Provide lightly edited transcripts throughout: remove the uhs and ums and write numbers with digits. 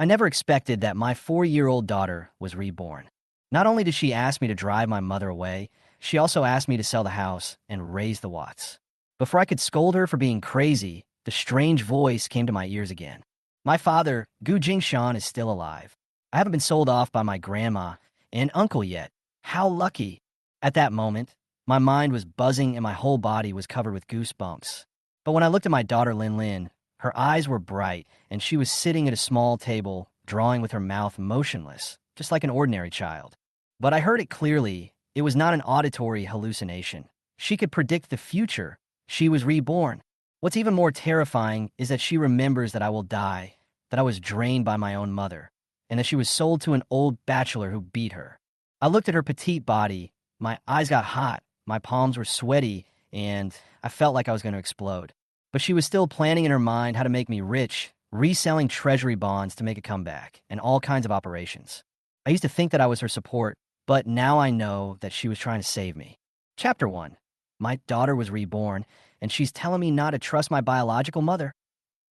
I never expected that my 4-year-old daughter was reborn. Not only did she ask me to drive my mother away, she also asked me to sell the house and raise the Watts. Before I could scold her for being crazy, the strange voice came to my ears again. My father, Gu Jingshan, is still alive. I haven't been sold off by my grandma and uncle yet. How lucky. At that moment, my mind was buzzing and my whole body was covered with goosebumps. But when I looked at my daughter Lin Lin, her eyes were bright and she was sitting at a small table, drawing with her mouth motionless, just like an ordinary child. But I heard it clearly. It was not an auditory hallucination. She could predict the future. She was reborn. What's even more terrifying is that she remembers that I will die, that I was drained by my own mother, and that she was sold to an old bachelor who beat her. I looked at her petite body. My eyes got hot, my palms were sweaty, and I felt like I was going to explode. But she was still planning in her mind how to make me rich, reselling treasury bonds to make a comeback, and all kinds of operations. I used to think that I was her support, but now I know that she was trying to save me. Chapter 1. My daughter was reborn, and she's telling me not to trust my biological mother.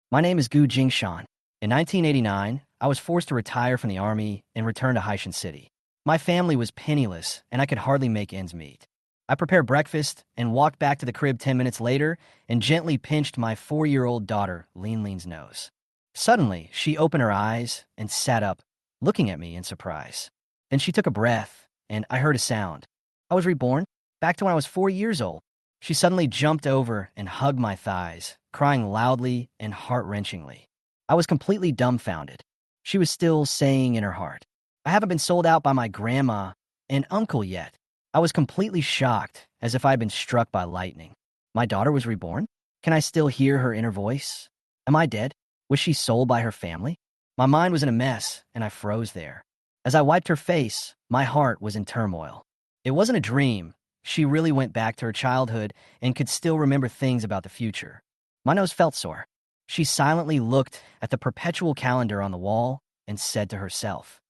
My name is Gu Jingshan. In 1989, I was forced to retire from the army and return to Haishan City. My family was penniless, and I could hardly make ends meet. I prepared breakfast and walked back to the crib 10 minutes later and gently pinched my 4-year-old daughter, Lin Lin's nose. Suddenly, she opened her eyes and sat up, looking at me in surprise. Then she took a breath, and I heard a sound. I was reborn, back to when I was 4 years old. She suddenly jumped over and hugged my thighs, crying loudly and heart-wrenchingly. I was completely dumbfounded. She was still saying in her heart, I haven't been sold out by my grandma and uncle yet. I was completely shocked, as if I had been struck by lightning. My daughter was reborn? Can I still hear her inner voice? Am I dead? Was she sold by her family? My mind was in a mess, and I froze there. As I wiped her face, my heart was in turmoil. It wasn't a dream. She really went back to her childhood and could still remember things about the future. My nose felt sore. She silently looked at the perpetual calendar on the wall and said to herself,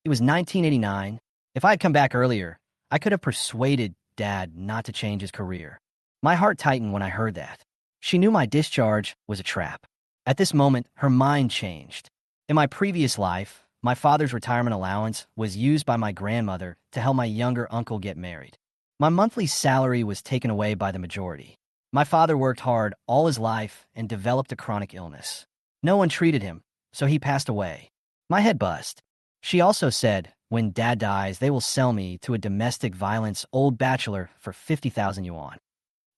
it was 1989. If I had come back earlier, I could have persuaded Dad not to change his career. My heart tightened when I heard that. She knew my discharge was a trap. At this moment, her mind changed. In my previous life, my father's retirement allowance was used by my grandmother to help my younger uncle get married. My monthly salary was taken away by the majority. My father worked hard all his life and developed a chronic illness. No one treated him, so he passed away. My head buzzed. She also said, when Dad dies, they will sell me to a domestic violence old bachelor for 50,000 yuan.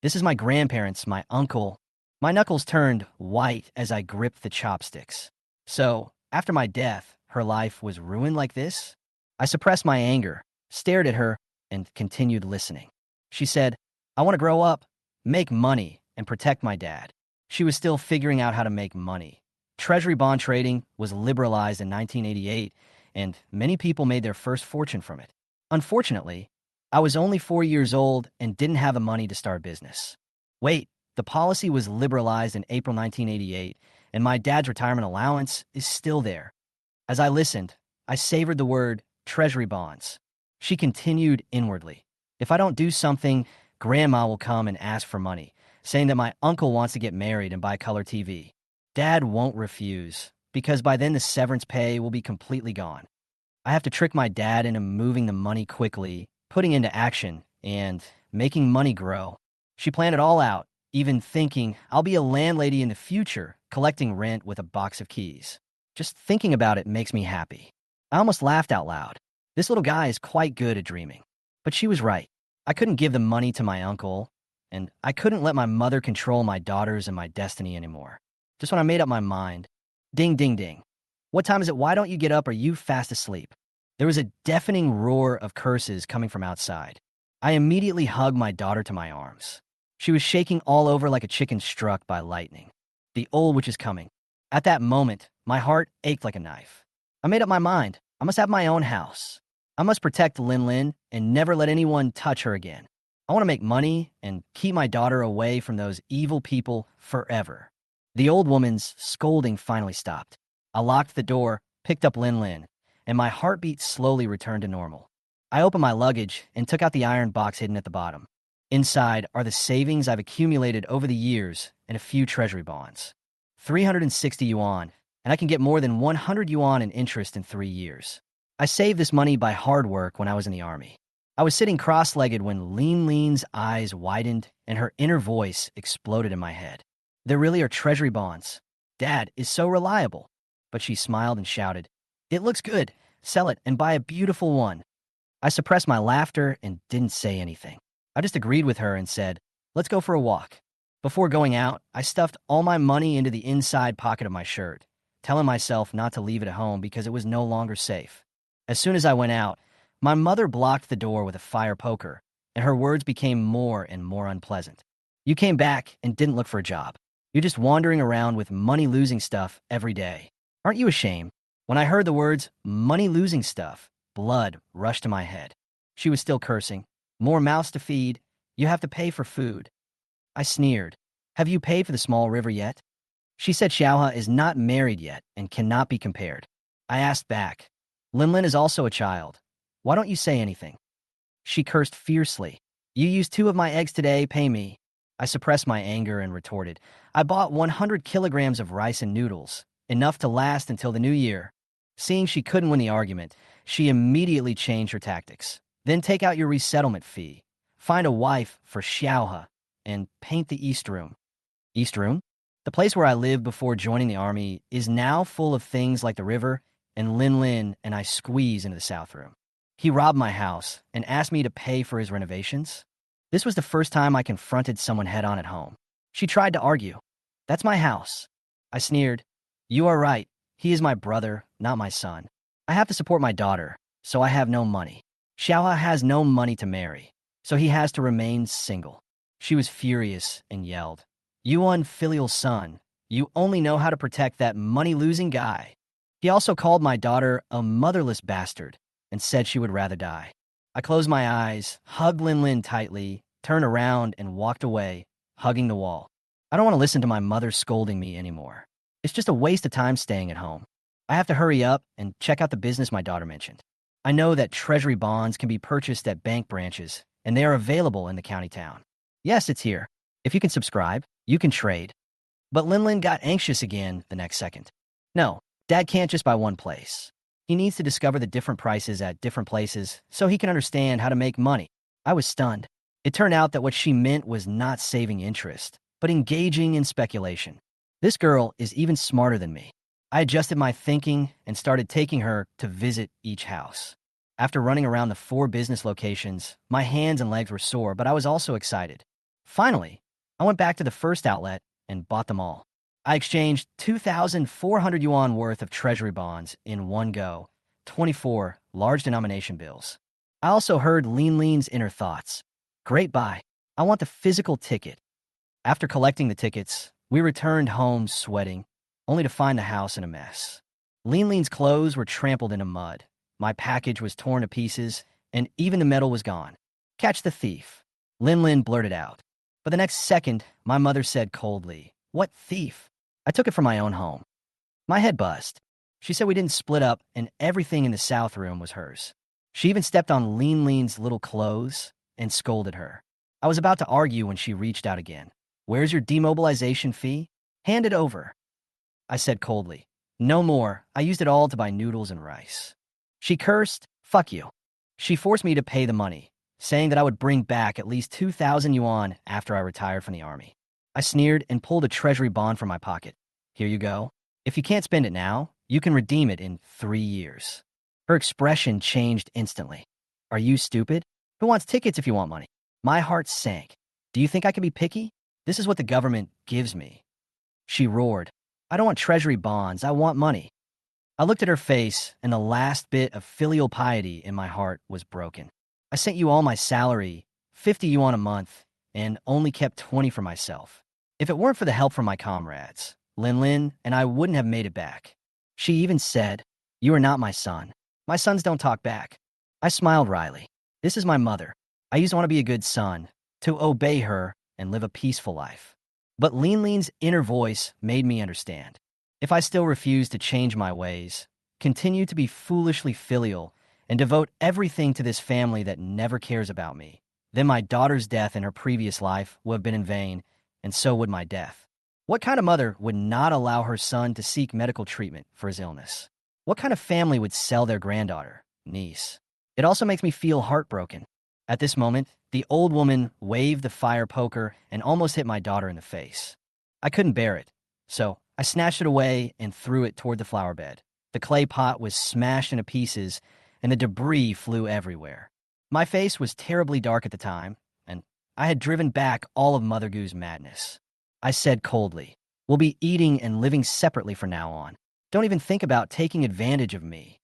This is my grandparents, my uncle. My knuckles turned white as I gripped the chopsticks. So, after my death, her life was ruined like this? I suppressed my anger, stared at her, and continued listening. She said, I want to grow up, make money, and protect my dad. She was still figuring out how to make money. Treasury bond trading was liberalized in 1988, and many people made their first fortune from it. Unfortunately, I was only 4 years old and didn't have the money to start business. Wait, the policy was liberalized in April 1988, and my dad's retirement allowance is still there. As I listened, I savored the word treasury bonds. She continued inwardly. If I don't do something, Grandma will come and ask for money, saying that my uncle wants to get married and buy color TV. Dad won't refuse, because by then the severance pay will be completely gone. I have to trick my dad into moving the money quickly, putting into action, and making money grow. She planned it all out, even thinking I'll be a landlady in the future, collecting rent with a box of keys. Just thinking about it makes me happy. I almost laughed out loud. This little guy is quite good at dreaming. But she was right. I couldn't give the money to my uncle, and I couldn't let my mother control my daughters and my destiny anymore. Just when I made up my mind, ding, ding, ding. What time is it? Why don't you get up? Are you fast asleep? There was a deafening roar of curses coming from outside. I immediately hugged my daughter to my arms. She was shaking all over like a chicken struck by lightning. The old witch is coming. At that moment, my heart ached like a knife. I made up my mind. I must have my own house. I must protect Lin Lin and never let anyone touch her again. I want to make money and keep my daughter away from those evil people forever. The old woman's scolding finally stopped. I locked the door, picked up Lin Lin, and my heartbeat slowly returned to normal. I opened my luggage and took out the iron box hidden at the bottom. Inside are the savings I've accumulated over the years and a few treasury bonds. 360 yuan. and I can get more than 100 yuan in interest in 3 years. I saved this money by hard work when I was in the army. I was sitting cross-legged when Lean Lean's eyes widened and her inner voice exploded in my head. There really are treasury bonds. Dad is so reliable. But she smiled and shouted, "It looks good. Sell it and buy a beautiful one." I suppressed my laughter and didn't say anything. I just agreed with her and said, "Let's go for a walk." Before going out, I stuffed all my money into the inside pocket of my shirt, telling myself not to leave it at home because it was no longer safe. As soon as I went out, my mother blocked the door with a fire poker, and her words became more and more unpleasant. "You came back and didn't look for a job. You're just wandering around with money-losing stuff every day. Aren't you ashamed?" When I heard the words, money-losing stuff, blood rushed to my head. She was still cursing. "More mouths to feed. You have to pay for food." I sneered. "Have you paid for the small river yet?" She said Xiaohe is not married yet and cannot be compared. I asked back. "Linlin is also a child. Why don't you say anything?" She cursed fiercely. "You used 2 of my eggs today, pay me." I suppressed my anger and retorted. "I bought 100 kilograms of rice and noodles, enough to last until the new year." Seeing she couldn't win the argument, she immediately changed her tactics. "Then take out your resettlement fee, find a wife for Xiaohe, and paint the East Room." East Room? The place where I lived before joining the army is now full of things like the river, and Lin Lin and I squeeze into the South Room. He robbed my house and asked me to pay for his renovations. This was the first time I confronted someone head-on at home. She tried to argue. "That's my house." I sneered. "You are right. He is my brother, not my son. I have to support my daughter, so I have no money. Xiaohe has no money to marry, so he has to remain single." She was furious and yelled, "You unfilial son. You only know how to protect that money-losing guy." He also called my daughter a motherless bastard and said she would rather die. I closed my eyes, hugged Lin Lin tightly, turned around, and walked away, hugging the wall. I don't want to listen to my mother scolding me anymore. It's just a waste of time staying at home. I have to hurry up and check out the business my daughter mentioned. I know that treasury bonds can be purchased at bank branches, and they are available in the county town. Yes, it's here. If you can subscribe, you can trade. But Lin Lin got anxious again the next second. "No, Dad can't just buy one place. He needs to discover the different prices at different places so he can understand how to make money." I was stunned. It turned out that what she meant was not saving interest, but engaging in speculation. This girl is even smarter than me. I adjusted my thinking and started taking her to visit each house. After running around the 4 business locations, my hands and legs were sore, but I was also excited. Finally, I went back to the first outlet and bought them all. I exchanged 2,400 yuan worth of treasury bonds in one go, 24 large denomination bills. I also heard Lean Lean's inner thoughts. "Great buy. I want the physical ticket." After collecting the tickets, we returned home sweating, only to find the house in a mess. Lean Lean's clothes were trampled into mud. My package was torn to pieces, and even the metal was gone. "Catch the thief," Lin Lin blurted out. But the next second, my mother said coldly, "What thief?" I took it from my own home. My head buzzed. She said we didn't split up, and everything in the South Room was hers. She even stepped on Lean Lean's little clothes and scolded her. I was about to argue when she reached out again. "Where's your demobilization fee? Hand it over." I said coldly, "No more. I used it all to buy noodles and rice." She cursed, "Fuck you." She forced me to pay the money, saying that I would bring back at least 2,000 yuan after I retired from the army. I sneered and pulled a treasury bond from my pocket. "Here you go. If you can't spend it now, you can redeem it in 3 years." Her expression changed instantly. "Are you stupid? Who wants tickets if you want money?" My heart sank. "Do you think I can be picky? This is what the government gives me." She roared, "I don't want treasury bonds. I want money." I looked at her face, and the last bit of filial piety in my heart was broken. "I sent you all my salary, 50 yuan a month, and only kept 20 for myself. If it weren't for the help from my comrades, Lin Lin and I wouldn't have made it back." She even said, "You are not my son. My sons don't talk back." I smiled wryly. This is my mother. I used to want to be a good son, to obey her and live a peaceful life. But Lean Lean's inner voice made me understand. If I still refuse to change my ways, continue to be foolishly filial, and devote everything to this family that never cares about me, then my daughter's death in her previous life would have been in vain, and so would my death. What kind of mother would not allow her son to seek medical treatment for his illness? What kind of family would sell their granddaughter, niece? It also makes me feel heartbroken. At this moment, the old woman waved the fire poker and almost hit my daughter in the face. I couldn't bear it, so I snatched it away and threw it toward the flower bed. The clay pot was smashed into pieces, and the debris flew everywhere. My face was terribly dark at the time, and I had driven back all of Mother Goo's madness. I said coldly, "We'll be eating and living separately from now on. Don't even think about taking advantage of me."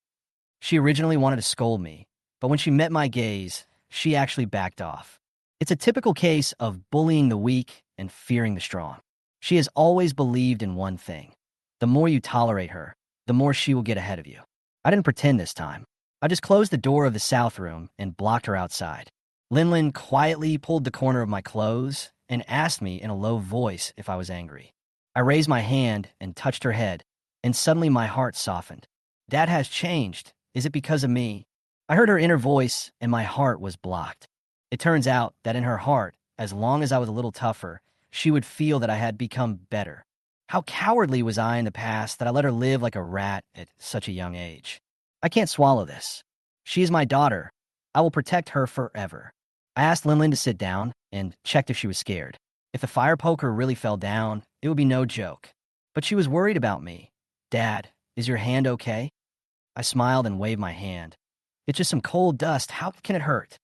She originally wanted to scold me, but when she met my gaze, she actually backed off. It's a typical case of bullying the weak and fearing the strong. She has always believed in one thing. The more you tolerate her, the more she will get ahead of you. I didn't pretend this time. I just closed the door of the south room and blocked her outside. Linlin quietly pulled the corner of my clothes and asked me in a low voice if I was angry. I raised my hand and touched her head, and suddenly my heart softened. Dad has changed. Is it because of me? I heard her inner voice, and my heart was blocked. It turns out that in her heart, as long as I was a little tougher, she would feel that I had become better. How cowardly was I in the past that I let her live like a rat at such a young age? I can't swallow this. She is my daughter. I will protect her forever. I asked Linlin to sit down and checked if she was scared. If the fire poker really fell down, it would be no joke. But she was worried about me. "Dad, is your hand okay?" I smiled and waved my hand. "It's just some cold dust. How can it hurt?"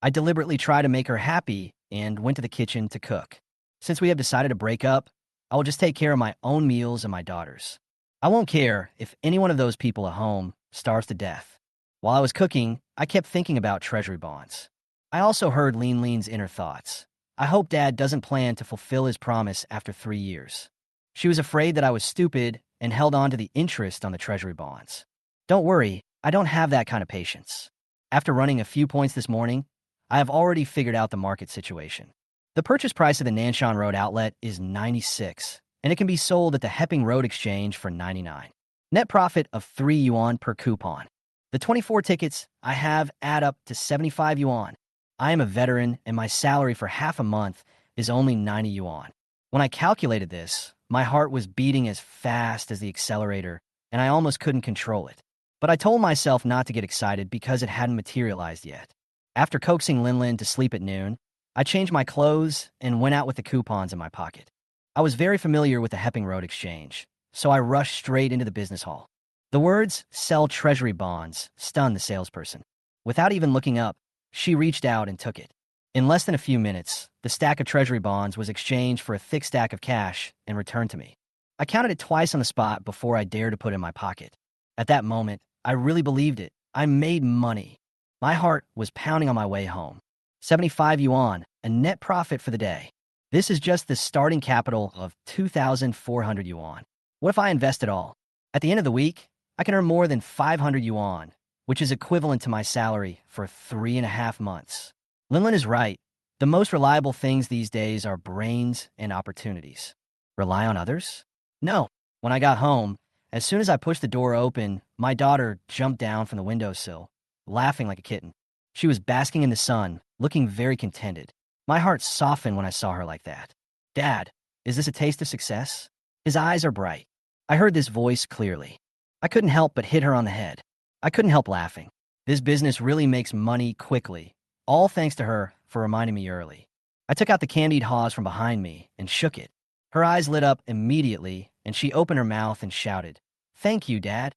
I deliberately tried to make her happy and went to the kitchen to cook. Since we have decided to break up, I will just take care of my own meals and my daughter's. I won't care if any one of those people at home starves to death. While I was cooking, I kept thinking about treasury bonds. I also heard Lean's inner thoughts. I hope Dad doesn't plan to fulfill his promise after 3 years. She was afraid that I was stupid and held on to the interest on the treasury bonds. Don't worry, I don't have that kind of patience. After running a few points this morning, I have already figured out the market situation. The purchase price of the Nanshan Road outlet is 96, and it can be sold at the Hepping Road Exchange for 99. Net profit of 3 yuan per coupon. The 24 tickets I have add up to 75 yuan. I am a veteran, and my salary for half a month is only 90 yuan. When I calculated this, my heart was beating as fast as the accelerator, and I almost couldn't control it. But I told myself not to get excited because it hadn't materialized yet. After coaxing Linlin to sleep at noon, I changed my clothes and went out with the coupons in my pocket. I was very familiar with the Hepping Road Exchange, so I rushed straight into the business hall. The words, "sell treasury bonds," stunned the salesperson. Without even looking up, she reached out and took it. In less than a few minutes, the stack of treasury bonds was exchanged for a thick stack of cash and returned to me. I counted it twice on the spot before I dared to put it in my pocket. At that moment, I really believed it. I made money. My heart was pounding on my way home. 75 yuan, a net profit for the day. This is just the starting capital of 2,400 yuan. What if I invest it all? At the end of the week, I can earn more than 500 yuan, which is equivalent to my salary for 3.5 months. Linlin is right. The most reliable things these days are brains and opportunities. Rely on others? No. When I got home, as soon as I pushed the door open, my daughter jumped down from the windowsill, laughing like a kitten. She was basking in the sun, looking very contented. My heart softened when I saw her like that. "Dad, is this a taste of success?" His eyes are bright. I heard this voice clearly. I couldn't help but hit her on the head. I couldn't help laughing. This business really makes money quickly, all thanks to her for reminding me early. I took out the candied haws from behind me and shook it. Her eyes lit up immediately, and she opened her mouth and shouted, "Thank you, Dad."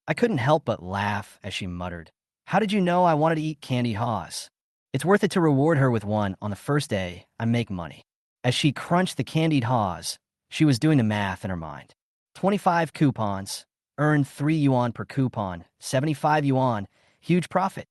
I couldn't help but laugh as she muttered, "How did you know I wanted to eat candied haws?" It's worth it to reward her with one on the first day I make money. As she crunched the candied haws, she was doing the math in her mind. 25 coupons, earned 3 yuan per coupon, 75 yuan, huge profit.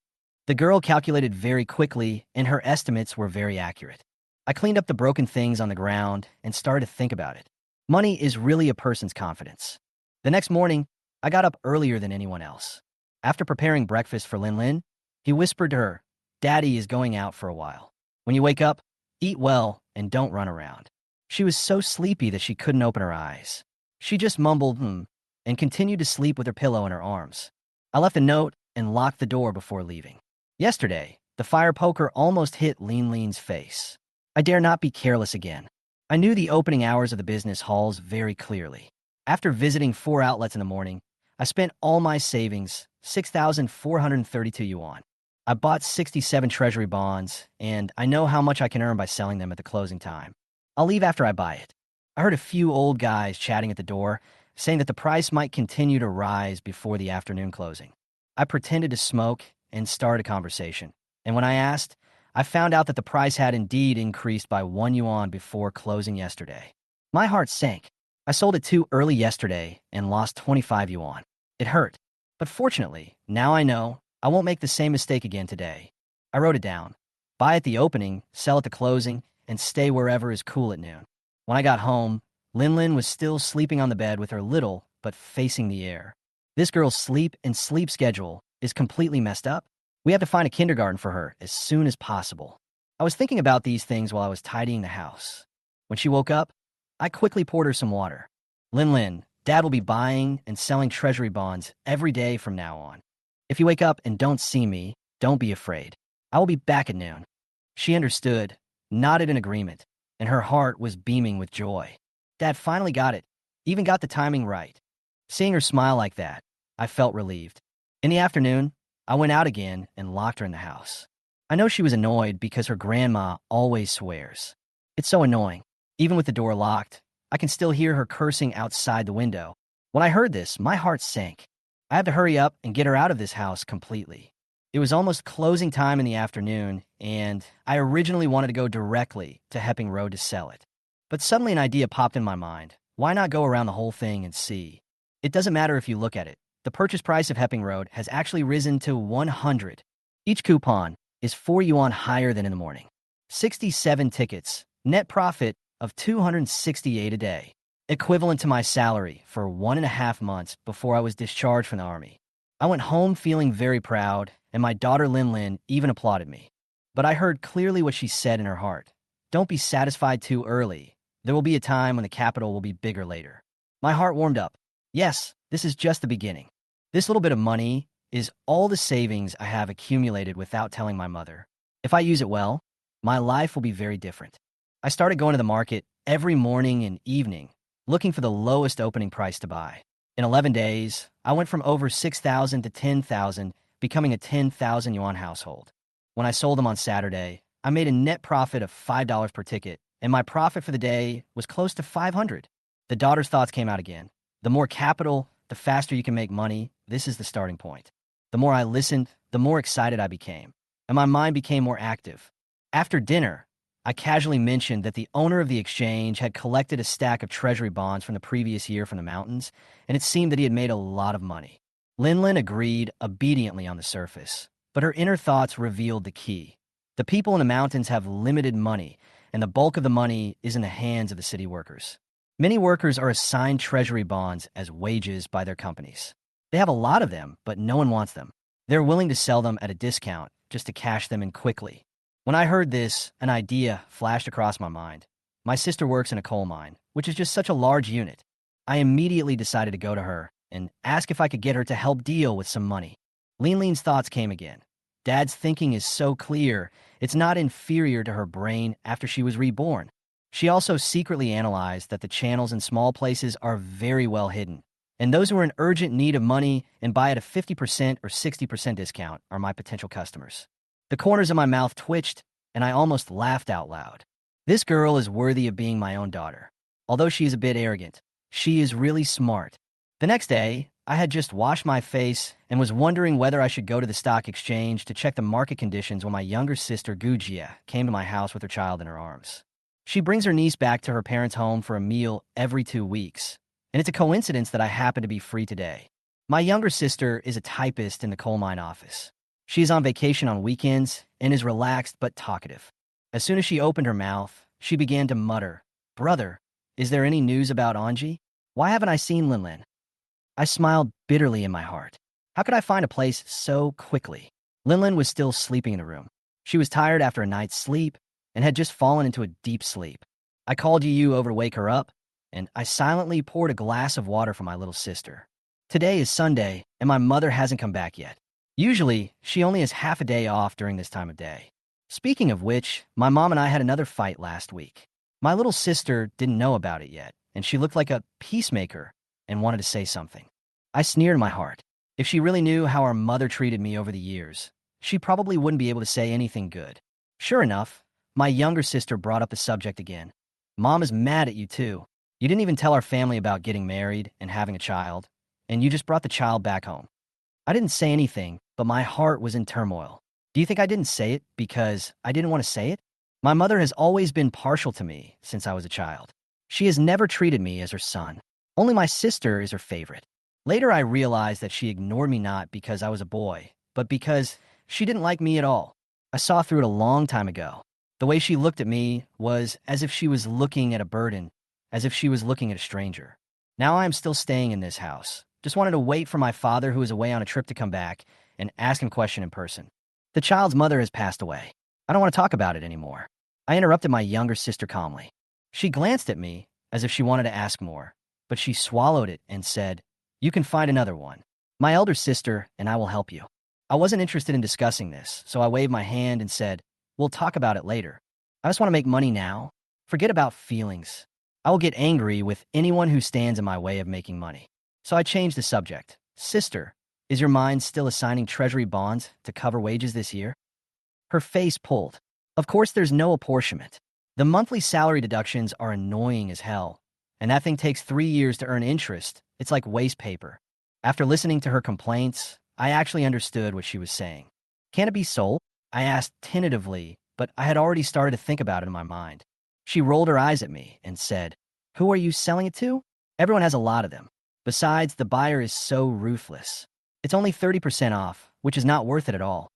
The girl calculated very quickly, and her estimates were very accurate. I cleaned up the broken things on the ground and started to think about it. Money is really a person's confidence. The next morning, I got up earlier than anyone else. After preparing breakfast for Linlin, he whispered to her, "Daddy is going out for a while. When you wake up, eat well and don't run around." She was so sleepy that she couldn't open her eyes. She just mumbled, and continued to sleep with her pillow in her arms. I left a note and locked the door before leaving. Yesterday, the fire poker almost hit Lean's face. I dare not be careless again. I knew the opening hours of the business halls very clearly. After visiting 4 outlets in the morning, I spent all my savings, 6,432 yuan. I bought 67 treasury bonds, and I know how much I can earn by selling them at the closing time. I'll leave after I buy it. I heard a few old guys chatting at the door, saying that the price might continue to rise before the afternoon closing. I pretended to smoke and start a conversation, and when I asked, I found out that the price had indeed increased by 1 yuan before closing yesterday. My heart sank. I sold it too early yesterday and lost 25 yuan. It hurt, but fortunately, now I know I won't make the same mistake again today. I wrote it down. Buy at the opening, sell at the closing, and stay wherever is cool at noon. When I got home, Lin was still sleeping on the bed with her little, but facing the air. This girl's sleep and sleep schedule is completely messed up. We have to find a kindergarten for her as soon as possible. I was thinking about these things while I was tidying the house. When she woke up, I quickly poured her some water. Lin, Dad will be buying and selling treasury bonds every day from now on. If you wake up and don't see me, don't be afraid. I will be back at noon. She understood, nodded in agreement, and her heart was beaming with joy. Dad finally got it, even got the timing right. Seeing her smile like that, I felt relieved. In the afternoon, I went out again and locked her in the house. I know she was annoyed because her grandma always swears. It's so annoying. Even with the door locked, I can still hear her cursing outside the window. When I heard this, my heart sank. I had to hurry up and get her out of this house completely. It was almost closing time in the afternoon, and I originally wanted to go directly to Hepping Road to sell it. But suddenly an idea popped in my mind. Why not go around the whole thing and see? It doesn't matter if you look at it. The purchase price of Hepping Road has actually risen to 100. Each coupon is 4 yuan higher than in the morning. 67 tickets, net profit of 268 a day, equivalent to my salary for 1.5 months before I was discharged from the army. I went home feeling very proud, and my daughter Lin even applauded me. But I heard clearly what she said in her heart. Don't be satisfied too early. There will be a time when the capital will be bigger later. My heart warmed up. Yes, this is just the beginning. This little bit of money is all the savings I have accumulated without telling my mother. If I use it well, my life will be very different. I started going to the market every morning and evening, looking for the lowest opening price to buy. In 11 days, I went from over 6,000 to 10,000, becoming a 10,000 yuan household. When I sold them on Saturday, I made a net profit of $5 per ticket, and my profit for the day was close to 500. The daughter's thoughts came out again. The more capital, the faster you can make money. This is the starting point. The more I listened, the more excited I became, and my mind became more active. After dinner, I casually mentioned that the owner of the exchange had collected a stack of treasury bonds from the previous year from the mountains, and it seemed that he had made a lot of money. Lin agreed obediently on the surface, but her inner thoughts revealed the key. The people in the mountains have limited money, and the bulk of the money is in the hands of the city workers. Many workers are assigned treasury bonds as wages by their companies. They have a lot of them, but no one wants them. They're willing to sell them at a discount just to cash them in quickly. When I heard this, an idea flashed across my mind. My sister works in a coal mine, which is just such a large unit. I immediately decided to go to her and ask if I could get her to help deal with some money. Lin's thoughts came again. Dad's thinking is so clear, it's not inferior to her brain after she was reborn. She also secretly analyzed that the channels in small places are very well hidden, and those who are in urgent need of money and buy at a 50% or 60% discount are my potential customers. The corners of my mouth twitched, and I almost laughed out loud. This girl is worthy of being my own daughter. Although she is a bit arrogant, she is really smart. The next day, I had just washed my face and was wondering whether I should go to the stock exchange to check the market conditions when my younger sister Gujia came to my house with her child in her arms. She brings her niece back to her parents' home for a meal every 2 weeks, and it's a coincidence that I happen to be free today. My younger sister is a typist in the coal mine office. She is on vacation on weekends and is relaxed but talkative. As soon as she opened her mouth, she began to mutter, "Brother, is there any news about Anji? Why haven't I seen Lin?" I smiled bitterly in my heart. How could I find a place so quickly? Lin was still sleeping in the room. She was tired after a night's sleep and had just fallen into a deep sleep. I called you over to wake her up, and I silently poured a glass of water for my little sister. Today is Sunday, and my mother hasn't come back yet. Usually, she only has half a day off during this time of day. Speaking of which, my mom and I had another fight last week. My little sister didn't know about it yet, and she looked like a peacemaker and wanted to say something. I sneered in my heart. If she really knew how our mother treated me over the years, she probably wouldn't be able to say anything good. Sure enough, my younger sister brought up the subject again. Mom is mad at you too. You didn't even tell our family about getting married and having a child, and you just brought the child back home. I didn't say anything, but my heart was in turmoil. Do you think I didn't say it because I didn't want to say it? My mother has always been partial to me since I was a child. She has never treated me as her son. Only my sister is her favorite. Later, I realized that she ignored me not because I was a boy, but because she didn't like me at all. I saw through it a long time ago. The way she looked at me was as if she was looking at a burden, as if she was looking at a stranger. Now I am still staying in this house. Just wanted to wait for my father, who is away on a trip, to come back and ask him a question in person. The child's mother has passed away. I don't want to talk about it anymore. I interrupted my younger sister calmly. She glanced at me as if she wanted to ask more, but she swallowed it and said, "You can find another one. My elder sister and I will help you." I wasn't interested in discussing this, so I waved my hand and said, "We'll talk about it later. I just want to make money now. Forget about feelings. I will get angry with anyone who stands in my way of making money." So I changed the subject. "Sister, is your mind still assigning treasury bonds to cover wages this year?" Her face pulled. Of course there's no apportionment. The monthly salary deductions are annoying as hell, and that thing takes 3 years to earn interest. It's like waste paper. After listening to her complaints, I actually understood what she was saying. "Can it be sold?" I asked tentatively, but I had already started to think about it in my mind. She rolled her eyes at me and said, "Who are you selling it to? Everyone has a lot of them. Besides, the buyer is so ruthless. It's only 30% off, which is not worth it at all."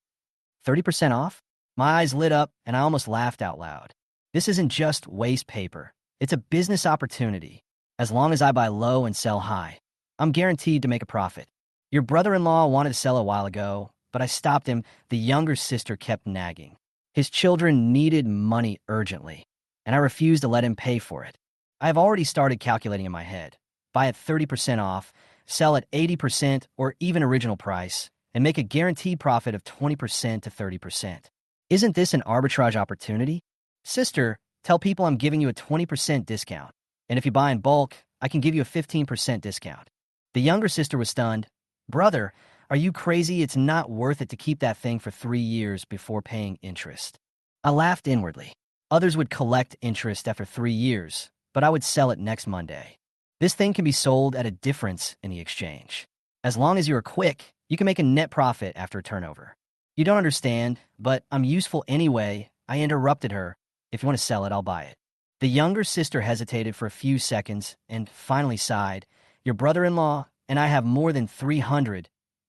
30% off? My eyes lit up and I almost laughed out loud. This isn't just waste paper. It's a business opportunity. As long as I buy low and sell high, I'm guaranteed to make a profit. "Your brother-in-law wanted to sell a while ago, but I stopped him." The younger sister kept nagging. His children needed money urgently, and I refused to let him pay for it. I have already started calculating in my head. Buy at 30% off, sell at 80% or even original price, and make a guaranteed profit of 20% to 30%. Isn't this an arbitrage opportunity? "Sister, tell people I'm giving you a 20% discount, and if you buy in bulk, I can give you a 15% discount." The younger sister was stunned. "Brother, are you crazy? It's not worth it to keep that thing for 3 years before paying interest." I laughed inwardly. Others would collect interest after 3 years, but I would sell it next Monday. This thing can be sold at a difference in the exchange. As long as you are quick, you can make a net profit after a turnover. "You don't understand, but I'm useful anyway." I interrupted her. "If you want to sell it, I'll buy it." The younger sister hesitated for a few seconds and finally sighed. "Your brother-in-law and I have more than 300.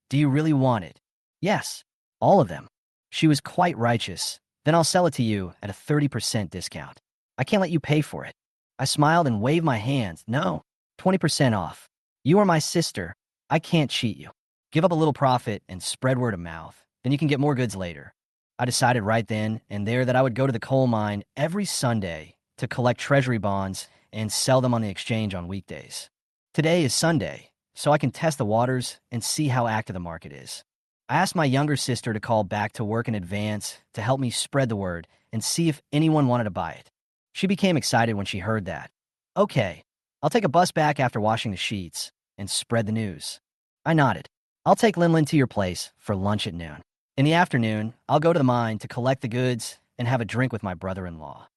Do you really want it?" "Yes, all of them." She was quite righteous. "Then I'll sell it to you at a 30% discount. I can't let you pay for it." I smiled and waved my hands. "No, 20% off. You are my sister. I can't cheat you. Give up a little profit and spread word of mouth. Then you can get more goods later." I decided right then and there that I would go to the coal mine every Sunday to collect treasury bonds and sell them on the exchange on weekdays. Today is Sunday, so I can test the waters and see how active the market is. I asked my younger sister to call back to work in advance to help me spread the word and see if anyone wanted to buy it. She became excited when she heard that. "Okay, I'll take a bus back after washing the sheets and spread the news." I nodded. "I'll take Linlin to your place for lunch at noon. In the afternoon, I'll go to the mine to collect the goods and have a drink with my brother-in-law."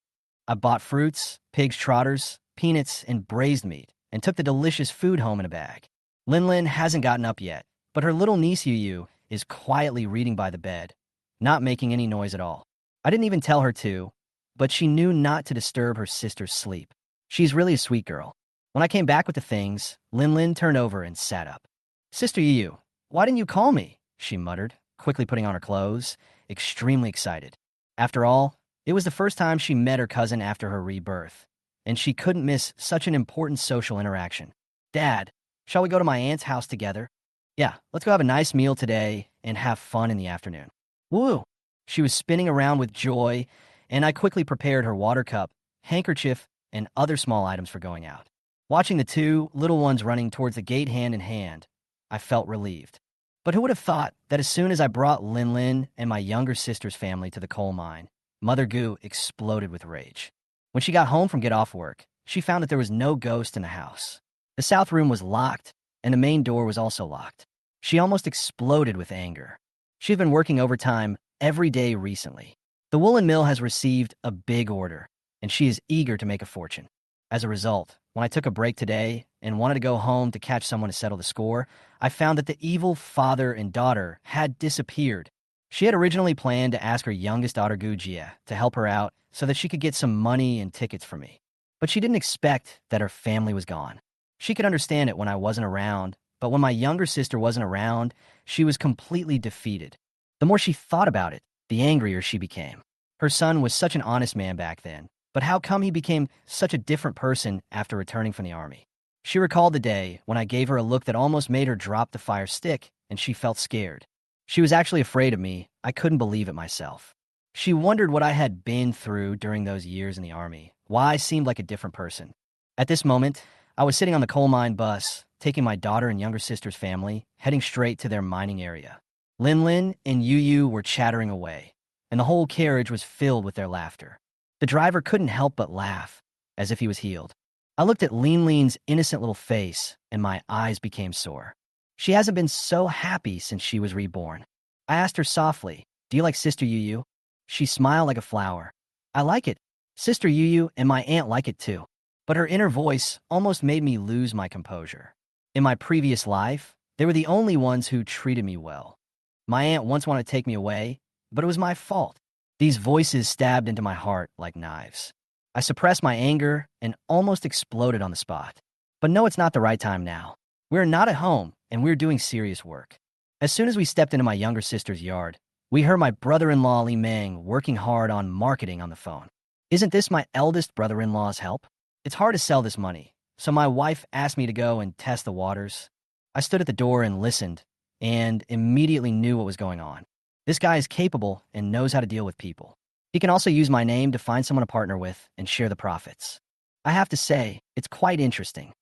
I bought fruits, pig's trotters, peanuts, and braised meat, and took the delicious food home in a bag. Linlin hasn't gotten up yet, but her little niece Yu is quietly reading by the bed, not making any noise at all. I didn't even tell her to, but she knew not to disturb her sister's sleep. She's really a sweet girl. When I came back with the things, Linlin turned over and sat up. "Sister Yu, why didn't you call me?" she muttered, quickly putting on her clothes, extremely excited. After all, it was the first time she met her cousin after her rebirth, and she couldn't miss such an important social interaction. "Dad, shall we go to my aunt's house together?" "Yeah, let's go have a nice meal today and have fun in the afternoon." "Woo!" She was spinning around with joy, and I quickly prepared her water cup, handkerchief, and other small items for going out. Watching the two little ones running towards the gate hand in hand, I felt relieved. But who would have thought that as soon as I brought Linlin and my younger sister's family to the coal mine, Mother Goo exploded with rage. When she got home from get off work, she found that there was no ghost in the house. The south room was locked, and the main door was also locked. She almost exploded with anger. She had been working overtime every day recently. The woolen mill has received a big order, and she is eager to make a fortune. As a result, when I took a break today and wanted to go home to catch someone to settle the score, I found that the evil father and daughter had disappeared. She had originally planned to ask her youngest daughter Gujia to help her out so that she could get some money and tickets for me. But she didn't expect that her family was gone. She could understand it when I wasn't around, but when my younger sister wasn't around, she was completely defeated. The more she thought about it, the angrier she became. Her son was such an honest man back then, but how come he became such a different person after returning from the army? She recalled the day when I gave her a look that almost made her drop the fire stick, and she felt scared. She was actually afraid of me. I couldn't believe it myself. She wondered what I had been through during those years in the army, why I seemed like a different person. At this moment, I was sitting on the coal mine bus, taking my daughter and younger sister's family, heading straight to their mining area. Lin Lin and Yu Yu were chattering away, and the whole carriage was filled with their laughter. The driver couldn't help but laugh, as if he was healed. I looked at Lin Lin's innocent little face, and my eyes became sore. She hasn't been so happy since she was reborn. I asked her softly, "Do you like Sister Yu Yu?" She smiled like a flower. "I like it. Sister Yu Yu and my aunt like it too." But her inner voice almost made me lose my composure. In my previous life, they were the only ones who treated me well. My aunt once wanted to take me away, but it was my fault. These voices stabbed into my heart like knives. I suppressed my anger and almost exploded on the spot. But no, it's not the right time now. We're not at home, and we're doing serious work. As soon as we stepped into my younger sister's yard, we heard my brother-in-law Li Meng working hard on marketing on the phone. Isn't this my eldest brother-in-law's help? It's hard to sell this money, so my wife asked me to go and test the waters. I stood at the door and listened, and immediately knew what was going on. This guy is capable and knows how to deal with people. He can also use my name to find someone to partner with and share the profits. I have to say, it's quite interesting.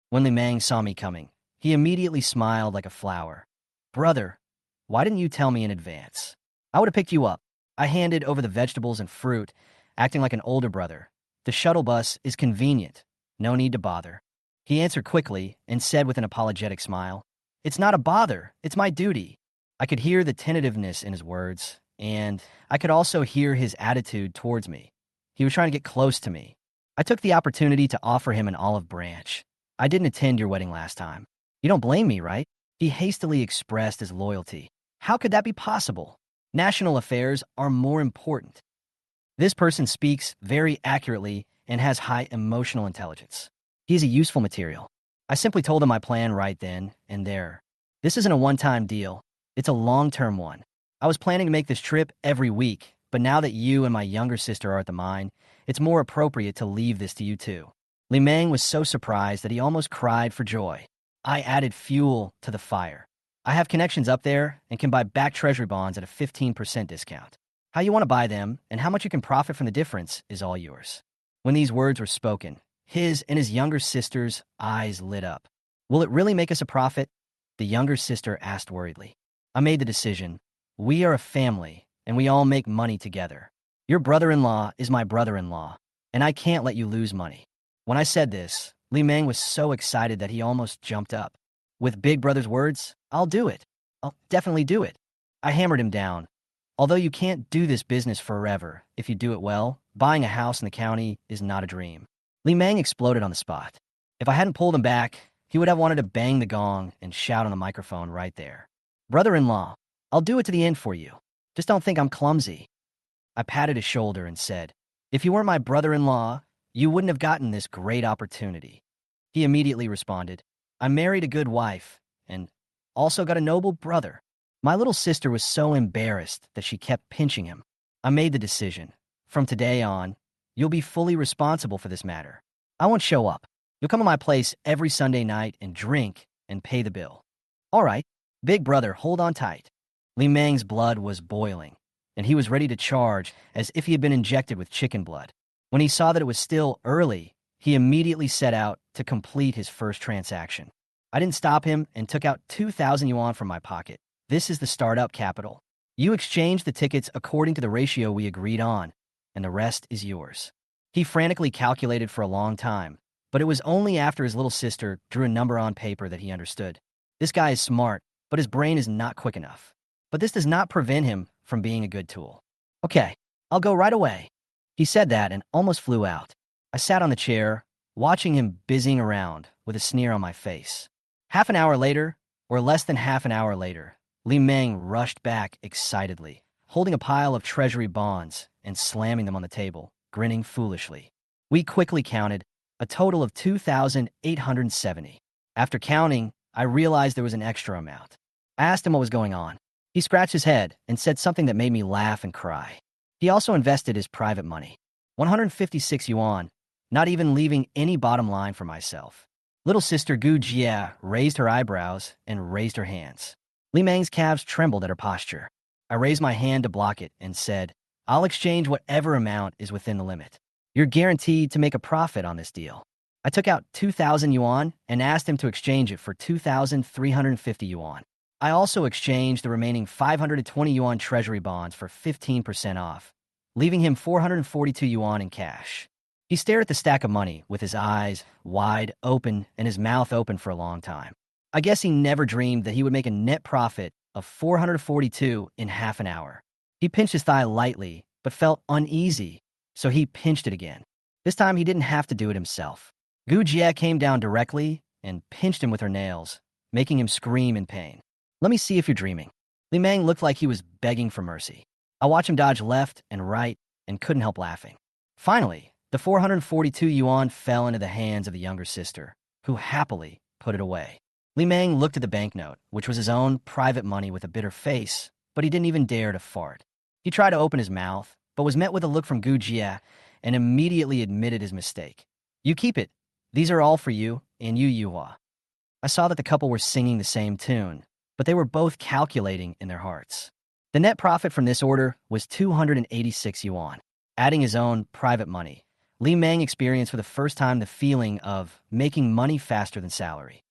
When Li Meng saw me coming, he immediately smiled like a flower. "Brother, why didn't you tell me in advance? I would have picked you up." I handed over the vegetables and fruit, acting like an older brother. "The shuttle bus is convenient. No need to bother." He answered quickly and said with an apologetic smile, "It's not a bother. It's my duty." I could hear the tentativeness in his words, and I could also hear his attitude towards me. He was trying to get close to me. I took the opportunity to offer him an olive branch. "I didn't attend your wedding last time. You don't blame me, right?" He hastily expressed his loyalty. How could that be possible? National affairs are more important. This person speaks very accurately and has high emotional intelligence. He is a useful material. I simply told him my plan right then and there. This isn't a one-time deal. It's a long-term one. I was planning to make this trip every week, but now that you and my younger sister are at the mine, it's more appropriate to leave this to you too. Li Meng was so surprised that he almost cried for joy. I added fuel to the fire. I have connections up there and can buy back treasury bonds at a 15% discount. How you want to buy them and how much you can profit from the difference is all yours. When these words were spoken, his and his younger sister's eyes lit up. "Will it really make us a profit?" the younger sister asked worriedly. I made the decision. We are a family, and we all make money together. Your brother-in-law is my brother-in-law, and I can't let you lose money. When I said this, Li Meng was so excited that he almost jumped up. With Big Brother's words, "I'll do it. I'll definitely do it." I hammered him down. Although you can't do this business forever, if you do it well, buying a house in the county is not a dream. Li Meng exploded on the spot. If I hadn't pulled him back, he would have wanted to bang the gong and shout on the microphone right there. "Brother-in-law, I'll do it to the end for you. Just don't think I'm clumsy." I patted his shoulder and said, "If you weren't my brother-in-law, you wouldn't have gotten this great opportunity." He immediately responded, "I married a good wife and also got a noble brother." My little sister was so embarrassed that she kept pinching him. I made the decision. From today on, you'll be fully responsible for this matter. I won't show up. You'll come to my place every Sunday night and drink and pay the bill. All right, Big Brother, hold on tight. Li Meng's blood was boiling, and he was ready to charge as if he had been injected with chicken blood. When he saw that it was still early, he immediately set out to complete his first transaction. I didn't stop him and took out 2,000 yuan from my pocket. "This is the startup capital. You exchange the tickets according to the ratio we agreed on, and the rest is yours." He frantically calculated for a long time, but it was only after his little sister drew a number on paper that he understood. This guy is smart, but his brain is not quick enough. But this does not prevent him from being a good tool. Okay, I'll go right away. He said that and almost flew out. I sat on the chair, watching him busying around with a sneer on my face. Half an hour later, or less than half an hour later, Li Meng rushed back excitedly, holding a pile of treasury bonds and slamming them on the table, grinning foolishly. We quickly counted a total of 2,870. After counting, I realized there was an extra amount. I asked him what was going on. He scratched his head and said something that made me laugh and cry. He also invested his private money, 156 yuan, not even leaving any bottom line for myself. Little sister Gu Jia raised her eyebrows and raised her hands. Li Meng's calves trembled at her posture. I raised my hand to block it and said, I'll exchange whatever amount is within the limit. You're guaranteed to make a profit on this deal. I took out 2,000 yuan and asked him to exchange it for 2,350 yuan. I also exchanged the remaining 520 yuan treasury bonds for 15% off, leaving him 442 yuan in cash. He stared at the stack of money with his eyes wide open and his mouth open for a long time. I guess he never dreamed that he would make a net profit of 442 in half an hour. He pinched his thigh lightly, but felt uneasy, so he pinched it again. This time he didn't have to do it himself. Gu Jie came down directly and pinched him with her nails, making him scream in pain. Let me see if you're dreaming. Li Meng looked like he was begging for mercy. I watched him dodge left and right and couldn't help laughing. Finally, the 442 yuan fell into the hands of the younger sister, who happily put it away. Li Meng looked at the banknote, which was his own private money, with a bitter face, but he didn't even dare to fart. He tried to open his mouth, but was met with a look from Gu Jie and immediately admitted his mistake. You keep it. These are all for you, and you, Yuhua. I saw that the couple were singing the same tune, but they were both calculating in their hearts. The net profit from this order was 286 yuan. Adding his own private money, Li Meng experienced for the first time the feeling of making money faster than salary.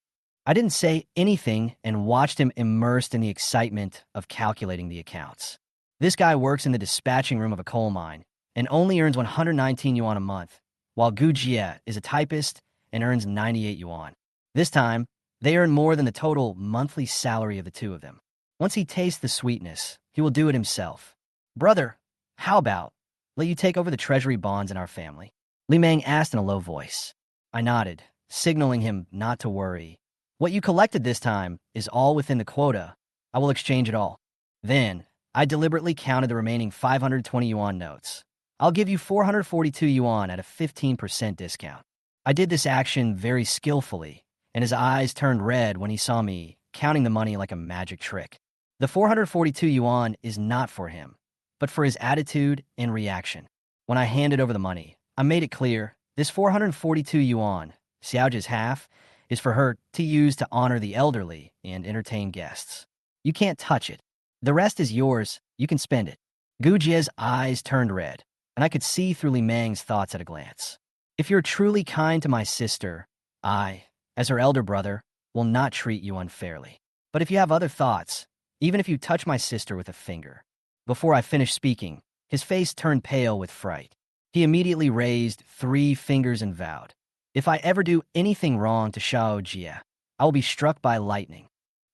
I didn't say anything and watched him immersed in the excitement of calculating the accounts. This guy works in the dispatching room of a coal mine and only earns 119 yuan a month, while Gu Jie is a typist and earns 98 yuan. This time, they earn more than the total monthly salary of the two of them. Once he tastes the sweetness, he will do it himself. Brother, how about let you take over the treasury bonds in our family? Li Meng asked in a low voice. I nodded, signaling him not to worry. What you collected this time is all within the quota. I will exchange it all. Then, I deliberately counted the remaining 520 yuan notes. I'll give you 442 yuan at a 15% discount. I did this action very skillfully, and his eyes turned red when he saw me counting the money like a magic trick. The 442 yuan is not for him, but for his attitude and reaction. When I handed over the money, I made it clear this 442 yuan, Xiaoji's half, is for her to use to honor the elderly and entertain guests. You can't touch it. The rest is yours. You can spend it. Gu Jie's eyes turned red, and I could see through Li Meng's thoughts at a glance. If you're truly kind to my sister, I, as her elder brother, will not treat you unfairly. But if you have other thoughts, even if you touch my sister with a finger. Before I finished speaking, his face turned pale with fright. He immediately raised 3 fingers and vowed, if I ever do anything wrong to Xiao Jie, I will be struck by lightning.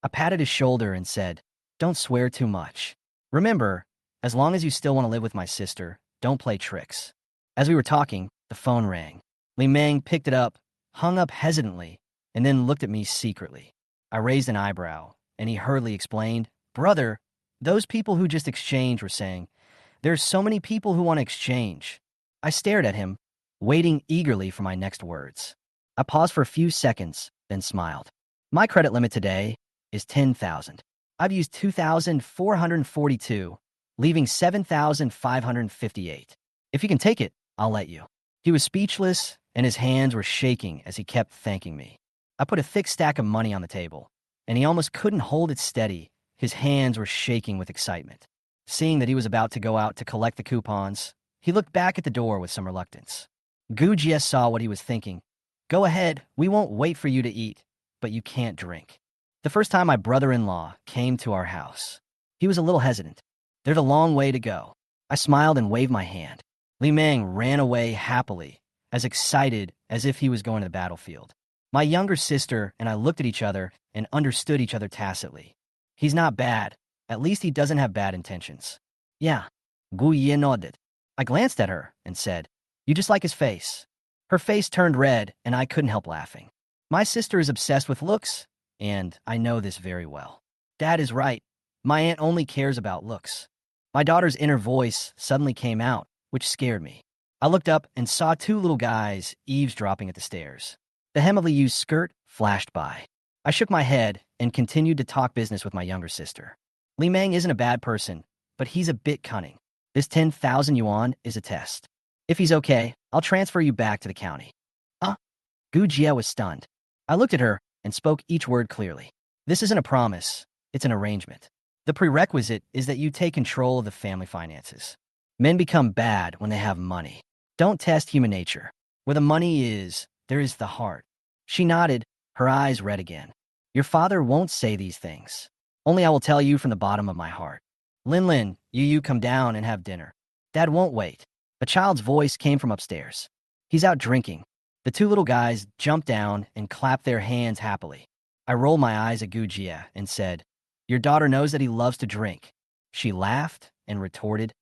I patted his shoulder and said, don't swear too much. Remember, as long as you still want to live with my sister, don't play tricks. As we were talking, the phone rang. Li Meng picked it up, hung up hesitantly, and then looked at me secretly. I raised an eyebrow, and he hurriedly explained, Brother, those people who just exchanged were saying, there's so many people who want to exchange. I stared at him, waiting eagerly for my next words. I paused for a few seconds, then smiled. My credit limit today is 10,000. I've used 2,442, leaving 7,558. If you can take it, I'll let you. He was speechless, and his hands were shaking as he kept thanking me. I put a thick stack of money on the table, and he almost couldn't hold it steady. His hands were shaking with excitement. Seeing that he was about to go out to collect the coupons, he looked back at the door with some reluctance. Gu Jie saw what he was thinking. Go ahead, we won't wait for you to eat, but you can't drink. The first time my brother-in-law came to our house, he was a little hesitant. There's a long way to go. I smiled and waved my hand. Li Meng ran away happily, as excited as if he was going to the battlefield. My younger sister and I looked at each other and understood each other tacitly. He's not bad. At least he doesn't have bad intentions. Yeah, Gu Ye nodded. I glanced at her and said, "You just like his face." Her face turned red, and I couldn't help laughing. My sister is obsessed with looks, and I know this very well. Dad is right. My aunt only cares about looks. My daughter's inner voice suddenly came out, which scared me. I looked up and saw two little guys eavesdropping at the stairs. The hem of Liu's skirt flashed by. I shook my head and continued to talk business with my younger sister. Li Meng isn't a bad person, but he's a bit cunning. This 10,000 yuan is a test. If he's okay, I'll transfer you back to the county. Huh? Gu Jie was stunned. I looked at her and spoke each word clearly. This isn't a promise, it's an arrangement. The prerequisite is that you take control of the family finances. Men become bad when they have money. Don't test human nature. Where the money is, there is the heart. She nodded, her eyes red again. Your father won't say these things. Only I will tell you from the bottom of my heart. Lin, you come down and have dinner. Dad won't wait. A child's voice came from upstairs. He's out drinking. The two little guys jumped down and clapped their hands happily. I rolled my eyes at Gu Jie and said, "Your daughter knows that he loves to drink." She laughed and retorted,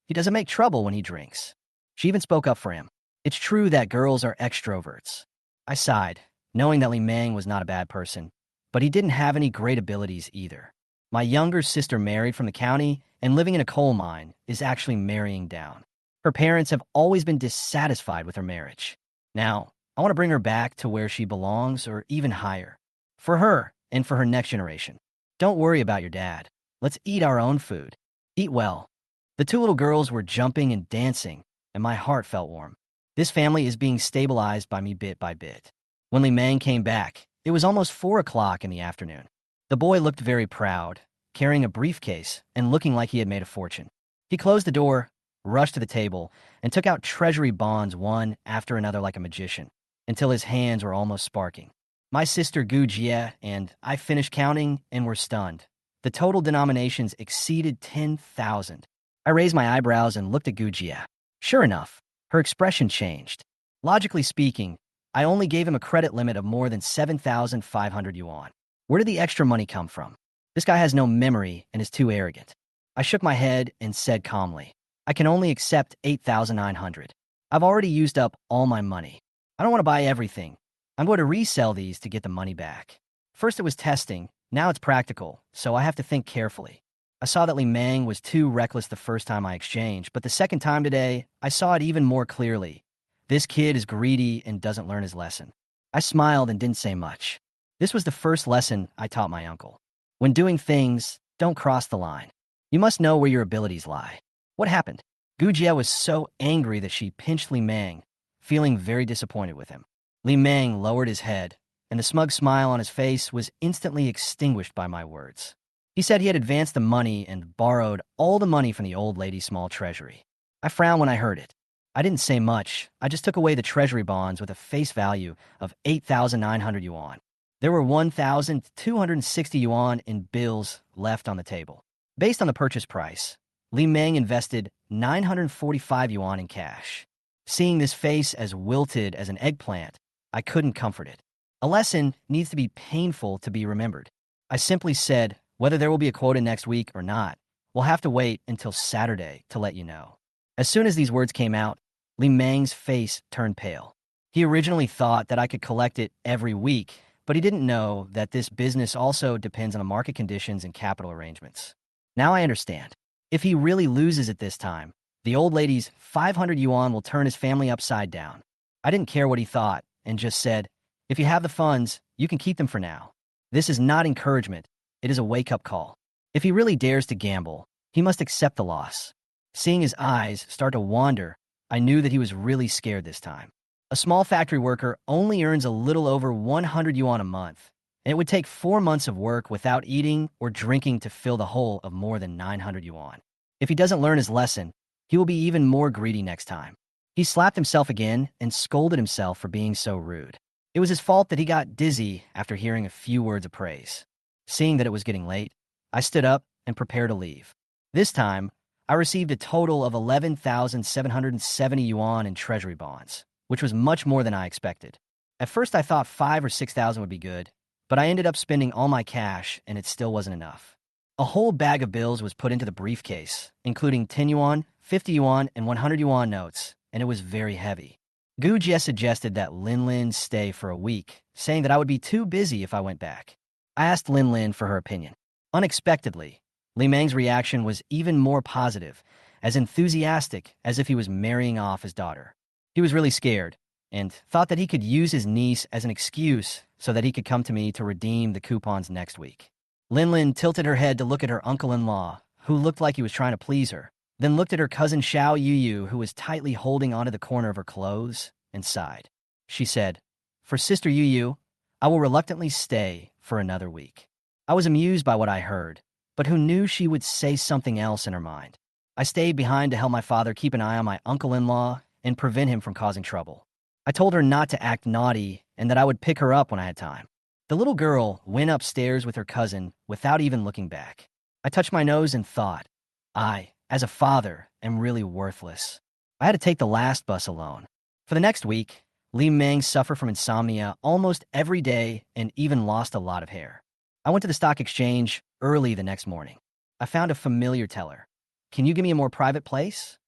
"He doesn't make trouble when he drinks." She even spoke up for him. It's true that girls are extroverts. I sighed, knowing that Li Meng was not a bad person, but he didn't have any great abilities either. My younger sister married from the county, and living in a coal mine is actually marrying down. Her parents have always been dissatisfied with her marriage. Now, I want to bring her back to where she belongs or even higher. For her and for her next generation. Don't worry about your dad. Let's eat our own food. Eat well. The two little girls were jumping and dancing, and my heart felt warm. This family is being stabilized by me bit by bit. When Li Meng came back, it was almost 4 o'clock in the afternoon. The boy looked very proud, carrying a briefcase and looking like he had made a fortune. He closed the door, rushed to the table, and took out treasury bonds one after another like a magician, until his hands were almost sparking. My sister Gu Jie and I finished counting and were stunned. The total denominations exceeded 10,000. I raised my eyebrows and looked at Gu Jie. Sure enough, her expression changed. Logically speaking, I only gave him a credit limit of more than 7,500 yuan. Where did the extra money come from? This guy has no memory and is too arrogant. I shook my head and said calmly, I can only accept 8,900. I've already used up all my money. I don't want to buy everything. I'm going to resell these to get the money back. First it was testing, now it's practical, so I have to think carefully. I saw that Li Meng was too reckless the first time I exchanged, but the second time today, I saw it even more clearly. This kid is greedy and doesn't learn his lesson. I smiled and didn't say much. This was the first lesson I taught my uncle. When doing things, don't cross the line. You must know where your abilities lie. What happened? Gu Jie was so angry that she pinched Li Meng, feeling very disappointed with him. Li Meng lowered his head, and the smug smile on his face was instantly extinguished by my words. He said he had advanced the money and borrowed all the money from the old lady's small treasury. I frowned when I heard it. I didn't say much. I just took away the treasury bonds with a face value of 8,900 yuan. There were 1,260 yuan in bills left on the table. Based on the purchase price, Li Meng invested 945 yuan in cash. Seeing this face as wilted as an eggplant, I couldn't comfort it. A lesson needs to be painful to be remembered. I simply said, whether there will be a quota next week or not, we'll have to wait until Saturday to let you know. As soon as these words came out, Li Meng's face turned pale. He originally thought that I could collect it every week, but he didn't know that this business also depends on the market conditions and capital arrangements. Now I understand. If he really loses it this time, the old lady's 500 yuan will turn his family upside down. I didn't care what he thought and just said, if you have the funds, you can keep them for now. This is not encouragement. It is a wake-up call. If he really dares to gamble, he must accept the loss. Seeing his eyes start to wander, I knew that he was really scared this time. A small factory worker only earns a little over 100 yuan a month, and it would take 4 months of work without eating or drinking to fill the hole of more than 900 yuan. If he doesn't learn his lesson, he will be even more greedy next time. He slapped himself again and scolded himself for being so rude. It was his fault that he got dizzy after hearing a few words of praise. Seeing that it was getting late, I stood up and prepared to leave. This time, I received a total of 11,770 yuan in treasury bonds, which was much more than I expected. At first I thought 5 or 6,000 would be good, but I ended up spending all my cash and it still wasn't enough. A whole bag of bills was put into the briefcase, including 10 yuan, 50 yuan, and 100 yuan notes, and it was very heavy. Gu Jie suggested that Lin Lin stay for a week, saying that I would be too busy if I went back. I asked Lin Lin for her opinion. Unexpectedly, Li Meng's reaction was even more positive, as enthusiastic as if he was marrying off his daughter. He was really scared, and thought that he could use his niece as an excuse so that he could come to me to redeem the coupons next week. Lin Lin tilted her head to look at her uncle-in-law, who looked like he was trying to please her, then looked at her cousin Xiao Yuyu, who was tightly holding onto the corner of her clothes, and sighed. She said, "For Sister Yuyu, I will reluctantly stay for another week." I was amused by what I heard, but who knew she would say something else in her mind. I stayed behind to help my father keep an eye on my uncle-in-law and prevent him from causing trouble. I told her not to act naughty and that I would pick her up when I had time. The little girl went upstairs with her cousin without even looking back. I touched my nose and thought, I, as a father, am really worthless. I had to take the last bus alone. For the next week, Li Meng suffered from insomnia almost every day and even lost a lot of hair. I went to the stock exchange early the next morning. I found a familiar teller. "Can you give me a more private place?"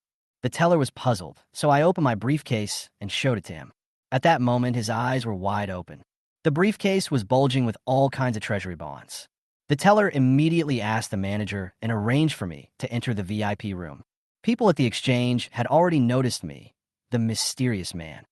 The teller was puzzled, so I opened my briefcase and showed it to him. At that moment, his eyes were wide open. The briefcase was bulging with all kinds of treasury bonds. The teller immediately asked the manager and arranged for me to enter the VIP room. People at the exchange had already noticed me, the mysterious man.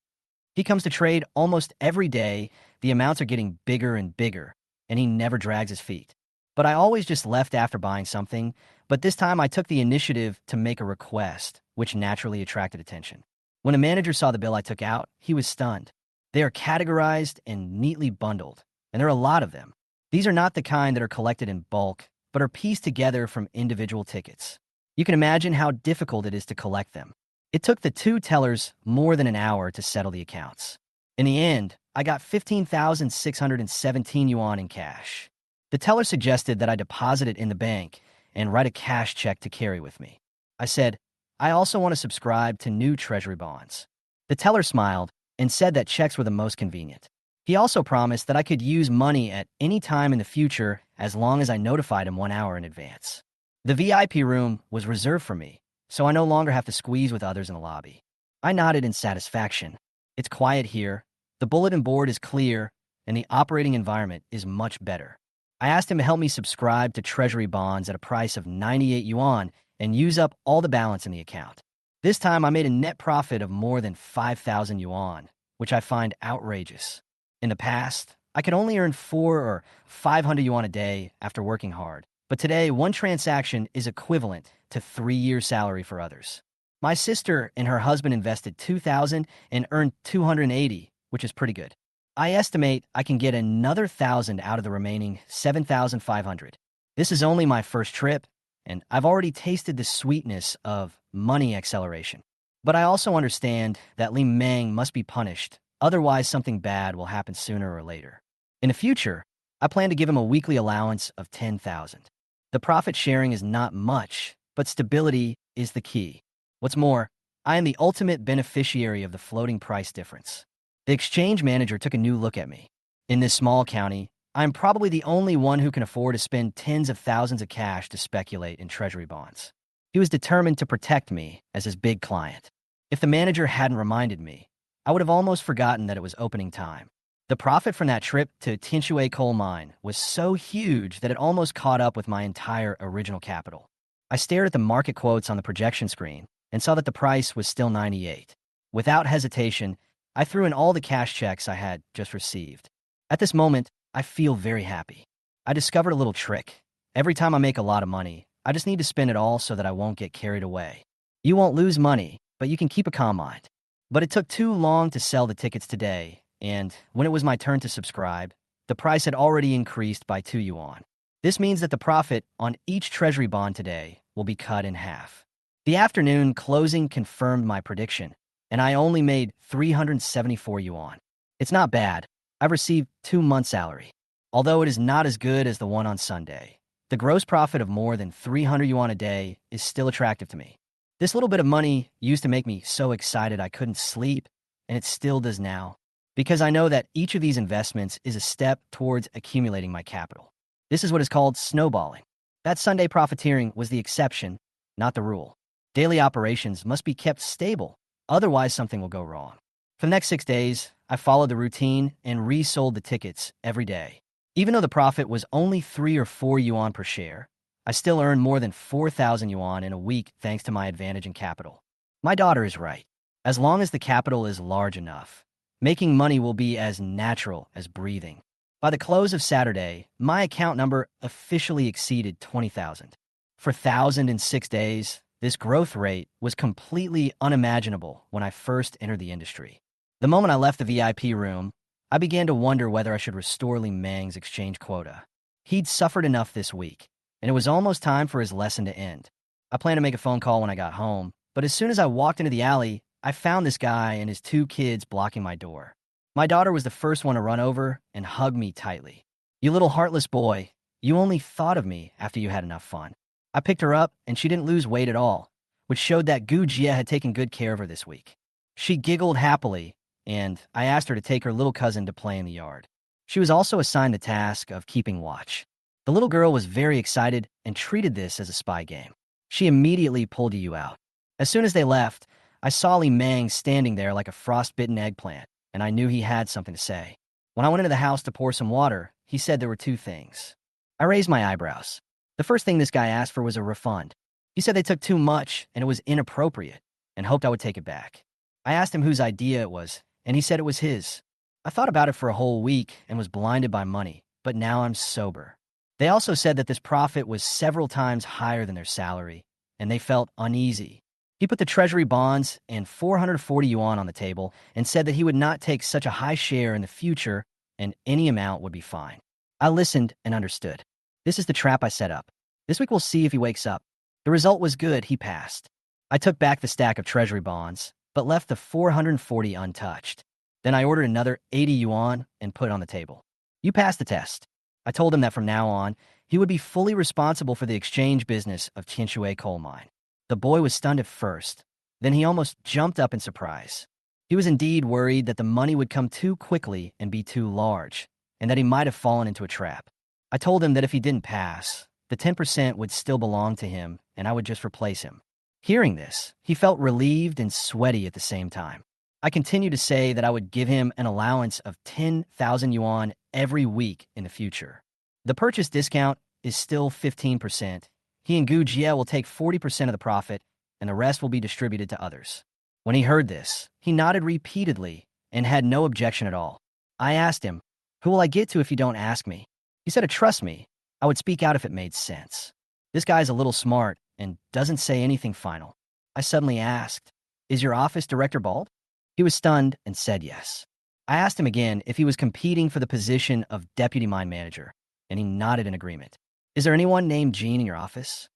He comes to trade almost every day, the amounts are getting bigger and bigger, and he never drags his feet. But I always just left after buying something, but this time I took the initiative to make a request, which naturally attracted attention. When a manager saw the bill I took out, he was stunned. They are categorized and neatly bundled, and there are a lot of them. These are not the kind that are collected in bulk, but are pieced together from individual tickets. You can imagine how difficult it is to collect them. It took the two tellers more than an hour to settle the accounts. In the end, I got 15,617 yuan in cash. The teller suggested that I deposit it in the bank and write a cash check to carry with me. I said, "I also want to subscribe to new treasury bonds." The teller smiled and said that checks were the most convenient. He also promised that I could use money at any time in the future as long as I notified him 1 hour in advance. The VIP room was reserved for me, so I no longer have to squeeze with others in the lobby. I nodded in satisfaction. It's quiet here, the bulletin board is clear, and the operating environment is much better. I asked him to help me subscribe to treasury bonds at a price of 98 yuan and use up all the balance in the account. This time I made a net profit of more than 5,000 yuan, which I find outrageous. In the past, I could only earn 4 or 500 yuan a day after working hard, but today one transaction is equivalent to 3 years' salary for others. My sister and her husband invested 2,000 and earned 280, which is pretty good. I estimate I can get another 1,000 out of the remaining 7,500. This is only my first trip, and I've already tasted the sweetness of money acceleration. But I also understand that Li Meng must be punished, otherwise something bad will happen sooner or later. In the future, I plan to give him a weekly allowance of 10,000. The profit sharing is not much, but stability is the key. What's more, I am the ultimate beneficiary of the floating price difference. The exchange manager took a new look at me. In this small county, I'm probably the only one who can afford to spend tens of thousands of cash to speculate in treasury bonds. He was determined to protect me as his big client. If the manager hadn't reminded me, I would have almost forgotten that it was opening time. The profit from that trip to Tinshui coal mine was so huge that it almost caught up with my entire original capital. I stared at the market quotes on the projection screen and saw that the price was still 98. Without hesitation, I threw in all the cash checks I had just received. At this moment, I feel very happy. I discovered a little trick. Every time I make a lot of money, I just need to spend it all so that I won't get carried away. You won't lose money, but you can keep a calm mind. But it took too long to sell the tickets today, and when it was my turn to subscribe, the price had already increased by 2 yuan. This means that the profit on each treasury bond today will be cut in half. The afternoon closing confirmed my prediction, and I only made 374 yuan. It's not bad. I've received 2 months' salary. Although it is not as good as the one on Sunday, The gross profit of more than 300 yuan a day is still attractive to me. This little bit of money used to make me so excited I couldn't sleep, and it still does now, because I know that each of these investments is a step towards accumulating my capital. This is what is called snowballing. That Sunday profiteering was the exception, not the rule. Daily operations must be kept stable, otherwise something will go wrong. For the next 6 days, I followed the routine and resold the tickets every day. Even though the profit was only 3 or 4 yuan per share, I still earned more than 4,000 yuan in a week thanks to my advantage in capital. My daughter is right. As long as the capital is large enough, making money will be as natural as breathing. By the close of Saturday, my account number officially exceeded 20,000. For 1,006 days, this growth rate was completely unimaginable when I first entered the industry. The moment I left the VIP room, I began to wonder whether I should restore Li Meng's exchange quota. He'd suffered enough this week, and it was almost time for his lesson to end. I planned to make a phone call when I got home, but as soon as I walked into the alley, I found this guy and his 2 kids blocking my door. My daughter was the first one to run over and hug me tightly. "You little heartless boy, you only thought of me after you had enough fun." I picked her up, and she didn't lose weight at all, which showed that Gu Jie had taken good care of her this week. She giggled happily, and I asked her to take her little cousin to play in the yard. She was also assigned the task of keeping watch. The little girl was very excited and treated this as a spy game. She immediately pulled you out. As soon as they left, I saw Li Meng standing there like a frostbitten eggplant, and I knew he had something to say. When I went into the house to pour some water, he said there were 2 things. I raised my eyebrows. The first thing this guy asked for was a refund. He said they took too much and it was inappropriate, and hoped I would take it back. I asked him whose idea it was, and he said it was his. I thought about it for a whole week and was blinded by money, but now I'm sober. They also said that this profit was several times higher than their salary, and they felt uneasy. He put the treasury bonds and 440 yuan on the table and said that he would not take such a high share in the future and any amount would be fine. I listened and understood. This is the trap I set up. This week we'll see if he wakes up. The result was good, he passed. I took back the stack of treasury bonds, but left the 440 untouched. Then I ordered another 80 yuan and put it on the table. "You passed the test." I told him that from now on, he would be fully responsible for the exchange business of Tianshui coal mine. The boy was stunned at first, then he almost jumped up in surprise. He was indeed worried that the money would come too quickly and be too large, and that he might have fallen into a trap. I told him that if he didn't pass, the 10% would still belong to him and I would just replace him. Hearing this, he felt relieved and sweaty at the same time. I continued to say that I would give him an allowance of 10,000 yuan every week in the future. The purchase discount is still 15%. He and Gu Jie will take 40% of the profit, and the rest will be distributed to others. When he heard this, he nodded repeatedly and had no objection at all. I asked him, "Who will I get to if you don't ask me?" He said to trust me. I would speak out if it made sense. This guy's a little smart and doesn't say anything final. I suddenly asked, "Is your office director bald?" He was stunned and said yes. I asked him again if he was competing for the position of deputy mine manager, and he nodded in agreement. "Is there anyone named Jean in your office?"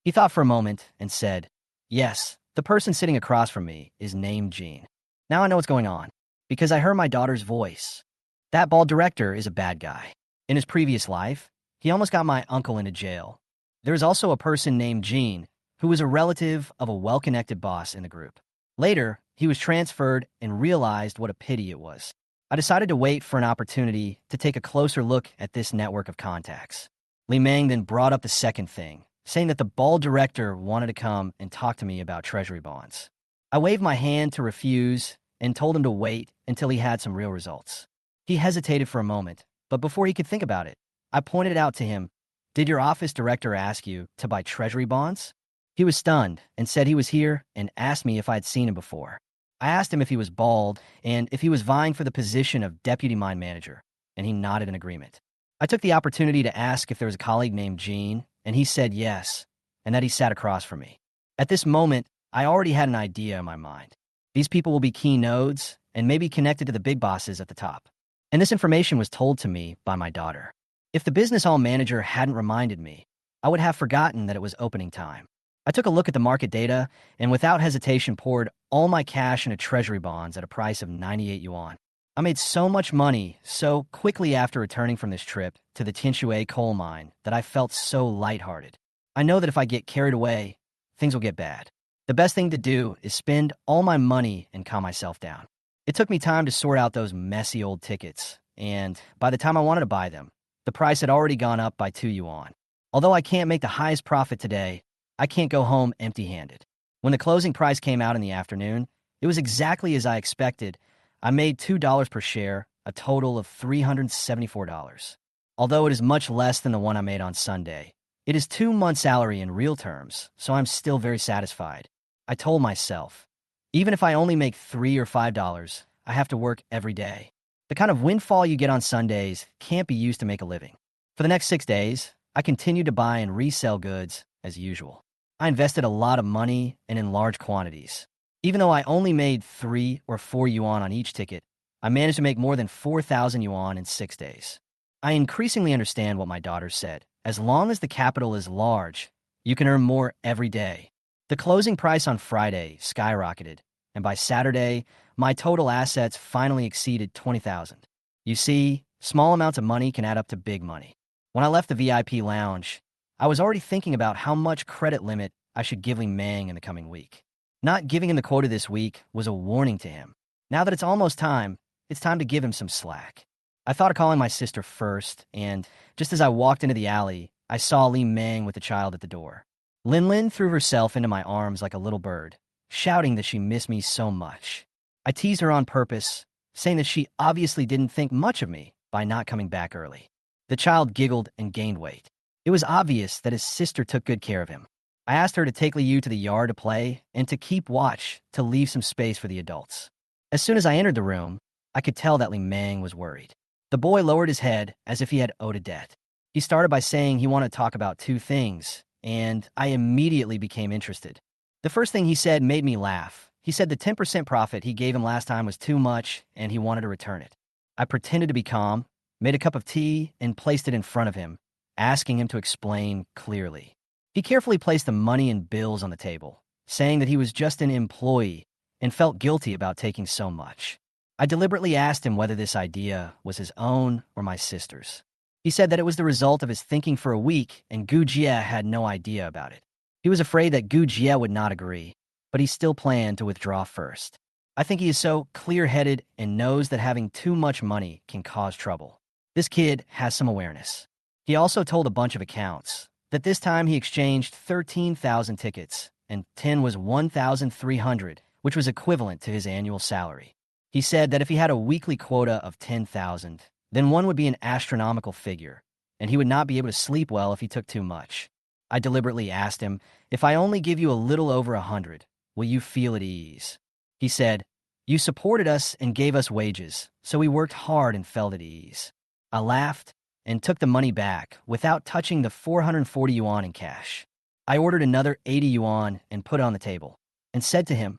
He thought for a moment and said, "Yes, the person sitting across from me is named Jean." Now I know what's going on, because I heard my daughter's voice. That bald director is a bad guy. In his previous life, he almost got my uncle into jail. There is also a person named Jean, who was a relative of a well-connected boss in the group. Later, he was transferred and realized what a pity it was. I decided to wait for an opportunity to take a closer look at this network of contacts. Li Meng then brought up the second thing, saying that the bald director wanted to come and talk to me about treasury bonds. I waved my hand to refuse and told him to wait until he had some real results. He hesitated for a moment, but before he could think about it, I pointed out to him, "Did your office director ask you to buy treasury bonds?" He was stunned and said he was here and asked me if I had seen him before. I asked him if he was bald and if he was vying for the position of deputy mine manager, and he nodded in agreement. I took the opportunity to ask if there was a colleague named Jean, and he said yes, and that he sat across from me. At this moment, I already had an idea in my mind. These people will be key nodes and may be connected to the big bosses at the top. And this information was told to me by my daughter. If the business hall manager hadn't reminded me, I would have forgotten that it was opening time. I took a look at the market data and without hesitation poured all my cash into treasury bonds at a price of 98 yuan. I made so much money so quickly after returning from this trip to the Tianshui coal mine that I felt so lighthearted. I know that if I get carried away, things will get bad. The best thing to do is spend all my money and calm myself down. It took me time to sort out those messy old tickets, and by the time I wanted to buy them, the price had already gone up by 2 yuan. Although I can't make the highest profit today, I can't go home empty-handed. When the closing price came out in the afternoon, it was exactly as I expected. I made $2 per share, a total of $374. Although it is much less than the one I made on Sunday, it is 2 months' salary in real terms, so I'm still very satisfied. I told myself, even if I only make $3 or $5, I have to work every day. The kind of windfall you get on Sundays can't be used to make a living. For the next 6 days, I continued to buy and resell goods as usual. I invested a lot of money and in large quantities. Even though I only made 3 or 4 yuan on each ticket, I managed to make more than 4,000 yuan in 6 days. I increasingly understand what my daughter said. As long as the capital is large, you can earn more every day. The closing price on Friday skyrocketed, and by Saturday, my total assets finally exceeded 20,000. You see, small amounts of money can add up to big money. When I left the VIP lounge, I was already thinking about how much credit limit I should give Li Meng in the coming week. Not giving him the quota this week was a warning to him. Now that it's almost time, it's time to give him some slack. I thought of calling my sister first, and just as I walked into the alley, I saw Li Meng with the child at the door. Lin threw herself into my arms like a little bird, shouting that she missed me so much. I teased her on purpose, saying that she obviously didn't think much of me by not coming back early. The child giggled and gained weight. It was obvious that his sister took good care of him. I asked her to take Liu to the yard to play and to keep watch to leave some space for the adults. As soon as I entered the room, I could tell that Li Meng was worried. The boy lowered his head as if he had owed a debt. He started by saying he wanted to talk about 2 things, and I immediately became interested. The first thing he said made me laugh. He said the 10% profit he gave him last time was too much, and he wanted to return it. I pretended to be calm, made a cup of tea, and placed it in front of him, asking him to explain clearly. He carefully placed the money and bills on the table, saying that he was just an employee and felt guilty about taking so much. I deliberately asked him whether this idea was his own or my sister's. He said that it was the result of his thinking for a week and Gu Jie had no idea about it. He was afraid that Gu Jie would not agree, but he still planned to withdraw first. I think he is so clear-headed and knows that having too much money can cause trouble. This kid has some awareness. He also told a bunch of accounts that this time he exchanged 13,000 tickets, and 10 was 1,300, which was equivalent to his annual salary. He said that if he had a weekly quota of 10,000, then 1 would be an astronomical figure, and he would not be able to sleep well if he took too much. I deliberately asked him, if I only give you a little over 100, will you feel at ease? He said, you supported us and gave us wages, so we worked hard and felt at ease. I laughed and took the money back without touching the 440 yuan in cash. I ordered another 80 yuan and put it on the table, and said to him,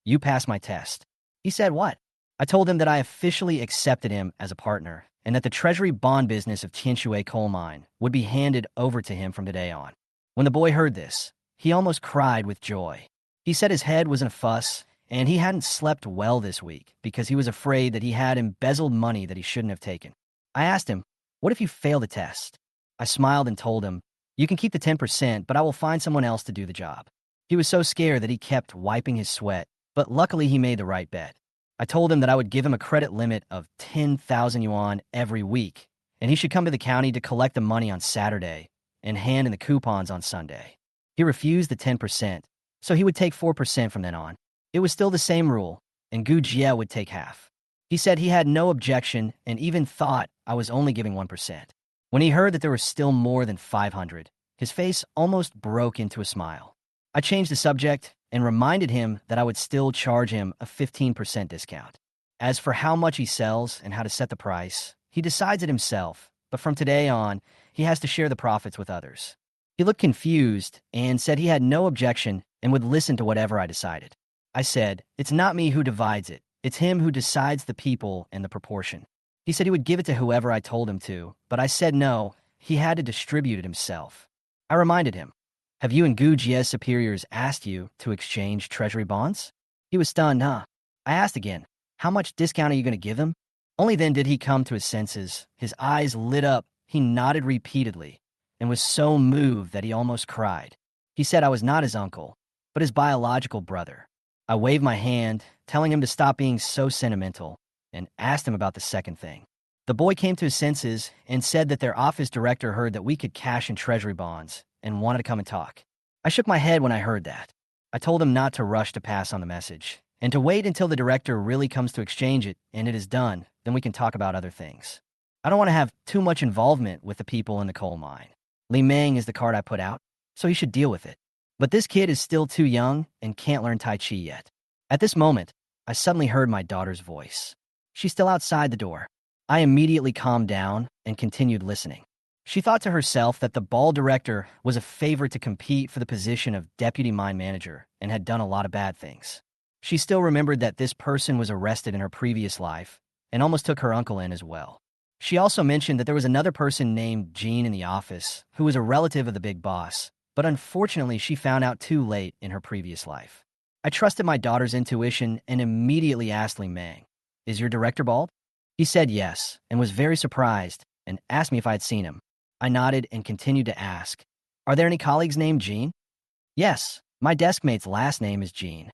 you passed my test. He said, what? I told him that I officially accepted him as a partner, and that the treasury bond business of Tianshui coal mine would be handed over to him from today on. When the boy heard this, he almost cried with joy. He said his head was in a fuss, and he hadn't slept well this week because he was afraid that he had embezzled money that he shouldn't have taken. I asked him, what if you fail the test? I smiled and told him, you can keep the 10%, but I will find someone else to do the job. He was so scared that he kept wiping his sweat, but luckily he made the right bet. I told him that I would give him a credit limit of 10,000 yuan every week, and he should come to the county to collect the money on Saturday and hand in the coupons on Sunday. He refused the 10%, so he would take 4% from then on. It was still the same rule, and Gu Jie would take half. He said he had no objection and even thought I was only giving 1%. When he heard that there were still more than 500, his face almost broke into a smile. I changed the subject and reminded him that I would still charge him a 15% discount. As for how much he sells and how to set the price, he decides it himself, but from today on, he has to share the profits with others. He looked confused and said he had no objection and would listen to whatever I decided. I said, it's not me who divides it, it's him who decides the people and the proportion. He said he would give it to whoever I told him to, but I said no, he had to distribute it himself. I reminded him, have you and Gu Jie's superiors asked you to exchange treasury bonds? He was stunned, huh? I asked again, how much discount are you going to give them? Only then did he come to his senses. His eyes lit up, he nodded repeatedly, and was so moved that he almost cried. He said I was not his uncle, but his biological brother. I waved my hand, telling him to stop being so sentimental, and asked him about the second thing. The boy came to his senses and said that their office director heard that we could cash in treasury bonds and wanted to come and talk. I shook my head when I heard that. I told him not to rush to pass on the message, and to wait until the director really comes to exchange it and it is done, then we can talk about other things. I don't want to have too much involvement with the people in the coal mine. Li Meng is the card I put out, so he should deal with it. But this kid is still too young and can't learn Tai Chi yet. At this moment, I suddenly heard my daughter's voice. She's still outside the door. I immediately calmed down and continued listening. She thought to herself that the ball director was a favorite to compete for the position of deputy mine manager and had done a lot of bad things. She still remembered that this person was arrested in her previous life and almost took her uncle in as well. She also mentioned that there was another person named Jean in the office who was a relative of the big boss, but unfortunately she found out too late in her previous life. I trusted my daughter's intuition and immediately asked Li Meng, "Is your director bald?" He said yes and was very surprised and asked me if I had seen him. I nodded and continued to ask, "Are there any colleagues named Jean?" "Yes, my desk mate's last name is Jean."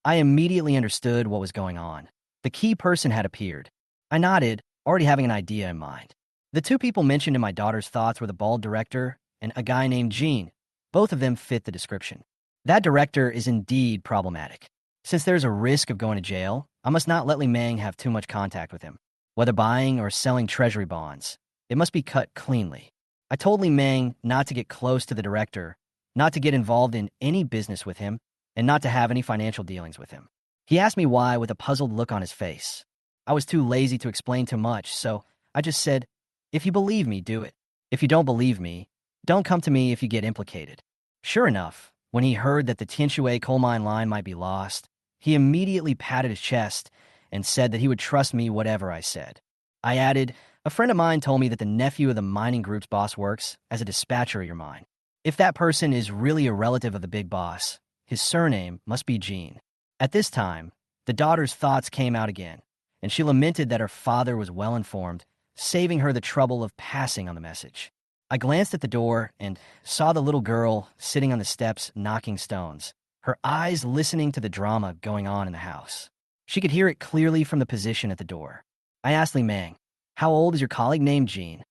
I immediately understood what was going on. The key person had appeared. I nodded, already having an idea in mind. The two people mentioned in my daughter's thoughts were the bald director and a guy named Jean. Both of them fit the description. That director is indeed problematic. Since there's a risk of going to jail, I must not let Li Meng have too much contact with him. Whether buying or selling treasury bonds, it must be cut cleanly. I told Li Meng not to get close to the director, not to get involved in any business with him, and not to have any financial dealings with him. He asked me why with a puzzled look on his face. I was too lazy to explain too much, so I just said, "If you believe me, do it. If you don't believe me, don't come to me if you get implicated." Sure enough, when he heard that the Tianshui coal mine line might be lost, he immediately patted his chest and said that he would trust me whatever I said. I added, "A friend of mine told me that the nephew of the mining group's boss works as a dispatcher at your mine. If that person is really a relative of the big boss, his surname must be Jean." At this time, the daughter's thoughts came out again, and she lamented that her father was well informed, saving her the trouble of passing on the message. I glanced at the door and saw the little girl sitting on the steps knocking stones, her eyes listening to the drama going on in the house. She could hear it clearly from the position at the door. I asked Li Meng, "How old is your colleague named Jean?"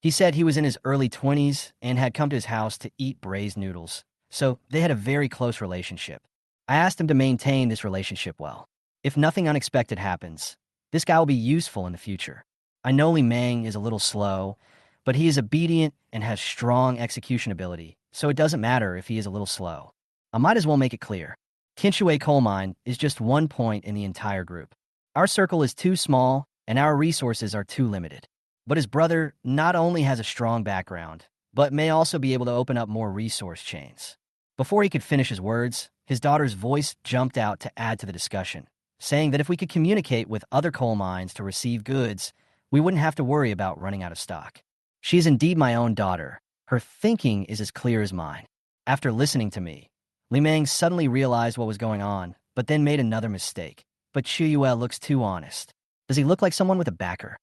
He said he was in his early 20s and had come to his house to eat braised noodles, so they had a very close relationship. I asked him to maintain this relationship well. If nothing unexpected happens, this guy will be useful in the future. I know Li Meng is a little slow, but he is obedient and has strong execution ability, so it doesn't matter if he is a little slow. I might as well make it clear. Tianshui Coal Mine is just one point in the entire group. Our circle is too small, and our resources are too limited. But his brother not only has a strong background, but may also be able to open up more resource chains. Before he could finish his words, his daughter's voice jumped out to add to the discussion, saying that if we could communicate with other coal mines to receive goods, we wouldn't have to worry about running out of stock. She is indeed my own daughter. Her thinking is as clear as mine. After listening to me, Li Meng suddenly realized what was going on, but then made another mistake. But Chuyue looks too honest. Does he look like someone with a backer?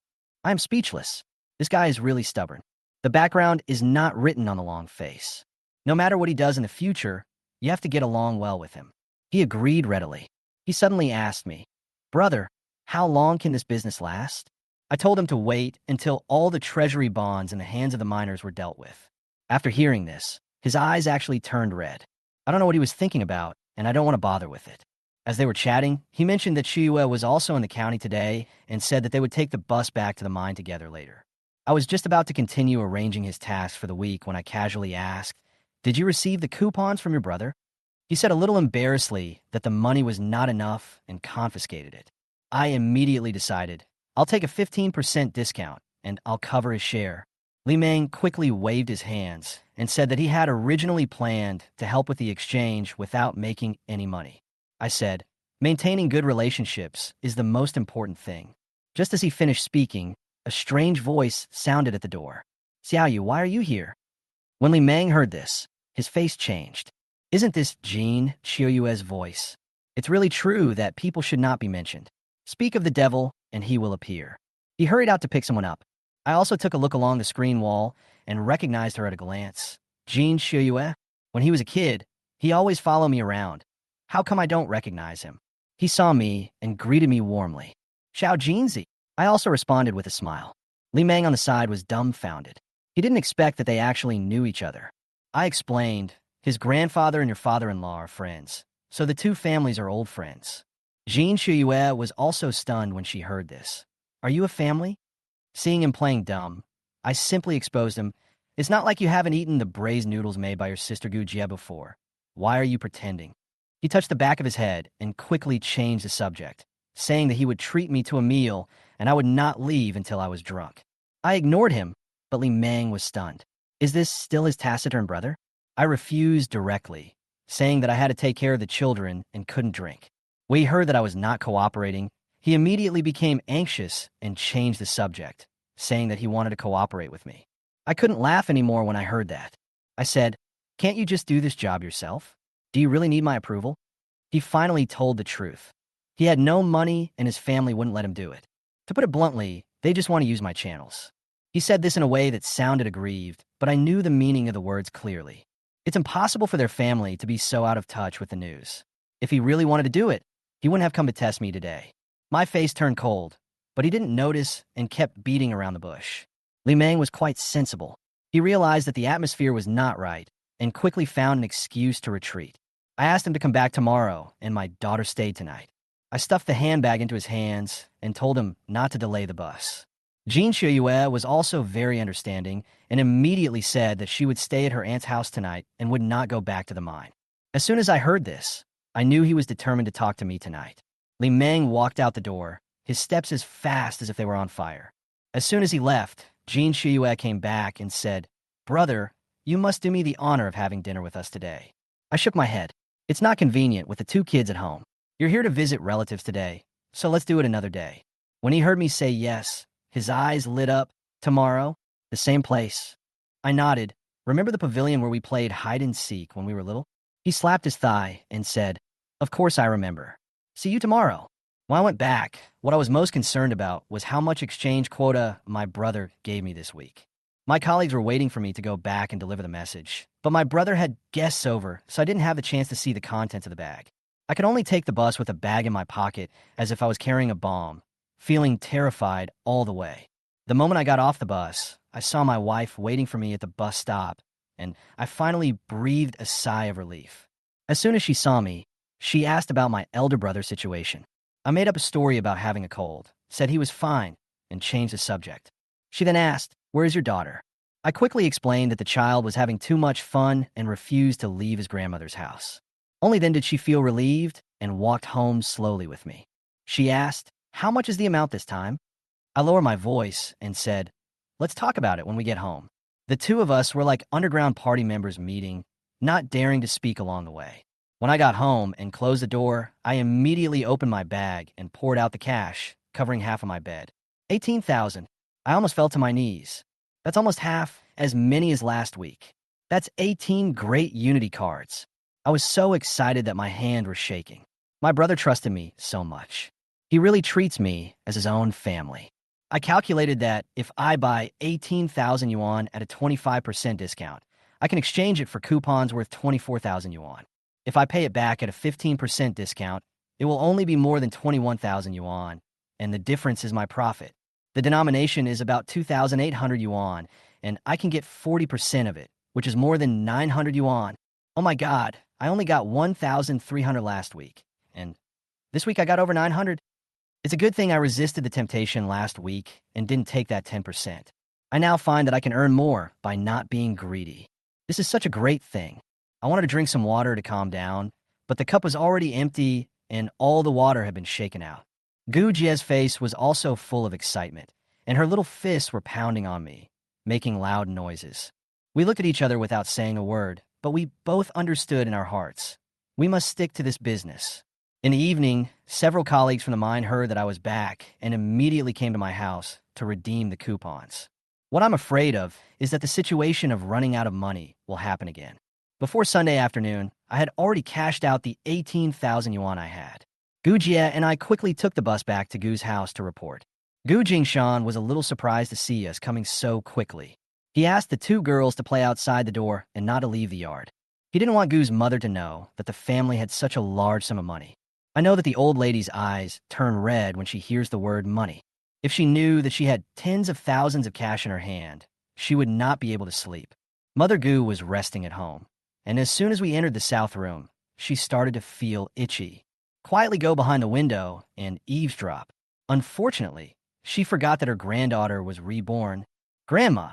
I am speechless. This guy is really stubborn. The background is not written on the long face. No matter what he does in the future, you have to get along well with him. He agreed readily. He suddenly asked me, "Brother, how long can this business last?" I told him to wait until all the treasury bonds in the hands of the miners were dealt with. After hearing this, his eyes actually turned red. I don't know what he was thinking about, and I don't want to bother with it. As they were chatting, he mentioned that Chuyue was also in the county today and said that they would take the bus back to the mine together later. I was just about to continue arranging his tasks for the week when I casually asked, "Did you receive the coupons from your brother?" He said a little embarrassedly that the money was not enough and confiscated it. I immediately decided, I'll take a 15% discount and I'll cover his share. Li Meng quickly waved his hands and said that he had originally planned to help with the exchange without making any money. I said, "Maintaining good relationships is the most important thing." Just as he finished speaking, a strange voice sounded at the door. "Xiaoyu, why are you here?" When Li Meng heard this, his face changed. Isn't this Jean Qiuyue's voice? It's really true that people should not be mentioned. Speak of the devil, and he will appear. He hurried out to pick someone up. I also took a look along the screen wall and recognized her at a glance. Jean Shiyue. When he was a kid, he always followed me around. How come I don't recognize him? He saw me and greeted me warmly. Xiao Jinzi. I also responded with a smile. Li Meng on the side was dumbfounded. He didn't expect that they actually knew each other. I explained, his grandfather and your father-in-law are friends, so the two families are old friends. Jean Shiyue was also stunned when she heard this. Are you a family? Seeing him playing dumb, I simply exposed him. It's not like you haven't eaten the braised noodles made by your sister Gu Jie before. Why are you pretending? He touched the back of his head and quickly changed the subject, saying that he would treat me to a meal and I would not leave until I was drunk. I ignored him, but Li Meng was stunned. Is this still his taciturn brother? I refused directly, saying that I had to take care of the children and couldn't drink. When he heard that I was not cooperating, he immediately became anxious and changed the subject, saying that he wanted to cooperate with me. I couldn't laugh anymore when I heard that. I said, can't you just do this job yourself? Do you really need my approval? He finally told the truth. He had no money and his family wouldn't let him do it. To put it bluntly, they just want to use my channels. He said this in a way that sounded aggrieved, but I knew the meaning of the words clearly. It's impossible for their family to be so out of touch with the news. If he really wanted to do it, he wouldn't have come to test me today. My face turned cold, but he didn't notice and kept beating around the bush. Li Meng was quite sensible. He realized that the atmosphere was not right and quickly found an excuse to retreat. I asked him to come back tomorrow, and my daughter stayed tonight. I stuffed the handbag into his hands and told him not to delay the bus. Jean Shiyue was also very understanding and immediately said that she would stay at her aunt's house tonight and would not go back to the mine. As soon as I heard this, I knew he was determined to talk to me tonight. Li Meng walked out the door, his steps as fast as if they were on fire. As soon as he left, Jean Shiyue came back and said, Brother, you must do me the honor of having dinner with us today. I shook my head. It's not convenient with the two kids at home. You're here to visit relatives today, so let's do it another day. When he heard me say yes, his eyes lit up. Tomorrow, the same place. I nodded. Remember the pavilion where we played hide and seek when we were little? He slapped his thigh and said, Of course I remember. See you tomorrow. When I went back, what I was most concerned about was how much exchange quota my brother gave me this week. My colleagues were waiting for me to go back and deliver the message, but my brother had guests over, so I didn't have the chance to see the contents of the bag. I could only take the bus with a bag in my pocket as if I was carrying a bomb, feeling terrified all the way. The moment I got off the bus, I saw my wife waiting for me at the bus stop, and I finally breathed a sigh of relief. As soon as she saw me, she asked about my elder brother's situation. I made up a story about having a cold, said he was fine, and changed the subject. She then asked, Where is your daughter? I quickly explained that the child was having too much fun and refused to leave his grandmother's house. Only then did she feel relieved and walked home slowly with me. She asked, How much is the amount this time? I lowered my voice and said, Let's talk about it when we get home. The two of us were like underground party members meeting, not daring to speak along the way. When I got home and closed the door, I immediately opened my bag and poured out the cash, covering half of my bed. 18,000. I almost fell to my knees. That's almost half as many as last week. That's 18 great Unity cards. I was so excited that my hand was shaking. My brother trusted me so much. He really treats me as his own family. I calculated that if I buy 18,000 yuan at a 25% discount, I can exchange it for coupons worth 24,000 yuan. If I pay it back at a 15% discount, it will only be more than 21,000 yuan, and the difference is my profit. The denomination is about 2,800 yuan, and I can get 40% of it, which is more than 900 yuan. Oh my God, I only got 1,300 last week, and this week I got over 900. It's a good thing I resisted the temptation last week and didn't take that 10%. I now find that I can earn more by not being greedy. This is such a great thing. I wanted to drink some water to calm down, but the cup was already empty and all the water had been shaken out. Gu Jie's face was also full of excitement, and her little fists were pounding on me, making loud noises. We looked at each other without saying a word, but we both understood in our hearts. We must stick to this business. In the evening, several colleagues from the mine heard that I was back and immediately came to my house to redeem the coupons. What I'm afraid of is that the situation of running out of money will happen again. Before Sunday afternoon, I had already cashed out the 18,000 yuan I had. Gu Jie and I quickly took the bus back to Gu's house to report. Gu Jingshan was a little surprised to see us coming so quickly. He asked the two girls to play outside the door and not to leave the yard. He didn't want Gu's mother to know that the family had such a large sum of money. I know that the old lady's eyes turn red when she hears the word money. If she knew that she had tens of thousands of cash in her hand, she would not be able to sleep. Mother Gu was resting at home, and as soon as we entered the south room, she started to feel itchy. Quietly go behind the window and eavesdrop. Unfortunately, she forgot that her granddaughter was reborn. Grandma,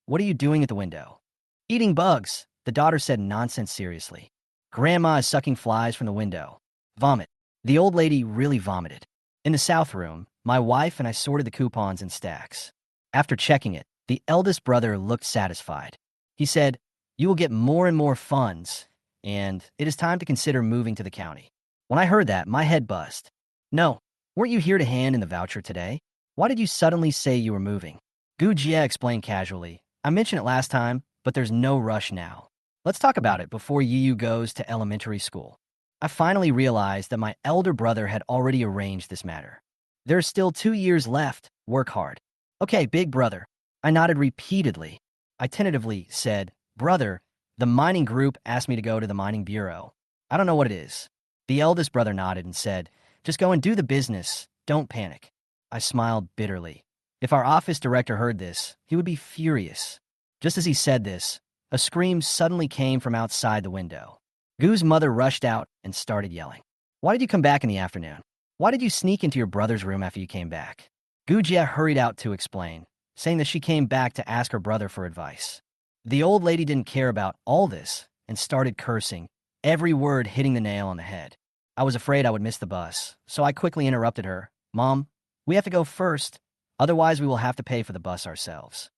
what are you doing at the window? Eating bugs, the daughter said nonsense seriously. Grandma is sucking flies from the window. Vomit. The old lady really vomited. In the south room, my wife and I sorted the coupons in stacks. After checking it, the eldest brother looked satisfied. He said, "You will get more and more funds, and it is time to consider moving to the county." When I heard that, my head buzzed. No, weren't you here to hand in the voucher today? Why did you suddenly say you were moving? Gu Jie explained casually. I mentioned it last time, but there's no rush now. Let's talk about it before Yu goes to elementary school. I finally realized that my elder brother had already arranged this matter. There's still 2 years left. Work hard. Okay, big brother. I nodded repeatedly. I tentatively said, Brother, the mining group asked me to go to the mining bureau. I don't know what it is. The eldest brother nodded and said, Just go and do the business. Don't panic. I smiled bitterly. If our office director heard this, he would be furious. Just as he said this, a scream suddenly came from outside the window. Gu's mother rushed out and started yelling. Why did you come back in the afternoon? Why did you sneak into your brother's room after you came back? Gu Jie hurried out to explain, saying that she came back to ask her brother for advice. The old lady didn't care about all this and started cursing, every word hitting the nail on the head. I was afraid I would miss the bus, so I quickly interrupted her. Mom, we have to go first, otherwise we will have to pay for the bus ourselves.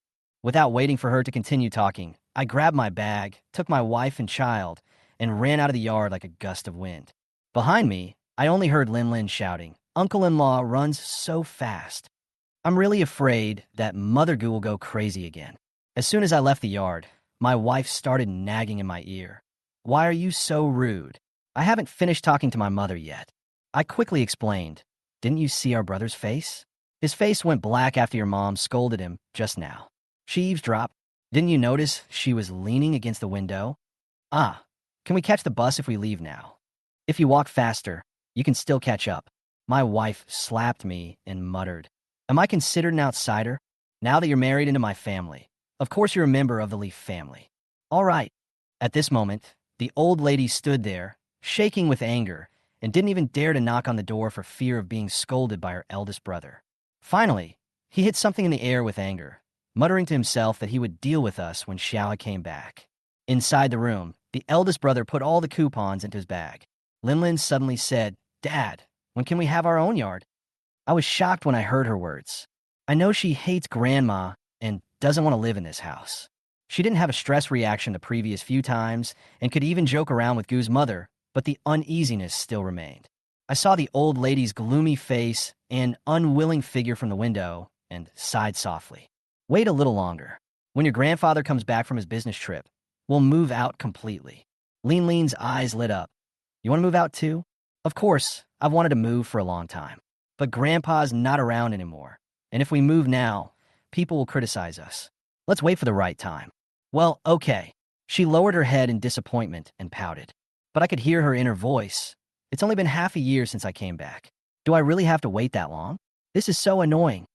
Without waiting for her to continue talking, I grabbed my bag, took my wife and child, and ran out of the yard like a gust of wind. Behind me, I only heard Lin shouting, Uncle-in-law runs so fast. I'm really afraid that Mother Gu will go crazy again. As soon as I left the yard, my wife started nagging in my ear. Why are you so rude? I haven't finished talking to my mother yet. I quickly explained. Didn't you see our brother's face? His face went black after your mom scolded him just now. She eavesdropped. Didn't you notice she was leaning against the window? Ah, can we catch the bus if we leave now? If you walk faster, you can still catch up. My wife slapped me and muttered. Am I considered an outsider? Now that you're married into my family. Of course you're a member of the Leaf family. All right. At this moment, the old lady stood there, shaking with anger, and didn't even dare to knock on the door for fear of being scolded by her eldest brother. Finally, he hit something in the air with anger, muttering to himself that he would deal with us when Xiao came back. Inside the room, the eldest brother put all the coupons into his bag. Lin suddenly said, Dad, when can we have our own yard? I was shocked when I heard her words. I know she hates Grandma and doesn't want to live in this house. She didn't have a stress reaction the previous few times and could even joke around with Gu's mother, but the uneasiness still remained. I saw the old lady's gloomy face and unwilling figure from the window and sighed softly. Wait a little longer. When your grandfather comes back from his business trip, we'll move out completely. Lin's eyes lit up. You want to move out too? Of course, I've wanted to move for a long time. But Grandpa's not around anymore. And if we move now, people will criticize us. Let's wait for the right time. Well, okay. She lowered her head in disappointment and pouted. But I could hear her inner voice. It's only been half a year since I came back. Do I really have to wait that long? This is so annoying.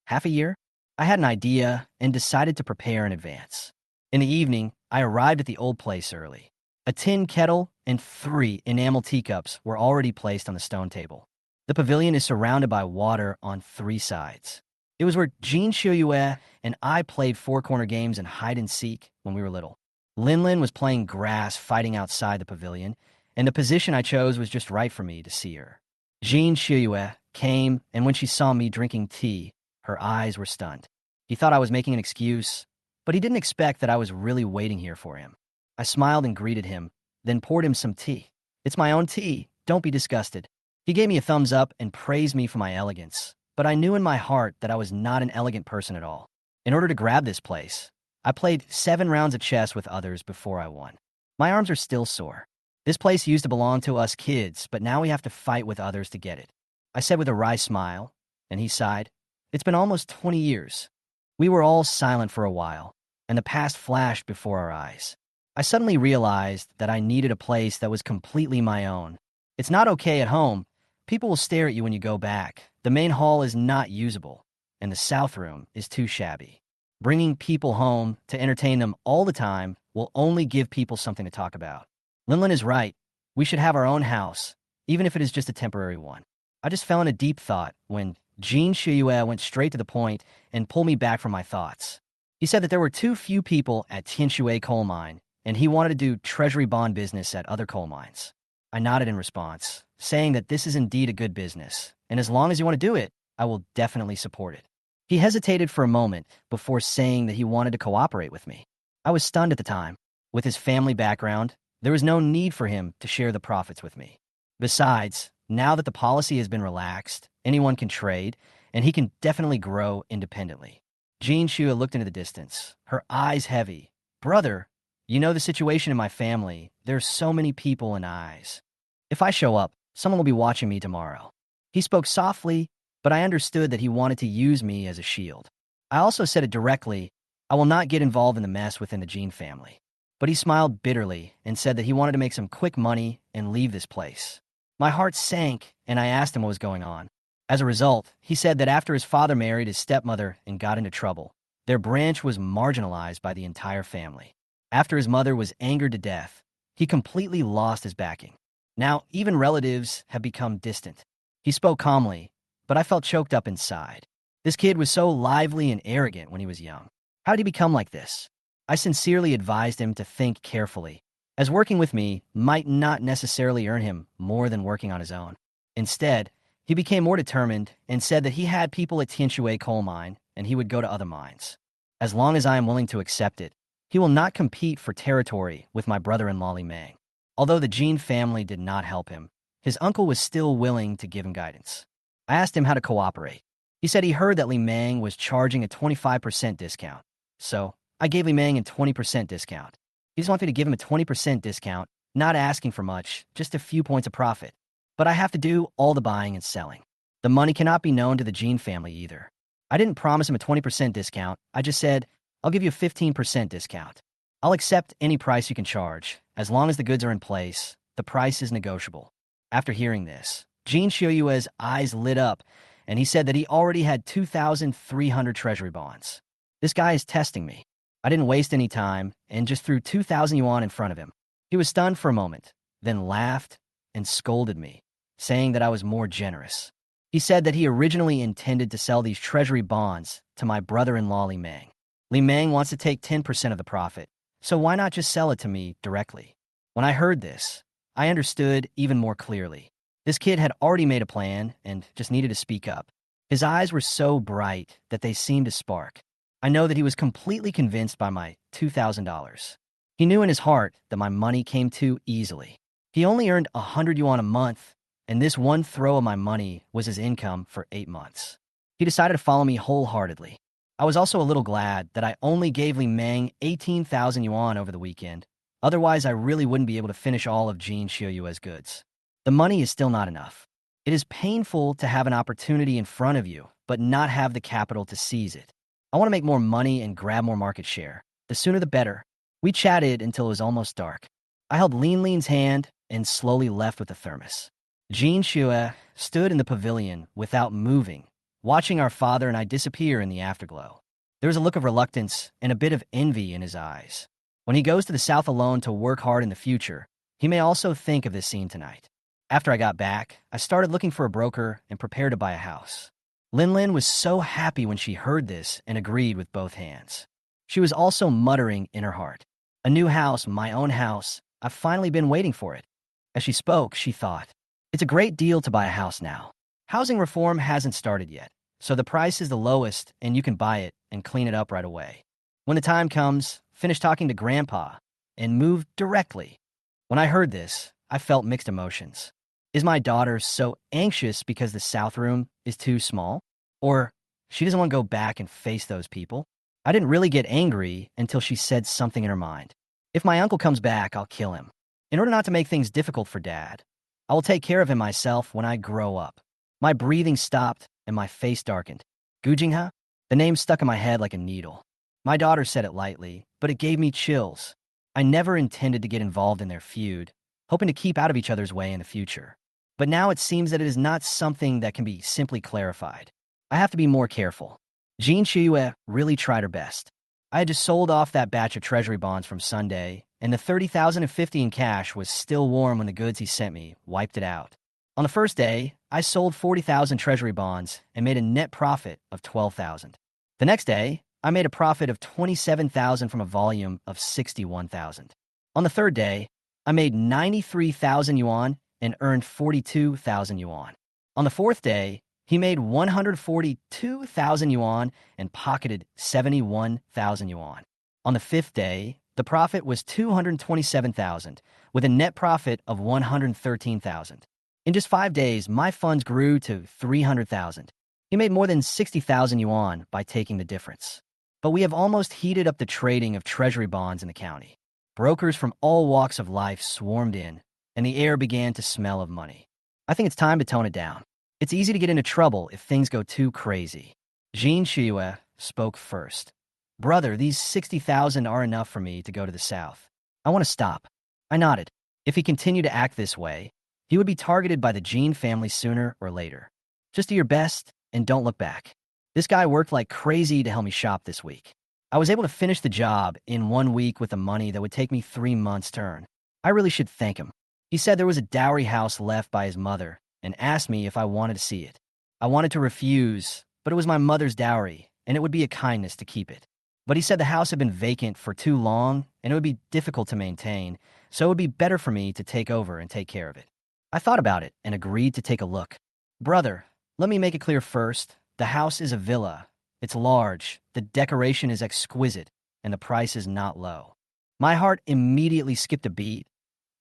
Half a year? I had an idea and decided to prepare in advance. In the evening, I arrived at the old place early. A tin kettle and 3 enamel teacups were already placed on the stone table. The pavilion is surrounded by water on 3 sides. It was where Jin Xiuyue and I played four-corner games and hide-and-seek when we were little. Lin was playing grass fighting outside the pavilion, and the position I chose was just right for me to see her. Jin Xiuyue came, and when she saw me drinking tea, her eyes were stunned. He thought I was making an excuse, but he didn't expect that I was really waiting here for him. I smiled and greeted him, then poured him some tea. It's my own tea. Don't be disgusted. He gave me a thumbs up and praised me for my elegance, but I knew in my heart that I was not an elegant person at all. In order to grab this place, I played 7 rounds of chess with others before I won. My arms are still sore. This place used to belong to us kids, but now we have to fight with others to get it. I said with a wry smile, and he sighed. It's been almost 20 years. We were all silent for a while, and the past flashed before our eyes. I suddenly realized that I needed a place that was completely my own. It's not okay at home. People will stare at you when you go back. The main hall is not usable, and the south room is too shabby. Bringing people home to entertain them all the time will only give people something to talk about. Linlin is right. We should have our own house, even if it is just a temporary one. I just fell in a deep thought when Jean Shiyue went straight to the point and pulled me back from my thoughts. He said that there were too few people at Tianshue coal mine, and he wanted to do treasury bond business at other coal mines. I nodded in response, saying that this is indeed a good business, and as long as you want to do it, I will definitely support it. He hesitated for a moment before saying that he wanted to cooperate with me. I was stunned at the time. With his family background, there was no need for him to share the profits with me. Besides, now that the policy has been relaxed, anyone can trade, and he can definitely grow independently. Jean Shua looked into the distance, her eyes heavy. Brother, you know the situation in my family. There's so many people and eyes. If I show up, someone will be watching me tomorrow. He spoke softly, but I understood that he wanted to use me as a shield. I also said it directly, I will not get involved in the mess within the Jean family. But he smiled bitterly and said that he wanted to make some quick money and leave this place. My heart sank, and I asked him what was going on. As a result, he said that after his father married his stepmother and got into trouble, their branch was marginalized by the entire family. After his mother was angered to death, he completely lost his backing. Now, even relatives have become distant. He spoke calmly, but I felt choked up inside. This kid was so lively and arrogant when he was young. How did he become like this? I sincerely advised him to think carefully, as working with me might not necessarily earn him more than working on his own. Instead, he became more determined and said that he had people at Tianshue coal mine and he would go to other mines. As long as I am willing to accept it, he will not compete for territory with my brother-in-law Li Meng. Although the Jean family did not help him, his uncle was still willing to give him guidance. I asked him how to cooperate. He said he heard that Li Meng was charging a 25% discount. So, I gave Li Meng a 20% discount. He just wanted me to give him a 20% discount, not asking for much, just a few points of profit. But I have to do all the buying and selling. The money cannot be known to the Jean family either. I didn't promise him a 20% discount. I just said, I'll give you a 15% discount. I'll accept any price you can charge. As long as the goods are in place, the price is negotiable. After hearing this, Jean Xiuyue's eyes lit up, and he said that he already had 2,300 treasury bonds. This guy is testing me. I didn't waste any time and just threw 2,000 yuan in front of him. He was stunned for a moment, then laughed and scolded me, saying that I was more generous. He said that he originally intended to sell these treasury bonds to my brother-in-law Li Meng. Li Meng wants to take 10% of the profit, so why not just sell it to me directly? When I heard this, I understood even more clearly. This kid had already made a plan and just needed to speak up. His eyes were so bright that they seemed to spark. I know that he was completely convinced by my $2,000. He knew in his heart that my money came too easily. He only earned 100 yuan a month, and this one throw of my money was his income for 8 months. He decided to follow me wholeheartedly. I was also a little glad that I only gave Li Meng 18,000 yuan over the weekend. Otherwise, I really wouldn't be able to finish all of Jean Xiuyue's goods. The money is still not enough. It is painful to have an opportunity in front of you, but not have the capital to seize it. I want to make more money and grab more market share. The sooner the better. We chatted until it was almost dark. I held Lin's hand and slowly left with the thermos. Jean Xue stood in the pavilion without moving, watching our father and I disappear in the afterglow. There was a look of reluctance and a bit of envy in his eyes. When he goes to the south alone to work hard in the future, he may also think of this scene tonight. After I got back, I started looking for a broker and prepared to buy a house. Lin was so happy when she heard this and agreed with both hands. She was also muttering in her heart, "A new house, my own house. I've finally been waiting for it." As she spoke, she thought, "It's a great deal to buy a house now. Housing reform hasn't started yet, so the price is the lowest and you can buy it and clean it up right away. When the time comes, finish talking to Grandpa and move directly." When I heard this, I felt mixed emotions. Is my daughter so anxious because the south room is too small? Or she doesn't want to go back and face those people? I didn't really get angry until she said something in her mind. If my uncle comes back, I'll kill him. In order not to make things difficult for Dad, I will take care of him myself when I grow up. My breathing stopped and my face darkened. Gujingha? The name stuck in my head like a needle. My daughter said it lightly, but it gave me chills. I never intended to get involved in their feud, hoping to keep out of each other's way in the future. But now it seems that it is not something that can be simply clarified. I have to be more careful. Jean Shiyue really tried her best. I had just sold off that batch of treasury bonds from Sunday, and the 30,050 in cash was still warm when the goods he sent me wiped it out. On the first day, I sold 40,000 treasury bonds and made a net profit of 12,000. The next day, I made a profit of 27,000 from a volume of 61,000. On the third day, I made 93,000 yuan and earned 42,000 yuan. On the fourth day, he made 142,000 yuan and pocketed 71,000 yuan. On the fifth day, the profit was 227,000, with a net profit of 113,000. In just 5 days, my funds grew to 300,000. He made more than 60,000 yuan by taking the difference. But we have almost heated up the trading of treasury bonds in the county. Brokers from all walks of life swarmed in, and the air began to smell of money. I think it's time to tone it down. It's easy to get into trouble if things go too crazy. Jean Shiyue spoke first. Brother, these 60,000 are enough for me to go to the south. I want to stop. I nodded. If he continued to act this way, he would be targeted by the Jean family sooner or later. Just do your best and don't look back. This guy worked like crazy to help me shop this week. I was able to finish the job in 1 week with the money that would take me 3 months to earn. I really should thank him. He said there was a dowry house left by his mother and asked me if I wanted to see it. I wanted to refuse, but it was my mother's dowry, and it would be a kindness to keep it. But he said the house had been vacant for too long, and it would be difficult to maintain, so it would be better for me to take over and take care of it. I thought about it and agreed to take a look. Brother, let me make it clear first. The house is a villa. It's large, the decoration is exquisite, and the price is not low. My heart immediately skipped a beat.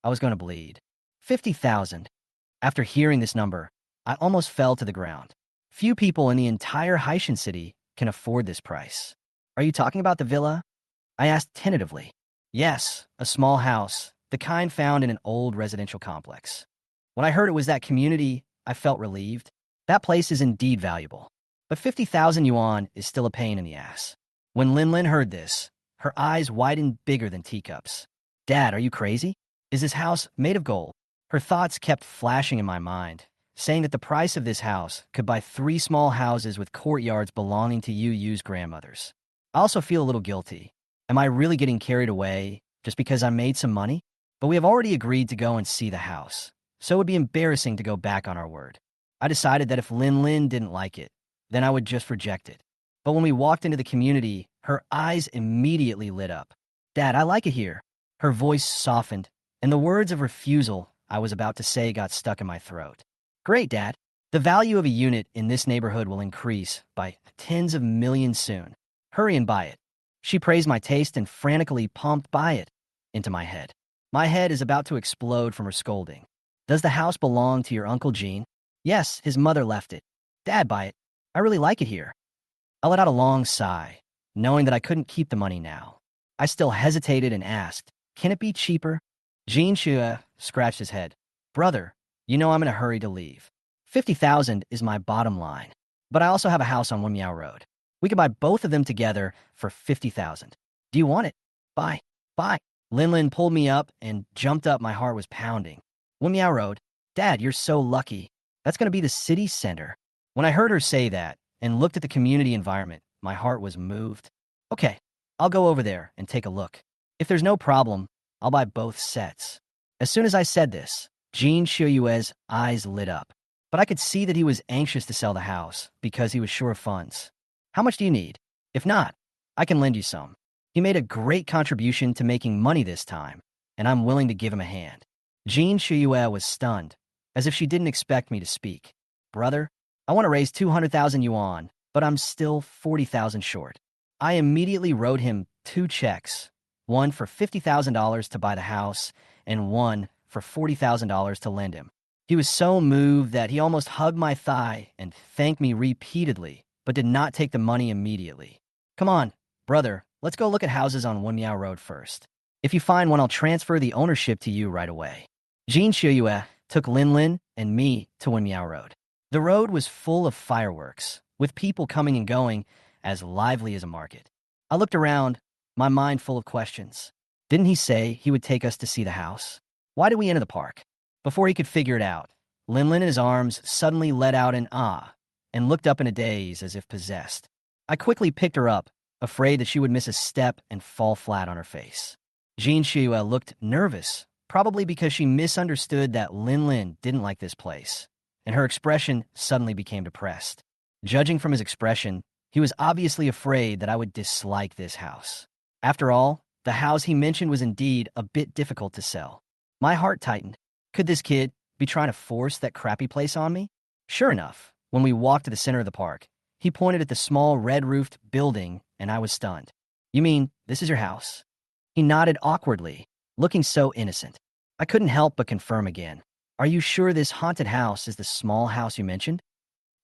I was going to bleed. 50,000. After hearing this number, I almost fell to the ground. Few people in the entire Haitian city can afford this price. Are you talking about the villa? I asked tentatively. Yes, a small house, the kind found in an old residential complex. When I heard it was that community, I felt relieved. That place is indeed valuable. But 50,000 yuan is still a pain in the ass. When Lin heard this, her eyes widened bigger than teacups. Dad, are you crazy? Is this house made of gold? Her thoughts kept flashing in my mind, saying that the price of this house could buy 3 small houses with courtyards belonging to Yu's grandmothers. I also feel a little guilty. Am I really getting carried away just because I made some money? But we have already agreed to go and see the house, so it would be embarrassing to go back on our word. I decided that if Lin didn't like it, then I would just reject it. But when we walked into the community, her eyes immediately lit up. Dad, I like it here. Her voice softened, and the words of refusal I was about to say got stuck in my throat. Great, Dad. The value of a unit in this neighborhood will increase by tens of millions soon. Hurry and buy it. She praised my taste and frantically pumped buy it into my head. My head is about to explode from her scolding. Does the house belong to your Uncle Jean? Yes, his mother left it. Dad, buy it. I really like it here. I let out a long sigh, knowing that I couldn't keep the money now. I still hesitated and asked, can it be cheaper? Jean Shue scratched his head. Brother, you know I'm in a hurry to leave. 50,000 is my bottom line, but I also have a house on Wenmiao Road. We could buy both of them together for 50,000. Do you want it? Buy. Lin pulled me up and jumped up. My heart was pounding. Wenmiao Road. Dad, you're so lucky. That's going to be the city center. When I heard her say that and looked at the community environment, my heart was moved. Okay, I'll go over there and take a look. If there's no problem, I'll buy both sets. As soon as I said this, Jean Shiyue's eyes lit up. But I could see that he was anxious to sell the house because he was short of funds. How much do you need? If not, I can lend you some. He made a great contribution to making money this time, and I'm willing to give him a hand. Jean Shiyue was stunned, as if she didn't expect me to speak. Brother, I want to raise 200,000 yuan, but I'm still 40,000 short. I immediately wrote him 2 checks, one for $50,000 to buy the house and one for $40,000 to lend him. He was so moved that he almost hugged my thigh and thanked me repeatedly, but did not take the money immediately. Come on, brother, let's go look at houses on Wenmiao Road first. If you find one, I'll transfer the ownership to you right away. Jean Shiyue took Lin and me to Wenmiao Road. The road was full of fireworks, with people coming and going, as lively as a market. I looked around, my mind full of questions. Didn't he say he would take us to see the house? Why did we enter the park? Before he could figure it out, Linlin in his arms suddenly let out an ah and looked up in a daze as if possessed. I quickly picked her up, afraid that she would miss a step and fall flat on her face. Jean Shua looked nervous, probably because she misunderstood that Linlin didn't like this place, and her expression suddenly became depressed. Judging from his expression, he was obviously afraid that I would dislike this house. After all, the house he mentioned was indeed a bit difficult to sell. My heart tightened. Could this kid be trying to force that crappy place on me? Sure enough, when we walked to the center of the park, he pointed at the small red-roofed building, and I was stunned. You mean, this is your house? He nodded awkwardly, looking so innocent. I couldn't help but confirm again. Are you sure this haunted house is the small house you mentioned?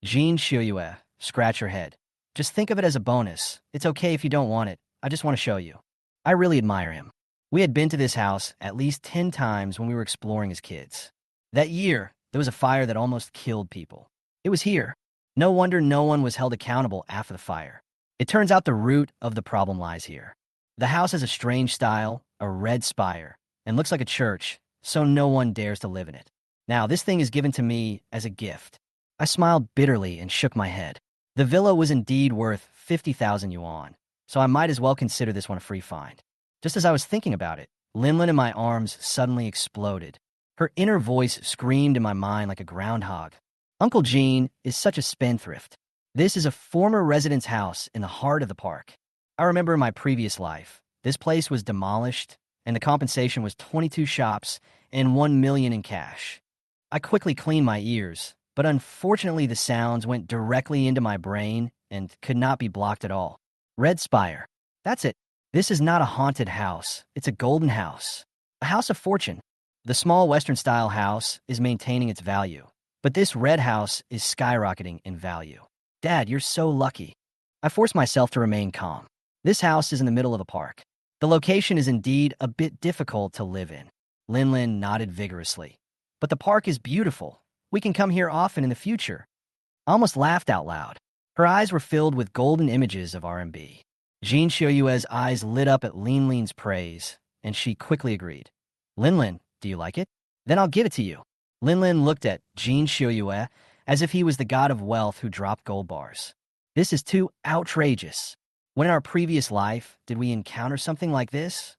Jean Shuyue scratched her head. Just think of it as a bonus. It's okay if you don't want it. I just want to show you. I really admire him. We had been to this house at least 10 times when we were exploring as kids. That year, there was a fire that almost killed people. It was here. No wonder no one was held accountable after the fire. It turns out the root of the problem lies here. The house has a strange style, a red spire, and looks like a church, so no one dares to live in it. Now, this thing is given to me as a gift. I smiled bitterly and shook my head. The villa was indeed worth 50,000 yuan, so I might as well consider this one a free find. Just as I was thinking about it, Linlin in my arms suddenly exploded. Her inner voice screamed in my mind like a groundhog. Uncle Jean is such a spendthrift. This is a former residence house in the heart of the park. I remember in my previous life, this place was demolished, and the compensation was 22 shops and 1 million in cash. I quickly cleaned my ears, but unfortunately the sounds went directly into my brain and could not be blocked at all. Red Spire. That's it. This is not a haunted house. It's a golden house. A house of fortune. The small Western-style house is maintaining its value, but this red house is skyrocketing in value. Dad, you're so lucky. I forced myself to remain calm. This house is in the middle of a park. The location is indeed a bit difficult to live in. Linlin nodded vigorously. But the park is beautiful. We can come here often in the future. I almost laughed out loud. Her eyes were filled with golden images of RMB. Jean Xiuyue's eyes lit up at Linlin's praise, and she quickly agreed. Linlin, do you like it? Then I'll give it to you. Linlin looked at Jean Xiuyue as if he was the god of wealth who dropped gold bars. This is too outrageous. When in our previous life did we encounter something like this?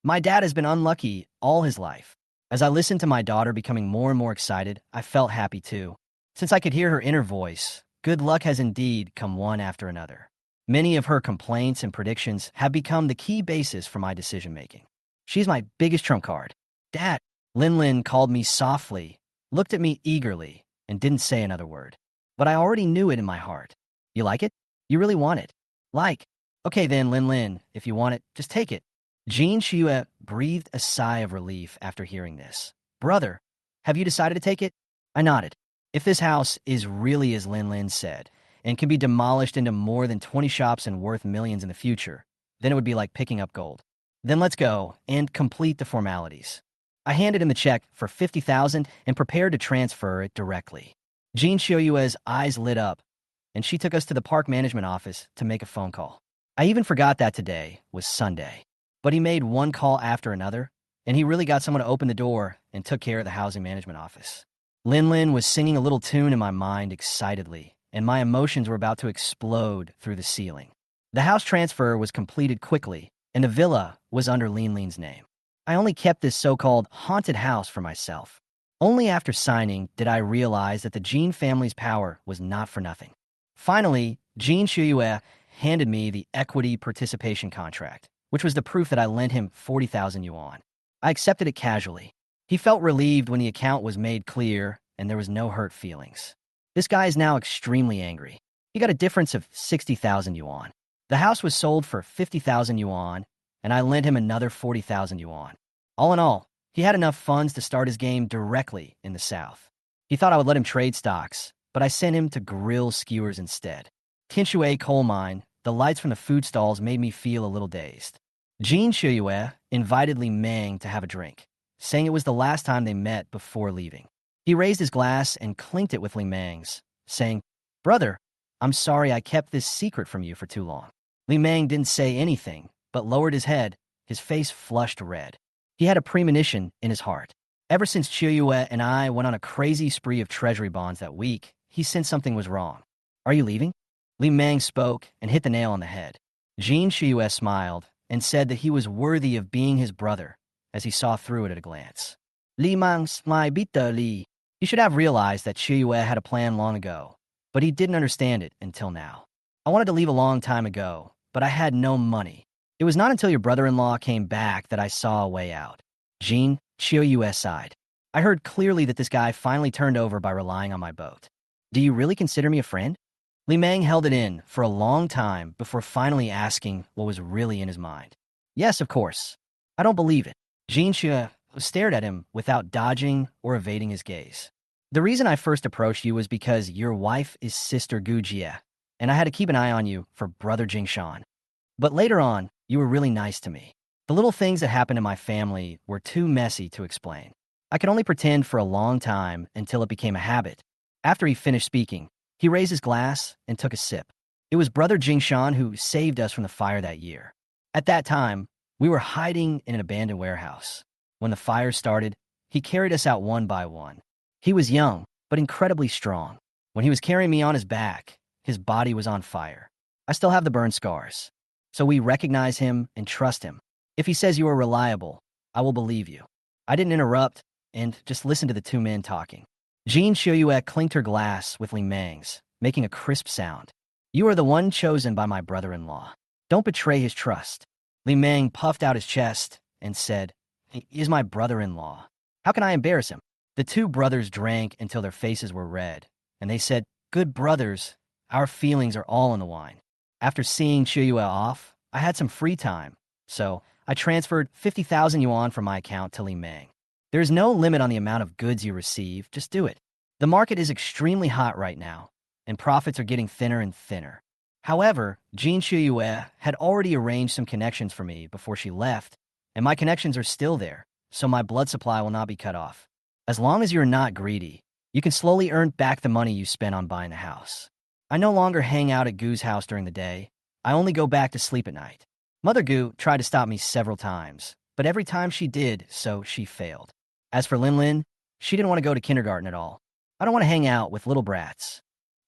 My dad has been unlucky all his life. As I listened to my daughter becoming more and more excited, I felt happy too. Since I could hear her inner voice, good luck has indeed come one after another. Many of her complaints and predictions have become the key basis for my decision-making. She's my biggest trump card. Dad, Linlin called me softly, looked at me eagerly, and didn't say another word. But I already knew it in my heart. You like it? You really want it? Like. Okay then, Linlin, if you want it, just take it. Jean Shue breathed a sigh of relief after hearing this. Brother, have you decided to take it? I nodded. If this house is really as Linlin said, and can be demolished into more than 20 shops and worth millions in the future, then it would be like picking up gold. Then let's go and complete the formalities. I handed him the check for 50,000 and prepared to transfer it directly. Jean Xiuyue's eyes lit up, and she took us to the park management office to make a phone call. I even forgot that today was Sunday. But he made one call after another, and he really got someone to open the door and took care of the housing management office. Linlin was singing a little tune in my mind excitedly, and my emotions were about to explode through the ceiling. The house transfer was completed quickly, and the villa was under Linlin's name. I only kept this so-called haunted house for myself. Only after signing did I realize that the Jean family's power was not for nothing. Finally, Jean Shuyue handed me the equity participation contract, which was the proof that I lent him 40,000 yuan. I accepted it casually. He felt relieved when the account was made clear and there was no hurt feelings. This guy is now extremely angry. He got a difference of 60,000 yuan. The house was sold for 50,000 yuan, and I lent him another 40,000 yuan. All in all, he had enough funds to start his game directly in the south. He thought I would let him trade stocks, but I sent him to grill skewers instead. Tinshui coal mine, the lights from the food stalls made me feel a little dazed. Jean Shuyue invited Li Meng to have a drink, saying it was the last time they met before leaving. He raised his glass and clinked it with Li Meng's, saying, Brother, I'm sorry I kept this secret from you for too long. Li Meng didn't say anything, but lowered his head, his face flushed red. He had a premonition in his heart. Ever since Chiuyue and I went on a crazy spree of treasury bonds that week, he sensed something was wrong. Are you leaving? Li Meng spoke and hit the nail on the head. Jean Chiuyue smiled and said that he was worthy of being his brother, as he saw through it at a glance. Li Meng's my bita Li. He should have realized that Chiuyue had a plan long ago, but he didn't understand it until now. I wanted to leave a long time ago, but I had no money. It was not until your brother-in-law came back that I saw a way out. Jean, Chiuyue sighed. I heard clearly that this guy finally turned over by relying on my boat. Do you really consider me a friend? Li Meng held it in for a long time before finally asking what was really in his mind. Yes, of course. I don't believe it. Jean Chiuyue stared at him without dodging or evading his gaze. The reason I first approached you was because your wife is Sister Gu Jie, and I had to keep an eye on you for Brother Jingshan. But later on, you were really nice to me. The little things that happened in my family were too messy to explain. I could only pretend for a long time until it became a habit. After he finished speaking, he raised his glass and took a sip. It was Brother Jingshan who saved us from the fire that year. At that time, we were hiding in an abandoned warehouse. When the fire started, he carried us out one by one. He was young, but incredibly strong. When he was carrying me on his back, his body was on fire. I still have the burn scars. So we recognize him and trust him. If he says you are reliable, I will believe you. I didn't interrupt and just listened to the two men talking. Jean Chiuyue clinked her glass with Li Meng's, making a crisp sound. You are the one chosen by my brother-in-law. Don't betray his trust. Li Meng puffed out his chest and said, He is my brother-in-law. How can I embarrass him? The two brothers drank until their faces were red, and they said, Good brothers, our feelings are all in the wine. After seeing Chiuyue off, I had some free time, so I transferred 50,000 yuan from my account to Li Meng. There is no limit on the amount of goods you receive, just do it. The market is extremely hot right now, and profits are getting thinner and thinner. However, Jean Chiuyue had already arranged some connections for me before she left, and my connections are still there, so my blood supply will not be cut off. As long as you're not greedy, you can slowly earn back the money you spent on buying the house. I no longer hang out at Gu's house during the day. I only go back to sleep at night. Mother Gu tried to stop me several times, but every time she did so, she failed. As for Lin Lin, she didn't want to go to kindergarten at all. I don't want to hang out with little brats.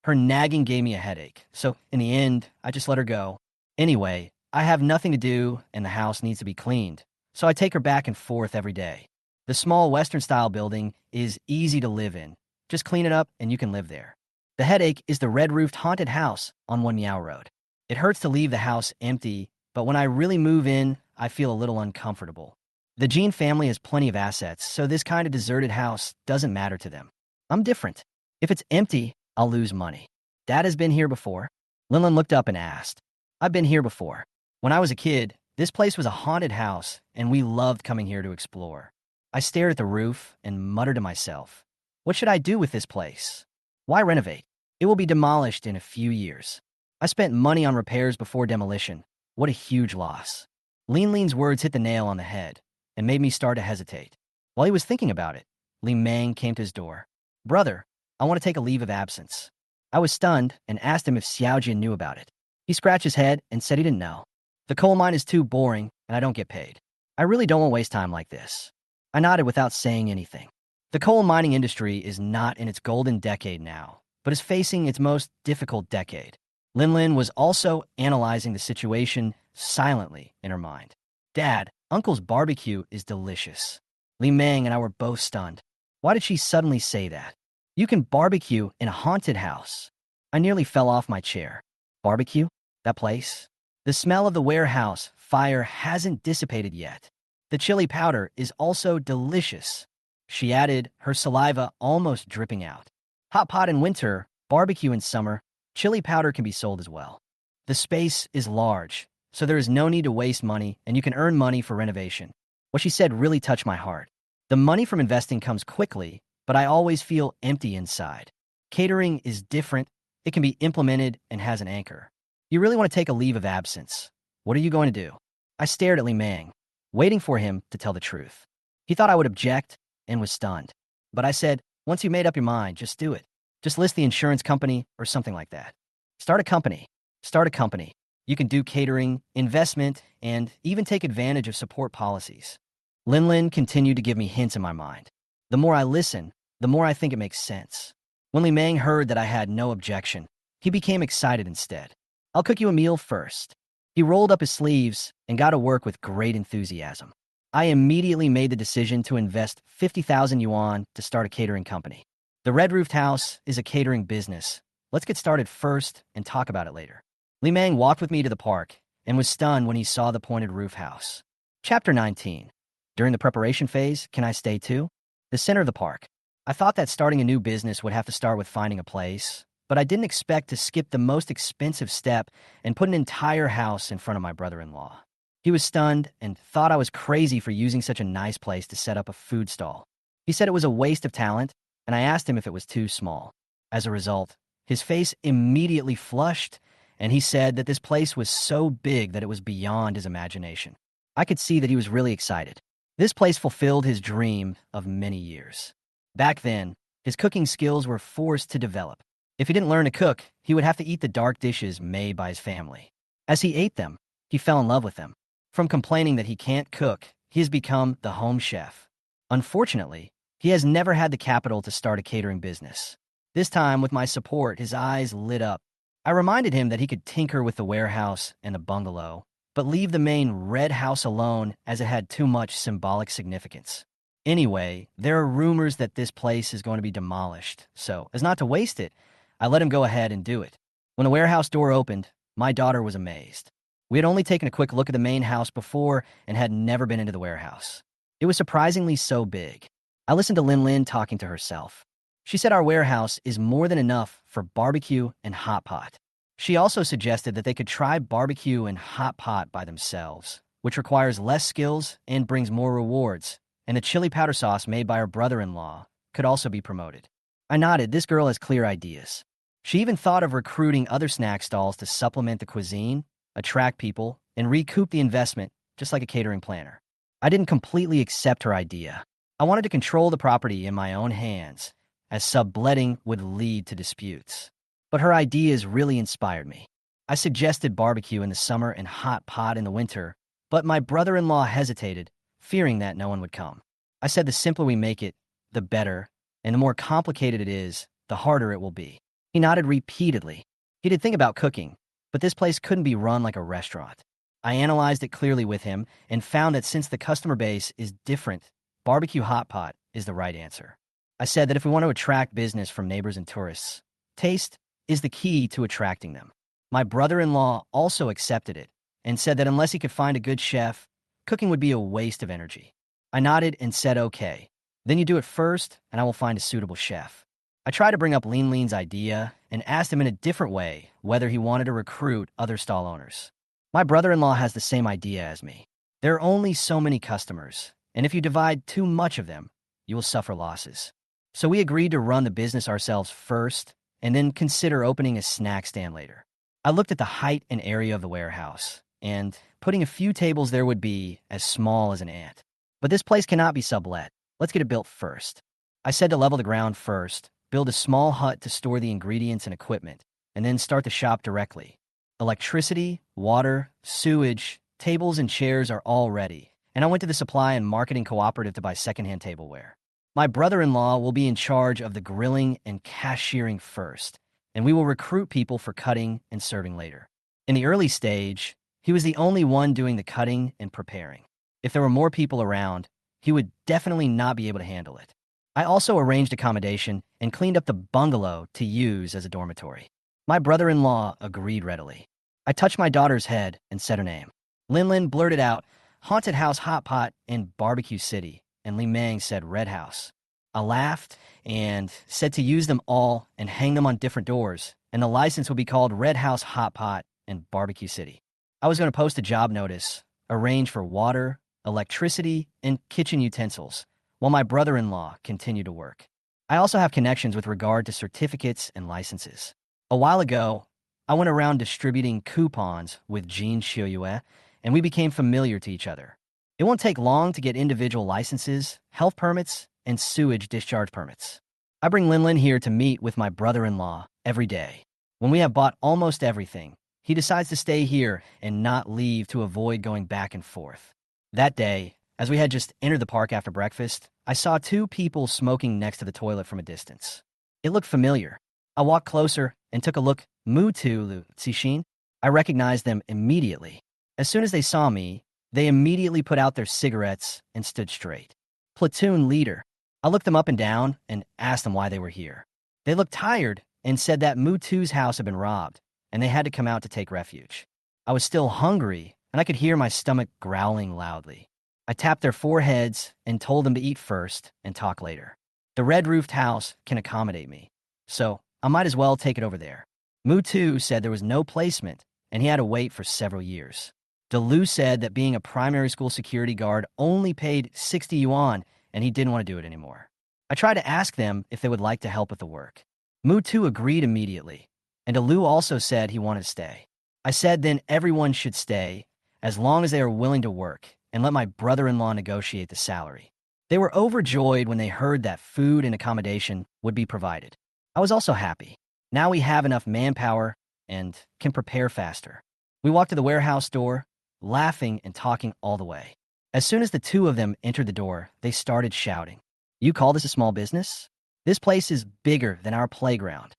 Her nagging gave me a headache, so in the end, I just let her go. Anyway, I have nothing to do and the house needs to be cleaned, so I take her back and forth every day. The small Western-style building is easy to live in. Just clean it up and you can live there. The headache is the red-roofed haunted house on One Miao Road. It hurts to leave the house empty, but when I really move in, I feel a little uncomfortable. The Jean family has plenty of assets, so this kind of deserted house doesn't matter to them. I'm different. If it's empty, I'll lose money. Dad has been here before. Linlin looked up and asked. I've been here before. When I was a kid, this place was a haunted house, and we loved coming here to explore. I stared at the roof and muttered to myself, what should I do with this place? Why renovate? It will be demolished in a few years. I spent money on repairs before demolition. What a huge loss. Lin Lin's words hit the nail on the head and made me start to hesitate. While he was thinking about it, Li Meng came to his door. Brother, I want to take a leave of absence. I was stunned and asked him if Xiaojin knew about it. He scratched his head and said he didn't know. The coal mine is too boring and I don't get paid. I really don't want to waste time like this. I nodded without saying anything. The coal mining industry is not in its golden decade now, but is facing its most difficult decade. Lin Lin was also analyzing the situation silently in her mind. Dad, Uncle's barbecue is delicious. Li Meng and I were both stunned. Why did she suddenly say that? You can barbecue in a haunted house. I nearly fell off my chair. Barbecue? That place? The smell of the warehouse fire hasn't dissipated yet. The chili powder is also delicious. She added, her saliva almost dripping out. Hot pot in winter, barbecue in summer, chili powder can be sold as well. The space is large, so there is no need to waste money and you can earn money for renovation. What she said really touched my heart. The money from investing comes quickly, but I always feel empty inside. Catering is different. It can be implemented and has an anchor. You really want to take a leave of absence. What are you going to do? I stared at Li Meng, waiting for him to tell the truth. He thought I would object and was stunned. But I said, once you made up your mind, just do it. Just list the insurance company or something like that. Start a company. Start a company. You can do catering, investment, and even take advantage of support policies. Lin continued to give me hints in my mind. The more I listen, the more I think it makes sense. When Li Meng heard that I had no objection, he became excited instead. I'll cook you a meal first. He rolled up his sleeves and got to work with great enthusiasm. I immediately made the decision to invest 50,000 yuan to start a catering company. The Red Roofed House is a catering business. Let's get started first and talk about it later. Li Meng walked with me to the park and was stunned when he saw the pointed roof house. Chapter 19. During the preparation phase, can I stay too? The center of the park. I thought that starting a new business would have to start with finding a place, but I didn't expect to skip the most expensive step and put an entire house in front of my brother-in-law. He was stunned and thought I was crazy for using such a nice place to set up a food stall. He said it was a waste of talent, and I asked him if it was too small. As a result, his face immediately flushed, and he said that this place was so big that it was beyond his imagination. I could see that he was really excited. This place fulfilled his dream of many years. Back then, his cooking skills were forced to develop. If he didn't learn to cook, he would have to eat the dark dishes made by his family. As he ate them, he fell in love with them. From complaining that he can't cook, he has become the home chef. Unfortunately, he has never had the capital to start a catering business. This time, with my support, his eyes lit up. I reminded him that he could tinker with the warehouse and the bungalow, but leave the main red house alone as it had too much symbolic significance. Anyway, there are rumors that this place is going to be demolished, so, as not to waste it, I let him go ahead and do it. When the warehouse door opened, my daughter was amazed. We had only taken a quick look at the main house before and had never been into the warehouse. It was surprisingly so big. I listened to Lin talking to herself. She said our warehouse is more than enough for barbecue and hot pot. She also suggested that they could try barbecue and hot pot by themselves, which requires less skills and brings more rewards, and the chili powder sauce made by her brother-in-law could also be promoted. I nodded. This girl has clear ideas. She even thought of recruiting other snack stalls to supplement the cuisine, attract people, and recoup the investment, just like a catering planner. I didn't completely accept her idea. I wanted to control the property in my own hands, as subletting would lead to disputes. But her ideas really inspired me. I suggested barbecue in the summer and hot pot in the winter, but my brother-in-law hesitated, fearing that no one would come. I said the simpler we make it, the better, and the more complicated it is, the harder it will be. He nodded repeatedly. He did think about cooking, but this place couldn't be run like a restaurant. I analyzed it clearly with him and found that since the customer base is different, barbecue hot pot is the right answer. I said that if we want to attract business from neighbors and tourists, taste is the key to attracting them. My brother-in-law also accepted it and said that unless he could find a good chef, cooking would be a waste of energy. I nodded and said, okay. Then you do it first, and I will find a suitable chef. I tried to bring up Lin's idea and asked him in a different way whether he wanted to recruit other stall owners. My brother-in-law has the same idea as me. There are only so many customers, and if you divide too much of them, you will suffer losses. So we agreed to run the business ourselves first and then consider opening a snack stand later. I looked at the height and area of the warehouse, and putting a few tables there would be as small as an ant. But this place cannot be sublet. Let's get it built first. I said to level the ground first, build a small hut to store the ingredients and equipment, and then start the shop directly. Electricity, water, sewage, tables, and chairs are all ready, and I went to the supply and marketing cooperative to buy secondhand tableware. My brother-in-law will be in charge of the grilling and cashiering first, and we will recruit people for cutting and serving later. In the early stage, he was the only one doing the cutting and preparing. If there were more people around, he would definitely not be able to handle it. I also arranged accommodation and cleaned up the bungalow to use as a dormitory. My brother-in-law agreed readily. I touched my daughter's head and said her name. Lin blurted out, Haunted House Hot Pot in Barbecue City, and Li Meng said Red House. I laughed and said to use them all and hang them on different doors, and the license would be called Red House Hot Pot in Barbecue City. I was going to post a job notice, arrange for water, electricity, and kitchen utensils, while my brother-in-law continued to work. I also have connections with regard to certificates and licenses. A while ago, I went around distributing coupons with Jean Xiuyue, and we became familiar to each other. It won't take long to get individual licenses, health permits, and sewage discharge permits. I bring Lin here to meet with my brother-in-law every day. When we have bought almost everything, he decides to stay here and not leave to avoid going back and forth. That day, as we had just entered the park after breakfast, I saw two people smoking next to the toilet from a distance. It looked familiar. I walked closer and took a look. Mutu Tsishin. I recognized them immediately. As soon as they saw me, they immediately put out their cigarettes and stood straight. Platoon leader. I looked them up and down and asked them why they were here. They looked tired and said that Mutu's house had been robbed, and they had to come out to take refuge. I was still hungry, and I could hear my stomach growling loudly. I tapped their foreheads and told them to eat first and talk later. The red-roofed house can accommodate me, so I might as well take it over there. Mutu said there was no placement, and he had to wait for several years. Delu said that being a primary school security guard only paid 60 yuan, and he didn't want to do it anymore. I tried to ask them if they would like to help with the work. Mutu agreed immediately, and Delu also said he wanted to stay. I said then everyone should stay, as long as they are willing to work, and let my brother-in-law negotiate the salary. They were overjoyed when they heard that food and accommodation would be provided. I was also happy. Now we have enough manpower and can prepare faster. We walked to the warehouse door, laughing and talking all the way. As soon as the two of them entered the door, they started shouting, "You call this a small business? This place is bigger than our playground."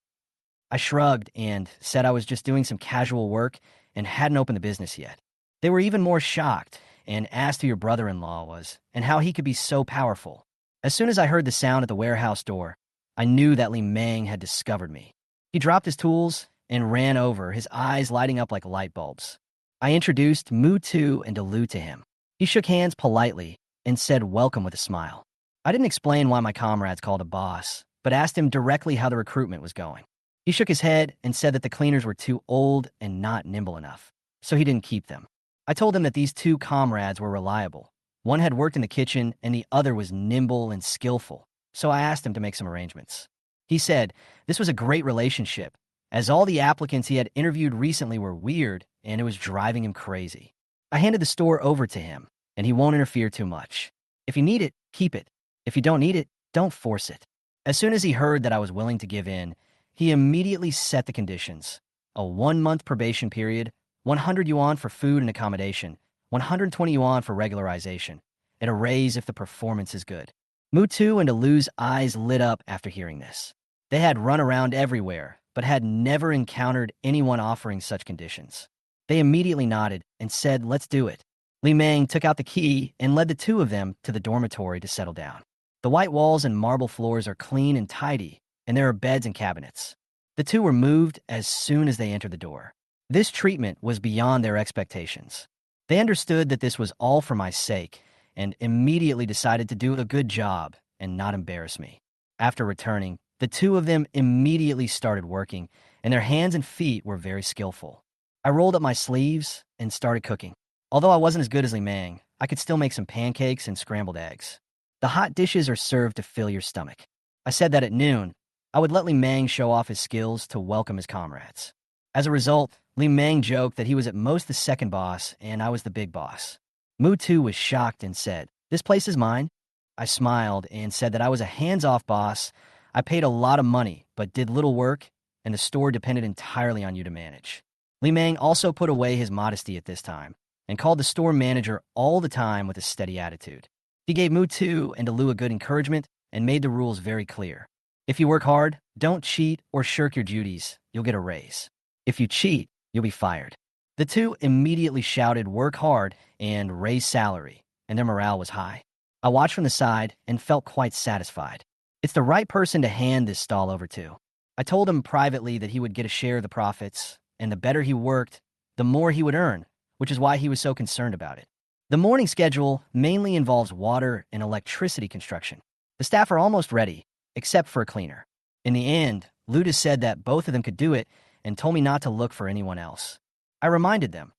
I shrugged and said I was just doing some casual work and hadn't opened the business yet. They were even more shocked and asked who your brother-in-law was and how he could be so powerful. As soon as I heard the sound at the warehouse door, I knew that Li Meng had discovered me. He dropped his tools and ran over, his eyes lighting up like light bulbs. I introduced Mutu and Delu to him. He shook hands politely and said welcome with a smile. I didn't explain why my comrades called a boss, but asked him directly how the recruitment was going. He shook his head and said that the cleaners were too old and not nimble enough, so he didn't keep them. I told him that these two comrades were reliable. One had worked in the kitchen and the other was nimble and skillful, so I asked him to make some arrangements. He said this was a great relationship, as all the applicants he had interviewed recently were weird and it was driving him crazy. I handed the store over to him, and he won't interfere too much. If you need it, keep it. If you don't need it, don't force it. As soon as he heard that I was willing to give in, he immediately set the conditions. A 1-month probation period, 100 yuan for food and accommodation, 120 yuan for regularization, and a raise if the performance is good. Mutu and Alu's eyes lit up after hearing this. They had run around everywhere, but had never encountered anyone offering such conditions. They immediately nodded and said, "Let's do it." Li Meng took out the key and led the two of them to the dormitory to settle down. The white walls and marble floors are clean and tidy, and there are beds and cabinets. The two were moved as soon as they entered the door. This treatment was beyond their expectations. They understood that this was all for my sake, and immediately decided to do a good job and not embarrass me. After returning, the two of them immediately started working, and their hands and feet were very skillful. I rolled up my sleeves and started cooking. Although I wasn't as good as Li Meng, I could still make some pancakes and scrambled eggs. The hot dishes are served to fill your stomach. I said that at noon, I would let Li Meng show off his skills to welcome his comrades. As a result, Li Meng joked that he was at most the second boss and I was the big boss. Mutu was shocked and said, "This place is mine." I smiled and said that I was a hands-off boss. I paid a lot of money, but did little work, and the store depended entirely on you to manage. Li Meng also put away his modesty at this time, and called the store manager all the time with a steady attitude. He gave Mutu and Delu a good encouragement and made the rules very clear. If you work hard, don't cheat or shirk your duties, you'll get a raise. If you cheat, you'll be fired. The two immediately shouted work hard and raise salary, and their morale was high. I watched from the side and felt quite satisfied. It's the right person to hand this stall over to. I told him privately that he would get a share of the profits, and the better he worked, the more he would earn, which is why he was so concerned about it. The morning schedule mainly involves water and electricity construction. The staff are almost ready, except for a cleaner. In the end, Luda said that both of them could do it and told me not to look for anyone else. I reminded them,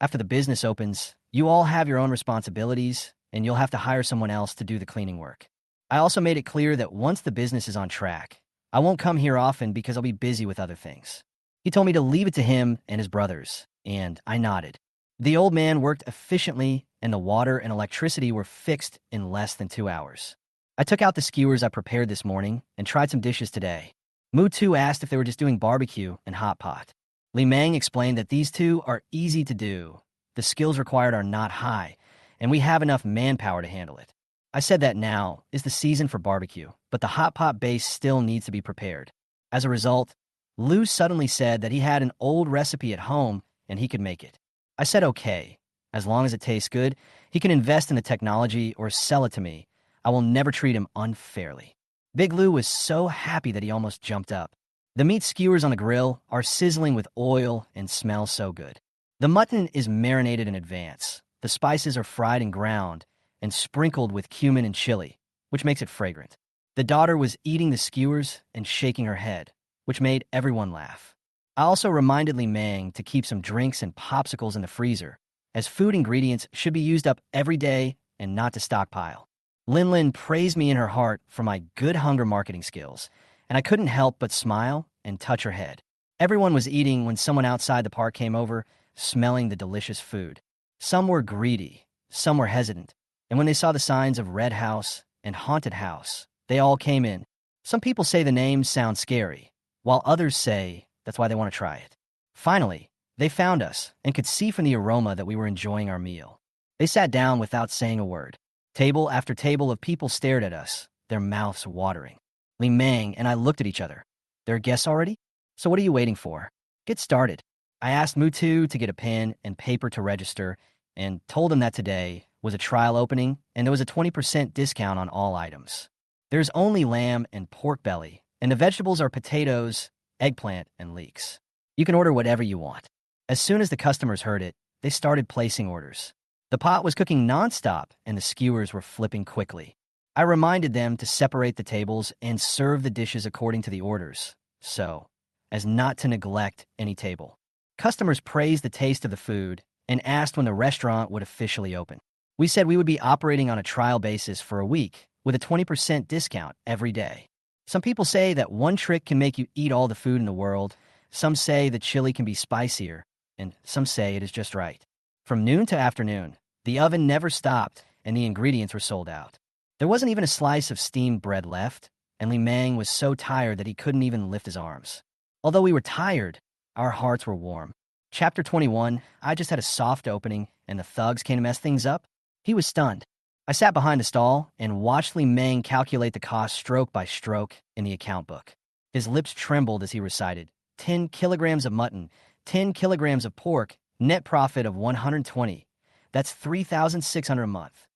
after the business opens, you all have your own responsibilities, and you'll have to hire someone else to do the cleaning work. I also made it clear that once the business is on track, I won't come here often because I'll be busy with other things. He told me to leave it to him and his brothers, and I nodded. The old man worked efficiently, and the water and electricity were fixed in less than 2 hours. I took out the skewers I prepared this morning and tried some dishes today. Mu Tu asked if they were just doing barbecue and hot pot. Li Meng explained that these two are easy to do. The skills required are not high, and we have enough manpower to handle it. I said that now is the season for barbecue, but the hot pot base still needs to be prepared. As a result, Lu suddenly said that he had an old recipe at home and he could make it. I said okay. As long as it tastes good, he can invest in the technology or sell it to me. I will never treat him unfairly. Big Lou was so happy that he almost jumped up. The meat skewers on the grill are sizzling with oil and smell so good. The mutton is marinated in advance. The spices are fried and ground and sprinkled with cumin and chili, which makes it fragrant. The daughter was eating the skewers and shaking her head, which made everyone laugh. I also reminded Li Meng to keep some drinks and popsicles in the freezer, as food ingredients should be used up every day and not to stockpile. Lin Lin praised me in her heart for my good hunger marketing skills, and I couldn't help but smile and touch her head. Everyone was eating when someone outside the park came over, smelling the delicious food. Some were greedy, some were hesitant, and when they saw the signs of Red House and Haunted House, they all came in. Some people say the names sound scary, while others say that's why they want to try it. Finally, they found us and could see from the aroma that we were enjoying our meal. They sat down without saying a word. Table after table of people stared at us, their mouths watering. Li Meng and I looked at each other. There are guests already? So what are you waiting for? Get started. I asked Mutu to get a pen and paper to register and told him that today was a trial opening and there was a 20% discount on all items. There's only lamb and pork belly, and the vegetables are potatoes, eggplant, and leeks. You can order whatever you want. As soon as the customers heard it, they started placing orders. The pot was cooking nonstop, and the skewers were flipping quickly. I reminded them to separate the tables and serve the dishes according to the orders, so as not to neglect any table. Customers praised the taste of the food and asked when the restaurant would officially open. We said we would be operating on a trial basis for a week with a 20% discount every day. Some people say that one trick can make you eat all the food in the world. Some say the chili can be spicier, and some say it is just right. From noon to afternoon, the oven never stopped and the ingredients were sold out. There wasn't even a slice of steamed bread left, and Li Meng was so tired that he couldn't even lift his arms. Although we were tired, our hearts were warm. Chapter 21, I just had a soft opening, and the thugs came to mess things up. He was stunned. I sat behind the stall and watched Li Meng calculate the cost stroke by stroke in the account book. His lips trembled as he recited, 10 kilograms of mutton, 10 kilograms of pork, net profit of 120. That's $3,600 a month.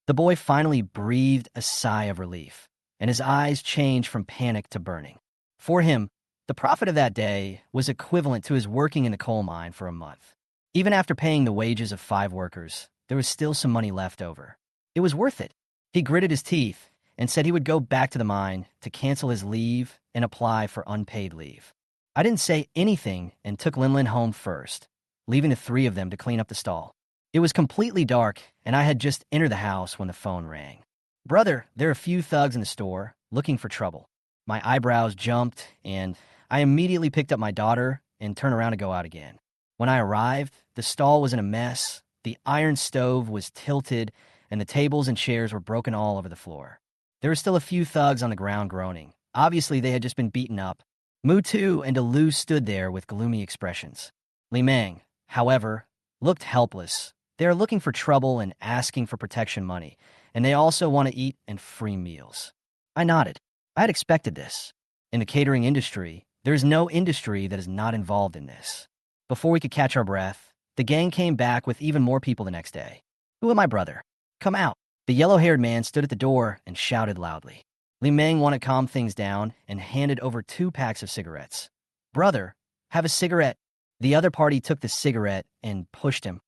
The boy finally breathed a sigh of relief, and his eyes changed from panic to burning. For him, the profit of that day was equivalent to his working in the coal mine for a month. Even after paying the wages of 5 workers, there was still some money left over. It was worth it. He gritted his teeth and said he would go back to the mine to cancel his leave and apply for unpaid leave. I didn't say anything and took Lin Lin home first, leaving the 3 of them to clean up the stall. It was completely dark, and I had just entered the house when the phone rang. Brother, there are a few thugs in the store looking for trouble. My eyebrows jumped, and I immediately picked up my daughter and turned around to go out again. When I arrived, the stall was in a mess, the iron stove was tilted, and the tables and chairs were broken all over the floor. There were still a few thugs on the ground groaning. Obviously, they had just been beaten up. Mutu and Alu stood there with gloomy expressions. Li Meng, however, looked helpless. They are looking for trouble and asking for protection money, and they also want to eat and free meals. I nodded. I had expected this. In the catering industry, there is no industry that is not involved in this. Before we could catch our breath, the gang came back with even more people the next day. Who am I, brother? Come out. The yellow-haired man stood at the door and shouted loudly. Li Meng wanted to calm things down and handed over 2 packs of cigarettes. Brother, have a cigarette. The other party took the cigarette and pushed him.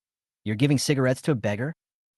You're giving cigarettes to a beggar?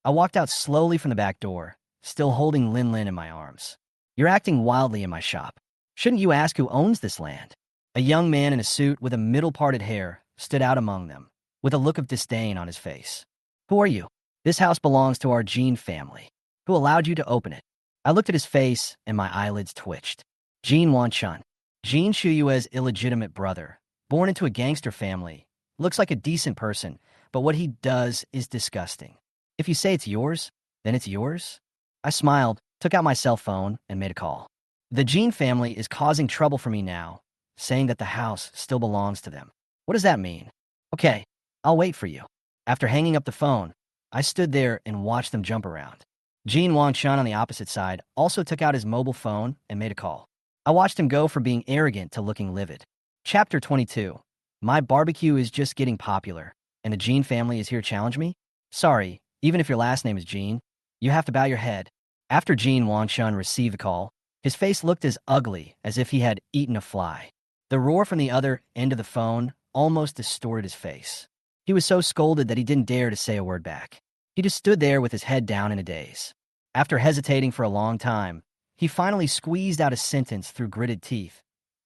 I walked out slowly from the back door, still holding Lin Lin in my arms. You're acting wildly in my shop. Shouldn't you ask who owns this land? A young man in a suit with a middle-parted hair stood out among them, with a look of disdain on his face. Who are you? This house belongs to our Jean family. Who allowed you to open it? I looked at his face, and my eyelids twitched. Jean Wanchun. Jean Shuyue's illegitimate brother, born into a gangster family, looks like a decent person, but what he does is disgusting. If you say it's yours, then it's yours. I smiled, took out my cell phone, and made a call. The Jean family is causing trouble for me now, saying that the house still belongs to them. What does that mean? Okay, I'll wait for you. After hanging up the phone, I stood there and watched them jump around. Jean Wang-chun on the opposite side also took out his mobile phone and made a call. I watched him go from being arrogant to looking livid. Chapter 22. My barbecue is just getting popular, and the Jean family is here to challenge me? Sorry, even if your last name is Jean, you have to bow your head. After Jean Wang-chun received the call, his face looked as ugly as if he had eaten a fly. The roar from the other end of the phone almost distorted his face. He was so scolded that he didn't dare to say a word back. He just stood there with his head down in a daze. After hesitating for a long time, he finally squeezed out a sentence through gritted teeth.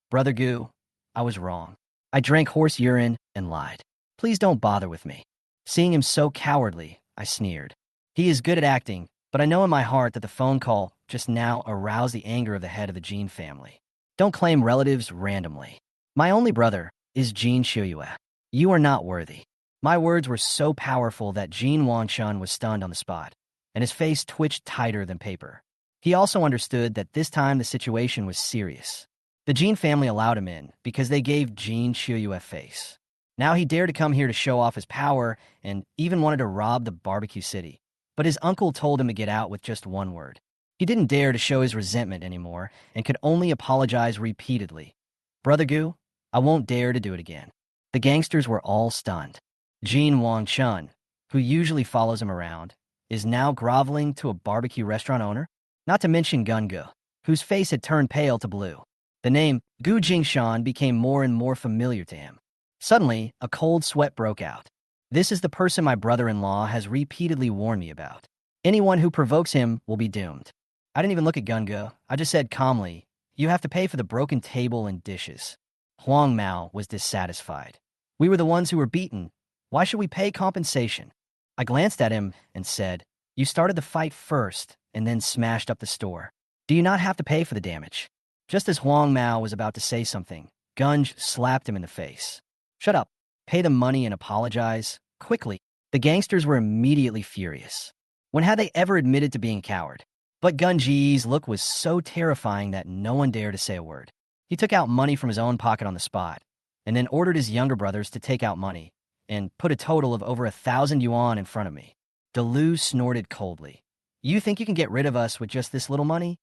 Brother Gu, I was wrong. I drank horse urine and lied. Please don't bother with me. Seeing him so cowardly, I sneered. He is good at acting, but I know in my heart that the phone call just now aroused the anger of the head of the Jean family. Don't claim relatives randomly. My only brother is Jean Shuyue. You are not worthy. My words were so powerful that Jean Wang-chun was stunned on the spot, and his face twitched tighter than paper. He also understood that this time the situation was serious. The Jean family allowed him in because they gave Jean Shuyue face. Now he dared to come here to show off his power and even wanted to rob the barbecue city. But his uncle told him to get out with just one word. He didn't dare to show his resentment anymore and could only apologize repeatedly. Brother Gu, I won't dare to do it again. The gangsters were all stunned. Jean Wang-chun, who usually follows him around, is now groveling to a barbecue restaurant owner, not to mention Gun-gu, whose face had turned pale to blue. The name Gu Jingshan became more and more familiar to him. Suddenly, a cold sweat broke out. This is the person my brother-in-law has repeatedly warned me about. Anyone who provokes him will be doomed. I didn't even look at Gun-gu. I just said calmly, you have to pay for the broken table and dishes. Huang Mao was dissatisfied. We were the ones who were beaten. Why should we pay compensation? I glanced at him and said, you started the fight first and then smashed up the store. Do you not have to pay for the damage? Just as Huang Mao was about to say something, Gunj slapped him in the face. Shut up. Pay the money and apologize. Quickly. The gangsters were immediately furious. When had they ever admitted to being a coward? But Gunji's look was so terrifying that no one dared to say a word. He took out money from his own pocket on the spot, and then ordered his younger brothers to take out money, and put a total of over 1,000 yuan in front of me. Delu snorted coldly. You think you can get rid of us with just this little money?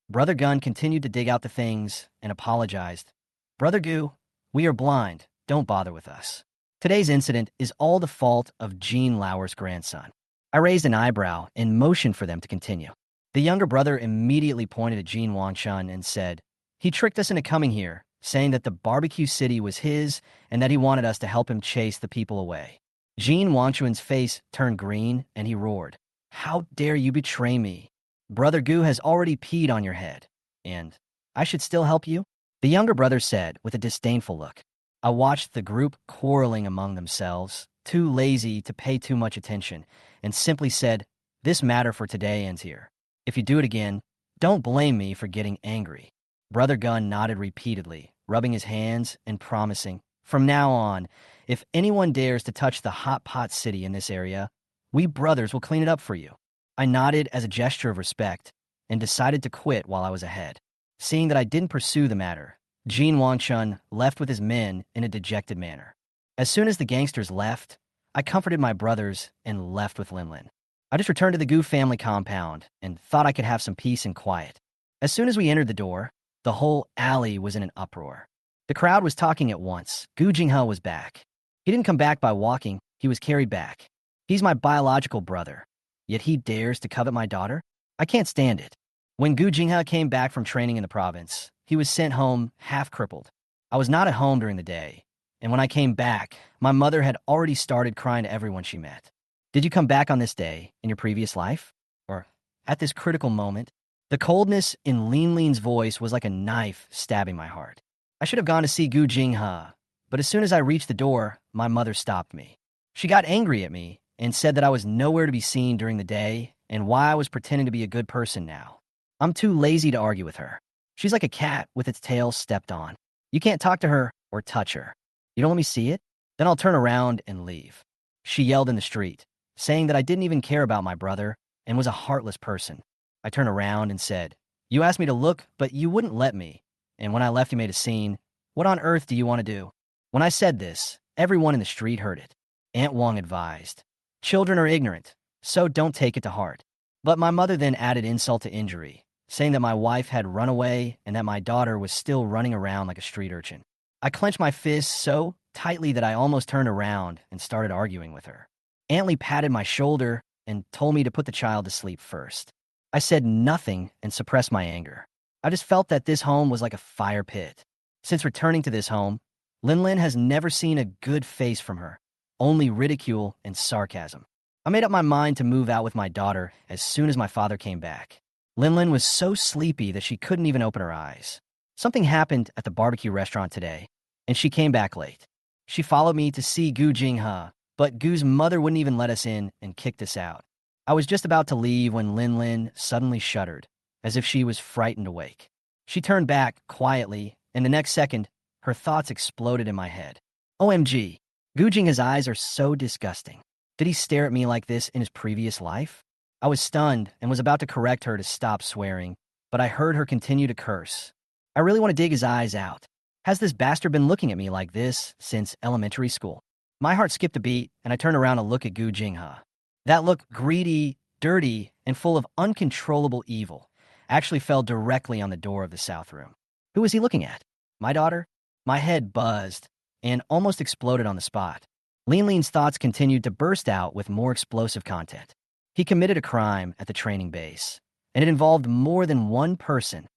Brother Gun continued to dig out the things and apologized. Brother Gu, we are blind. Don't bother with us. Today's incident is all the fault of Jean Lauer's grandson. I raised an eyebrow and motioned for them to continue. The younger brother immediately pointed at Jean Wang-chun and said, he tricked us into coming here, saying that the barbecue city was his and that he wanted us to help him chase the people away. Jean Wang-chun's face turned green and he roared, how dare you betray me? Brother Gu has already peed on your head, and I should still help you? The younger brother said with a disdainful look. I watched the group quarreling among themselves, too lazy to pay too much attention, and simply said, this matter for today ends here. If you do it again, don't blame me for getting angry. Brother Gun nodded repeatedly, rubbing his hands and promising, from now on, if anyone dares to touch the hot pot city in this area, we brothers will clean it up for you. I nodded as a gesture of respect and decided to quit while I was ahead. Seeing that I didn't pursue the matter, Jean Wang-chun left with his men in a dejected manner. As soon as the gangsters left, I comforted my brothers and left with Lin-Lin. I just returned to the Gu family compound and thought I could have some peace and quiet. As soon as we entered the door, the whole alley was in an uproar. The crowd was talking at once. Gu Jinghe was back. He didn't come back by walking, he was carried back. He's my biological brother, yet he dares to covet my daughter? I can't stand it. When Gu Jinghe came back from training in the province, he was sent home half-crippled. I was not at home during the day, and when I came back, my mother had already started crying to everyone she met. Did you come back on this day in your previous life? Or at this critical moment? The coldness in Lin-Lin's voice was like a knife stabbing my heart. I should have gone to see Gu Jinghe, but as soon as I reached the door, my mother stopped me. She got angry at me and said that I was nowhere to be seen during the day and why I was pretending to be a good person now. I'm too lazy to argue with her. She's like a cat with its tail stepped on. You can't talk to her or touch her. You don't let me see it? Then I'll turn around and leave. She yelled in the street, saying that I didn't even care about my brother and was a heartless person. I turned around and said, You asked me to look, but you wouldn't let me. And when I left, you made a scene. What on earth do you want to do? When I said this, everyone in the street heard it. Aunt Wong advised, children are ignorant, so don't take it to heart. But my mother then added insult to injury, saying that my wife had run away and that my daughter was still running around like a street urchin. I clenched my fists so tightly that I almost turned around and started arguing with her. Aunt Lee patted my shoulder and told me to put the child to sleep first. I said nothing and suppressed my anger. I just felt that this home was like a fire pit. Since returning to this home, Lin has never seen a good face from her, only ridicule and sarcasm. I made up my mind to move out with my daughter as soon as my father came back. Lin was so sleepy that she couldn't even open her eyes. Something happened at the barbecue restaurant today, and she came back late. She followed me to see Gu Jinghe, but Gu's mother wouldn't even let us in and kicked us out. I was just about to leave when Lin suddenly shuddered, as if she was frightened awake. She turned back quietly, and the next second, her thoughts exploded in my head. OMG, Gu Jinghe's eyes are so disgusting. Did he stare at me like this in his previous life? I was stunned and was about to correct her to stop swearing, but I heard her continue to curse. I really want to dig his eyes out. Has this bastard been looking at me like this since elementary school? My heart skipped a beat, and I turned around to look at Gu Jinghe. That look, greedy, dirty, and full of uncontrollable evil, actually fell directly on the door of the south room. Who was he looking at? My daughter? My head buzzed and almost exploded on the spot. Lin's thoughts continued to burst out with more explosive content. He committed a crime at the training base, and it involved more than one person.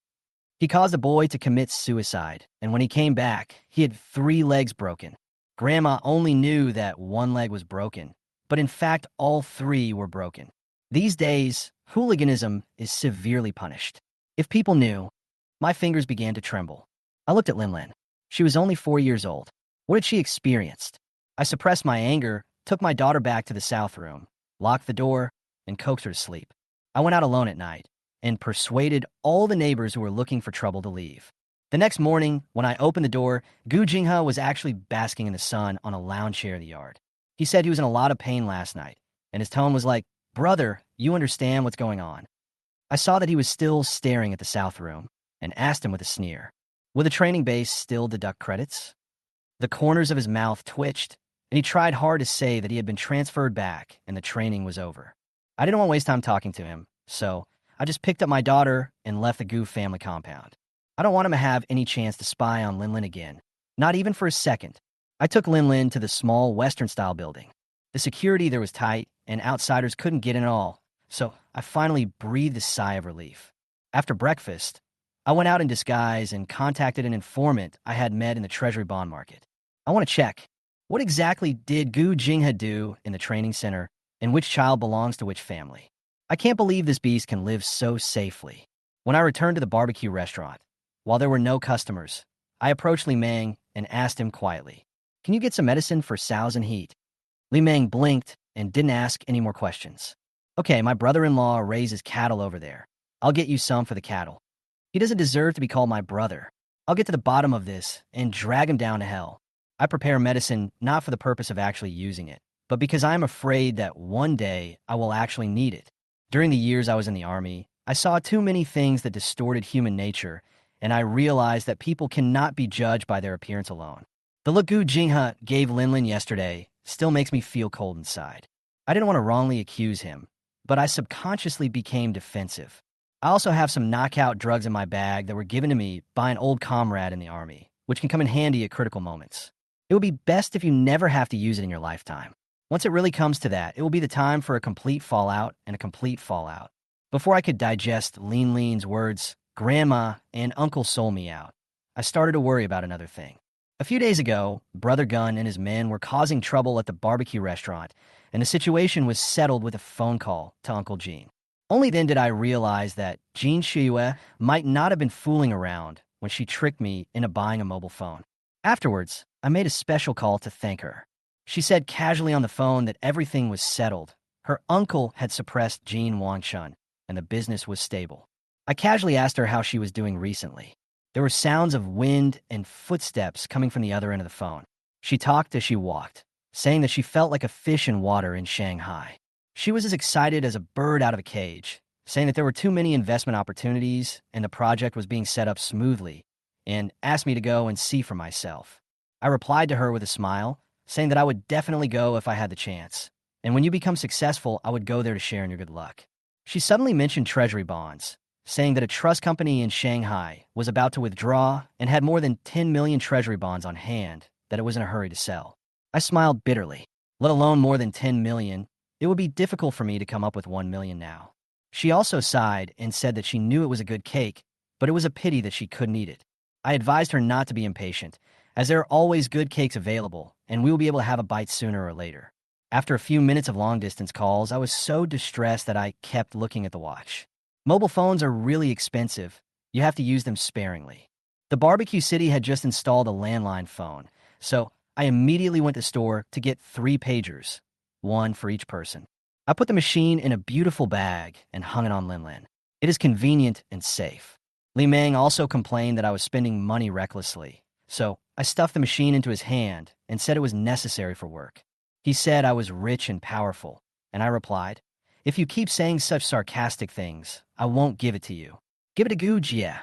He caused a boy to commit suicide, and when he came back, he had 3 legs broken. Grandma only knew that one leg was broken, but in fact, all 3 were broken. These days, hooliganism is severely punished. If people knew, my fingers began to tremble. I looked at Lin. She was only 4 years old. What had she experienced? I suppressed my anger, took my daughter back to the south room, locked the door, and coaxed her to sleep. I went out alone at night and persuaded all the neighbors who were looking for trouble to leave. The next morning, when I opened the door, Gu Jinghe was actually basking in the sun on a lounge chair in the yard. He said he was in a lot of pain last night, and his tone was like, "Brother, you understand what's going on." I saw that he was still staring at the south room and asked him with a sneer, "Will the training base still deduct credits?" The corners of his mouth twitched, and he tried hard to say that he had been transferred back and the training was over. I didn't want to waste time talking to him, so I just picked up my daughter and left the Gu family compound. I don't want him to have any chance to spy on Lin again, not even for a second. I took Lin to the small Western-style building. The security there was tight, and outsiders couldn't get in at all, so I finally breathed a sigh of relief. After breakfast, I went out in disguise and contacted an informant I had met in the treasury bond market. I want to check, what exactly did Gu Jinghe do in the training center, and which child belongs to which family? I can't believe this beast can live so safely. When I returned to the barbecue restaurant, while there were no customers, I approached Li Meng and asked him quietly, "Can you get some medicine for sows and heat?" Li Meng blinked and didn't ask any more questions. "Okay, my brother-in-law raises cattle over there. I'll get you some for the cattle. He doesn't deserve to be called my brother. I'll get to the bottom of this and drag him down to hell. I prepare medicine not for the purpose of actually using it, but because I am afraid that one day I will actually need it. During the years I was in the army, I saw too many things that distorted human nature, and I realized that people cannot be judged by their appearance alone. The look Gu Jinghe gave Lin yesterday still makes me feel cold inside. I didn't want to wrongly accuse him, but I subconsciously became defensive. I also have some knockout drugs in my bag that were given to me by an old comrade in the army, which can come in handy at critical moments. It would be best if you never have to use it in your lifetime. Once it really comes to that, it will be the time for a complete fallout and a complete fallout. Before I could digest Lin's words, Grandma and Uncle sold me out. I started to worry about another thing. A few days ago, Brother Gun and his men were causing trouble at the barbecue restaurant, and the situation was settled with a phone call to Uncle Jean. Only then did I realize that Jean Shiyue might not have been fooling around when she tricked me into buying a mobile phone. Afterwards, I made a special call to thank her. She said casually on the phone that everything was settled. Her uncle had suppressed Jean Wangchun, and the business was stable. I casually asked her how she was doing recently. There were sounds of wind and footsteps coming from the other end of the phone. She talked as she walked, saying that she felt like a fish in water in Shanghai. She was as excited as a bird out of a cage, saying that there were too many investment opportunities and the project was being set up smoothly, and asked me to go and see for myself. I replied to her with a smile, saying that I would definitely go if I had the chance, and when you become successful, I would go there to share in your good luck. She suddenly mentioned treasury bonds, saying that a trust company in Shanghai was about to withdraw and had more than 10 million treasury bonds on hand that it was in a hurry to sell. I smiled bitterly. Let alone more than 10 million, it would be difficult for me to come up with 1 million now. She also sighed and said that she knew it was a good cake, but it was a pity that she couldn't eat it. I advised her not to be impatient, as there are always good cakes available, and we will be able to have a bite sooner or later. After a few minutes of long-distance calls, I was so distressed that I kept looking at the watch. Mobile phones are really expensive. You have to use them sparingly. The barbecue city had just installed a landline phone, so I immediately went to the store to get 3 pagers, one for each person. I put the machine in a beautiful bag and hung it on Linlin. It is convenient and safe. Li Meng also complained that I was spending money recklessly, so I stuffed the machine into his hand and said it was necessary for work. He said I was rich and powerful, and I replied, "If you keep saying such sarcastic things, I won't give it to you. Give it to Gu Jie."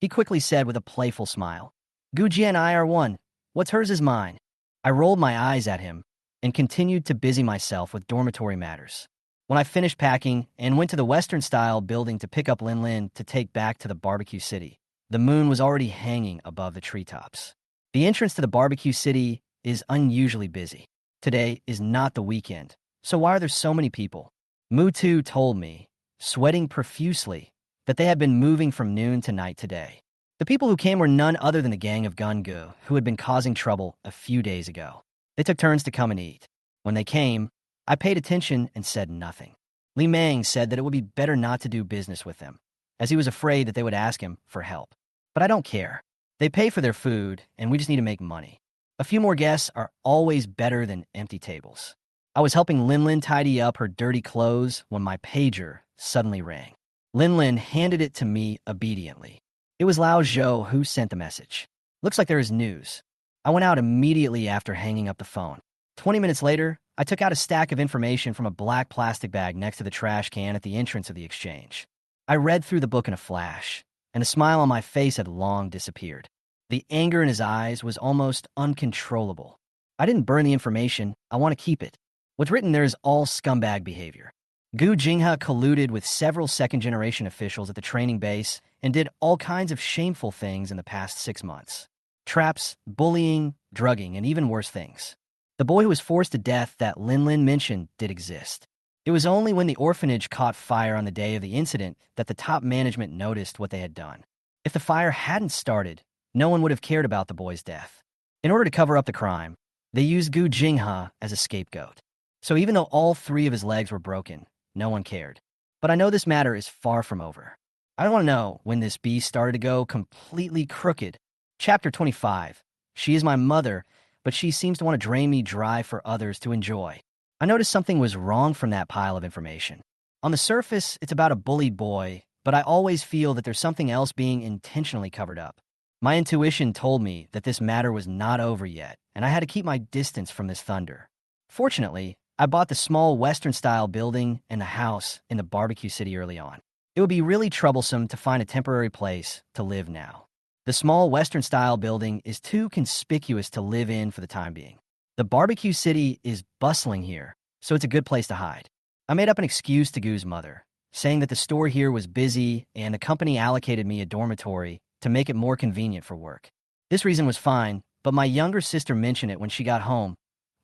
He quickly said with a playful smile, "Gu Jie and I are one. What's hers is mine." I rolled my eyes at him and continued to busy myself with dormitory matters. When I finished packing and went to the Western-style building to pick up Linlin to take back to the barbecue city, the moon was already hanging above the treetops. The entrance to the barbecue city is unusually busy. Today is not the weekend, so why are there so many people? Mutu told me, sweating profusely, that they had been moving from noon to night today. The people who came were none other than the gang of Gungu, who had been causing trouble a few days ago. They took turns to come and eat. When they came, I paid attention and said nothing. Li Meng said that it would be better not to do business with them, as he was afraid that they would ask him for help. But I don't care. They pay for their food, and we just need to make money. A few more guests are always better than empty tables. I was helping Linlin tidy up her dirty clothes when my pager suddenly rang. Linlin handed it to me obediently. It was Lao Zhou who sent the message. "Looks like there is news." I went out immediately after hanging up the phone. 20 minutes later, I took out a stack of information from a black plastic bag next to the trash can at the entrance of the exchange. I read through the book in a flash, and the smile on my face had long disappeared. The anger in his eyes was almost uncontrollable. I didn't burn the information. I want to keep it. What's written there is all scumbag behavior. Gu Jinghe colluded with several second-generation officials at the training base and did all kinds of shameful things in the past 6 months. Traps, bullying, drugging, and even worse things. The boy who was forced to death that Linlin mentioned did exist. It was only when the orphanage caught fire on the day of the incident that the top management noticed what they had done. If the fire hadn't started, no one would have cared about the boy's death. In order to cover up the crime, they used Gu Jinghe as a scapegoat. So even though all 3 of his legs were broken, no one cared. But I know this matter is far from over. I want to know when this beast started to go completely crooked. Chapter 25. She is my mother, but she seems to want to drain me dry for others to enjoy. I noticed something was wrong from that pile of information. On the surface, it's about a bullied boy, but I always feel that there's something else being intentionally covered up. My intuition told me that this matter was not over yet, and I had to keep my distance from this thunder. Fortunately, I bought the small Western-style building and the house in the barbecue city early on. It would be really troublesome to find a temporary place to live now. The small Western-style building is too conspicuous to live in for the time being. The barbecue city is bustling here, so it's a good place to hide. I made up an excuse to Gu's mother, saying that the store here was busy and the company allocated me a dormitory to make it more convenient for work. This reason was fine, but my younger sister mentioned it when she got home.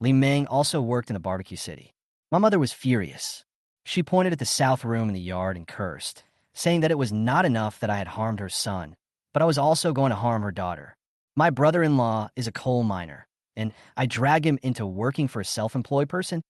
Li Meng also worked in the barbecue city. My mother was furious. She pointed at the south room in the yard and cursed, saying that it was not enough that I had harmed her son, but I was also going to harm her daughter. My brother-in-law is a coal miner, and I dragged him into working for a self-employed person.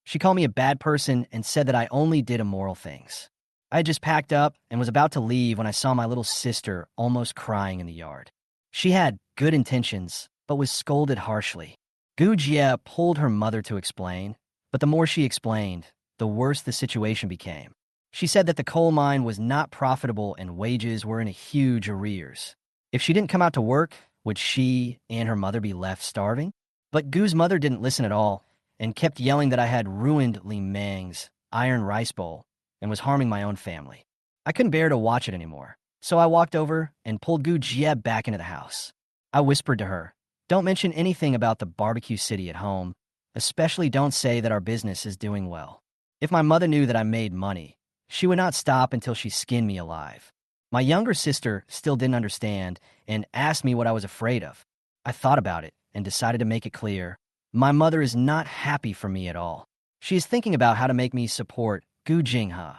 She called me a bad person and said that I only did immoral things. I had just packed up and was about to leave when I saw my little sister almost crying in the yard. She had good intentions, but was scolded harshly. Gu Jie pulled her mother to explain, but the more she explained, the worse the situation became. She said that the coal mine was not profitable and wages were in a huge arrears. If she didn't come out to work, would she and her mother be left starving? But Gu's mother didn't listen at all and kept yelling that I had ruined Li Meng's iron rice bowl and was harming my own family. I couldn't bear to watch it anymore, so I walked over and pulled Gu Jie back into the house. I whispered to her, "Don't mention anything about the barbecue city at home, especially don't say that our business is doing well." If my mother knew that I made money, she would not stop until she skinned me alive. My younger sister still didn't understand and asked me what I was afraid of. I thought about it and decided to make it clear. My mother is not happy for me at all. She is thinking about how to make me support Gu Jinghe.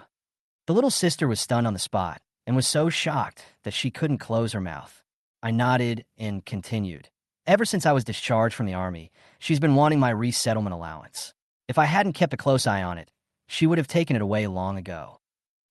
The little sister was stunned on the spot and was so shocked that she couldn't close her mouth. I nodded and continued. Ever since I was discharged from the army, she's been wanting my resettlement allowance. If I hadn't kept a close eye on it, she would have taken it away long ago.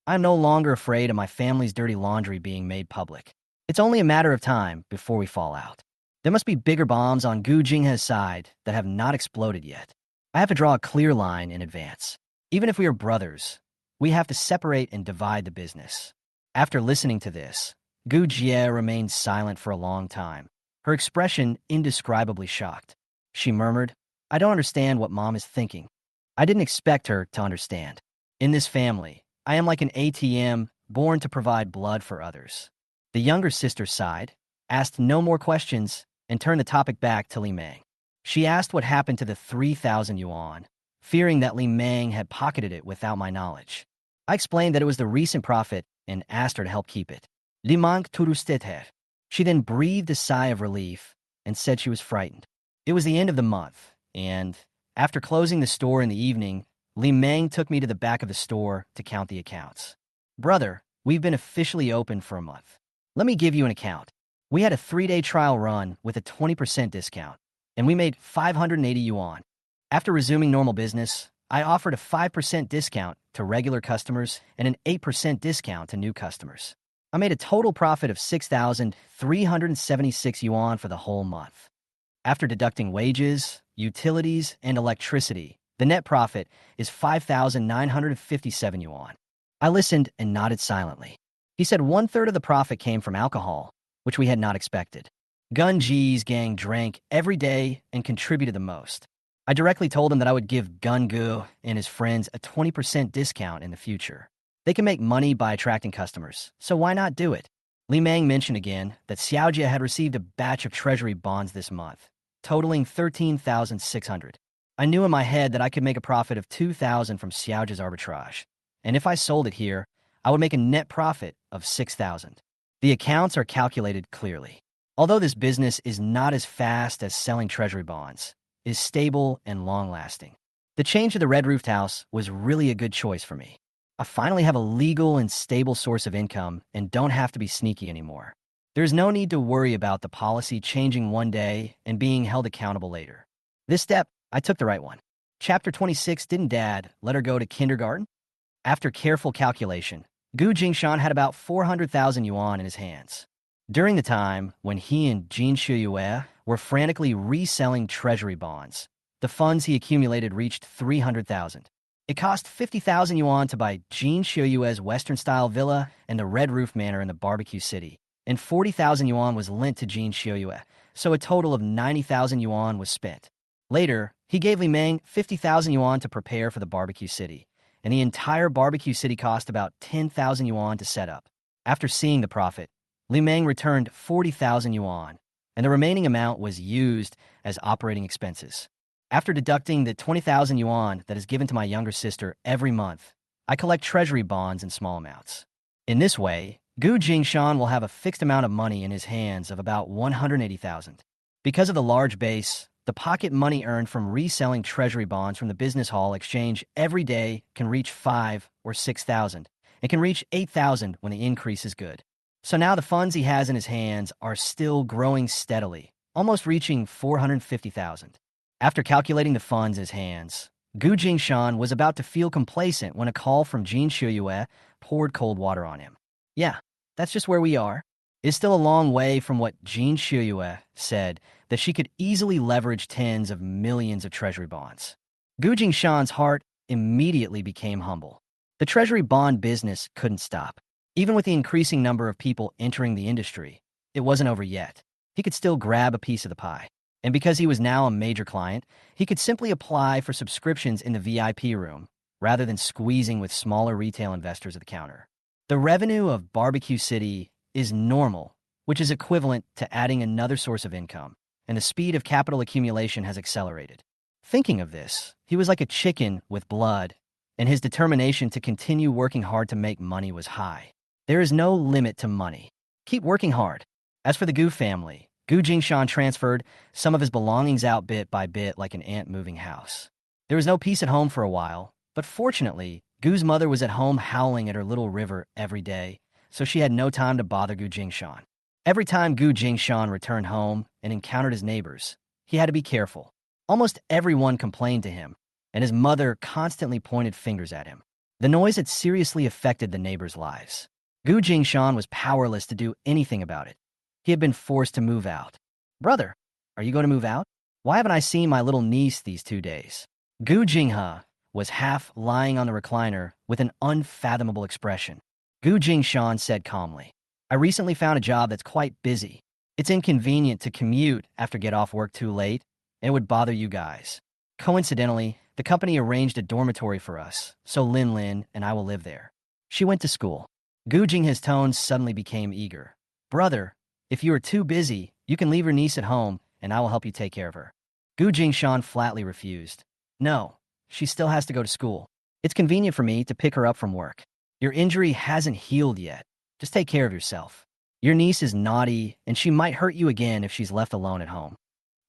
I'm no longer afraid of my family's dirty laundry being made public. It's only a matter of time before we fall out. There must be bigger bombs on Gu Jinghe's side that have not exploded yet. I have to draw a clear line in advance. Even if we are brothers, we have to separate and divide the business. After listening to this, Gu Jie remained silent for a long time, her expression indescribably shocked. She murmured, "I don't understand what Mom is thinking." I didn't expect her to understand. In this family, I am like an ATM born to provide blood for others. The younger sister sighed, asked no more questions, and turned the topic back to Li Meng. She asked what happened to the 3,000 yuan, fearing that Li Meng had pocketed it without my knowledge. I explained that it was the recent profit and asked her to help keep it. Li Meng turustet her. She then breathed a sigh of relief and said she was frightened. It was the end of the month, and after closing the store in the evening, Li Meng took me to the back of the store to count the accounts. "Brother, we've been officially open for a month. Let me give you an account. We had a 3-day trial run with a 20% discount, and we made 580 yuan. After resuming normal business, I offered a 5% discount to regular customers and an 8% discount to new customers. I made a total profit of 6,376 yuan for the whole month. After deducting wages, utilities, and electricity, the net profit is 5,957 yuan. I listened and nodded silently. He said 1/3 of the profit came from alcohol, which we had not expected. Gun Ji's gang drank every day and contributed the most. I directly told him that I would give Gun Gu and his friends a 20% discount in the future. They can make money by attracting customers, so why not do it? Li Meng mentioned again that Xiaojia had received a batch of treasury bonds this month, totaling 13,600. I knew in my head that I could make a profit of 2,000 from Xiaojia's arbitrage, and if I sold it here, I would make a net profit of 6,000. The accounts are calculated clearly. Although this business is not as fast as selling treasury bonds, it is stable and long-lasting. The change to the red-roofed house was really a good choice for me. I finally have a legal and stable source of income and don't have to be sneaky anymore. There's no need to worry about the policy changing one day and being held accountable later. This step, I took the right one. Chapter 26, Didn't Dad Let Her Go to Kindergarten? After careful calculation, Gu Jingshan had about 400,000 yuan in his hands. During the time when he and Jin Shuyue were frantically reselling treasury bonds, the funds he accumulated reached 300,000. It cost 50,000 yuan to buy Jin Shuyue's Western-style villa and the Red Roof Manor in the barbecue city, and 40,000 yuan was lent to Jin Shuyue, so a total of 90,000 yuan was spent. Later, he gave Li Meng 50,000 yuan to prepare for the barbecue city, and the entire barbecue city cost about 10,000 yuan to set up. After seeing the profit, Li Meng returned 40,000 yuan, and the remaining amount was used as operating expenses. After deducting the 20,000 yuan that is given to my younger sister every month, I collect treasury bonds in small amounts. In this way, Gu Jingshan will have a fixed amount of money in his hands of about 180,000. Because of the large base, the pocket money earned from reselling treasury bonds from the business hall exchange every day can reach 5 or 6,000, and can reach 8,000 when the increase is good. So now the funds he has in his hands are still growing steadily, almost reaching 450,000. After calculating the funds in his hands, Gu Jingshan was about to feel complacent when a call from Jin Shuyue poured cold water on him. "Yeah, that's just where we are." It's still a long way from what Jin Shuyue said, that she could easily leverage tens of millions of treasury bonds. Gu Jingshan's heart immediately became humble. The treasury bond business couldn't stop. Even with the increasing number of people entering the industry, it wasn't over yet. He could still grab a piece of the pie. And because he was now a major client, he could simply apply for subscriptions in the VIP room rather than squeezing with smaller retail investors at the counter. The revenue of Barbecue City is normal, which is equivalent to adding another source of income, and the speed of capital accumulation has accelerated. Thinking of this, he was like a chicken with blood, and his determination to continue working hard to make money was high. There is no limit to money. Keep working hard. As for the Gu family, Gu Jingshan transferred some of his belongings out bit by bit like an ant moving house. There was no peace at home for a while, but fortunately, Gu's mother was at home howling at her little river every day, so she had no time to bother Gu Jingshan. Every time Gu Jingshan returned home and encountered his neighbors, he had to be careful. Almost everyone complained to him, and his mother constantly pointed fingers at him. The noise had seriously affected the neighbors' lives. Gu Jingshan was powerless to do anything about it. He had been forced to move out. "Brother, are you going to move out? Why haven't I seen my little niece these 2 days?" Gu Jinghe was half lying on the recliner with an unfathomable expression. Gu Jingshan said calmly, "I recently found a job that's quite busy. It's inconvenient to commute after get off work too late, and it would bother you guys. Coincidentally, the company arranged a dormitory for us, so Lin Lin and I will live there." She went to school. Gu Jinghe's tone suddenly became eager. "Brother, if you are too busy, you can leave your niece at home, and I will help you take care of her." Gu Jingshan flatly refused. "No, she still has to go to school. It's convenient for me to pick her up from work. Your injury hasn't healed yet. Just take care of yourself. Your niece is naughty, and she might hurt you again if she's left alone at home."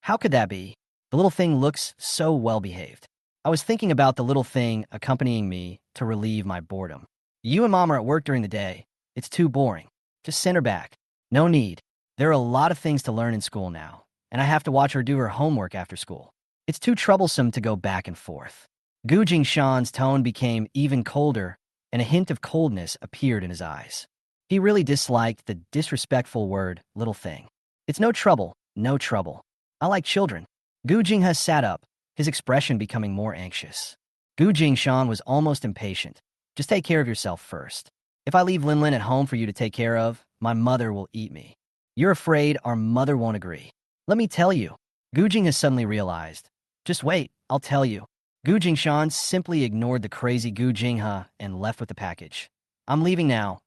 "How could that be? The little thing looks so well-behaved. I was thinking about the little thing accompanying me to relieve my boredom. You and Mom are at work during the day. It's too boring. Just send her back." "No need. There are a lot of things to learn in school now, and I have to watch her do her homework after school. It's too troublesome to go back and forth." Gu Jingshan's tone became even colder, and a hint of coldness appeared in his eyes. He really disliked the disrespectful word, little thing. "It's no trouble, no trouble. I like children." Gu Jinghe sat up, his expression becoming more anxious. Gu Jingshan was almost impatient. "Just take care of yourself first. If I leave Lin Lin at home for you to take care of, my mother will eat me. You're afraid our mother won't agree. Let me tell you." Gu Jinghe suddenly realized. "Just wait, I'll tell you." Gu Jingshan simply ignored the crazy Gu Jinghe and left with the package. "I'm leaving now.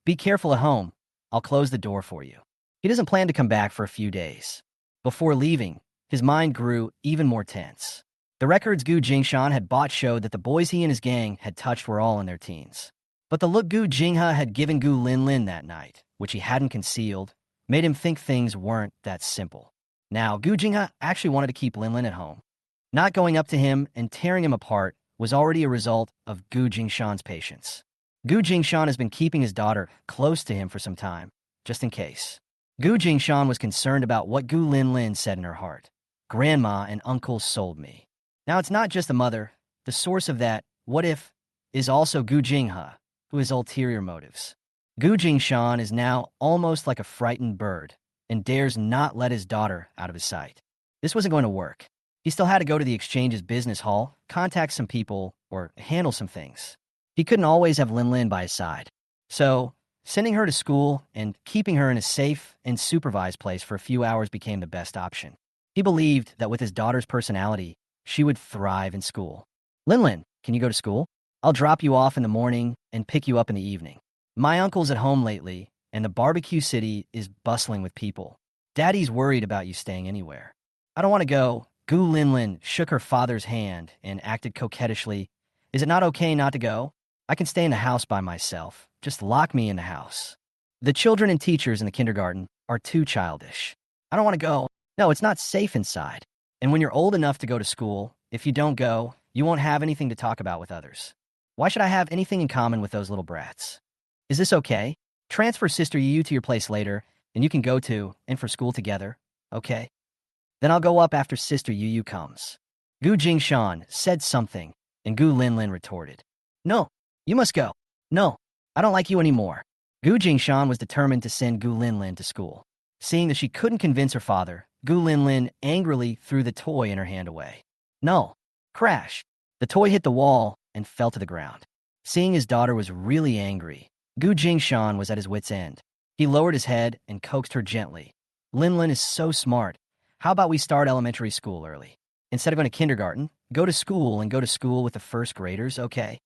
Be careful at home. I'll close the door for you." He doesn't plan to come back for a few days. Before leaving, his mind grew even more tense. The records Gu Jingshan had bought showed that the boys he and his gang had touched were all in their teens. But the look Gu Jinghe had given Gu Lin Lin that night, which he hadn't concealed, made him think things weren't that simple. Now, Gu Jinghe actually wanted to keep Lin Lin at home. Not going up to him and tearing him apart was already a result of Gu Jingshan's patience. Gu Jingshan has been keeping his daughter close to him for some time, just in case. Gu Jingshan was concerned about what Gu Lin Lin said in her heart. "Grandma and uncle sold me." Now, it's not just the mother. The source of that "what if" is also Gu Jinghe, who has ulterior motives. Gu Jingshan is now almost like a frightened bird and dares not let his daughter out of his sight. This wasn't going to work. He still had to go to the exchange's business hall, contact some people, or handle some things. He couldn't always have Lin Lin by his side. So, sending her to school and keeping her in a safe and supervised place for a few hours became the best option. He believed that with his daughter's personality, she would thrive in school. "Lin Lin, can you go to school? I'll drop you off in the morning and pick you up in the evening. My uncle's at home lately, and the barbecue city is bustling with people. Daddy's worried about you staying anywhere." "I don't want to go." Gu Lin Lin shook her father's hand and acted coquettishly. "Is it not okay not to go? I can stay in the house by myself. Just lock me in the house. The children and teachers in the kindergarten are too childish. I don't want to go. No, it's not safe inside. And when you're old enough to go to school, if you don't go, you won't have anything to talk about with others. Why should I have anything in common with those little brats? Is this okay? Transfer Sister Yu to your place later, and you can go to and for school together, okay? Then I'll go up after Sister Yu comes." Gu Jingshan said something, and Gu Lin Lin retorted. "No, you must go. No, I don't like you anymore." Gu Jingshan was determined to send Gu Lin Lin to school. Seeing that she couldn't convince her father, Gu Lin Lin angrily threw the toy in her hand away. "No." Crash. The toy hit the wall and fell to the ground. Seeing his daughter was really angry, Gu Jingshan was at his wit's end. He lowered his head and coaxed her gently. "Lin Lin is so smart. How about we start elementary school early? Instead of going to kindergarten, Go to school and go to school with the first graders, okay?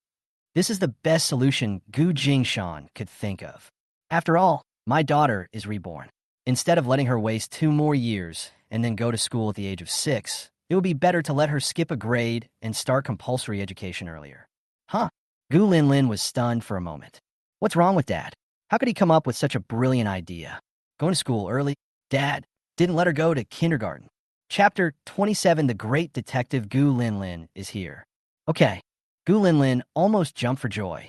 This is the best solution Gu Jingshan could think of. After all, my daughter is reborn. Instead of letting her waste 2 more years and then go to school at the age of 6, it would be better to let her skip a grade and start compulsory education earlier. Huh? Gu Linlin was stunned for a moment. What's wrong with Dad? How could he come up with such a brilliant idea? Going to school early? Dad didn't let her go to kindergarten. Chapter 27 The Great Detective Gu Linlin is here. Okay. Gu Linlin almost jumped for joy.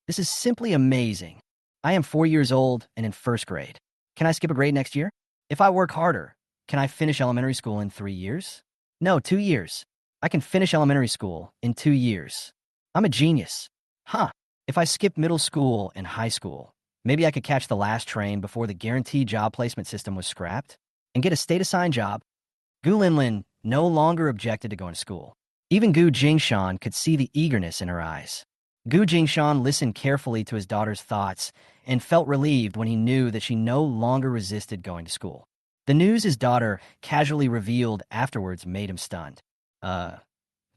This is simply amazing. I am 4 years old and in first grade. Can I skip a grade next year? If I work harder, can I finish elementary school in 3 years? No, 2 years. I can finish elementary school in 2 years. I'm a genius. If I skip middle school and high school, maybe I could catch the last train before the guaranteed job placement system was scrapped and get a state-assigned job. Gu Linlin no longer objected to going to school. Even Gu Jingshan could see the eagerness in her eyes. Gu Jingshan listened carefully to his daughter's thoughts and felt relieved when he knew that she no longer resisted going to school. The news his daughter casually revealed afterwards made him stunned. The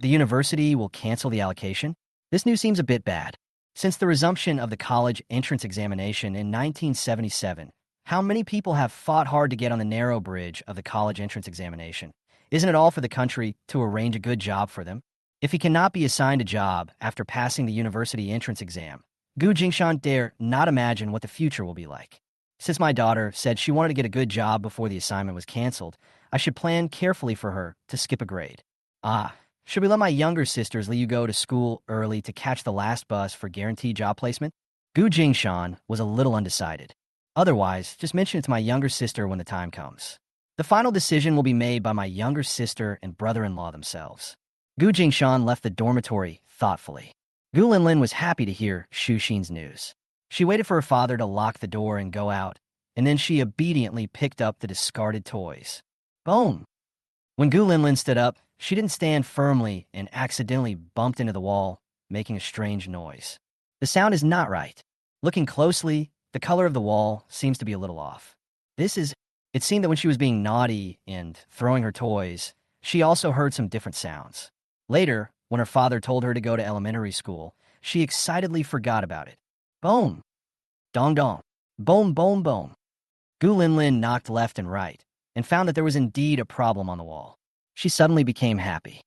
university will cancel the allocation? This news seems a bit bad. Since the resumption of the college entrance examination in 1977, how many people have fought hard to get on the narrow bridge of the college entrance examination? Isn't it all for the country to arrange a good job for them? If he cannot be assigned a job after passing the university entrance exam, Gu Jingshan dare not imagine what the future will be like. Since my daughter said she wanted to get a good job before the assignment was canceled, I should plan carefully for her to skip a grade. Should we let my younger sisters let you go to school early to catch the last bus for guaranteed job placement? Gu Jingshan was a little undecided. Otherwise, just mention it to my younger sister when the time comes. The final decision will be made by my younger sister and brother-in-law themselves. Gu Jingshan left the dormitory thoughtfully. Gu Linlin was happy to hear Xu Xin's news. She waited for her father to lock the door and go out, and then she obediently picked up the discarded toys. Boom! When Gu Linlin stood up, she didn't stand firmly and accidentally bumped into the wall, making a strange noise. The sound is not right. Looking closely, the color of the wall seems to be a little off. It seemed that when she was being naughty and throwing her toys, she also heard some different sounds. Later, when her father told her to go to elementary school, she excitedly forgot about it. Boom! Dong dong! Boom boom boom! Gu Linlin knocked left and right, and found that there was indeed a problem on the wall. She suddenly became happy.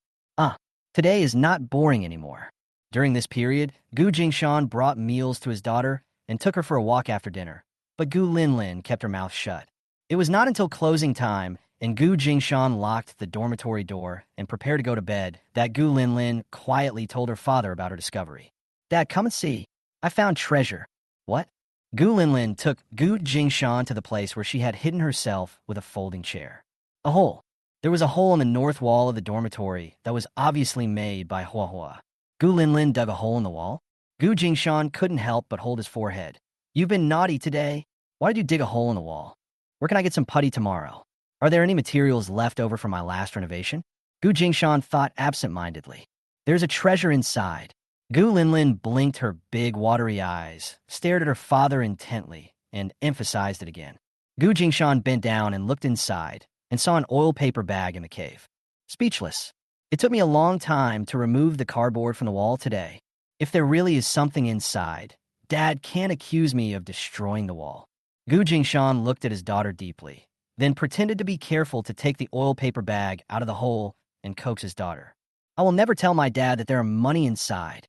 Today is not boring anymore. During this period, Gu Jingshan brought meals to his daughter and took her for a walk after dinner, but Gu Linlin kept her mouth shut. It was not until closing time and Gu Jingshan locked the dormitory door and prepared to go to bed that Gu Linlin quietly told her father about her discovery. Dad, come and see. I found treasure. What? Gu Linlin took Gu Jingshan to the place where she had hidden herself with a folding chair. A hole. There was a hole in the north wall of the dormitory that was obviously made by Hua. Gu Linlin dug a hole in the wall. Gu Jingshan couldn't help but hold his forehead. You've been naughty today. Why did you dig a hole in the wall? Where can I get some putty tomorrow? Are there any materials left over from my last renovation? Gu Jingshan thought absent-mindedly. There's a treasure inside. Gu Linlin blinked her big watery eyes, stared at her father intently, and emphasized it again. Gu Jingshan bent down and looked inside, and saw an oil paper bag in the cave. Speechless. It took me a long time to remove the cardboard from the wall today. If there really is something inside, Dad can't accuse me of destroying the wall. Gu Jingshan looked at his daughter deeply, then pretended to be careful to take the oil paper bag out of the hole and coax his daughter. I will never tell my dad that there are money inside.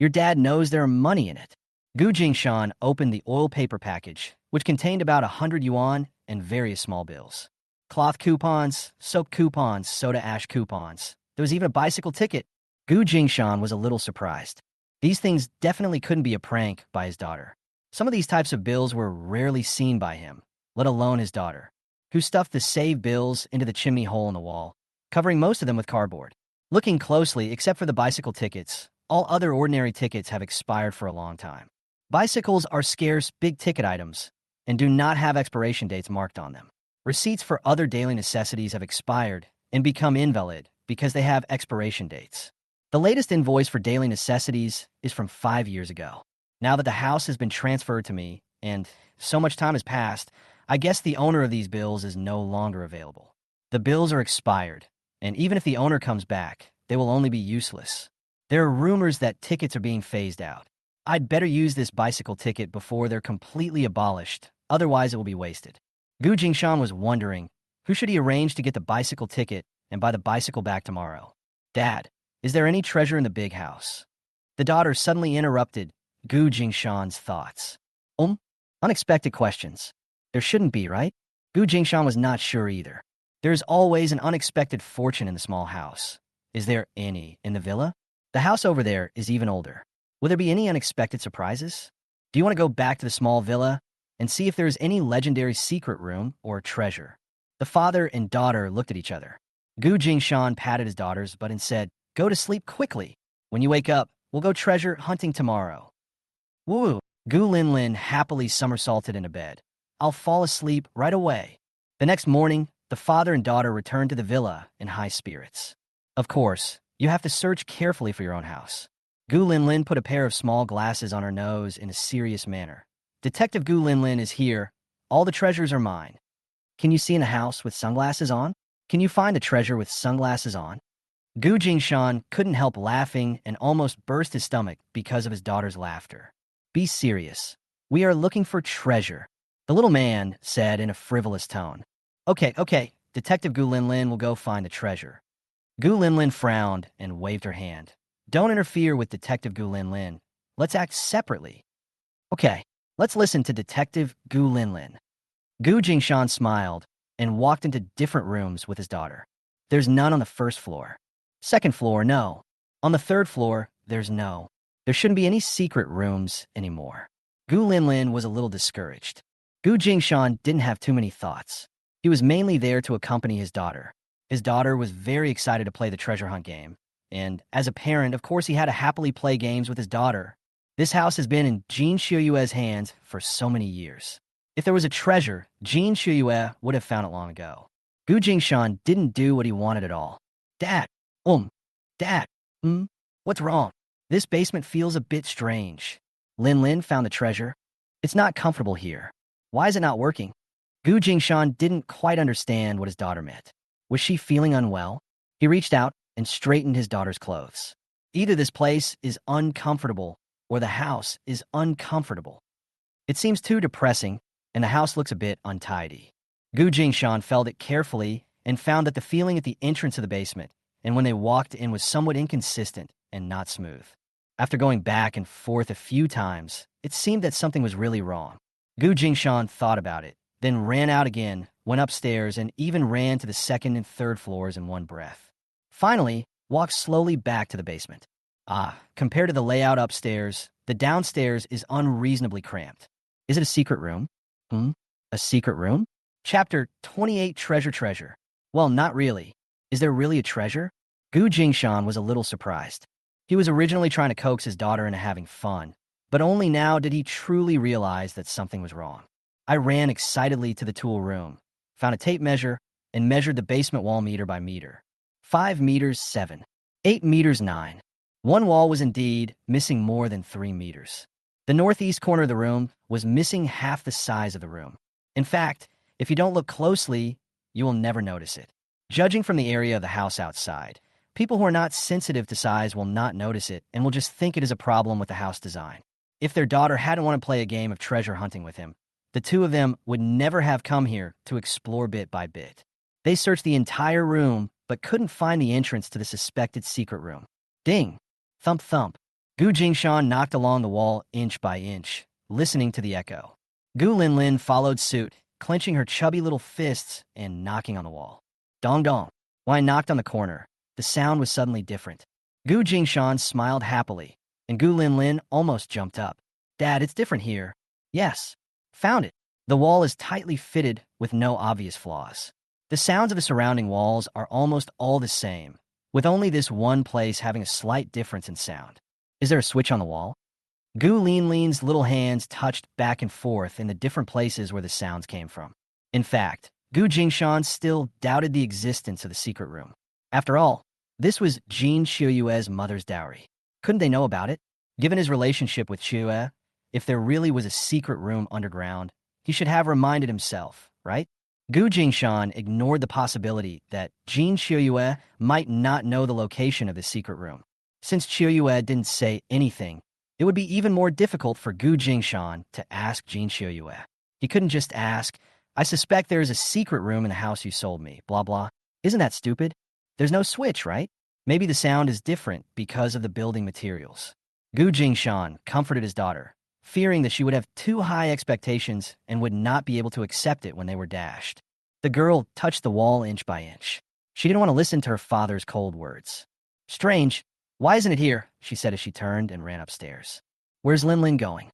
Your dad knows there are money in it. Gu Jingshan opened the oil paper package, which contained about 100 yuan and various small bills. Cloth coupons, soap coupons, soda ash coupons. There was even a bicycle ticket. Gu Jingshan was a little surprised. These things definitely couldn't be a prank by his daughter. Some of these types of bills were rarely seen by him, let alone his daughter, who stuffed the saved bills into the chimney hole in the wall, covering most of them with cardboard. Looking closely, except for the bicycle tickets, all other ordinary tickets have expired for a long time. Bicycles are scarce, big-ticket items and do not have expiration dates marked on them. Receipts for other daily necessities have expired and become invalid because they have expiration dates. The latest invoice for daily necessities is from 5 years ago. Now that the house has been transferred to me and so much time has passed, I guess the owner of these bills is no longer available. The bills are expired, and even if the owner comes back, they will only be useless. There are rumors that tickets are being phased out. I'd better use this bicycle ticket before they're completely abolished, otherwise it will be wasted. Gu Jingshan was wondering, who should he arrange to get the bicycle ticket and buy the bicycle back tomorrow? Dad, is there any treasure in the big house? The daughter suddenly interrupted Gu Jingshan's thoughts. Unexpected questions. There shouldn't be, right? Gu Jingshan was not sure either. There's always an unexpected fortune in the small house. Is there any in the villa? The house over there is even older. Will there be any unexpected surprises? Do you want to go back to the small villa and see if there's any legendary secret room or treasure? The father and daughter looked at each other. Gu Jingshan patted his daughters butt and said, "Go to sleep quickly. When you wake up, we'll go treasure hunting tomorrow." Woo! Gu Linlin happily somersaulted into bed. "I'll fall asleep right away." The next morning, the father and daughter returned to the villa in high spirits. Of course, you have to search carefully for your own house. Gu Linlin put a pair of small glasses on her nose in a serious manner. "Detective Gu Linlin is here. All the treasures are mine." "Can you see in a house with sunglasses on? Can you find a treasure with sunglasses on?" Gu Jingshan couldn't help laughing and almost burst his stomach because of his daughter's laughter. "Be serious. We are looking for treasure," the little man said in a frivolous tone. Okay, Detective Gu Linlin will go find the treasure." Gu Linlin frowned and waved her hand. "Don't interfere with Detective Gu Linlin. Let's act separately." "Okay, let's listen to Detective Gu Linlin." Gu Jingshan smiled and walked into different rooms with his daughter. "There's none on the first floor. Second floor, no. On the third floor, there's no. There shouldn't be any secret rooms anymore." Gu Linlin was a little discouraged. Gu Jingshan didn't have too many thoughts. He was mainly there to accompany his daughter. His daughter was very excited to play the treasure hunt game. And as a parent, of course, he had to happily play games with his daughter. This house has been in Jin Shiyue's hands for so many years. If there was a treasure, Jin Shiyue would have found it long ago. Gu Jingshan didn't do what he wanted at all. Dad, what's wrong? This basement feels a bit strange." Lin found the treasure. "It's not comfortable here. Why is it not working?" Gu Jingshan didn't quite understand what his daughter meant. Was she feeling unwell? He reached out and straightened his daughter's clothes. Either this place is uncomfortable or the house is uncomfortable. It seems too depressing, and the house looks a bit untidy. Gu Jingshan felt it carefully and found that the feeling at the entrance of the basement and when they walked in was somewhat inconsistent and not smooth. After going back and forth a few times, it seemed that something was really wrong. Gu Jingshan thought about it, then ran out again, went upstairs, and even ran to the second and third floors in one breath. Finally, walked slowly back to the basement. Compared to the layout upstairs, the downstairs is unreasonably cramped. Is it a secret room? A secret room? Chapter 28 Treasure. Well, not really. Is there really a treasure? Gu Jingshan was a little surprised. He was originally trying to coax his daughter into having fun, but only now did he truly realize that something was wrong. I ran excitedly to the tool room, found a tape measure, and measured the basement wall meter by meter. 5 meters 7, 8 meters 9. One wall was indeed missing more than 3 meters. The northeast corner of the room was missing half the size of the room. In fact, if you don't look closely, you will never notice it. Judging from the area of the house outside, people who are not sensitive to size will not notice it and will just think it is a problem with the house design. If their daughter hadn't want to play a game of treasure hunting with him, the two of them would never have come here to explore bit by bit. They searched the entire room, but couldn't find the entrance to the suspected secret room. Ding! Thump thump. Gu Jingshan knocked along the wall inch by inch, listening to the echo. Gu Linlin followed suit, clenching her chubby little fists and knocking on the wall. Dong dong. When I knocked on the corner, the sound was suddenly different. Gu Jingshan smiled happily, and Gu Linlin almost jumped up. Dad, it's different here. Yes. Found it. The wall is tightly fitted with no obvious flaws. The sounds of the surrounding walls are almost all the same, with only this one place having a slight difference in sound. Is there a switch on the wall? Gu Linlin's little hands touched back and forth in the different places where the sounds came from. In fact, Gu Jingshan still doubted the existence of the secret room. After all, this was Jin Shiyue's mother's dowry. Couldn't they know about it? Given his relationship with Shiyue, if there really was a secret room underground, he should have reminded himself, right? Gu Jingshan ignored the possibility that Jin Qiuyue might not know the location of the secret room. Since Qiuyue didn't say anything, it would be even more difficult for Gu Jingshan to ask Jin Qiuyue. He couldn't just ask, "I suspect there is a secret room in the house you sold me, blah blah." Isn't that stupid? There's no switch, right? Maybe the sound is different because of the building materials. Gu Jingshan comforted his daughter, fearing that she would have too high expectations and would not be able to accept it when they were dashed. The girl touched the wall inch by inch. She didn't want to listen to her father's cold words. "Strange. Why isn't it here?" she said as she turned and ran upstairs. "Where's Lin Lin going?"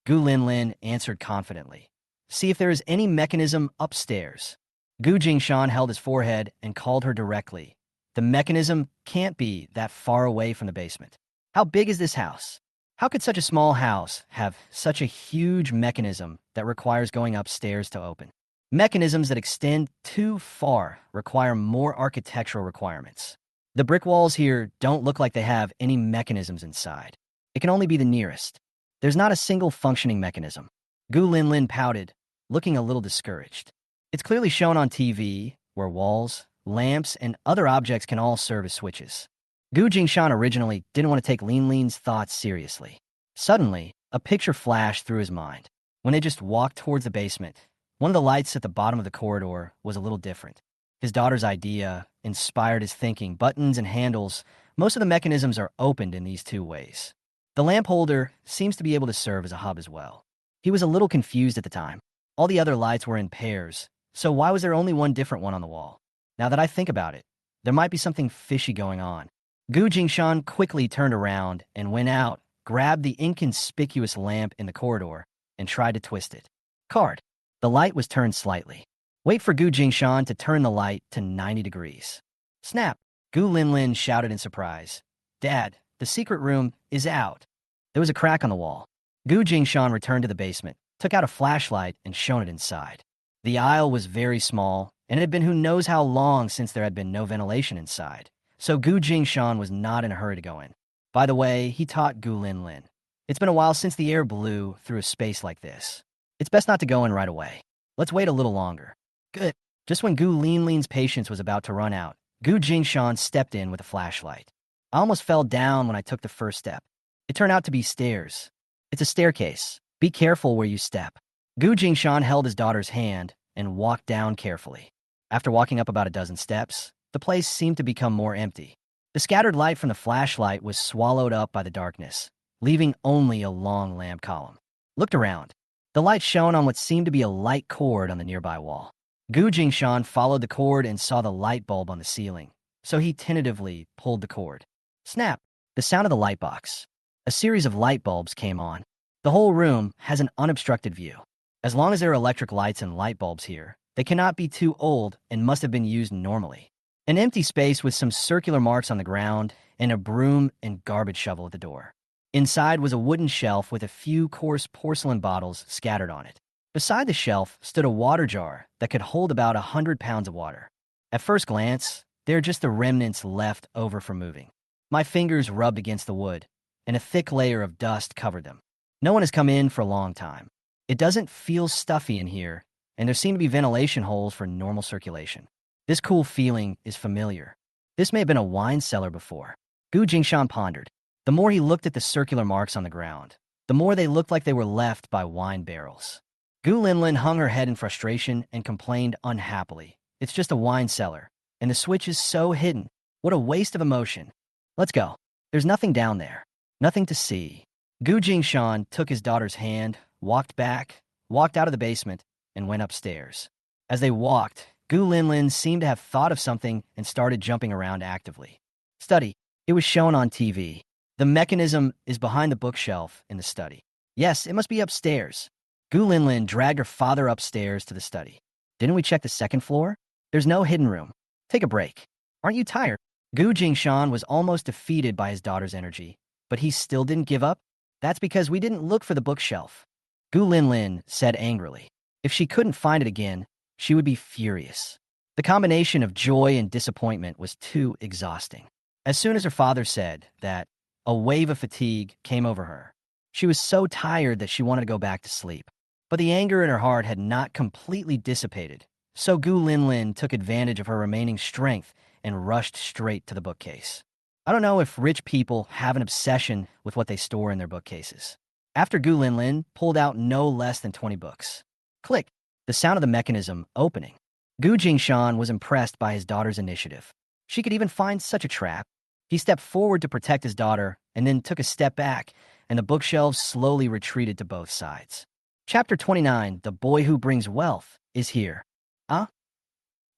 Gu Lin Lin answered confidently. "See if there is any mechanism upstairs." Gu Jingshan held his forehead and called her directly. "The mechanism can't be that far away from the basement. How big is this house? How could such a small house have such a huge mechanism that requires going upstairs to open? Mechanisms that extend too far require more architectural requirements. The brick walls here don't look like they have any mechanisms inside. It can only be the nearest. There's not a single functioning mechanism." Gu Lin Lin pouted, looking a little discouraged. "It's clearly shown on TV, where walls, lamps, and other objects can all serve as switches." Gu Jingshan originally didn't want to take Lin Lin's thoughts seriously. Suddenly, a picture flashed through his mind. When they just walked towards the basement, one of the lights at the bottom of the corridor was a little different. His daughter's idea inspired his thinking. Buttons and handles, most of the mechanisms are opened in these two ways. The lamp holder seems to be able to serve as a hub as well. He was a little confused at the time. All the other lights were in pairs, so why was there only one different one on the wall? Now that I think about it, there might be something fishy going on. Gu Jingshan quickly turned around and went out, grabbed the inconspicuous lamp in the corridor, and tried to twist it. Card. The light was turned slightly. Wait for Gu Jingshan to turn the light to 90 degrees. Snap! Gu Lin Lin shouted in surprise. "Dad, the secret room is out." There was a crack on the wall. Gu Jingshan returned to the basement, took out a flashlight, and shone it inside. The aisle was very small, and it had been who knows how long since there had been no ventilation inside, so Gu Jingshan was not in a hurry to go in. By the way, he taught Gu Lin Lin, "It's been a while since the air blew through a space like this. It's best not to go in right away. Let's wait a little longer." Good. Just when Gu Lin Lin's patience was about to run out, Gu Jingshan stepped in with a flashlight. I almost fell down when I took the first step. It turned out to be stairs. It's a staircase. Be careful where you step. Gu Jingshan held his daughter's hand and walked down carefully. After walking up about a dozen steps, the place seemed to become more empty. The scattered light from the flashlight was swallowed up by the darkness, leaving only a long lamp column. Looked around. The light shone on what seemed to be a light cord on the nearby wall. Gu Jingshan followed the cord and saw the light bulb on the ceiling, so he tentatively pulled the cord. Snap! The sound of the light box. A series of light bulbs came on. The whole room has an unobstructed view. As long as there are electric lights and light bulbs here, they cannot be too old and must have been used normally. An empty space with some circular marks on the ground and a broom and garbage shovel at the door. Inside was a wooden shelf with a few coarse porcelain bottles scattered on it. Beside the shelf stood a water jar that could hold about 100 pounds of water. At first glance, they are just the remnants left over from moving. My fingers rubbed against the wood, and a thick layer of dust covered them. No one has come in for a long time. It doesn't feel stuffy in here, and there seem to be ventilation holes for normal circulation. This cool feeling is familiar. This may have been a wine cellar before. Gu Jingshan pondered. The more he looked at the circular marks on the ground, the more they looked like they were left by wine barrels. Gu Lin Lin hung her head in frustration and complained unhappily. "It's just a wine cellar, and the switch is so hidden. What a waste of emotion. Let's go. There's nothing down there. Nothing to see." Gu Jingshan took his daughter's hand, walked back, walked out of the basement, and went upstairs. As they walked, Gu Lin Lin seemed to have thought of something and started jumping around actively. Study. It was shown on TV. The mechanism is behind the bookshelf in the study. Yes, it must be upstairs. Gu Lin Lin dragged her father upstairs to the study. "Didn't we check the second floor? There's no hidden room. Take a break. Aren't you tired?" Gu Jingshan was almost defeated by his daughter's energy, but he still didn't give up. "That's because we didn't look for the bookshelf," Gu Lin Lin said angrily. If she couldn't find it again, she would be furious. The combination of joy and disappointment was too exhausting. As soon as her father said that, a wave of fatigue came over her. She was so tired that she wanted to go back to sleep. But the anger in her heart had not completely dissipated, So Gu Linlin took advantage of her remaining strength and rushed straight to the bookcase. I don't know if rich people have an obsession with what they store in their bookcases. After Gu Linlin pulled out no less than 20 books. Click, the sound of the mechanism opening. Gu Jingshan was impressed by his daughter's initiative. She could even find such a trap. He stepped forward to protect his daughter and then took a step back, and the bookshelves slowly retreated to both sides. Chapter 29, The Boy Who Brings Wealth, is here. Huh?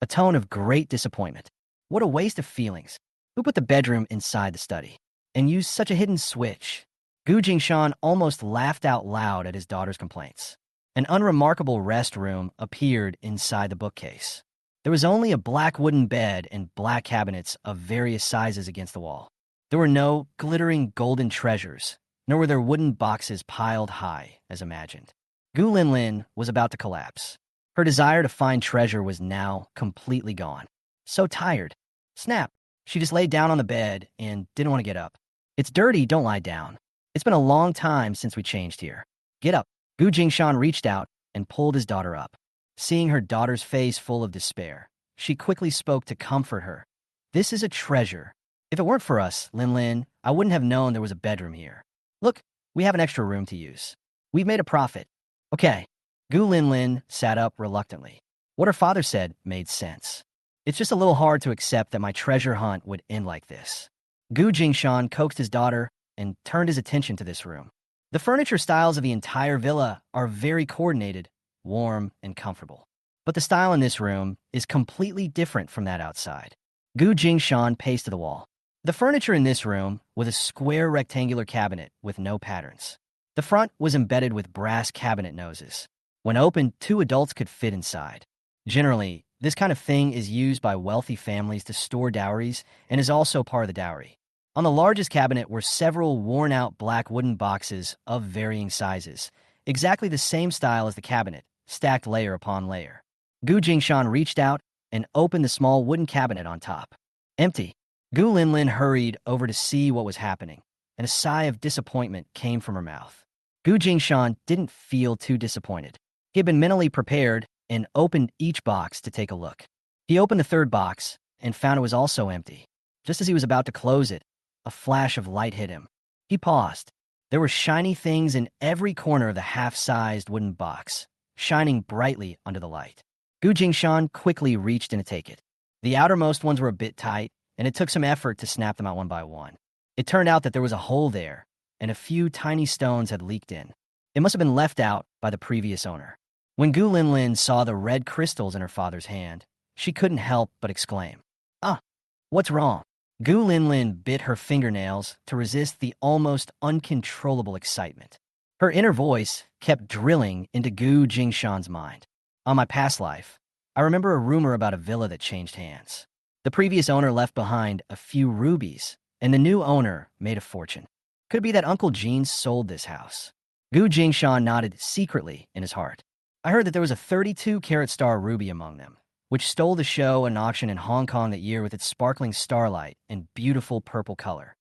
A tone of great disappointment. What a waste of feelings. Who put the bedroom inside the study? And used such a hidden switch? Gu Jingshan almost laughed out loud at his daughter's complaints. An unremarkable rest room appeared inside the bookcase. There was only a black wooden bed and black cabinets of various sizes against the wall. There were no glittering golden treasures, nor were there wooden boxes piled high, as imagined. Gu Linlin was about to collapse. Her desire to find treasure was now completely gone. So tired. Snap. She just laid down on the bed and didn't want to get up. It's dirty, don't lie down. It's been a long time since we changed here. Get up. Gu Jingshan reached out and pulled his daughter up. Seeing her daughter's face full of despair, she quickly spoke to comfort her. This is a treasure. If it weren't for us, Linlin, I wouldn't have known there was a bedroom here. Look, we have an extra room to use. We've made a profit. Okay. Gu Linlin sat up reluctantly. What her father said made sense. It's just a little hard to accept that my treasure hunt would end like this. Gu Jingshan coaxed his daughter and turned his attention to this room. The furniture styles of the entire villa are very coordinated, warm, and comfortable. But the style in this room is completely different from that outside. Gu Jingshan paced to the wall. The furniture in this room was a square rectangular cabinet with no patterns. The front was embedded with brass cabinet noses. When opened, 2 adults could fit inside. Generally, this kind of thing is used by wealthy families to store dowries and is also part of the dowry. On the largest cabinet were several worn-out black wooden boxes of varying sizes, exactly the same style as the cabinet, stacked layer upon layer. Gu Jingshan reached out and opened the small wooden cabinet on top. Empty. Gu Linlin hurried over to see what was happening, and a sigh of disappointment came from her mouth. Gu Jingshan didn't feel too disappointed. He had been mentally prepared and opened each box to take a look. He opened the 3rd box and found it was also empty. Just as he was about to close it, a flash of light hit him. He paused. There were shiny things in every corner of the half-sized wooden box, shining brightly under the light. Gu Jingshan quickly reached in to take it. The outermost ones were a bit tight, and it took some effort to snap them out one by one. It turned out that there was a hole there, and a few tiny stones had leaked in. It must have been left out by the previous owner. When Gu Linlin saw the red crystals in her father's hand, she couldn't help but exclaim, "Ah, what's wrong?" Gu Linlin bit her fingernails to resist the almost uncontrollable excitement. Her inner voice kept drilling into Gu Jingshan's mind. On my past life, I remember a rumor about a villa that changed hands. The previous owner left behind a few rubies, and the new owner made a fortune. Could it be that Uncle Gene sold this house? Gu Jingshan nodded secretly in his heart. I heard that there was a 32-carat star ruby among them, which stole the show and auction in Hong Kong that year with its sparkling starlight and beautiful purple color.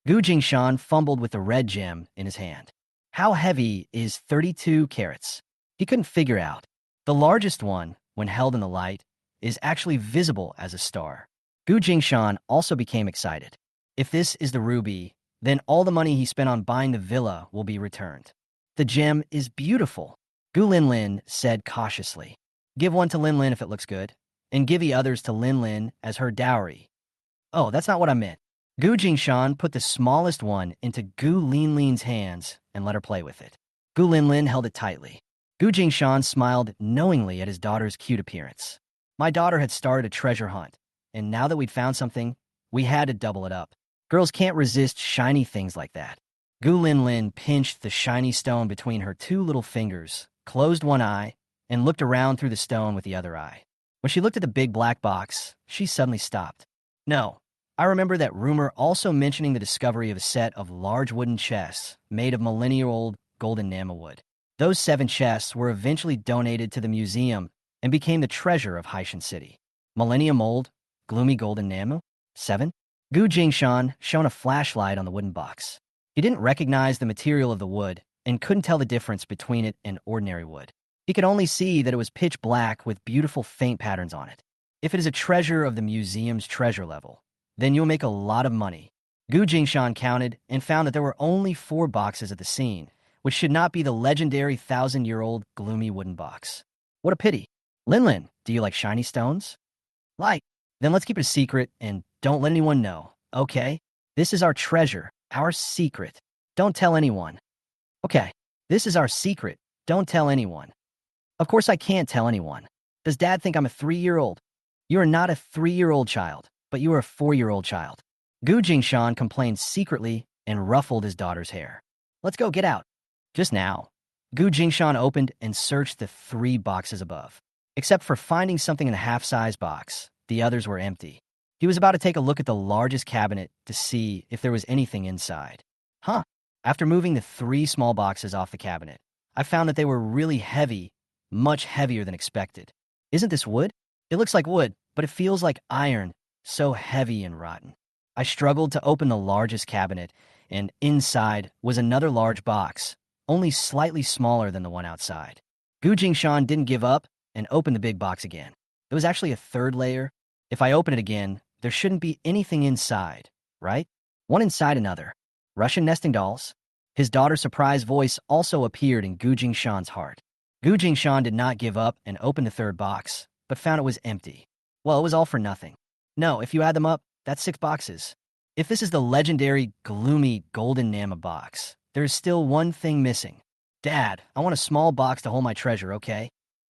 Gu Jingshan fumbled with the red gem in his hand. How heavy is 32 carats? He couldn't figure out. The largest one, when held in the light, is actually visible as a star. Gu Jingshan also became excited. If this is the ruby, then all the money he spent on buying the villa will be returned. The gem is beautiful, Gu Linlin said cautiously. Give one to Linlin if it looks good, and give the others to Linlin as her dowry. Oh, that's not what I meant. Gu Jingshan put the smallest one into Gu Linlin's hands and let her play with it. Gu Linlin held it tightly. Gu Jingshan smiled knowingly at his daughter's cute appearance. My daughter had started a treasure hunt, and now that we'd found something, we had to double it up. Girls can't resist shiny things like that. Gu Linlin pinched the shiny stone between her 2 little fingers, closed one eye, and looked around through the stone with the other eye. When she looked at the big black box, she suddenly stopped. No, I remember that rumor also mentioning the discovery of a set of large wooden chests made of millennial-old golden nama wood. Those 7 chests were eventually donated to the museum and became the treasure of Haishan City. Millennium-old, gloomy golden nama? 7? Gu Jingshan shone a flashlight on the wooden box. He didn't recognize the material of the wood and couldn't tell the difference between it and ordinary wood. He could only see that it was pitch black with beautiful faint patterns on it. If it is a treasure of the museum's treasure level, then you'll make a lot of money. Gu Jingshan counted and found that there were only 4 boxes at the scene, which should not be the legendary 1,000-year-old gloomy wooden box. What a pity. Linlin, do you like shiny stones? Like. Then let's keep it a secret and don't let anyone know, okay? This is our treasure, our secret. Don't tell anyone. Okay, this is our secret. Don't tell anyone. Of course I can't tell anyone. Does Dad think I'm a 3-year-old? You are not a 3-year-old child, but you are a 4-year-old child. Gu Jingshan complained secretly and ruffled his daughter's hair. Let's go, get out. Just now. Gu Jingshan opened and searched the 3 boxes above. Except for finding something in a half-size box, the others were empty. He was about to take a look at the largest cabinet to see if there was anything inside. Huh. After moving the 3 small boxes off the cabinet, I found that they were really heavy, much heavier than expected. Isn't this wood? It looks like wood, but it feels like iron, so heavy and rotten. I struggled to open the largest cabinet, and inside was another large box, only slightly smaller than the one outside. Gu Jingshan didn't give up and opened the big box again. There was actually a 3rd layer. If I open it again, there shouldn't be anything inside, right? One inside another. Russian nesting dolls. His daughter's surprised voice also appeared in Gu Jingshan's heart. Gu Jingshan did not give up and opened the 3rd box, but found it was empty. Well, it was all for nothing. No, if you add them up, that's 6 boxes. If this is the legendary, gloomy, golden Nama box, there is still one thing missing. Dad, I want a small box to hold my treasure, okay?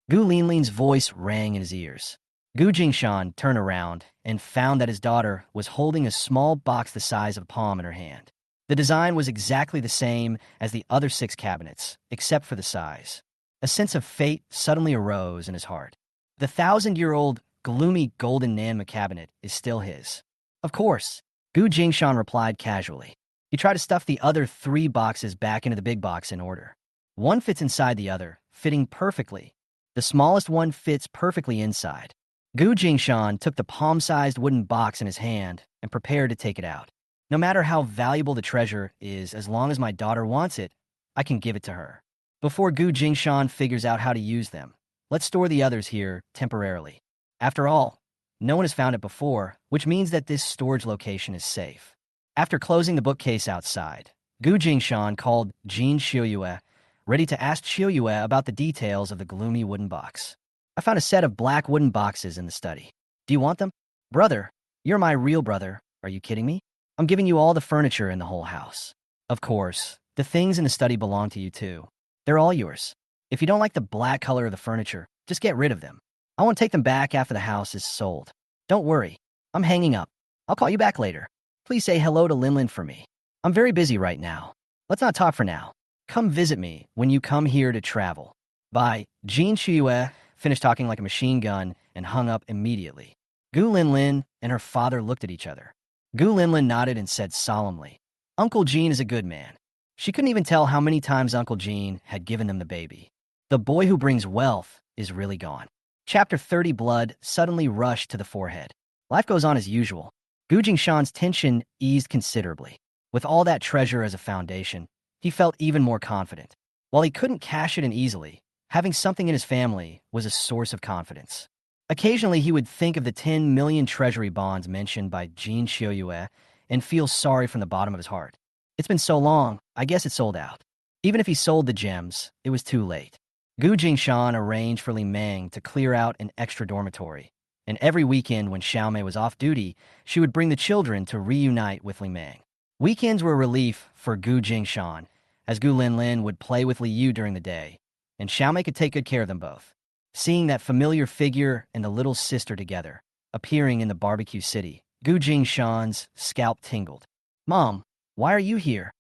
Gu Linlin's voice rang in his ears. Gu Jingshan turned around and found that his daughter was holding a small box the size of a palm in her hand. The design was exactly the same as the other 6 cabinets, except for the size. A sense of fate suddenly arose in his heart. The 1,000-year-old, gloomy golden Nanma cabinet is still his. Of course, Gu Jingshan replied casually. He tried to stuff the other 3 boxes back into the big box in order. One fits inside the other, fitting perfectly. The smallest one fits perfectly inside. Gu Jingshan took the palm-sized wooden box in his hand and prepared to take it out. No matter how valuable the treasure is, as long as my daughter wants it, I can give it to her. Before Gu Jingshan figures out how to use them, let's store the others here temporarily. After all, no one has found it before, which means that this storage location is safe. After closing the bookcase outside, Gu Jingshan called Jin Xiuyue, ready to ask Xiuyue about the details of the gloomy wooden box. I found a set of black wooden boxes in the study. Do you want them? Brother, you're my real brother. Are you kidding me? I'm giving you all the furniture in the whole house. Of course, the things in the study belong to you too. They're all yours. If you don't like the black color of the furniture, just get rid of them. I want to take them back after the house is sold. Don't worry. I'm hanging up. I'll call you back later. Please say hello to Linlin for me. I'm very busy right now. Let's not talk for now. Come visit me when you come here to travel. Bye. Jin Xiuyue finished talking like a machine gun and hung up immediately. Gu Linlin and her father looked at each other. Gu Linlin nodded and said solemnly, Uncle Jin is a good man. She couldn't even tell how many times Uncle Jin had given them the baby. The boy who brings wealth is really gone. Chapter 30 blood suddenly rushed to the forehead. Life goes on as usual. Gu Jingshan's tension eased considerably. With all that treasure as a foundation, he felt even more confident. While he couldn't cash it in easily, having something in his family was a source of confidence. Occasionally, he would think of the 10 million treasury bonds mentioned by Jin Xiuyue and feel sorry from the bottom of his heart. It's been so long, I guess it sold out. Even if he sold the gems, it was too late. Gu Jingshan arranged for Li Meng to clear out an extra dormitory, and every weekend when Xiaomei was off duty, she would bring the children to reunite with Li Meng. Weekends were a relief for Gu Jingshan, as Gu Linlin would play with Li Yu during the day, and Xiaomei could take good care of them both. Seeing that familiar figure and the little sister together, appearing in the barbecue city, Gu Jingshan's scalp tingled. Mom, why are you here?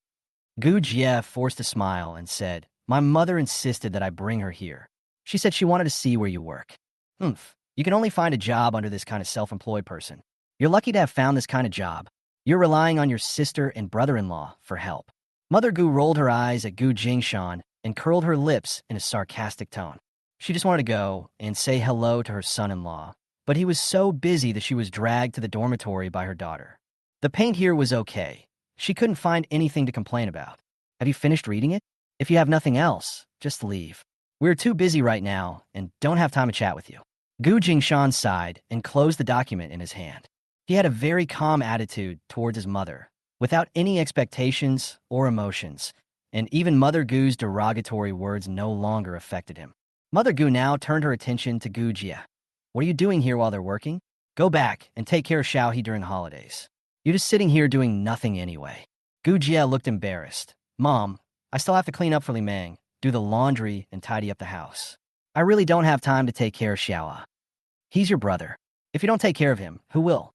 Gu Jie forced a smile and said, My mother insisted that I bring her here. She said she wanted to see where you work. You can only find a job under this kind of self-employed person. You're lucky to have found this kind of job. You're relying on your sister and brother-in-law for help. Mother Gu rolled her eyes at Gu Jingshan and curled her lips in a sarcastic tone. She just wanted to go and say hello to her son-in-law, but he was so busy that she was dragged to the dormitory by her daughter. The paint here was okay. She couldn't find anything to complain about. Have you finished reading it? If you have nothing else, just leave. We're too busy right now and don't have time to chat with you. Gu Jingshan sighed and closed the document in his hand. He had a very calm attitude towards his mother, without any expectations or emotions, and even Mother Gu's derogatory words no longer affected him. Mother Gu now turned her attention to Gu Jia. What are you doing here while they're working? Go back and take care of Xiaohe during the holidays. You're just sitting here doing nothing anyway. Gu Jia looked embarrassed. Mom, I still have to clean up for Li Meng, do the laundry, and tidy up the house. I really don't have time to take care of Xiaohe. He's your brother. If you don't take care of him, who will?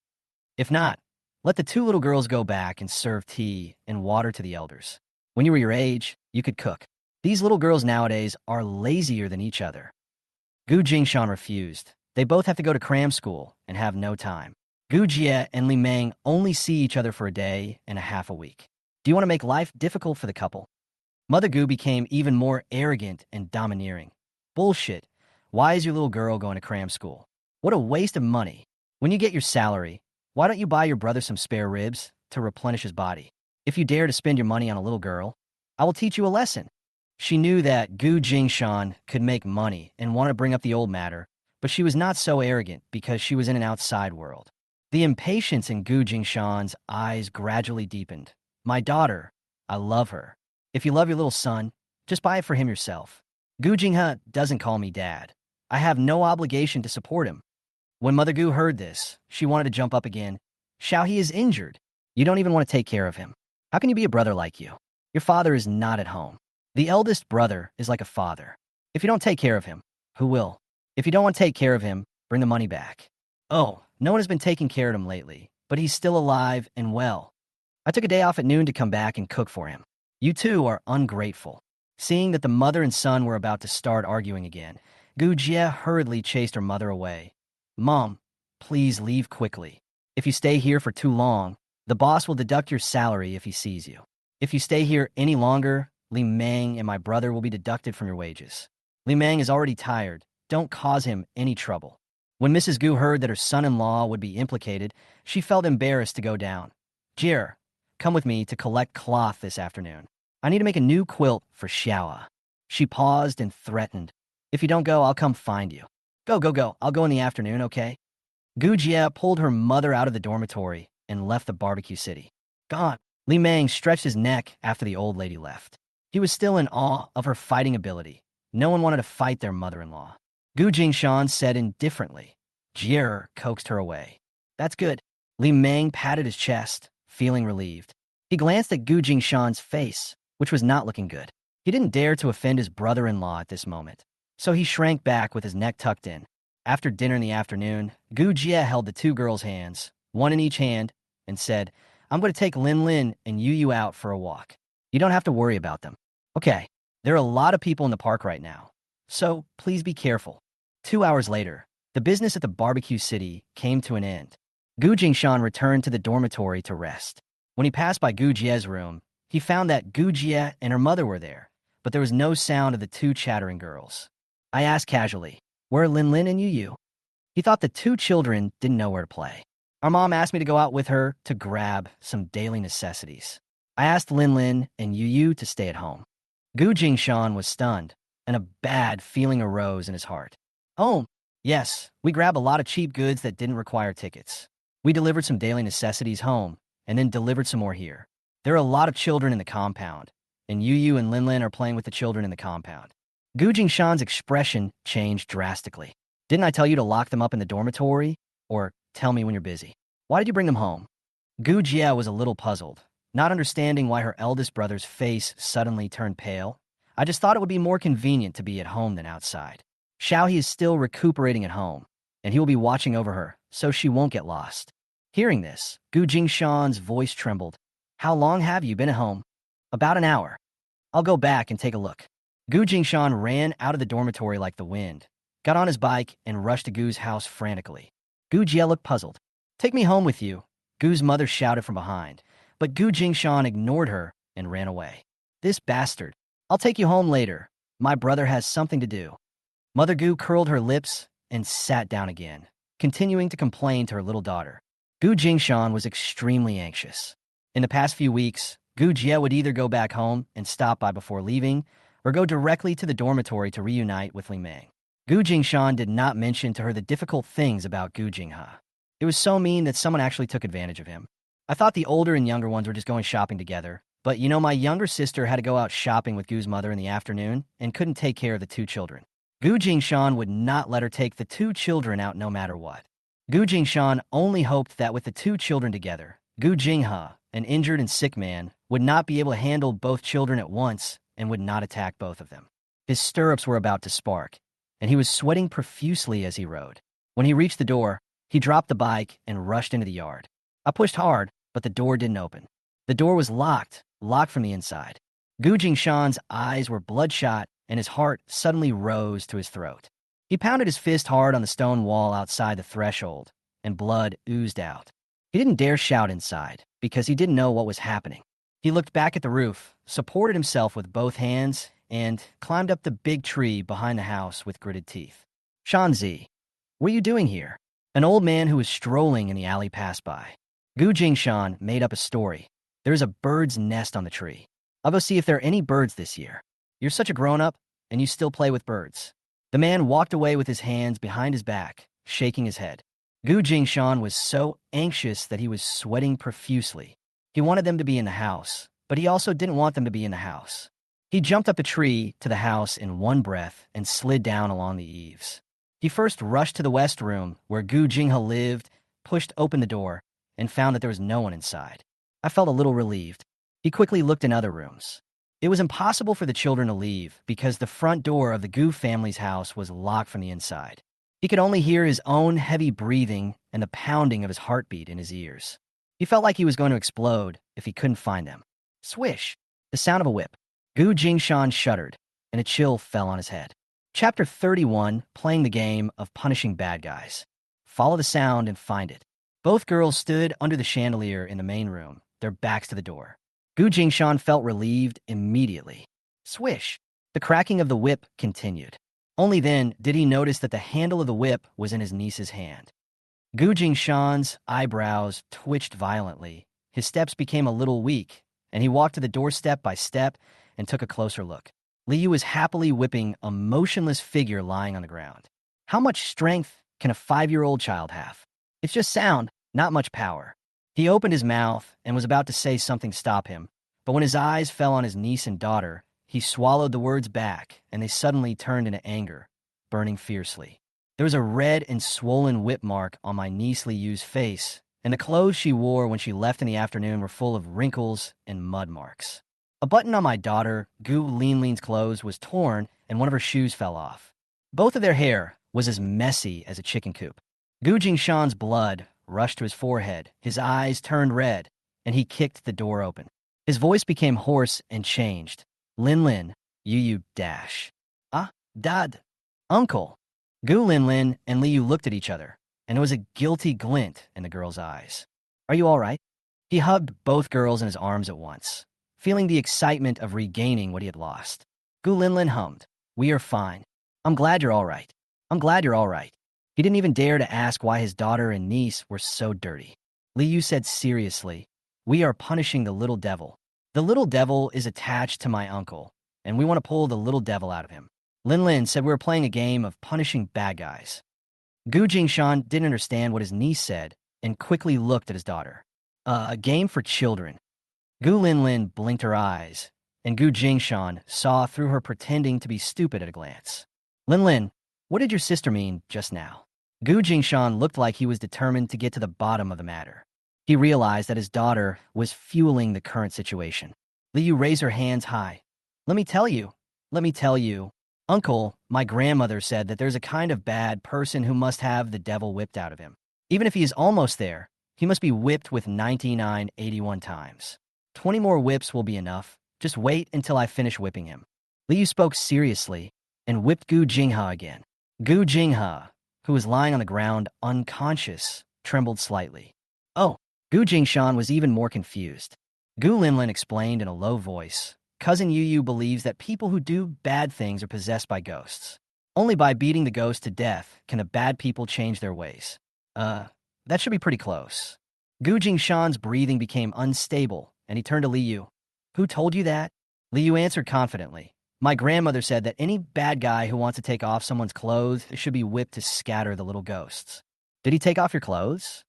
If not, let the two little girls go back and serve tea and water to the elders. When you were your age, you could cook. These little girls nowadays are lazier than each other. Gu Jingshan refused. They both have to go to cram school and have no time. Gu Jie and Li Meng only see each other for a day and a half a week. Do you want to make life difficult for the couple? Mother Gu became even more arrogant and domineering. Bullshit. Why is your little girl going to cram school? What a waste of money. When you get your salary, why don't you buy your brother some spare ribs to replenish his body? If you dare to spend your money on a little girl, I will teach you a lesson. She knew that Gu Jingshan could make money and wanted to bring up the old matter, but she was not so arrogant because she was in an outside world. The impatience in Gu Jingshan's eyes gradually deepened. My daughter, I love her. If you love your little son, just buy it for him yourself. Gu Jinghe doesn't call me dad. I have no obligation to support him. When Mother Gu heard this, she wanted to jump up again. Xiaohe is injured. You don't even want to take care of him. How can you be a brother like you? Your father is not at home. The eldest brother is like a father. If you don't take care of him, who will? If you don't want to take care of him, bring the money back. Oh, no one has been taking care of him lately, but he's still alive and well. I took a day off at noon to come back and cook for him. You two are ungrateful. Seeing that the mother and son were about to start arguing again, Gu Jie hurriedly chased her mother away. Mom, please leave quickly. If you stay here for too long, the boss will deduct your salary if he sees you. If you stay here any longer, Li Meng and my brother will be deducted from your wages. Li Meng is already tired. Don't cause him any trouble. When Mrs. Gu heard that her son-in-law would be implicated, she felt embarrassed to go down. Jir, come with me to collect cloth this afternoon. I need to make a new quilt for Xiaohe. She paused and threatened. If you don't go, I'll come find you. Go, go, go. I'll go in the afternoon, okay? Gu Jie pulled her mother out of the dormitory and left the barbecue city. Gone. Li Meng stretched his neck after the old lady left. He was still in awe of her fighting ability. No one wanted to fight their mother-in-law. Gu Jingshan said indifferently. Jir coaxed her away. That's good. Li Meng patted his chest, feeling relieved. He glanced at Gu Jingshan's face, which was not looking good. He didn't dare to offend his brother-in-law at this moment, so he shrank back with his neck tucked in. After dinner in the afternoon, Gu Jie held the two girls' hands, one in each hand, and said, I'm going to take Lin Lin and Yu out for a walk. You don't have to worry about them. Okay, there are a lot of people in the park right now, so please be careful. 2 hours later, the business at the barbecue city came to an end. Gu Jingshan returned to the dormitory to rest. When he passed by Gu Jie's room, he found that Gu Jie and her mother were there, but there was no sound of the two chattering girls. I asked casually, where are Lin Lin and Yu? He thought the two children didn't know where to play. Our mom asked me to go out with her to grab some daily necessities. I asked Lin Lin and Yu to stay at home. Gu Jingshan was stunned, and a bad feeling arose in his heart. Oh, yes, we grabbed a lot of cheap goods that didn't require tickets. We delivered some daily necessities home, and then delivered some more here. There are a lot of children in the compound, and Yu and Lin Lin are playing with the children in the compound. Gu Jingshan's expression changed drastically. Didn't I tell you to lock them up in the dormitory? Or tell me when you're busy. Why did you bring them home? Gu Jie was a little puzzled, not understanding why her eldest brother's face suddenly turned pale. I just thought it would be more convenient to be at home than outside. Xiaohe is still recuperating at home, and he will be watching over her, so she won't get lost. Hearing this, Gu Jingshan's voice trembled. How long have you been at home? About an hour. I'll go back and take a look. Gu Jingshan ran out of the dormitory like the wind, got on his bike, and rushed to Gu's house frantically. Gu Jie looked puzzled. Take me home with you, Gu's mother shouted from behind, but Gu Jingshan ignored her and ran away. This bastard. I'll take you home later. My brother has something to do. Mother Gu curled her lips and sat down again, continuing to complain to her little daughter. Gu Jingshan was extremely anxious. In the past few weeks, Gu Jie would either go back home and stop by before leaving, or go directly to the dormitory to reunite with Li Ming. Gu Jingshan did not mention to her the difficult things about Gu Jinghe. It was so mean that someone actually took advantage of him. I thought the older and younger ones were just going shopping together, but my younger sister had to go out shopping with Gu's mother in the afternoon and couldn't take care of the two children. Gu Jingshan would not let her take the two children out no matter what. Gu Jingshan only hoped that with the two children together, Gu Jinghe, an injured and sick man, would not be able to handle both children at once and would not attack both of them. His stirrups were about to spark, and he was sweating profusely as he rode. When he reached the door, he dropped the bike and rushed into the yard. I pushed hard, but the door didn't open. The door was locked from the inside. Gu Jingshan's eyes were bloodshot, and his heart suddenly rose to his throat. He pounded his fist hard on the stone wall outside the threshold, and blood oozed out. He didn't dare shout inside, because he didn't know what was happening. He looked back at the roof, supported himself with both hands, and climbed up the big tree behind the house with gritted teeth. Shanzi, what are you doing here? An old man who was strolling in the alley passed by. Gu Jingshan made up a story. There's a bird's nest on the tree. I'll go see if there are any birds this year. You're such a grown-up, and you still play with birds. The man walked away with his hands behind his back, shaking his head. Gu Jingshan was so anxious that he was sweating profusely. He wanted them to be in the house, but he also didn't want them to be in the house. He jumped up the tree to the house in one breath and slid down along the eaves. He first rushed to the west room, where Gu Jinghe lived, pushed open the door, and found that there was no one inside. I felt a little relieved. He quickly looked in other rooms. It was impossible for the children to leave because the front door of the Gu family's house was locked from the inside. He could only hear his own heavy breathing and the pounding of his heartbeat in his ears. He felt like he was going to explode if he couldn't find them. Swish! The sound of a whip. Gu Jingshan shuddered, and a chill fell on his head. Chapter 31, Playing the Game of Punishing Bad Guys. Follow the sound and find it. Both girls stood under the chandelier in the main room, their backs to the door. Gu Jingshan felt relieved immediately. Swish! The cracking of the whip continued. Only then did he notice that the handle of the whip was in his niece's hand. Gu Jingshan's eyebrows twitched violently. His steps became a little weak, and he walked to the door step by step and took a closer look. Liu was happily whipping a motionless figure lying on the ground. How much strength can a 5-year-old child have? It's just sound, not much power. He opened his mouth and was about to say something to stop him, but when his eyes fell on his niece and daughter, he swallowed the words back, and they suddenly turned into anger, burning fiercely. There was a red and swollen whip mark on my niece Liu's face, and the clothes she wore when she left in the afternoon were full of wrinkles and mud marks. A button on my daughter, Gu Linlin's clothes, was torn, and one of her shoes fell off. Both of their hair was as messy as a chicken coop. Gu Jingshan's blood rushed to his forehead, his eyes turned red, and he kicked the door open. His voice became hoarse and changed. Lin, you dash. Ah, Dad. Uncle. Gu Lin and Liu looked at each other, and there was a guilty glint in the girl's eyes. Are you all right? He hugged both girls in his arms at once, feeling the excitement of regaining what he had lost. Gu Lin hummed, "We are fine. I'm glad you're all right. I'm glad you're all right." He didn't even dare to ask why his daughter and niece were so dirty. Liu said seriously, "We are punishing the little devil. The little devil is attached to my uncle, and we want to pull the little devil out of him." Lin said we were playing a game of punishing bad guys. Gu Jingshan didn't understand what his niece said and quickly looked at his daughter. A game for children. Gu Lin blinked her eyes, and Gu Jingshan saw through her pretending to be stupid at a glance. Lin, what did your sister mean just now? Gu Jingshan looked like he was determined to get to the bottom of the matter. He realized that his daughter was fueling the current situation. Liu raised her hands high. Let me tell you. Uncle, my grandmother said that there's a kind of bad person who must have the devil whipped out of him. Even if he is almost there, he must be whipped with 9981 times. 20 more whips will be enough. Just wait until I finish whipping him. Liu spoke seriously and whipped Gu Jinghe again. Gu Jinghe, who was lying on the ground unconscious, trembled slightly. Oh, Gu Jingshan was even more confused. Gu Lin explained in a low voice, Cousin Yu believes that people who do bad things are possessed by ghosts. Only by beating the ghost to death can the bad people change their ways. That should be pretty close. Gu Jingshan's breathing became unstable, and he turned to Liu. Who told you that? Liu answered confidently. My grandmother said that any bad guy who wants to take off someone's clothes should be whipped to scatter the little ghosts. Did he take off your clothes?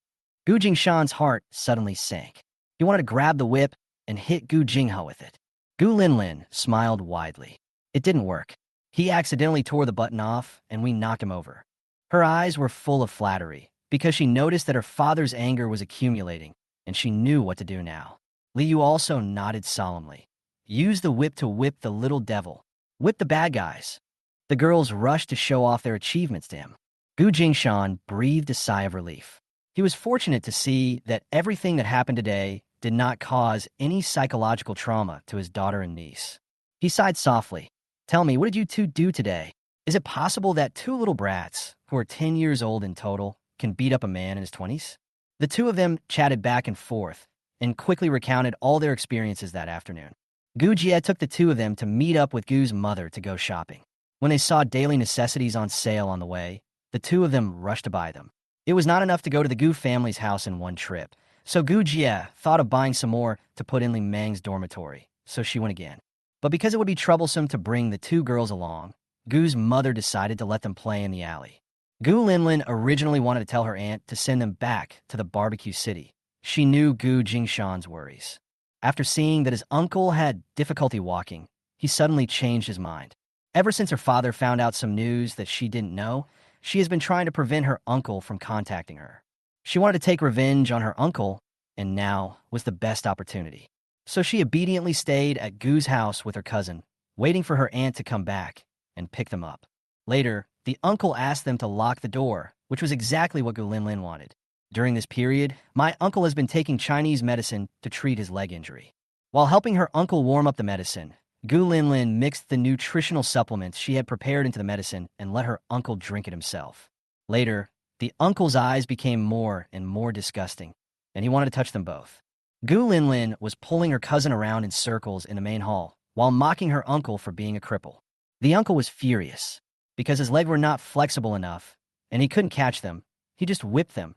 Gu Jingshan's heart suddenly sank. He wanted to grab the whip and hit Gu Jinghe with it. Gu Linlin smiled widely. It didn't work. He accidentally tore the button off, and we knocked him over. Her eyes were full of flattery, because she noticed that her father's anger was accumulating, and she knew what to do now. Liu also nodded solemnly. Use the whip to whip the little devil. Whip the bad guys. The girls rushed to show off their achievements to him. Gu Jingshan breathed a sigh of relief. He was fortunate to see that everything that happened today did not cause any psychological trauma to his daughter and niece. He sighed softly. Tell me, what did you two do today? Is it possible that two little brats, who are 10 years old in total, can beat up a man in his 20s? The two of them chatted back and forth and quickly recounted all their experiences that afternoon. Gu Jie took the two of them to meet up with Gu's mother to go shopping. When they saw daily necessities on sale on the way, the two of them rushed to buy them. It was not enough to go to the Gu family's house in one trip, so Gu Jie thought of buying some more to put in Li Meng's dormitory, so she went again. But because it would be troublesome to bring the two girls along, Gu's mother decided to let them play in the alley. Gu Linlin originally wanted to tell her aunt to send them back to the barbecue city. She knew Gu Jingshan's worries. After seeing that his uncle had difficulty walking, he suddenly changed his mind. Ever since her father found out some news that she didn't know, she has been trying to prevent her uncle from contacting her. She wanted to take revenge on her uncle, and now was the best opportunity. So she obediently stayed at Gu's house with her cousin, waiting for her aunt to come back and pick them up. Later, the uncle asked them to lock the door, which was exactly what Gu Linlin wanted. During this period, my uncle has been taking Chinese medicine to treat his leg injury. While helping her uncle warm up the medicine, Gu Linlin mixed the nutritional supplements she had prepared into the medicine and let her uncle drink it himself. Later, the uncle's eyes became more and more disgusting, and he wanted to touch them both. Gu Linlin was pulling her cousin around in circles in the main hall, while mocking her uncle for being a cripple. The uncle was furious, because his legs were not flexible enough, and he couldn't catch them. He just whipped them.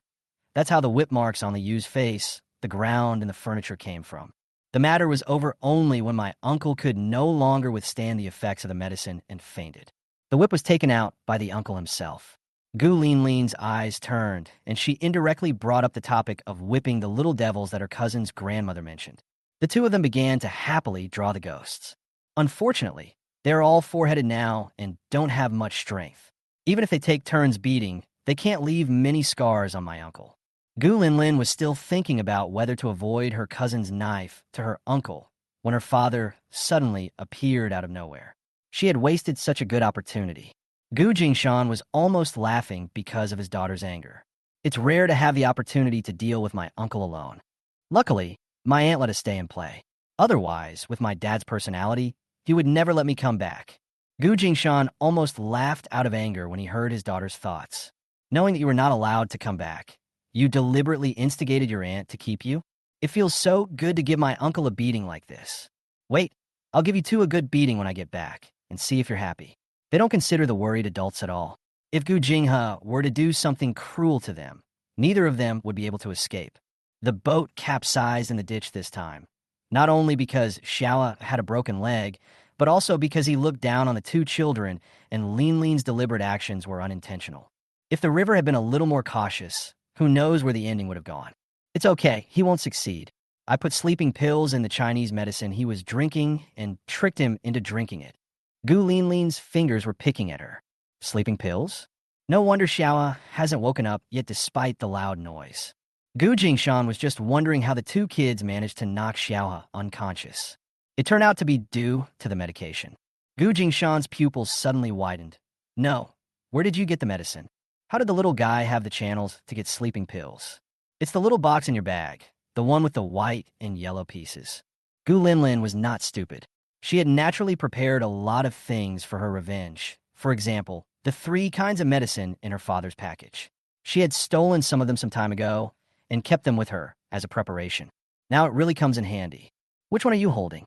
That's how the whip marks on the Yu's face, the ground, and the furniture came from. The matter was over only when my uncle could no longer withstand the effects of the medicine and fainted. The whip was taken out by the uncle himself. Gu Linlin's eyes turned, and she indirectly brought up the topic of whipping the little devils that her cousin's grandmother mentioned. The two of them began to happily draw the ghosts. Unfortunately, they're all four-headed now and don't have much strength. Even if they take turns beating, they can't leave many scars on my uncle. Gu Linlin was still thinking about whether to avoid her cousin's knife to her uncle when her father suddenly appeared out of nowhere. She had wasted such a good opportunity. Gu Jingshan was almost laughing because of his daughter's anger. It's rare to have the opportunity to deal with my uncle alone. Luckily, my aunt let us stay and play. Otherwise, with my dad's personality, he would never let me come back. Gu Jingshan almost laughed out of anger when he heard his daughter's thoughts. Knowing that you were not allowed to come back, you deliberately instigated your aunt to keep you? It feels so good to give my uncle a beating like this. Wait, I'll give you two a good beating when I get back, and see if you're happy. They don't consider the worried adults at all. If Gu Jinghe were to do something cruel to them, neither of them would be able to escape. The boat capsized in the ditch this time, not only because Xiao had a broken leg, but also because he looked down on the two children and Linlin's deliberate actions were unintentional. If the river had been a little more cautious, who knows where the ending would have gone. It's okay, he won't succeed. I put sleeping pills in the Chinese medicine he was drinking and tricked him into drinking it. Gu Linlin's fingers were picking at her. Sleeping pills? No wonder Xiao hasn't woken up yet despite the loud noise. Gu Jingshan was just wondering how the two kids managed to knock Xiao unconscious. It turned out to be due to the medication. Gu Jingshan's pupils suddenly widened. No, where did you get the medicine? How did the little guy have the channels to get sleeping pills? It's the little box in your bag, the one with the white and yellow pieces. Gu Linlin was not stupid. She had naturally prepared a lot of things for her revenge. For example, the 3 kinds of medicine in her father's package. She had stolen some of them some time ago and kept them with her as a preparation. Now it really comes in handy. Which one are you holding?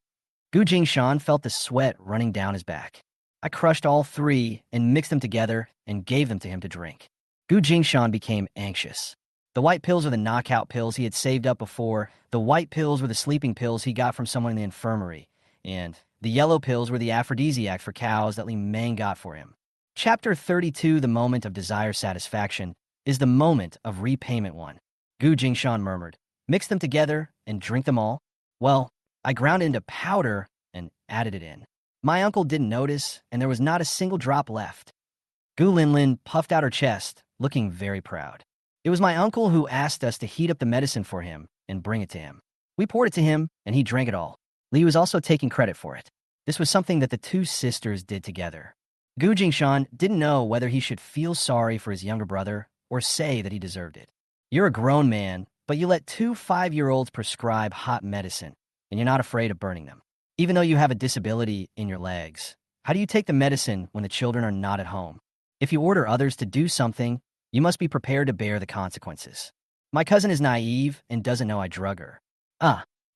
Gu Jingshan felt the sweat running down his back. I crushed all 3 and mixed them together and gave them to him to drink. Gu Jingshan became anxious. The white pills were the knockout pills he had saved up before. The white pills were the sleeping pills he got from someone in the infirmary. And The yellow pills were the aphrodisiac for cows that Li Meng got for him. Chapter 32, The Moment of Desire Satisfaction, is the moment of repayment one. Gu Jingshan murmured, "Mix them together and drink them all?" "Well, I ground it into powder and added it in. My uncle didn't notice, and there was not a single drop left." Gu Linlin puffed out her chest, looking very proud. "It was my uncle who asked us to heat up the medicine for him and bring it to him. We poured it to him, and he drank it all." Li was also taking credit for it. This was something that the two sisters did together. Gu Jingshan didn't know whether he should feel sorry for his younger brother or say that he deserved it. You're a grown man, but you let two 5-year-olds prescribe hot medicine, and you're not afraid of burning them. Even though you have a disability in your legs, how do you take the medicine when the children are not at home? If you order others to do something, you must be prepared to bear the consequences. My cousin is naive and doesn't know I drug her.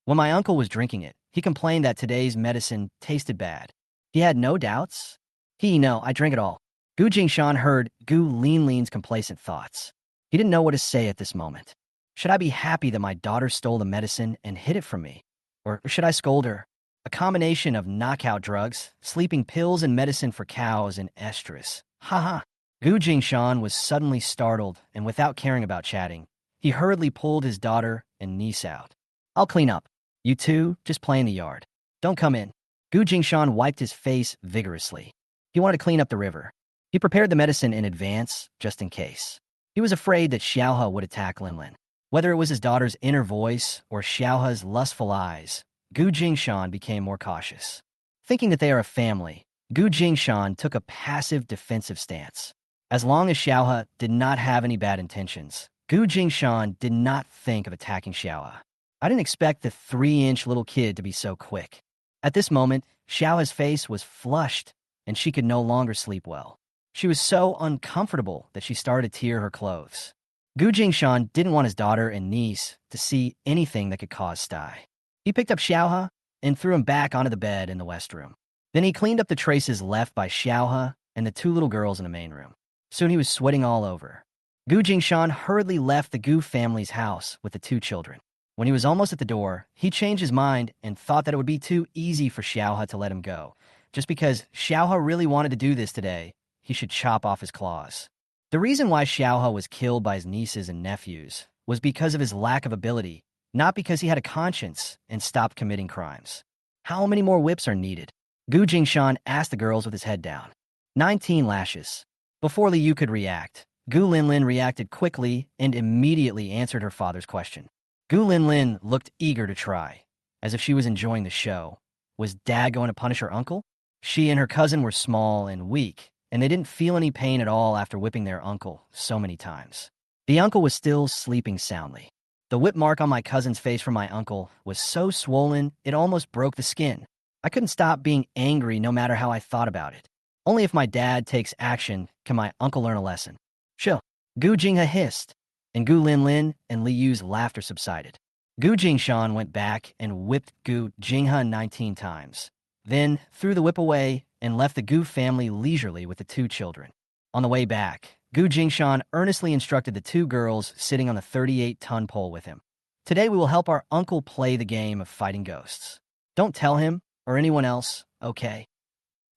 When my uncle was drinking it, he complained that today's medicine tasted bad. He had no doubts. No, I drank it all." Gu Jingshan heard Gu Linlin's complacent thoughts. He didn't know what to say at this moment. Should I be happy that my daughter stole the medicine and hid it from me? Or should I scold her? A combination of knockout drugs, sleeping pills, and medicine for cows and estrus. Ha. Gu Jingshan was suddenly startled, and without caring about chatting, he hurriedly pulled his daughter and niece out. "I'll clean up. You two, just play in the yard. Don't come in." Gu Jingshan wiped his face vigorously. He wanted to clean up the river. He prepared the medicine in advance, just in case. He was afraid that Xiaohe would attack Linlin. Whether it was his daughter's inner voice or Xiaohe's lustful eyes, Gu Jingshan became more cautious. Thinking that they are a family, Gu Jingshan took a passive defensive stance. As long as Xiaohe did not have any bad intentions, Gu Jingshan did not think of attacking Xiaohe. I didn't expect the 3-inch little kid to be so quick. At this moment, Xiaohe's face was flushed, and she could no longer sleep well. She was so uncomfortable that she started to tear her clothes. Gu Jingshan didn't want his daughter and niece to see anything that could cause sty. He picked up Xiaohe and threw him back onto the bed in the west room. Then he cleaned up the traces left by Xiaohe and the 2 little girls in the main room. Soon he was sweating all over. Gu Jingshan hurriedly left the Gu family's house with the 2 children. When he was almost at the door, he changed his mind and thought that it would be too easy for Xiaohe to let him go. Just because Xiaohe really wanted to do this today, he should chop off his claws. The reason why Xiaohe was killed by his nieces and nephews was because of his lack of ability, not because he had a conscience and stopped committing crimes. How many more whips are needed? Gu Jingshan asked the girls with his head down. 19 lashes. Before Li Yu could react, Gu Linlin reacted quickly and immediately answered her father's question. Gu Linlin looked eager to try, as if she was enjoying the show. Was Dad going to punish her uncle? She and her cousin were small and weak, and they didn't feel any pain at all after whipping their uncle so many times. The uncle was still sleeping soundly. The whip mark on my cousin's face from my uncle was so swollen it almost broke the skin. I couldn't stop being angry no matter how I thought about it. Only if my dad takes action can my uncle learn a lesson. Sure. Gu Jinghe hissed, and Gu Linlin and Li Yu's laughter subsided. Gu Jingshan went back and whipped Gu Jinghe 19 times. Then threw the whip away and left the Gu family leisurely with the 2 children. On the way back, Gu Jingshan earnestly instructed the 2 girls sitting on the 38-ton pole with him. Today we will help our uncle play the game of fighting ghosts. Don't tell him or anyone else, okay?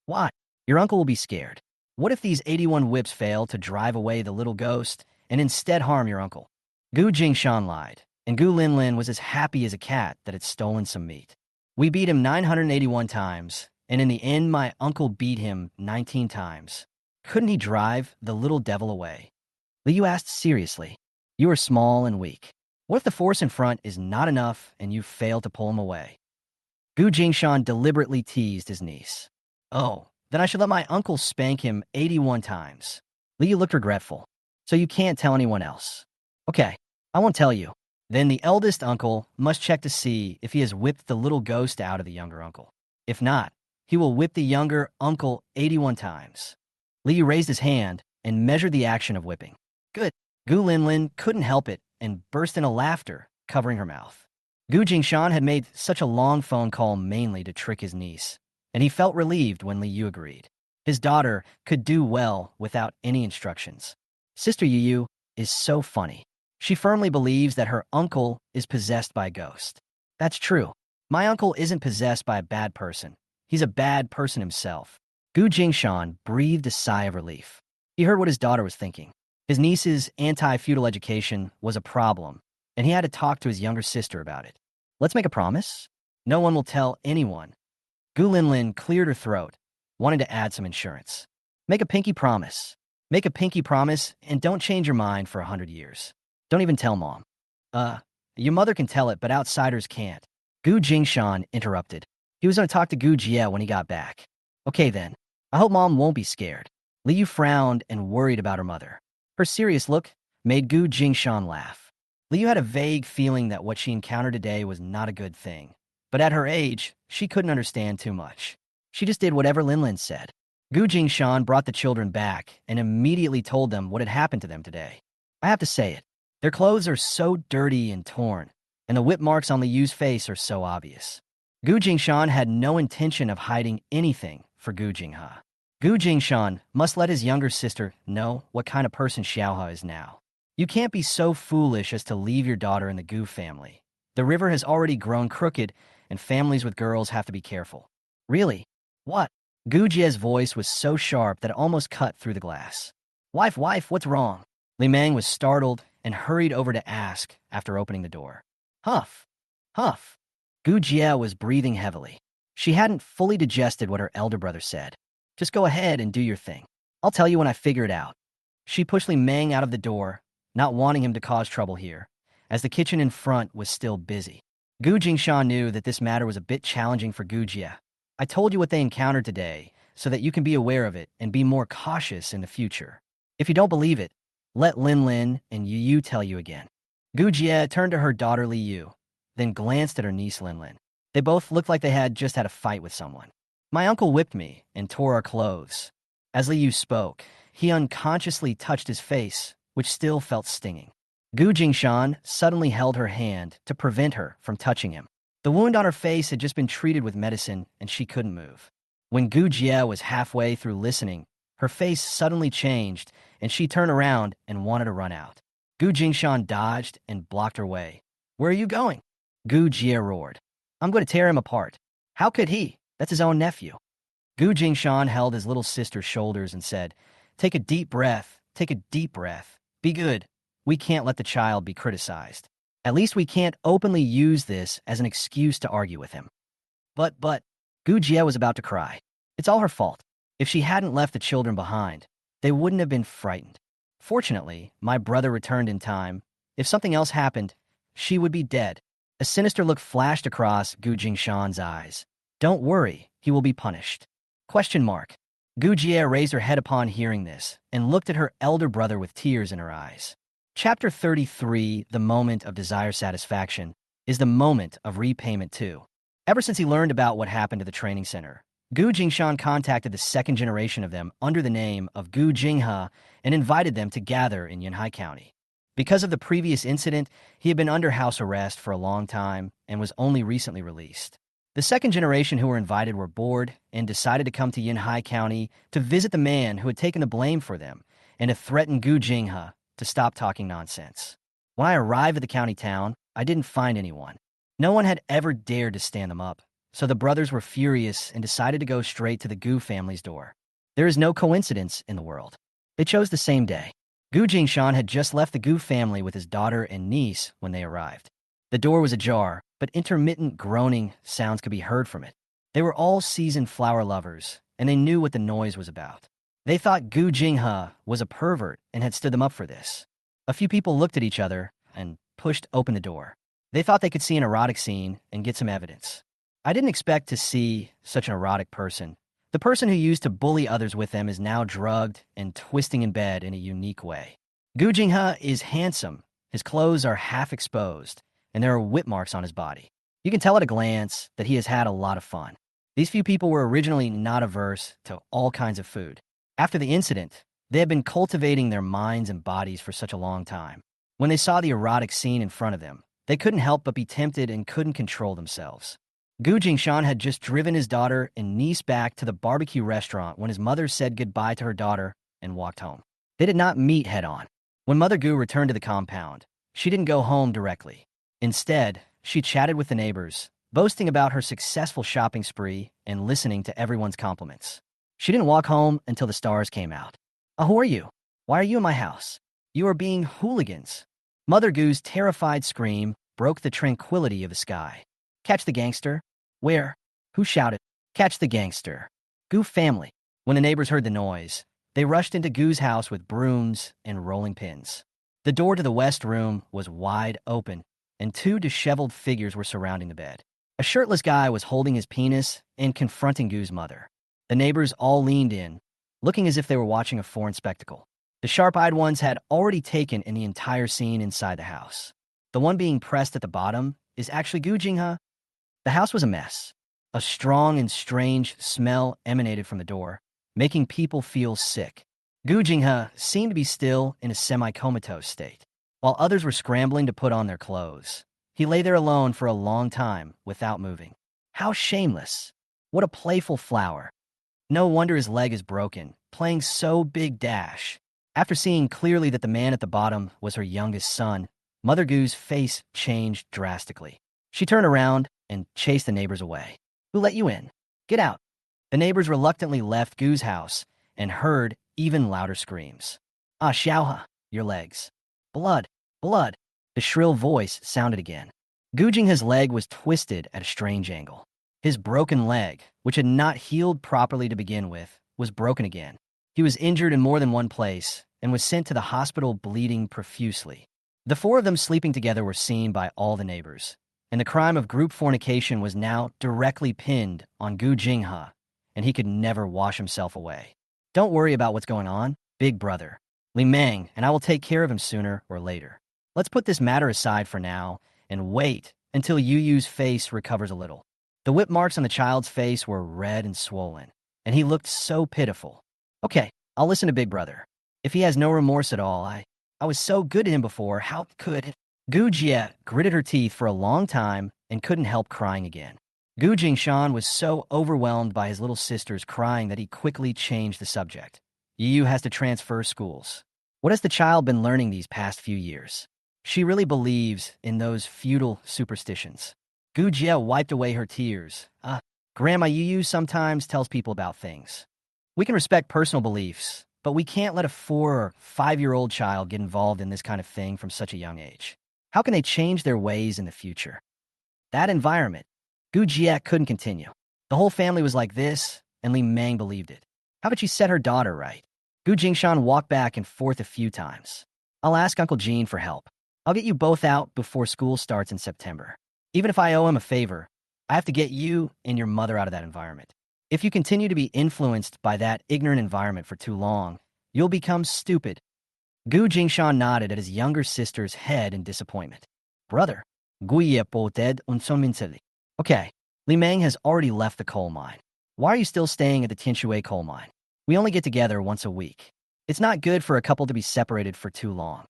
Why? Your uncle will be scared. What if these 81 whips fail to drive away the little ghost and instead harm your uncle? Gu Jingshan lied, and Gu Linlin was as happy as a cat that had stolen some meat. We beat him 981 times, and in the end my uncle beat him 19 times. Couldn't he drive the little devil away? Li Yu asked seriously. You are small and weak. What if the force in front is not enough and you fail to pull him away? Gu Jingshan deliberately teased his niece. Oh, then I should let my uncle spank him 81 times. Li Yu looked regretful. So you can't tell anyone else. Okay, I won't tell you. Then the eldest uncle must check to see if he has whipped the little ghost out of the younger uncle. If not, he will whip the younger uncle 81 times. Li Yu raised his hand and measured the action of whipping. Good. Gu Linlin couldn't help it and burst into laughter, covering her mouth. Gu Jingshan had made such a long phone call mainly to trick his niece, and he felt relieved when Li Yu agreed. His daughter could do well without any instructions. Sister Yu Yu is so funny. She firmly believes that her uncle is possessed by a ghost. That's true. My uncle isn't possessed by a bad person, He's a bad person himself. Gu Jingshan breathed a sigh of relief. He heard what his daughter was thinking. His niece's anti-feudal education was a problem, and he had to talk to his younger sister about it. Let's make a promise? No one will tell anyone. Gu Linlin cleared her throat, wanting to add some insurance. Make a pinky promise. Make a pinky promise, and don't change your mind for 100 years. Don't even tell Mom. Your mother can tell it, but outsiders can't. Gu Jingshan interrupted. He was going to talk to Gu Jie when he got back. Okay then. I hope Mom won't be scared. Li Yu frowned and worried about her mother. Her serious look made Gu Jingshan laugh. Li Yu had a vague feeling that what she encountered today was not a good thing. But at her age, she couldn't understand too much. She just did whatever Linlin said. Gu Jingshan brought the children back and immediately told them what had happened to them today. I have to say it. Their clothes are so dirty and torn, and the whip marks on Li Yu's face are so obvious. Gu Jingshan had no intention of hiding anything for Gu Jinghe. Gu Jingshan must let his younger sister know what kind of person Xiaohe is now. You can't be so foolish as to leave your daughter in the Gu family. The river has already grown crooked, and families with girls have to be careful. Really? What? Gu Jie's voice was so sharp that it almost cut through the glass. Wife, what's wrong? Li Meng was startled and hurried over to ask after opening the door. Huff. Huff. Gu Jie was breathing heavily. She hadn't fully digested what her elder brother said. Just go ahead and do your thing. I'll tell you when I figure it out. She pushed Li Meng out of the door, not wanting him to cause trouble here, as the kitchen in front was still busy. Gu Jingshan knew that this matter was a bit challenging for Gu Jie. I told you what they encountered today, so that you can be aware of it and be more cautious in the future. If you don't believe it, let Linlin and Yu Yu tell you again. Gu Jie turned to her daughter Li Yu, then glanced at her niece Linlin. They both looked like they had just had a fight with someone. My uncle whipped me and tore our clothes. As Li Yu spoke, he unconsciously touched his face, which still felt stinging. Gu Jingshan suddenly held her hand to prevent her from touching him. The wound on her face had just been treated with medicine, and she couldn't move. When Gu Jie was halfway through listening, her face suddenly changed, and she turned around and wanted to run out. Gu Jingshan dodged and blocked her way. Where are you going? Gu Jie roared. I'm going to tear him apart. How could he? That's his own nephew. Gu Jingshan held his little sister's shoulders and said, Take a deep breath. Take a deep breath. Be good. We can't let the child be criticized. At least we can't openly use this as an excuse to argue with him. But, Gu Jie was about to cry. It's all her fault. If she hadn't left the children behind, they wouldn't have been frightened. Fortunately, my brother returned in time. If something else happened, she would be dead. A sinister look flashed across Gu Jingshan's eyes. Don't worry, he will be punished. Question mark. Gu Jie raised her head upon hearing this and looked at her elder brother with tears in her eyes. Chapter 33, The Moment of Desire Satisfaction, is the moment of repayment too. Ever since he learned about what happened to the training center, Gu Jingshan contacted the second generation of them under the name of Gu Jinghe and invited them to gather in Yunhai County. Because of the previous incident, he had been under house arrest for a long time and was only recently released. The second generation who were invited were bored and decided to come to Yunhai County to visit the man who had taken the blame for them and to threaten Gu Jinghe to stop talking nonsense. When I arrived at the county town, I didn't find anyone. No one had ever dared to stand them up, so the brothers were furious and decided to go straight to the Gu family's door. There is no coincidence in the world. They chose the same day. Gu Jingshan had just left the Gu family with his daughter and niece when they arrived. The door was ajar, but intermittent groaning sounds could be heard from it. They were all seasoned flower lovers, and they knew what the noise was about. They thought Gu Jinghe was a pervert and had stood them up for this. A few people looked at each other and pushed open the door. They thought they could see an erotic scene and get some evidence. I didn't expect to see such an erotic person. The person who used to bully others with them is now drugged and twisting in bed in a unique way. Gu Jinghe is handsome. His clothes are half exposed, and there are whip marks on his body. You can tell at a glance that he has had a lot of fun. These few people were originally not averse to all kinds of food. After the incident, they had been cultivating their minds and bodies for such a long time. When they saw the erotic scene in front of them, they couldn't help but be tempted and couldn't control themselves. Gu Jingshan had just driven his daughter and niece back to the barbecue restaurant when his mother said goodbye to her daughter and walked home. They did not meet head-on. When Mother Gu returned to the compound, she didn't go home directly. Instead, she chatted with the neighbors, boasting about her successful shopping spree and listening to everyone's compliments. She didn't walk home until the stars came out. Who are you? Why are you in my house? You are being hooligans. Mother Goo's terrified scream broke the tranquility of the sky. Catch the gangster? Where? Who shouted? Catch the gangster. Goo family. When the neighbors heard the noise, they rushed into Goo's house with brooms and rolling pins. The door to the west room was wide open, and two disheveled figures were surrounding the bed. A shirtless guy was holding his penis and confronting Goo's mother. The neighbors all leaned in, looking as if they were watching a foreign spectacle. The sharp-eyed ones had already taken in the entire scene inside the house. The one being pressed at the bottom is actually Goo Jingha. The house was a mess. A strong and strange smell emanated from the door, making people feel sick. Goo Jingha seemed to be still in a semi-comatose state, while others were scrambling to put on their clothes. He lay there alone for a long time without moving. How shameless. What a playful flower. No wonder his leg is broken, playing so big dash. After seeing clearly that the man at the bottom was her youngest son, Mother Goo's face changed drastically. She turned around and chased the neighbors away. Who let you in? Get out. The neighbors reluctantly left Goo's house and heard even louder screams. Ah, Xiaoha, your legs. Blood, blood. The shrill voice sounded again. Goo Jingha's leg was twisted at a strange angle. His broken leg, which had not healed properly to begin with, was broken again. He was injured in more than one place and was sent to the hospital bleeding profusely. The four of them sleeping together were seen by all the neighbors, and the crime of group fornication was now directly pinned on Goo Jingha, and he could never wash himself away. Don't worry about what's going on, big brother. Li Meng and I will take care of him sooner or later. Let's put this matter aside for now and wait until Yu Yu's face recovers a little. The whip marks on the child's face were red and swollen, and he looked so pitiful. Okay, I'll listen to Big Brother. If he has no remorse at all, I was so good to him before, how could... Gu Jie gritted her teeth for a long time and couldn't help crying again. Gu Jingshan was so overwhelmed by his little sister's crying that he quickly changed the subject. Yu has to transfer schools. What has the child been learning these past few years? She really believes in those feudal superstitions. Gu Jie wiped away her tears. Grandma Yu sometimes tells people about things. We can respect personal beliefs, but we can't let a 4- or 5-year-old child get involved in this kind of thing from such a young age. How can they change their ways in the future? That environment. Gu Jie couldn't continue. The whole family was like this, and Li Meng believed it. How could she set her daughter right? Gu Jingshan walked back and forth a few times. I'll ask Uncle Jean for help. I'll get you both out before school starts in September. Even if I owe him a favor, I have to get you and your mother out of that environment. If you continue to be influenced by that ignorant environment for too long, you'll become stupid. Gu Jingshan nodded at his younger sister's head in disappointment. Brother, Guye po dead un son minseli. Okay, Li Meng has already left the coal mine. Why are you still staying at the Tianshui coal mine? We only get together once a week. It's not good for a couple to be separated for too long.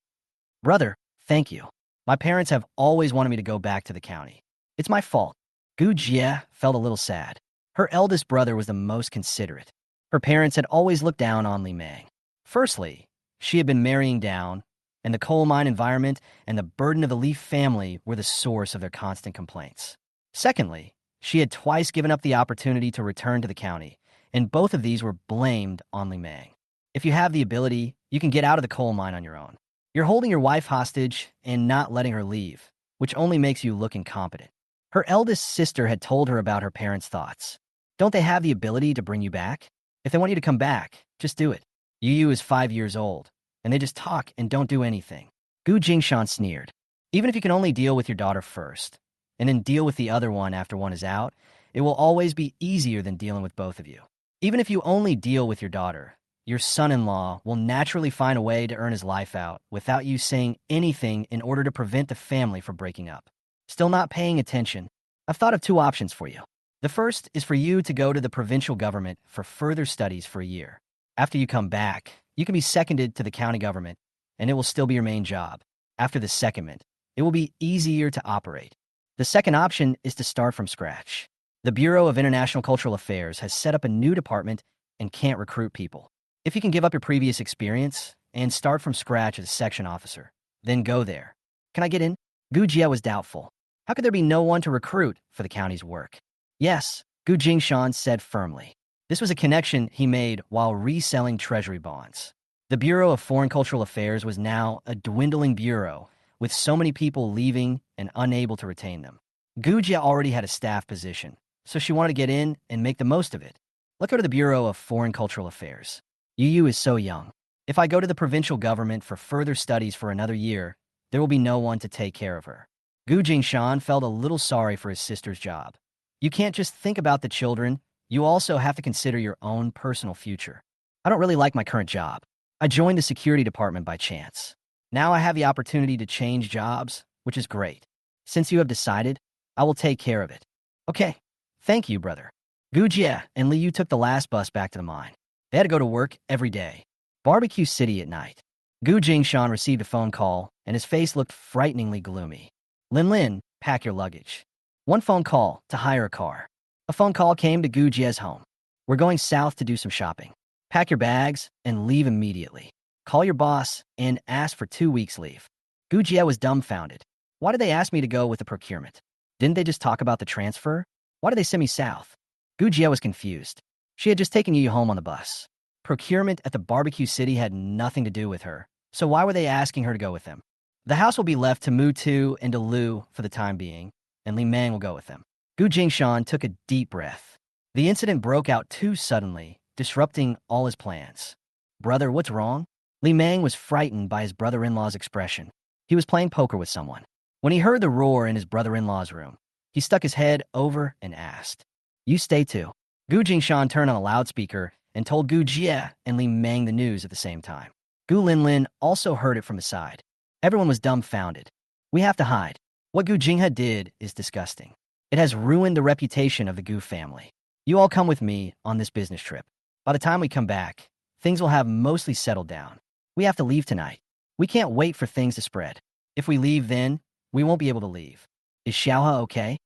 Brother, thank you. My parents have always wanted me to go back to the county. It's my fault. Gu Jie felt a little sad. Her eldest brother was the most considerate. Her parents had always looked down on Li Meng. Firstly, she had been marrying down, and the coal mine environment and the burden of the Li family were the source of their constant complaints. Secondly, she had twice given up the opportunity to return to the county, and both of these were blamed on Li Meng. If you have the ability, you can get out of the coal mine on your own. You're holding your wife hostage and not letting her leave, which only makes you look incompetent. Her eldest sister had told her about her parents' thoughts. Don't they have the ability to bring you back? If they want you to come back, just do it. Yu is 5 years old, and they just talk and don't do anything. Gu Jingshan sneered. Even if you can only deal with your daughter first, and then deal with the other one after one is out, it will always be easier than dealing with both of you. Even if you only deal with your daughter, your son-in-law will naturally find a way to earn his life out without you saying anything in order to prevent the family from breaking up. Still not paying attention? I've thought of 2 options for you. The first is for you to go to the provincial government for further studies for a year. After you come back, you can be seconded to the county government, and it will still be your main job. After the secondment, it will be easier to operate. The second option is to start from scratch. The Bureau of International Cultural Affairs has set up a new department and can't recruit people. If you can give up your previous experience and start from scratch as a section officer, then go there. Can I get in? Gu Jie was doubtful. How could there be no one to recruit for the county's work? Yes, Gu Jingshan said firmly. This was a connection he made while reselling treasury bonds. The Bureau of Foreign Cultural Affairs was now a dwindling bureau, with so many people leaving and unable to retain them. Gu Jia already had a staff position, so she wanted to get in and make the most of it. Let's go to the Bureau of Foreign Cultural Affairs. Yu is so young. If I go to the provincial government for further studies for another year, there will be no one to take care of her. Gu Jingshan felt a little sorry for his sister's job. You can't just think about the children, you also have to consider your own personal future. I don't really like my current job. I joined the security department by chance. Now I have the opportunity to change jobs, which is great. Since you have decided, I will take care of it. Okay, thank you, brother. Gu Jie and Li Yu took the last bus back to the mine. They had to go to work every day. Barbecue City at night. Gu Jingshan received a phone call, and his face looked frighteningly gloomy. Lin Lin, pack your luggage. One phone call to hire a car. A phone call came to Gu Jie's home. We're going south to do some shopping. Pack your bags and leave immediately. Call your boss and ask for 2 weeks leave. Gu Jie was dumbfounded. Why did they ask me to go with the procurement? Didn't they just talk about the transfer? Why did they send me south? Gu Jie was confused. She had just taken Yu home on the bus. Procurement at the Barbecue City had nothing to do with her, so why were they asking her to go with them? The house will be left to Mu Tu and to Lu for the time being, and Li Mang will go with them. Gu Jingshan took a deep breath. The incident broke out too suddenly, disrupting all his plans. Brother, what's wrong? Li Mang was frightened by his brother-in-law's expression. He was playing poker with someone. When he heard the roar in his brother-in-law's room, he stuck his head over and asked, You stay too. Gu Jingshan turned on a loudspeaker and told Gu Jie and Li Mang the news at the same time. Gu Linlin also heard it from his side. Everyone was dumbfounded. We have to hide. What Gu Jinghe did is disgusting. It has ruined the reputation of the Gu family. You all come with me on this business trip. By the time we come back, things will have mostly settled down. We have to leave tonight. We can't wait for things to spread. If we leave then, we won't be able to leave. Is Xiaohe okay?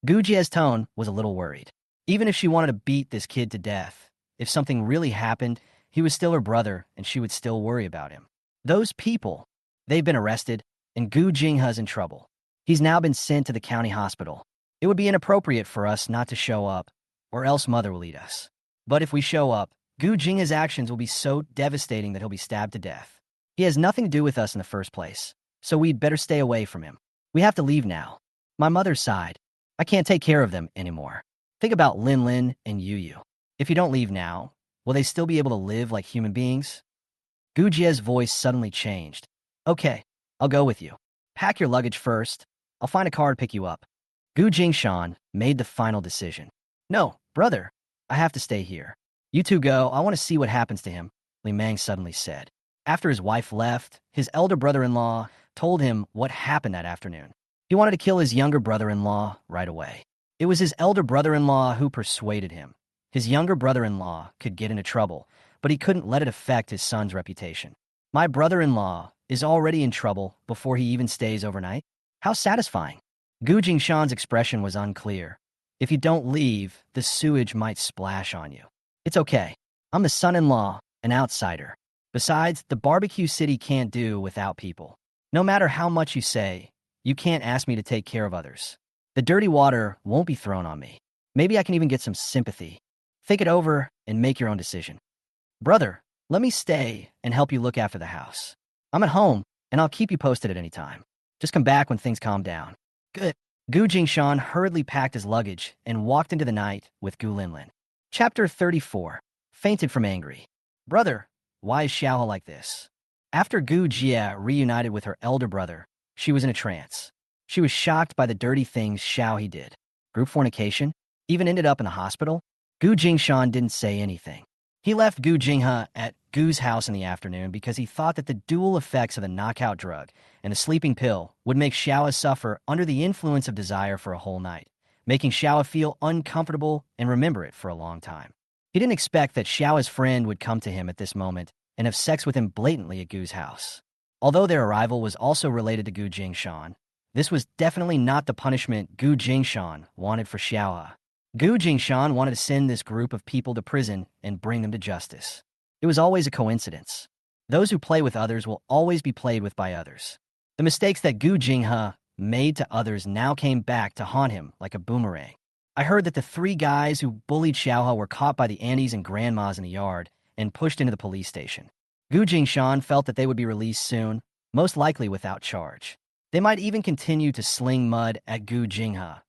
Gu Jie's tone was a little worried. Even if she wanted to beat this kid to death, if something really happened, he was still her brother and she would still worry about him. Those people, they've been arrested, and Gu Jinghe's in trouble. He's now been sent to the county hospital. It would be inappropriate for us not to show up, or else Mother will eat us. But if we show up, Gu Jinghe's actions will be so devastating that he'll be stabbed to death. He has nothing to do with us in the first place, so we'd better stay away from him. We have to leave now. My mother sighed. I can't take care of them anymore. Think about Lin Lin and Yu Yu. If you don't leave now, will they still be able to live like human beings? Gu Jie's voice suddenly changed. Okay, I'll go with you. Pack your luggage first. I'll find a car to pick you up. Gu Jingshan made the final decision. No, brother, I have to stay here. You two go, I want to see what happens to him, Li Mang suddenly said. After his wife left, his elder brother-in-law told him what happened that afternoon. He wanted to kill his younger brother-in-law right away. It was his elder brother-in-law who persuaded him. His younger brother-in-law could get into trouble, but he couldn't let it affect his son's reputation. My brother-in-law is already in trouble before he even stays overnight? How satisfying. Gu Jingshan's expression was unclear. If you don't leave, the sewage might splash on you. It's okay. I'm the son-in-law, an outsider. Besides, the Barbecue City can't do without people. No matter how much you say, you can't ask me to take care of others. The dirty water won't be thrown on me. Maybe I can even get some sympathy. Think it over and make your own decision. Brother, let me stay and help you look after the house. I'm at home, and I'll keep you posted at any time. Just come back when things calm down. Good. Gu Jingshan hurriedly packed his luggage and walked into the night with Gu Linlin. Chapter 34. Fainted from angry. Brother, why is Xiaohe like this? After Gu Jie reunited with her elder brother, she was in a trance. She was shocked by the dirty things Xiaohe did. Group fornication? Even ended up in the hospital? Gu Jingshan didn't say anything. He left Gu Jinghe at Gu's house in the afternoon because he thought that the dual effects of the knockout drug and the sleeping pill would make Xiaohe suffer under the influence of desire for a whole night, making Xiaohe feel uncomfortable and remember it for a long time. He didn't expect that Xiaohe's friend would come to him at this moment and have sex with him blatantly at Gu's house. Although their arrival was also related to Gu Jingshan, this was definitely not the punishment Gu Jingshan wanted for Xiaohe. Gu Jingshan wanted to send this group of people to prison and bring them to justice. It was always a coincidence. Those who play with others will always be played with by others. The mistakes that Gu Jinghe made to others now came back to haunt him like a boomerang. I heard that the three guys who bullied Xiaohe were caught by the aunties and grandmas in the yard and pushed into the police station. Gu Jingshan felt that they would be released soon, most likely without charge. They might even continue to sling mud at Gu Jinghe.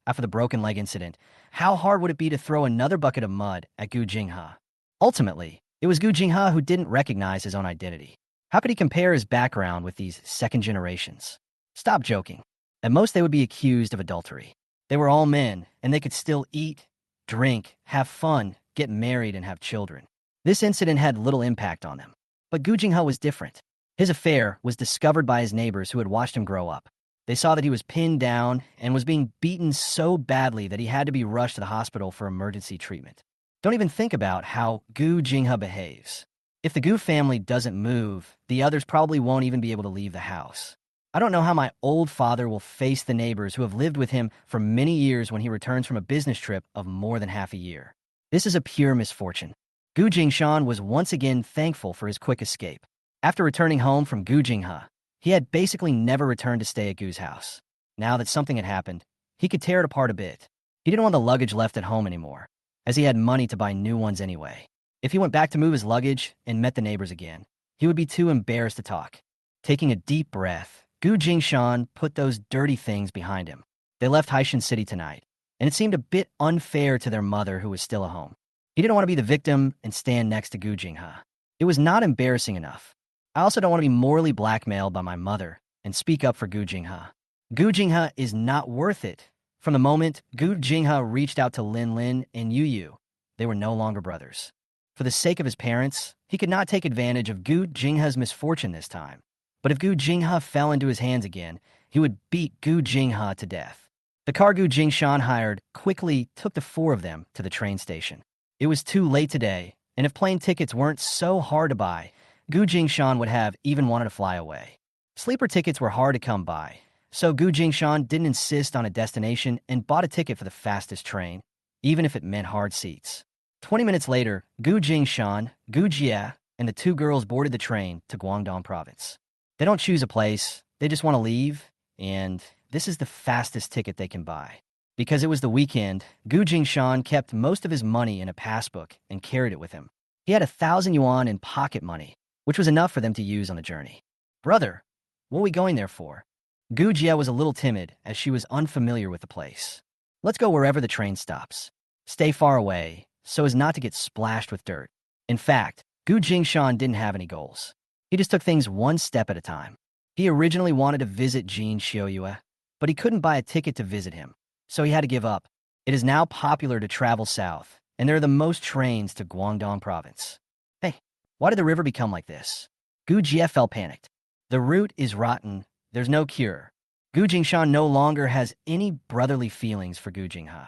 After the broken leg incident, how hard would it be to throw another bucket of mud at Gu Jinghe? Ultimately, it was Gu Jinghe who didn't recognize his own identity. How could he compare his background with these second generations? Stop joking. At most, they would be accused of adultery. They were all men, and they could still eat, drink, have fun, get married, and have children. This incident had little impact on them. But Gu Jinghe was different. His affair was discovered by his neighbors who had watched him grow up. They saw that he was pinned down and was being beaten so badly that he had to be rushed to the hospital for emergency treatment. Don't even think about how Gu Jinghe behaves. If the Gu family doesn't move, the others probably won't even be able to leave the house. I don't know how my old father will face the neighbors who have lived with him for many years when he returns from a business trip of more than half a year. This is a pure misfortune. Gu Jingshan was once again thankful for his quick escape. After returning home from Gu Jinghe, he had basically never returned to stay at Gu's house. Now that something had happened, he could tear it apart a bit. He didn't want the luggage left at home anymore, as he had money to buy new ones anyway. If he went back to move his luggage and met the neighbors again, he would be too embarrassed to talk. Taking a deep breath, Gu Jingshan put those dirty things behind him. They left Haishan City tonight, and it seemed a bit unfair to their mother who was still at home. He didn't want to be the victim and stand next to Gu Jinghe. It was not embarrassing enough. I also don't want to be morally blackmailed by my mother and speak up for Gu Jinghe. Gu Jinghe is not worth it. From the moment Gu Jinghe reached out to Lin Lin and Yu Yu, they were no longer brothers. For the sake of his parents, he could not take advantage of Gu Jinghe's misfortune this time. But if Gu Jinghe fell into his hands again, he would beat Gu Jinghe to death. The car Gu Jingshan hired quickly took the four of them to the train station. It was too late today, and if plane tickets weren't so hard to buy, Gu Jingshan would have even wanted to fly away. Sleeper tickets were hard to come by, so Gu Jingshan didn't insist on a destination and bought a ticket for the fastest train, even if it meant hard seats. 20 minutes later, Gu Jingshan, Gu Jie, and the two girls boarded the train to Guangdong province. They don't choose a place, they just want to leave, and this is the fastest ticket they can buy. Because it was the weekend, Gu Jingshan kept most of his money in a passbook and carried it with him. He had 1,000 yuan in pocket money, which was enough for them to use on the journey. Brother, what are we going there for? Gu Jie was a little timid as she was unfamiliar with the place. Let's go wherever the train stops. Stay far away, so as not to get splashed with dirt. In fact, Gu Jingshan didn't have any goals. He just took things one step at a time. He originally wanted to visit Jin Xiaoyue, but he couldn't buy a ticket to visit him, so he had to give up. It is now popular to travel south, and there are the most trains to Guangdong province. Hey, why did the river become like this? Gu Jie felt panicked. The route is rotten. There's no cure. Gu Jingshan no longer has any brotherly feelings for Gu Jinghe.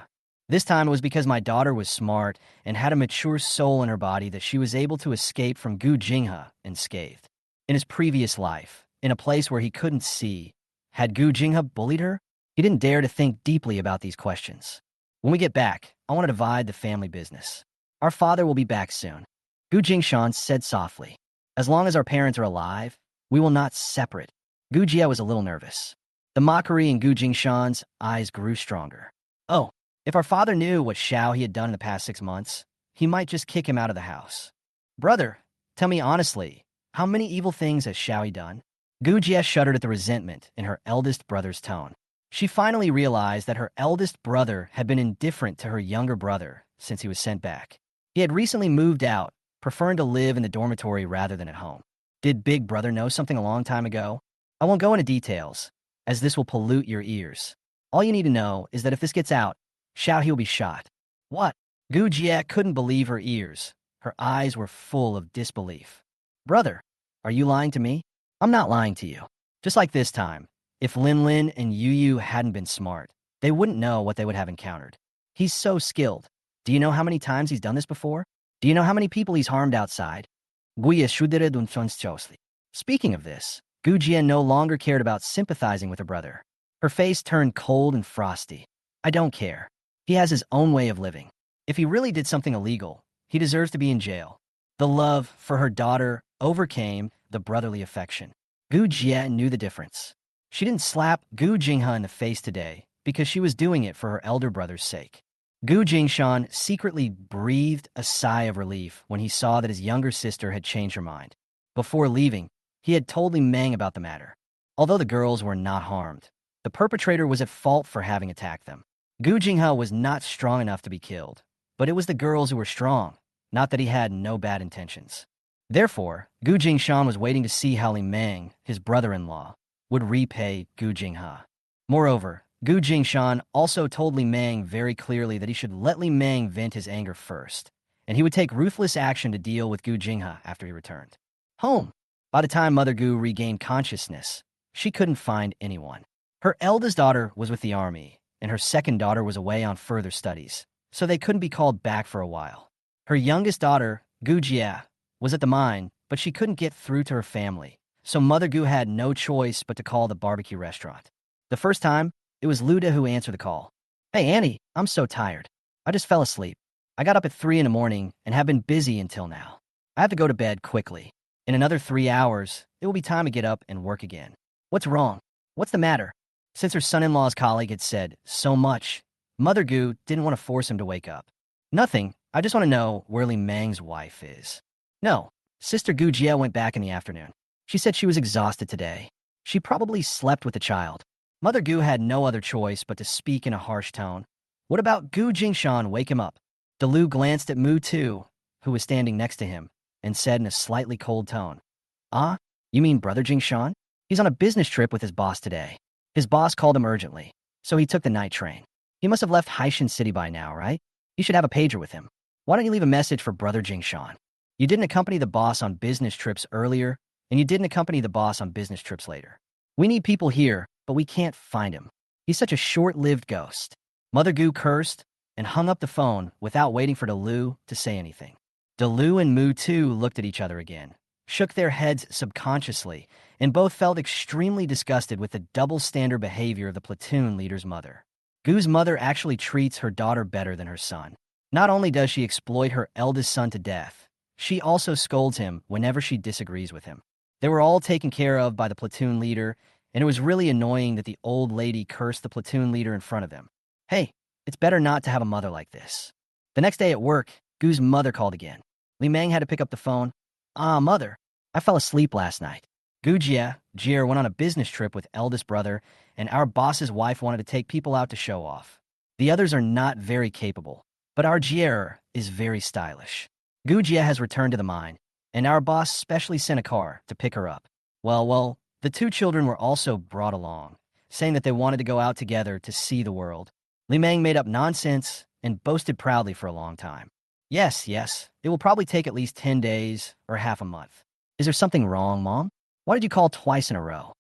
This time it was because my daughter was smart and had a mature soul in her body that she was able to escape from Gu Jinghe unscathed. In his previous life, in a place where he couldn't see, had Gu Jinghe bullied her? He didn't dare to think deeply about these questions. When we get back, I want to divide the family business. Our father will be back soon. Gu Jingshan said softly. As long as our parents are alive, we will not separate. Gu Jie was a little nervous. The mockery in Gu Jingshan's eyes grew stronger. Oh, if our father knew what Xiao he had done in the past 6 months, he might just kick him out of the house. Brother, tell me honestly, how many evil things has Xiao done? Gu Jie shuddered at the resentment in her eldest brother's tone. She finally realized that her eldest brother had been indifferent to her younger brother since he was sent back. He had recently moved out, preferring to live in the dormitory rather than at home. Did Big Brother know something a long time ago? I won't go into details, as this will pollute your ears. All you need to know is that if this gets out, Xiao he will be shot. What? Gu Jie couldn't believe her ears. Her eyes were full of disbelief. Brother, are you lying to me? I'm not lying to you. Just like this time, if Lin Lin and Yu Yu hadn't been smart, they wouldn't know what they would have encountered. He's so skilled. Do you know how many times he's done this before? Do you know how many people he's harmed outside? Speaking of this, Gu Jie no longer cared about sympathizing with her brother. Her face turned cold and frosty. I don't care. He has his own way of living. If he really did something illegal, he deserves to be in jail. The love for her daughter overcame the brotherly affection. Gu Jie knew the difference. She didn't slap Gu Jinghe in the face today because she was doing it for her elder brother's sake. Gu Jingshan secretly breathed a sigh of relief when he saw that his younger sister had changed her mind. Before leaving, he had told Li Meng about the matter. Although the girls were not harmed, the perpetrator was at fault for having attacked them. Gu Jinghe was not strong enough to be killed, but it was the girls who were strong, not that he had no bad intentions. Therefore, Gu Jingshan was waiting to see how Li Meng, his brother-in-law, would repay Gu Jinghe. Moreover, Gu Jingshan also told Li Meng very clearly that he should let Li Meng vent his anger first, and he would take ruthless action to deal with Gu Jinghe after he returned home. By the time Mother Gu regained consciousness, she couldn't find anyone. Her eldest daughter was with the army, and her second daughter was away on further studies, so they couldn't be called back for a while. Her youngest daughter, Gu Jie, was at the mine, but she couldn't get through to her family, so Mother Gu had no choice but to call the barbecue restaurant. The first time, it was Luda who answered the call. "Hey, Annie, I'm so tired. I just fell asleep. I got up at 3 in the morning and have been busy until now. I have to go to bed quickly. In another 3 hours, it will be time to get up and work again." "What's wrong? What's the matter?" Since her son-in-law's colleague had said so much, Mother Gu didn't want to force him to wake up. "Nothing. I just want to know where Li Meng's wife is." "No. Sister Gu Jie went back in the afternoon. She said she was exhausted today. She probably slept with the child." Mother Gu had no other choice but to speak in a harsh tone. "What about Gu Jingshan? Wake him up." Dalu glanced at Mu Tu, who was standing next to him, and said in a slightly cold tone, "Ah, you mean Brother Jingshan? He's on a business trip with his boss today. His boss called him urgently, so he took the night train. He must have left Haishan City by now, right? You should have a pager with him. Why don't you leave a message for Brother Jingshan? You didn't accompany the boss on business trips earlier, and you didn't accompany the boss on business trips later. We need people here, but we can't find him. He's such a short-lived ghost." Mother Gu cursed and hung up the phone without waiting for Dalu to say anything. Dalu and Mu Tu looked at each other again, shook their heads subconsciously, and both felt extremely disgusted with the double-standard behavior of the platoon leader's mother. Gu's mother actually treats her daughter better than her son. Not only does she exploit her eldest son to death, she also scolds him whenever she disagrees with him. They were all taken care of by the platoon leader, and it was really annoying that the old lady cursed the platoon leader in front of them. Hey, it's better not to have a mother like this. The next day at work, Gu's mother called again. Li Meng had to pick up the phone. "Ah, mother, I fell asleep last night. Gu Jie went on a business trip with eldest brother, and our boss's wife wanted to take people out to show off. The others are not very capable, but our Jie is very stylish. Gu Jie has returned to the mine, and our boss specially sent a car to pick her up. Well, the two children were also brought along, saying that they wanted to go out together to see the world." Li Meng made up nonsense and boasted proudly for a long time. Yes, it will probably take at least 10 days or half a month. Is there something wrong, Mom? Why did you call twice in a row?"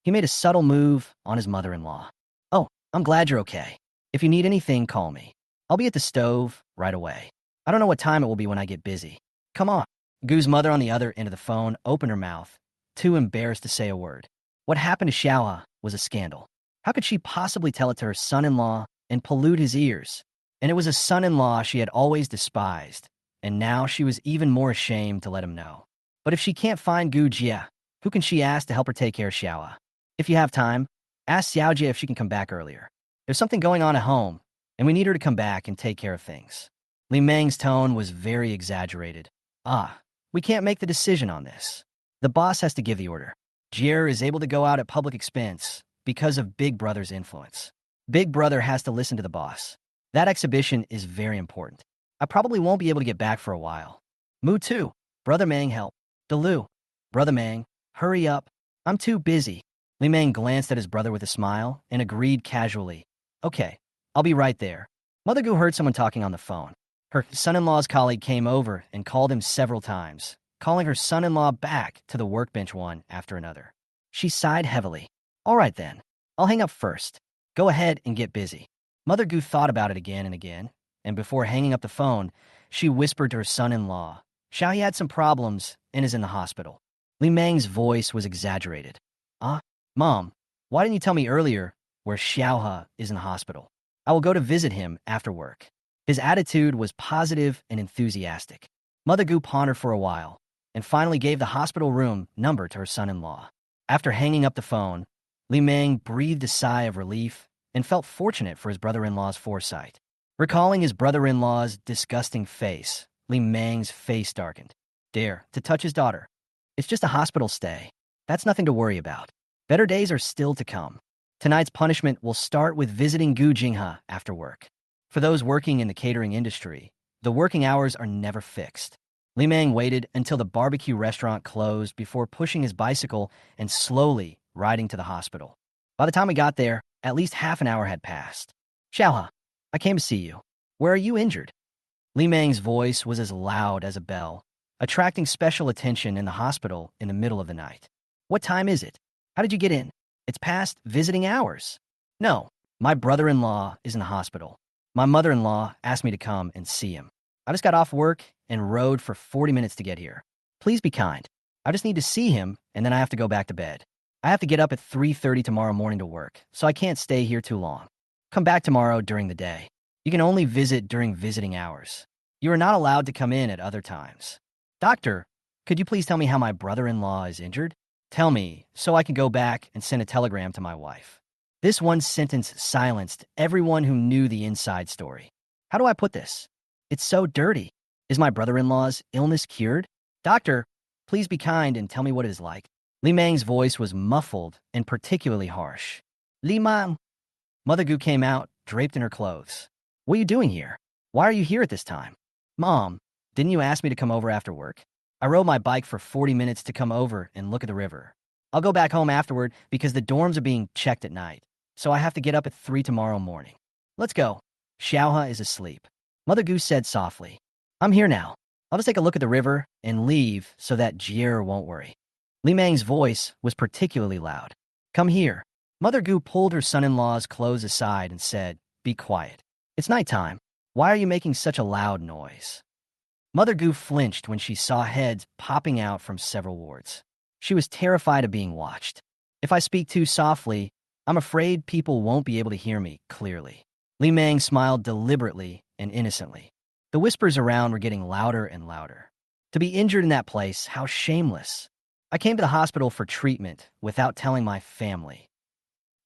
He made a subtle move on his mother-in-law. "Oh, I'm glad you're okay. If you need anything, call me. I'll be at the stove right away. I don't know what time it will be when I get busy. Come on." Gu's mother on the other end of the phone opened her mouth, too embarrassed to say a word. What happened to Xiaohe was a scandal. How could she possibly tell it to her son-in-law and pollute his ears? And it was a son-in-law she had always despised, and now she was even more ashamed to let him know. But if she can't find Gu Jie, who can she ask to help her take care of Xiaohe? If you have time, ask Xiao Jie if she can come back earlier. There's something going on at home, and we need her to come back and take care of things. Li Meng's tone was very exaggerated. "Ah, we can't make the decision on this. The boss has to give the order. Jie is able to go out at public expense because of Big Brother's influence. Big Brother has to listen to the boss. That exhibition is very important. I probably won't be able to get back for a while. Mu Tu, Brother Mang, help. Dalu, Brother Mang, hurry up. I'm too busy." Li Meng glanced at his brother with a smile and agreed casually. "Okay, I'll be right there." Mother Gu heard someone talking on the phone. Her son-in-law's colleague came over and called him several times, calling her son-in-law back to the workbench one after another. She sighed heavily. "All right then, I'll hang up first. Go ahead and get busy." Mother Gu thought about it again and again, and before hanging up the phone, she whispered to her son-in-law, "Xiaohe had some problems and is in the hospital." Li Meng's voice was exaggerated. "Ah, Mom, why didn't you tell me earlier where Xiaohe is in the hospital? I will go to visit him after work." His attitude was positive and enthusiastic. Mother Gu pondered for a while, and finally gave the hospital room number to her son-in-law. After hanging up the phone, Li Meng breathed a sigh of relief and felt fortunate for his brother-in-law's foresight. Recalling his brother-in-law's disgusting face, Li Meng's face darkened. Dare to touch his daughter. It's just a hospital stay. That's nothing to worry about. Better days are still to come. Tonight's punishment will start with visiting Gu Jinghe after work. For those working in the catering industry, the working hours are never fixed. Li Meng waited until the barbecue restaurant closed before pushing his bicycle and slowly riding to the hospital. By the time we got there, at least half an hour had passed. Xiaohe, I came to see you. Where are you injured? Li Meng's voice was as loud as a bell, attracting special attention in the hospital in the middle of the night. What time is it? How did you get in? It's past visiting hours. No, my brother-in-law is in the hospital. My mother-in-law asked me to come and see him. I just got off work and rode for 40 minutes to get here. Please be kind. I just need to see him, and then I have to go back to bed. I have to get up at 3:30 tomorrow morning to work, so I can't stay here too long. Come back tomorrow during the day. You can only visit during visiting hours. You are not allowed to come in at other times. Doctor, could you please tell me how my brother-in-law is injured? Tell me, so I can go back and send a telegram to my wife. This one sentence silenced everyone who knew the inside story. How do I put this? It's so dirty. Is my brother-in-law's illness cured? Doctor, please be kind and tell me what it is like. Li Meng's voice was muffled and particularly harsh. Li Meng. Mother Gu came out, draped in her clothes. What are you doing here? Why are you here at this time? Mom, didn't you ask me to come over after work? I rode my bike for 40 minutes to come over and look at the river. I'll go back home afterward because the dorms are being checked at night, so I have to get up at 3 tomorrow morning. Let's go. Xiaohe is asleep. Mother Gu said softly. I'm here now. I'll just take a look at the river and leave so that Jier won't worry. Li Meng's voice was particularly loud. Come here. Mother Gu pulled her son-in-law's clothes aside and said, Be quiet. It's nighttime. Why are you making such a loud noise? Mother Gu flinched when she saw heads popping out from several wards. She was terrified of being watched. If I speak too softly, I'm afraid people won't be able to hear me clearly. Li Meng smiled deliberately and innocently. The whispers around were getting louder and louder. To be injured in that place, how shameless. I came to the hospital for treatment without telling my family.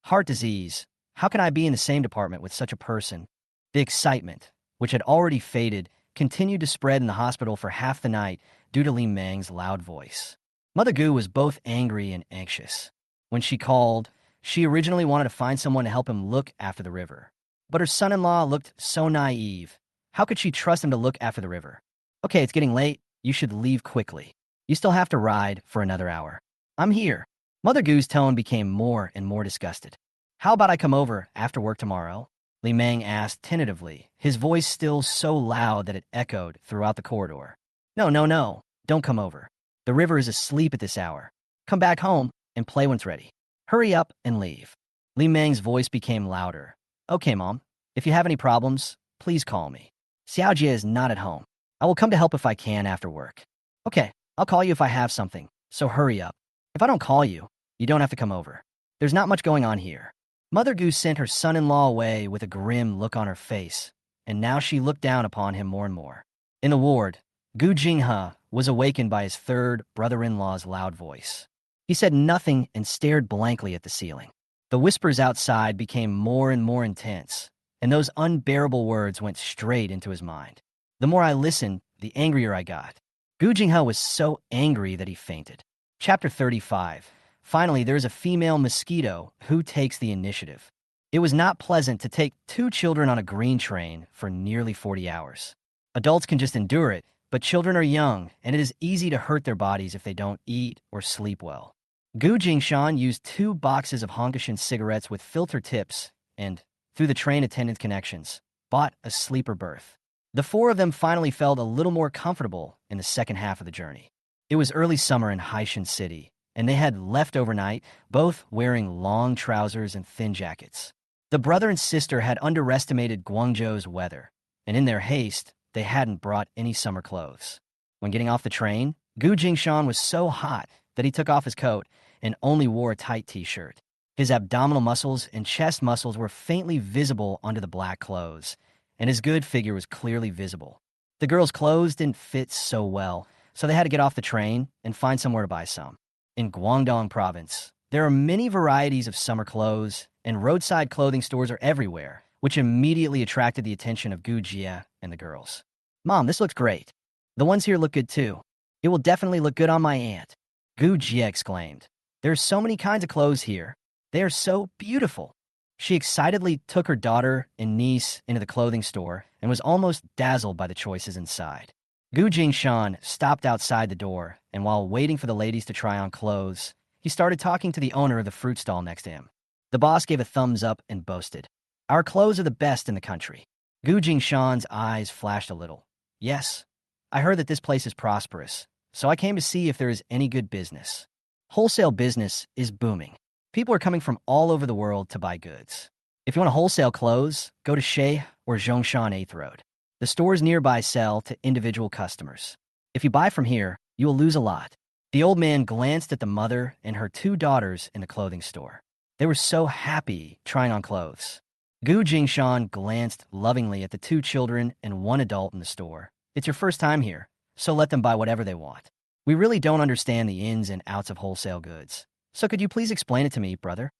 Heart disease. How can I be in the same department with such a person? The excitement, which had already faded, continued to spread in the hospital for half the night due to Li Meng's loud voice. Mother Gu was both angry and anxious. When she called, she originally wanted to find someone to help him look after the river. But her son-in-law looked so naive. How could she trust him to look after the river? Okay, it's getting late. You should leave quickly. You still have to ride for another hour. I'm here. Mother Gu's tone became more and more disgusted. How about I come over after work tomorrow? Li Meng asked tentatively, his voice still so loud that it echoed throughout the corridor. No, no, no. Don't come over. The river is asleep at this hour. Come back home and play when it's ready. Hurry up and leave. Li Meng's voice became louder. Okay, Mom. If you have any problems, please call me. Xiaojie is not at home. I will come to help if I can after work. Okay, I'll call you if I have something, so hurry up. If I don't call you, you don't have to come over. There's not much going on here. Mother Gu sent her son-in-law away with a grim look on her face, and now she looked down upon him more and more. In the ward, Gu Jinghe was awakened by his third brother-in-law's loud voice. He said nothing and stared blankly at the ceiling. The whispers outside became more and more intense, and those unbearable words went straight into his mind. The more I listened, the angrier I got. Gu Jinghe was so angry that he fainted. Chapter 35. Finally, there is a female mosquito who takes the initiative. It was not pleasant to take 2 children on a green train for nearly 40 hours. Adults can just endure it, but children are young, and it is easy to hurt their bodies if they don't eat or sleep well. Gu Jingshan used 2 boxes of Honkashin cigarettes with filter tips and, through the train attendant connections, bought a sleeper berth. The 4 of them finally felt a little more comfortable in the second half of the journey. It was early summer in Haishan City, and they had left overnight, both wearing long trousers and thin jackets. The brother and sister had underestimated Guangzhou's weather, and in their haste, they hadn't brought any summer clothes. When getting off the train, Gu Jingshan was so hot that he took off his coat and only wore a tight t-shirt. His abdominal muscles and chest muscles were faintly visible under the black clothes, and his good figure was clearly visible. The girls' clothes didn't fit so well, so they had to get off the train and find somewhere to buy some. In Guangdong province, There are many varieties of summer clothes, and roadside clothing stores are everywhere, which immediately attracted the attention of Gu Jia and the girls. Mom, this looks great. The ones here look good too. It will definitely look good on my aunt. Gu Jia exclaimed. There's so many kinds of clothes here. They are so beautiful. She excitedly took her daughter and niece into the clothing store and was almost dazzled by the choices inside. Gu Jingshan stopped outside the door, and while waiting for the ladies to try on clothes, he started talking to the owner of the fruit stall next to him. The boss gave a thumbs up and boasted, Our clothes are the best in the country. Gu Jingshan's eyes flashed a little. Yes, I heard that this place is prosperous, so I came to see if there is any good business. Wholesale business is booming. People are coming from all over the world to buy goods. If you want to wholesale clothes, go to Shay or Zhongshan 8th Road. The stores nearby sell to individual customers. If you buy from here, you will lose a lot. The old man glanced at the mother and her two daughters in the clothing store. They were so happy trying on clothes. Gu Jingshan glanced lovingly at the two children and one adult in the store. It's your first time here, so let them buy whatever they want. We really don't understand the ins and outs of wholesale goods. So could you please explain it to me, brother?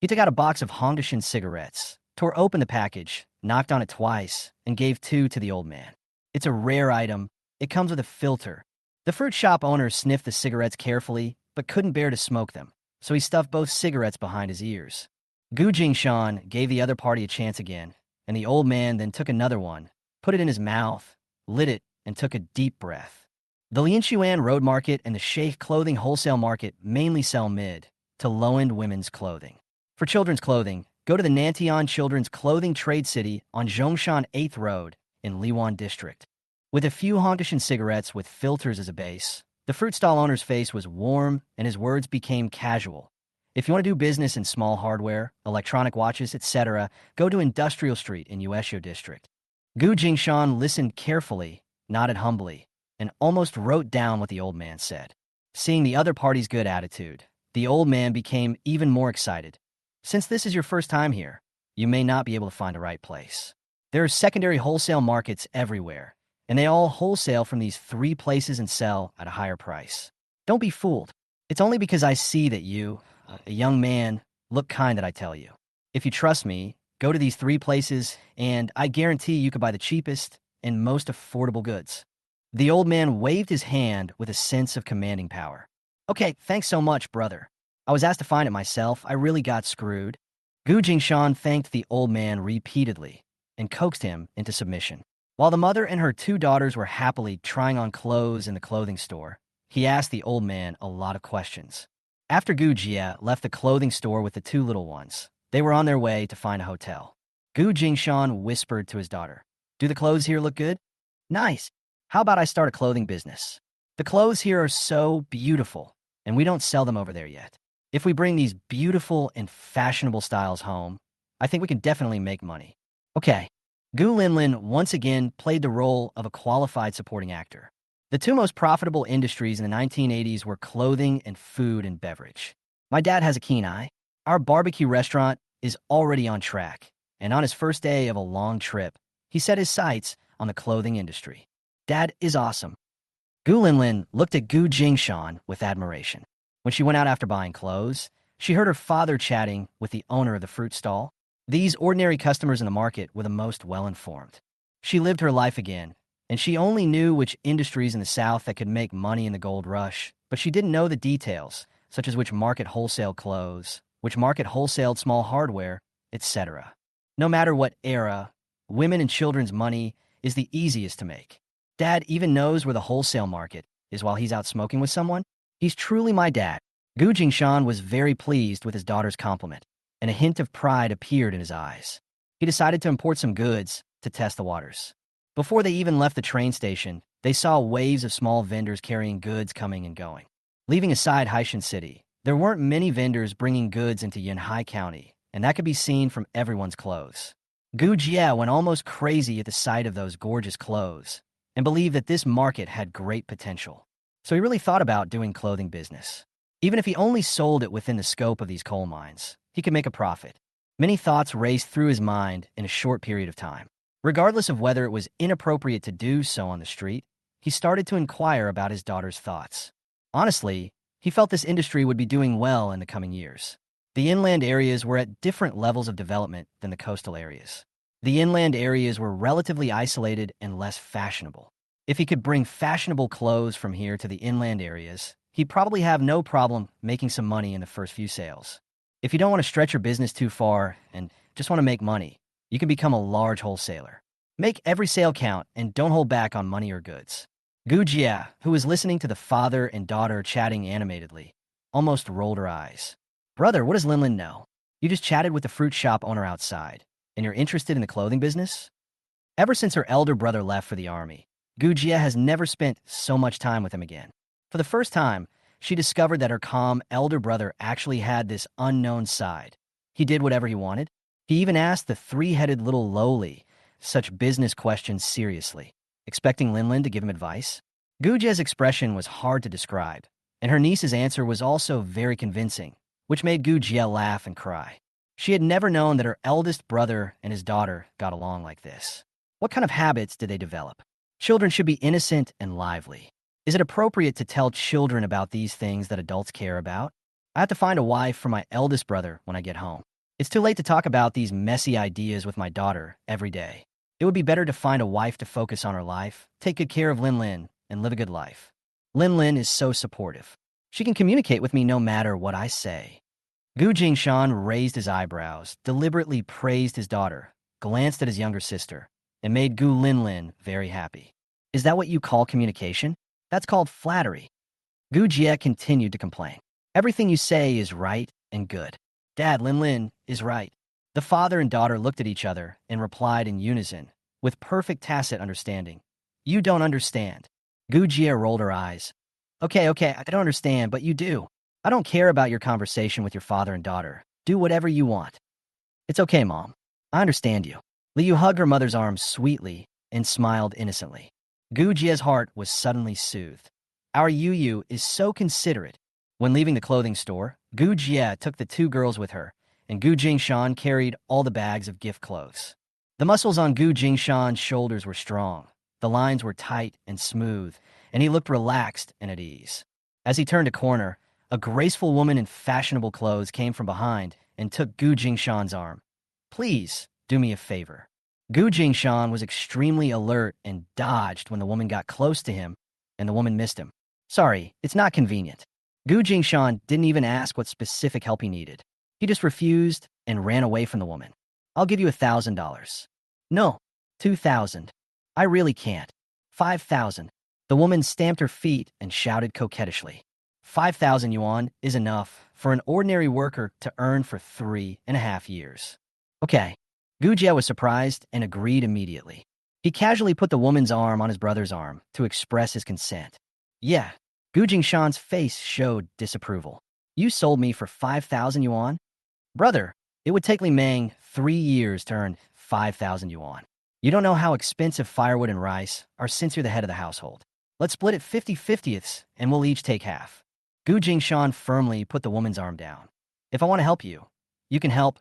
He took out a box of Hongdashan cigarettes, tore open the package, knocked on it twice, and gave two to the old man. It's a rare item. It comes with a filter. The fruit shop owner sniffed the cigarettes carefully, but couldn't bear to smoke them, so he stuffed both cigarettes behind his ears. Gu Jingshan gave the other party a chance again, and the old man then took another one, put it in his mouth, lit it, and took a deep breath. The Lianshuan Road Market and the Sheikh Clothing Wholesale Market mainly sell mid to low-end women's clothing. For children's clothing, go to the Nantian Children's Clothing Trade City on Zhongshan 8th Road in Liwan District. With a few Hongdashan cigarettes with filters as a base, the fruit stall owner's face was warm and his words became casual. If you want to do business in small hardware, electronic watches, etc., go to Industrial Street in Uesho District. Gu Jingshan listened carefully, nodded humbly, and almost wrote down what the old man said. Seeing the other party's good attitude, the old man became even more excited. Since this is your first time here, you may not be able to find a right place. There are secondary wholesale markets everywhere, and they all wholesale from these three places and sell at a higher price. Don't be fooled. It's only because I see that you, a young man, look kind that I tell you. If you trust me, go to these three places, and I guarantee you could buy the cheapest and most affordable goods. The old man waved his hand with a sense of commanding power. Okay, thanks so much, brother. I was asked to find it myself. I really got screwed. Gu Jingshan thanked the old man repeatedly and coaxed him into submission. While the mother and her two daughters were happily trying on clothes in the clothing store, he asked the old man a lot of questions. After Gu Jia left the clothing store with the two little ones, they were on their way to find a hotel. Gu Jingshan whispered to his daughter, Do the clothes here look good? Nice. How about I start a clothing business? The clothes here are so beautiful, and we don't sell them over there yet. If we bring these beautiful and fashionable styles home, I think we can definitely make money. Okay. Gu Linlin once again played the role of a qualified supporting actor. The two most profitable industries in the 1980s were clothing and food and beverage. My dad has a keen eye. Our barbecue restaurant is already on track, and on his first day of a long trip, he set his sights on the clothing industry. Dad is awesome. Gu Linlin looked at Gu Jingshan with admiration. When she went out after buying clothes, she heard her father chatting with the owner of the fruit stall. These ordinary customers in the market were the most well-informed. She lived her life again, and she only knew which industries in the South that could make money in the gold rush, but she didn't know the details, such as which market wholesaled clothes, which market wholesaled small hardware, etc. No matter what era, women and children's money is the easiest to make. Dad even knows where the wholesale market is while he's out smoking with someone. He's truly my dad. Gu Jingshan was very pleased with his daughter's compliment, and a hint of pride appeared in his eyes. He decided to import some goods to test the waters. Before they even left the train station, they saw waves of small vendors carrying goods coming and going. Leaving aside Haishan City, there weren't many vendors bringing goods into Yanhai County, and that could be seen from everyone's clothes. Gu Jia went almost crazy at the sight of those gorgeous clothes, and believed that this market had great potential. So he really thought about doing clothing business. Even if he only sold it within the scope of these coal mines, he could make a profit. Many thoughts raced through his mind in a short period of time. Regardless of whether it was inappropriate to do so on the street, he started to inquire about his daughter's thoughts. Honestly, He felt this industry would be doing well in the coming years. The inland areas were at different levels of development than the coastal areas. The inland areas were relatively isolated and less fashionable. If he could bring fashionable clothes from here to the inland areas, he'd probably have no problem making some money in the first few sales. If you don't want to stretch your business too far and just want to make money, you can become a large wholesaler. Make every sale count and don't hold back on money or goods. Gu Jia, who was listening to the father and daughter chatting animatedly, almost rolled her eyes. Brother, what does Linlin know? You just chatted with the fruit shop owner outside, and you're interested in the clothing business? Ever since her elder brother left for the army, Gu Jia has never spent so much time with him again. For the first time, she discovered that her calm elder brother actually had this unknown side. He did whatever he wanted. He even asked the three-headed little lowly such business questions seriously, expecting Linlin to give him advice. Gu Jia's expression was hard to describe, and her niece's answer was also very convincing, which made Gu Jia laugh and cry. She had never known that her eldest brother and his daughter got along like this. What kind of habits did they develop? Children should be innocent and lively. Is it appropriate to tell children about these things that adults care about? I have to find a wife for my eldest brother when I get home. It's too late to talk about these messy ideas with my daughter every day. It would be better to find a wife to focus on her life, take good care of Linlin, and live a good life. Linlin is so supportive. She can communicate with me no matter what I say. Gu Jingshan raised his eyebrows, deliberately praised his daughter, glanced at his younger sister, and made Gu Linlin very happy. Is that what you call communication? That's called flattery. Gu Jia continued to complain. Everything you say is right and good. Dad, Linlin is right. The father and daughter looked at each other and replied in unison, with perfect tacit understanding. You don't understand. Gu Jia rolled her eyes. Okay, I don't understand, but you do. I don't care about your conversation with your father and daughter. Do whatever you want. It's okay, Mom. I understand you. Liu hugged her mother's arms sweetly and smiled innocently. Gu Jia's heart was suddenly soothed. Our Yu is so considerate. When leaving the clothing store, Gu Jia took the two girls with her, and Gu Jingshan carried all the bags of gift clothes. The muscles on Gu Jingshan's shoulders were strong. The lines were tight and smooth, and he looked relaxed and at ease. As he turned a corner, a graceful woman in fashionable clothes came from behind and took Gu Jingshan's arm. Please, do me a favor. Gu Jingshan was extremely alert and dodged when the woman got close to him, and the woman missed him. Sorry, it's not convenient. Gu Jingshan didn't even ask what specific help he needed. He just refused and ran away from the woman. I'll give you $1,000. No, 2,000. I really can't. 5,000. The woman stamped her feet and shouted coquettishly. 5,000 yuan is enough for an ordinary worker to earn for 3.5 years. Okay. Gu Jia was surprised and agreed immediately. He casually put the woman's arm on his brother's arm to express his consent. Yeah. Gu Jingshan's face showed disapproval. You sold me for 5,000 yuan? Brother, it would take Li Meng 3 years to earn 5,000 yuan. You don't know how expensive firewood and rice are since you're the head of the household. Let's split it 50-50ths, and we'll each take half. Gu Jingshan firmly put the woman's arm down. If I want to help you, you can help.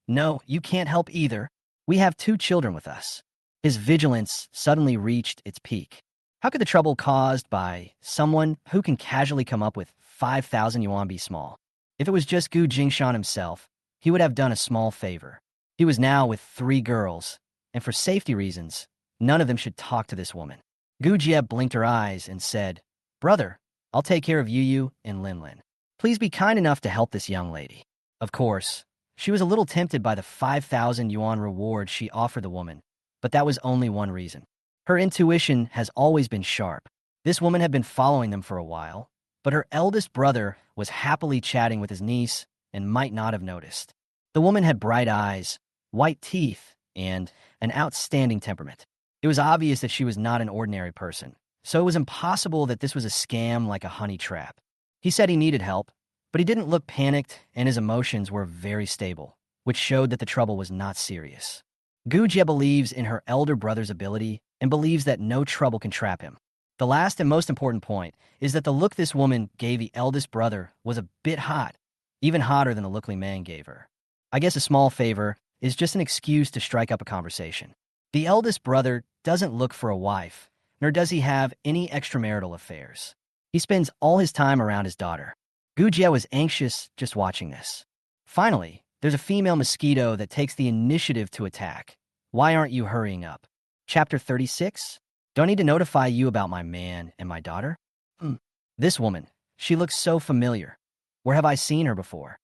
No, you can't help either. We have 2 children with us. His vigilance suddenly reached its peak. How could the trouble caused by someone who can casually come up with 5,000 yuan be small? If it was just Gu Jingshan himself, he would have done a small favor. He was now with 3 girls, and for safety reasons, none of them should talk to this woman. Gu Jia blinked her eyes and said, Brother, I'll take care of Yu and Linlin. Please be kind enough to help this young lady. Of course, she was a little tempted by the 5,000 yuan reward she offered the woman, but that was only one reason. Her intuition has always been sharp. This woman had been following them for a while, but her eldest brother was happily chatting with his niece and might not have noticed. The woman had bright eyes, white teeth, and an outstanding temperament. It was obvious that she was not an ordinary person, so it was impossible that this was a scam like a honey trap. He said he needed help, but he didn't look panicked, and his emotions were very stable, which showed that the trouble was not serious. Gu Jia believes in her elder brother's ability and believes that no trouble can trap him. The last and most important point is that the look this woman gave the eldest brother was a bit hot, even hotter than the look Li Meng gave her. I guess a small favor is just an excuse to strike up a conversation. The eldest brother doesn't look for a wife, nor does he have any extramarital affairs. He spends all his time around his daughter. Gu Jie was anxious just watching this. Finally, there's a female mosquito that takes the initiative to attack. Why aren't you hurrying up? Chapter 36? Do I need to notify you about my man and my daughter? This woman, she looks so familiar. Where have I seen her before?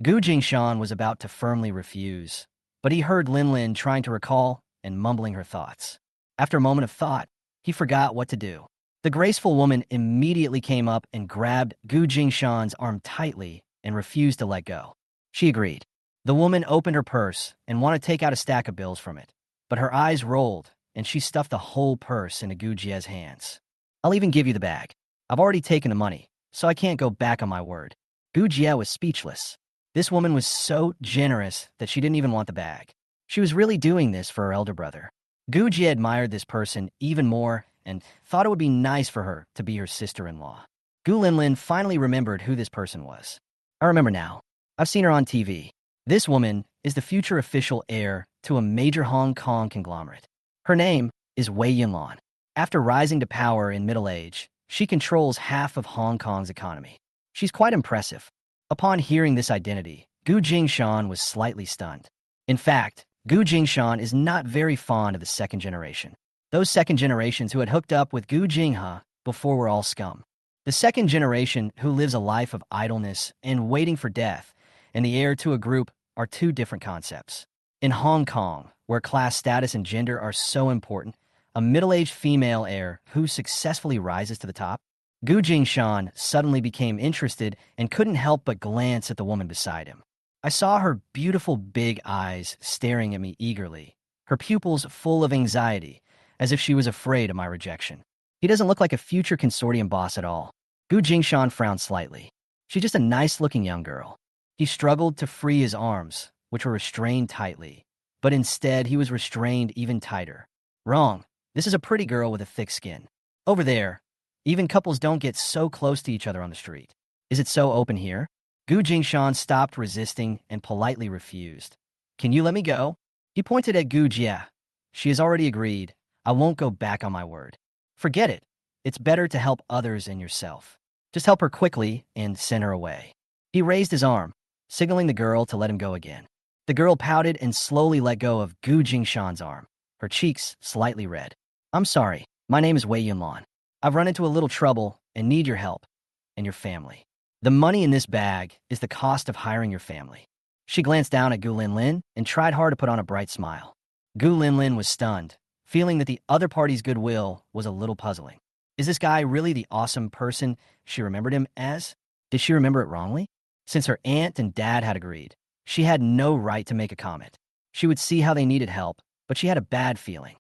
Gu Jingshan was about to firmly refuse, but he heard Lin Lin trying to recall and mumbling her thoughts. After a moment of thought, he forgot what to do. The graceful woman immediately came up and grabbed Gu Jingshan's arm tightly and refused to let go. She agreed. The woman opened her purse and wanted to take out a stack of bills from it, but her eyes rolled and she stuffed the whole purse into Gu Jie's hands. I'll even give you the bag. I've already taken the money, so I can't go back on my word. Gu Jie was speechless. This woman was so generous that she didn't even want the bag. She was really doing this for her elder brother. Gu Jie admired this person even more and thought it would be nice for her to be her sister-in-law. Gu Linlin finally remembered who this person was. I remember now. I've seen her on TV. This woman is the future official heir to a major Hong Kong conglomerate. Her name is Wei Yinlan. After rising to power in middle age, she controls half of Hong Kong's economy. She's quite impressive. Upon hearing this identity, Gu Jingshan was slightly stunned. In fact, Gu Jingshan is not very fond of the second generation. Those second generations who had hooked up with Gu Jinghe before were all scum. The second generation who lives a life of idleness and waiting for death, and the heir to a group are two different concepts. In Hong Kong, where class status and gender are so important, a middle-aged female heir who successfully rises to the top, Gu Jingshan suddenly became interested and couldn't help but glance at the woman beside him. I saw her beautiful big eyes staring at me eagerly, her pupils full of anxiety, as if she was afraid of my rejection. He doesn't look like a future consortium boss at all. Gu Jingshan frowned slightly. She's just a nice-looking young girl. He struggled to free his arms, which were restrained tightly, but instead he was restrained even tighter. Wrong. This is a pretty girl with a thick skin. Over there, even couples don't get so close to each other on the street. Is it so open here? Gu Jingshan stopped resisting and politely refused. Can you let me go? He pointed at Gu Jie. She has already agreed. I won't go back on my word. Forget it. It's better to help others and yourself. Just help her quickly and send her away. He raised his arm, signaling the girl to let him go again. The girl pouted and slowly let go of Gu Jingshan's arm, her cheeks slightly red. I'm sorry. My name is Wei Yinlan. I've run into a little trouble and need your help and your family. The money in this bag is the cost of hiring your family. She glanced down at Gu Linlin and tried hard to put on a bright smile. Gu Linlin was stunned, feeling that the other party's goodwill was a little puzzling. Is this guy really the awesome person she remembered him as? Did she remember it wrongly? Since her aunt and dad had agreed, she had no right to make a comment. She would see how they needed help, but she had a bad feeling.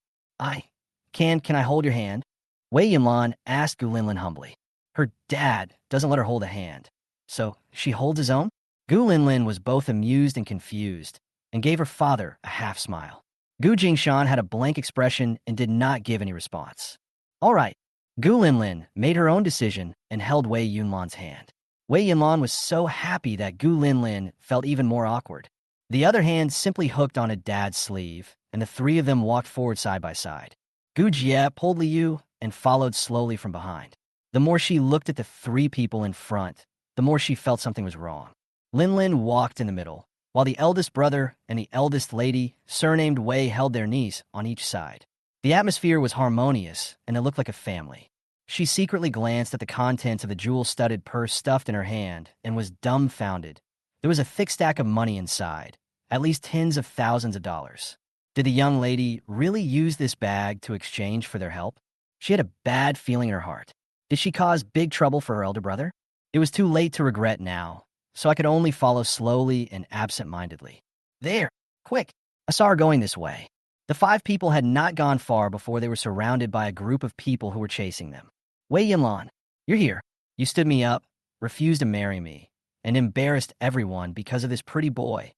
Can I hold your hand? Wei Yinlan asked Gu Linlin humbly. Her dad doesn't let her hold a hand, so she holds his own? Gu Linlin was both amused and confused, and gave her father a half smile. Gu Jingshan had a blank expression and did not give any response. All right. Gu Linlin made her own decision and held Wei Yinlan's hand. Wei Yinlan was so happy that Gu Linlin felt even more awkward. The other hand simply hooked on a dad's sleeve, and the three of them walked forward side by side. Gu Jie pulled Liu and followed slowly from behind. The more she looked at the three people in front, the more she felt something was wrong. Linlin walked in the middle, while the eldest brother and the eldest lady, surnamed Wei, held their knees on each side. The atmosphere was harmonious, and it looked like a family. She secretly glanced at the contents of the jewel-studded purse stuffed in her hand and was dumbfounded. There was a thick stack of money inside, at least tens of thousands of dollars. Did the young lady really use this bag to exchange for their help? She had a bad feeling in her heart. Did she cause big trouble for her elder brother? It was too late to regret now, so I could only follow slowly and absent-mindedly. There! Quick! I saw her going this way. The five people had not gone far before they were surrounded by a group of people who were chasing them. Wei Yinlan, you're here. You stood me up, refused to marry me, and embarrassed everyone because of this pretty boy.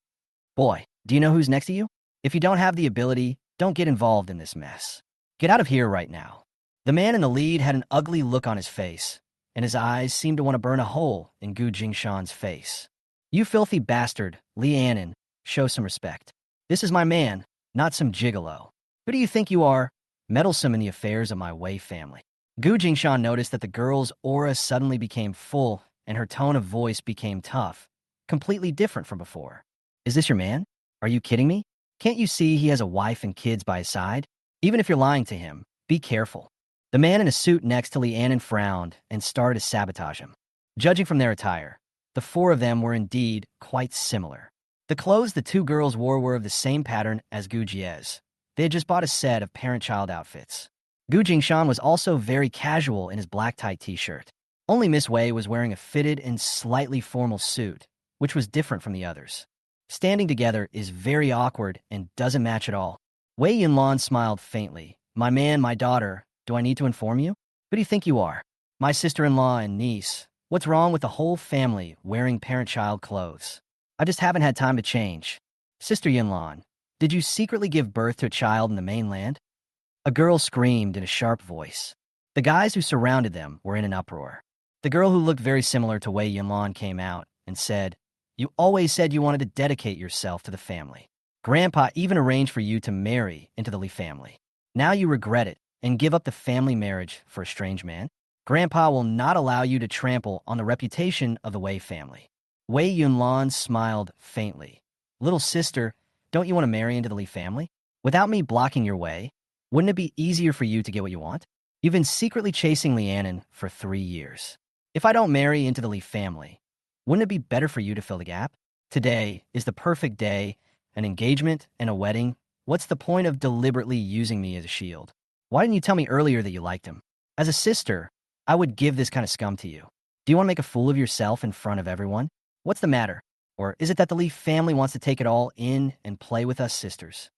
Boy, do you know who's next to you? If you don't have the ability, don't get involved in this mess. Get out of here right now. The man in the lead had an ugly look on his face, and his eyes seemed to want to burn a hole in Gu Jingshan's face. You filthy bastard, Li Anan, show some respect. This is my man, not some gigolo. Who do you think you are? Meddlesome in the affairs of my Wei family. Gu Jingshan noticed that the girl's aura suddenly became full and her tone of voice became tough, completely different from before. Is this your man? Are you kidding me? Can't you see he has a wife and kids by his side? Even if you're lying to him, be careful. The man in a suit next to Lianen frowned and started to sabotage him. Judging from their attire, the four of them were indeed quite similar. The clothes the two girls wore were of the same pattern as Gu Jie's. They had just bought a set of parent-child outfits. Gu Jingshan was also very casual in his black tie t-shirt. Only Miss Wei was wearing a fitted and slightly formal suit, which was different from the others. Standing together is very awkward and doesn't match at all. Wei Yunlan smiled faintly. My man, my daughter, do I need to inform you? Who do you think you are? My sister-in-law and niece. What's wrong with the whole family wearing parent-child clothes? I just haven't had time to change. Sister Yunlan, did you secretly give birth to a child in the mainland? A girl screamed in a sharp voice. The guys who surrounded them were in an uproar. The girl who looked very similar to Wei Yunlan came out and said, You always said you wanted to dedicate yourself to the family. Grandpa even arranged for you to marry into the Li family. Now you regret it and give up the family marriage for a strange man? Grandpa will not allow you to trample on the reputation of the Wei family. Wei Yunlan smiled faintly. Little sister, don't you want to marry into the Li family? Without me blocking your way, wouldn't it be easier for you to get what you want? You've been secretly chasing Lianen for 3 years. If I don't marry into the Li family, wouldn't it be better for you to fill the gap? Today is the perfect day, an engagement and a wedding. What's the point of deliberately using me as a shield? Why didn't you tell me earlier that you liked him? As a sister, I would give this kind of scum to you. Do you want to make a fool of yourself in front of everyone? What's the matter? Or is it that the Li family wants to take it all in and play with us sisters?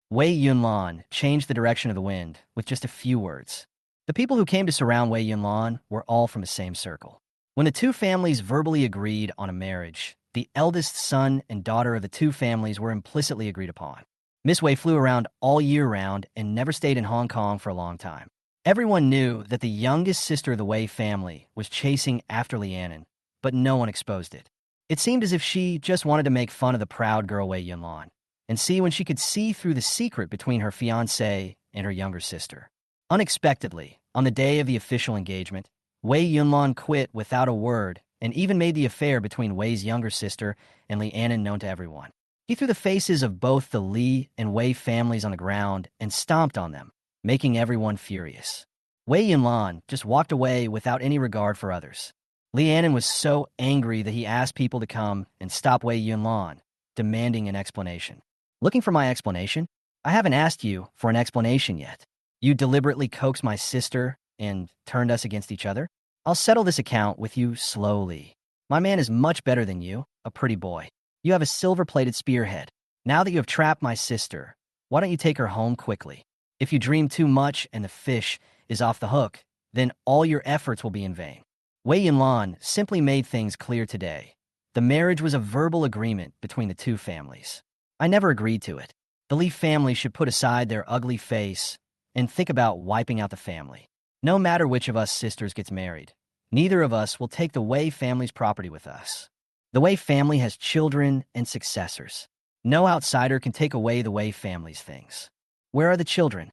Wei Yunlan changed the direction of the wind with just a few words. The people who came to surround Wei Yunlan were all from the same circle. When the two families verbally agreed on a marriage, the eldest son and daughter of the two families were implicitly agreed upon. Miss Wei flew around all year round and never stayed in Hong Kong for a long time. Everyone knew that the youngest sister of the Wei family was chasing after Lianen, but no one exposed it. It seemed as if she just wanted to make fun of the proud girl Wei Yunlan and see when she could see through the secret between her fiancé and her younger sister. Unexpectedly, on the day of the official engagement, Wei Yunlan quit without a word and even made the affair between Wei's younger sister and Lianen known to everyone. He threw the faces of both the Li and Wei families on the ground and stomped on them, making everyone furious. Wei Yunlan just walked away without any regard for others. Lianen was so angry that he asked people to come and stop Wei Yunlan, demanding an explanation. Looking for my explanation? I haven't asked you for an explanation yet. You deliberately coaxed my sister and turned us against each other? I'll settle this account with you slowly. My man is much better than you, a pretty boy. You have a silver-plated spearhead. Now that you have trapped my sister, why don't you take her home quickly? If you dream too much and the fish is off the hook, then all your efforts will be in vain. Wei Yunlan simply made things clear today. The marriage was a verbal agreement between the two families. I never agreed to it. The Li family should put aside their ugly face and think about wiping out the family. No matter which of us sisters gets married, neither of us will take the Wei family's property with us. The Wei family has children and successors. No outsider can take away the Wei family's things. Where are the children?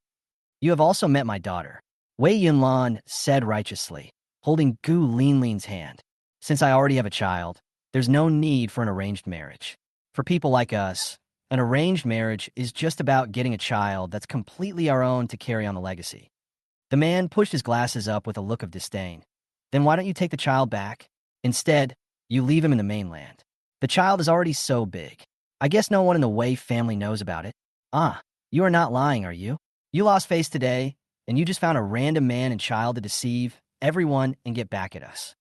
You have also met my daughter. Wei Yunlan said righteously, holding Gu Linlin's hand. Since I already have a child, there's no need for an arranged marriage. For people like us, an arranged marriage is just about getting a child that's completely our own to carry on the legacy. The man pushed his glasses up with a look of disdain. Then why don't you take the child back? Instead, you leave him in the mainland. The child is already so big. I guess no one in the Wei family knows about it. Ah, you are not lying, are you? You lost face today, and you just found a random man and child to deceive everyone and get back at us.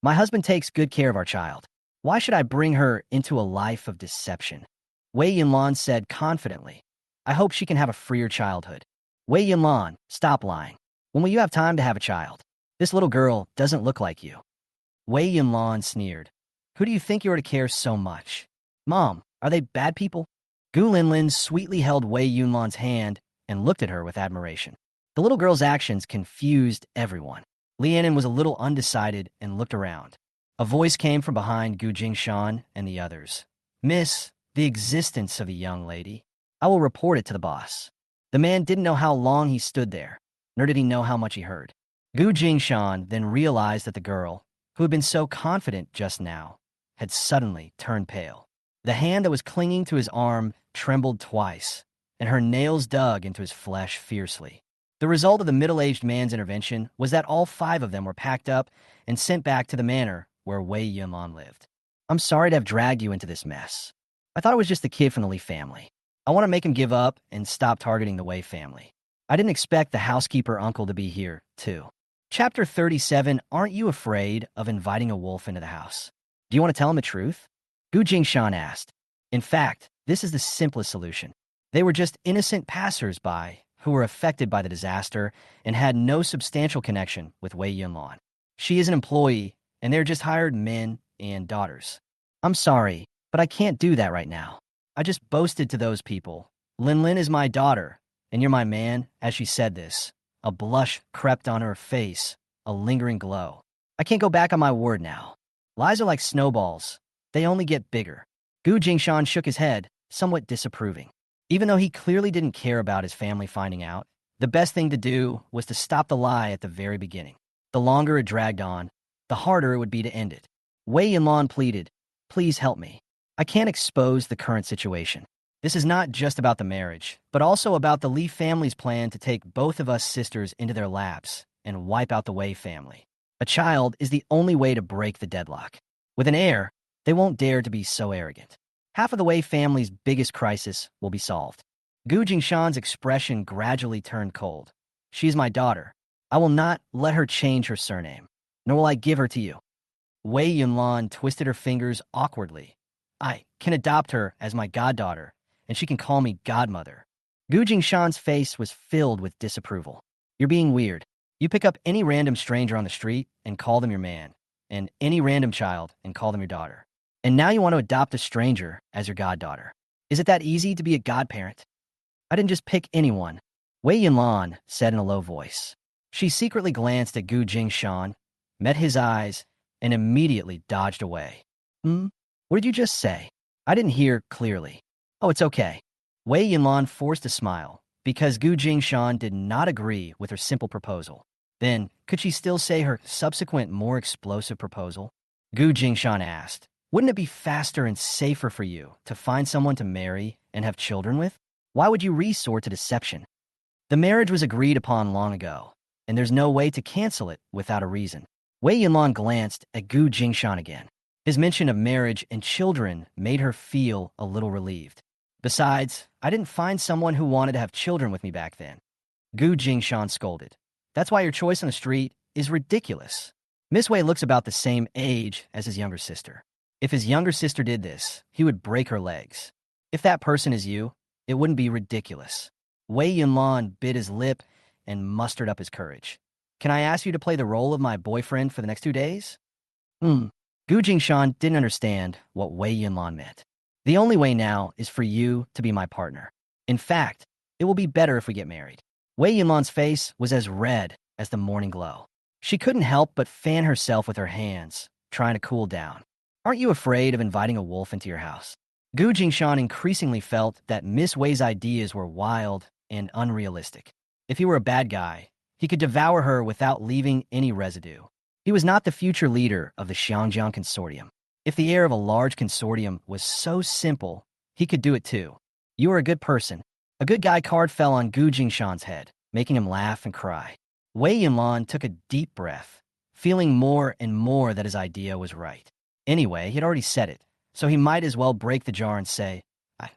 My husband takes good care of our child. Why should I bring her into a life of deception? Wei Yunlan said confidently. I hope she can have a freer childhood. Wei Yunlan, stop lying. When will you have time to have a child? This little girl doesn't look like you. Wei Yunlan sneered. Who do you think you are to care so much? Mom, are they bad people? Gu Linlin sweetly held Wei Yunlan's hand and looked at her with admiration. The little girl's actions confused everyone. Lianen was a little undecided and looked around. A voice came from behind Gu Jingshan and the others. Miss, the existence of a young lady. I will report it to the boss. The man didn't know how long he stood there, nor did he know how much he heard. Gu Jingshan then realized that the girl, who had been so confident just now, had suddenly turned pale. The hand that was clinging to his arm trembled twice, and her nails dug into his flesh fiercely. The result of the middle-aged man's intervention was that all 5 of them were packed up and sent back to the manor where Wei Yunlan lived. I'm sorry to have dragged you into this mess. I thought it was just the kid from the Lee family. I want to make him give up and stop targeting the Wei family. I didn't expect the housekeeper uncle to be here, too. Chapter 37, Aren't you afraid of inviting a wolf into the house? Do you want to tell him the truth? Gu Jingshan asked. In fact, this is the simplest solution. They were just innocent passers-by who were affected by the disaster and had no substantial connection with Wei Yunlan. She is an employee, and they're just hired men and daughters. I'm sorry, but I can't do that right now. I just boasted to those people. Lin Lin is my daughter, and you're my man. As she said this, a blush crept on her face, a lingering glow. I can't go back on my word now. Lies are like snowballs. They only get bigger. Gu Jingshan shook his head, somewhat disapproving. Even though he clearly didn't care about his family finding out, the best thing to do was to stop the lie at the very beginning. The longer it dragged on, the harder it would be to end it. Wei Yunlan pleaded, Please help me. I can't expose the current situation. This is not just about the marriage, but also about the Lee family's plan to take both of us sisters into their laps and wipe out the Wei family. A child is the only way to break the deadlock. With an heir, they won't dare to be so arrogant. Half of the Wei family's biggest crisis will be solved. Gu Jingshan's expression gradually turned cold. She is my daughter. I will not let her change her surname, nor will I give her to you. Wei Yunlan twisted her fingers awkwardly. I can adopt her as my goddaughter, and she can call me godmother. Gu Jingshan's face was filled with disapproval. You're being weird. You pick up any random stranger on the street and call them your man, and any random child and call them your daughter. And now you want to adopt a stranger as your goddaughter. Is it that easy to be a godparent? I didn't just pick anyone, Wei Yunlan said in a low voice. She secretly glanced at Gu Jingshan, met his eyes, and immediately dodged away. What did you just say? I didn't hear clearly. Oh, it's okay. Wei Yunlan forced a smile, because Gu Jingshan did not agree with her simple proposal. Then, could she still say her subsequent, more explosive proposal? Gu Jingshan asked, Wouldn't it be faster and safer for you to find someone to marry and have children with? Why would you resort to deception? The marriage was agreed upon long ago, and there's no way to cancel it without a reason. Wei Yunlan glanced at Gu Jingshan again. His mention of marriage and children made her feel a little relieved. Besides, I didn't find someone who wanted to have children with me back then. Gu Jingshan scolded. That's why your choice on the street is ridiculous. Miss Wei looks about the same age as his younger sister. If his younger sister did this, he would break her legs. If that person is you, it wouldn't be ridiculous. Wei Yunlan bit his lip and mustered up his courage. Can I ask you to play the role of my boyfriend for the next 2 days? Gu Jingshan didn't understand what Wei Yunlan meant. The only way now is for you to be my partner. In fact, it will be better if we get married. Wei Yunlan's face was as red as the morning glow. She couldn't help but fan herself with her hands, trying to cool down. Aren't you afraid of inviting a wolf into your house? Gu Jingshan increasingly felt that Miss Wei's ideas were wild and unrealistic. If he were a bad guy, he could devour her without leaving any residue. He was not the future leader of the Xiangjiang Consortium. If the heir of a large consortium was so simple, he could do it too. You are a good person. A good guy card fell on Gu Jingshan's head, making him laugh and cry. Wei Yunlan took a deep breath, feeling more and more that his idea was right. Anyway, he had already said it, so he might as well break the jar and say, I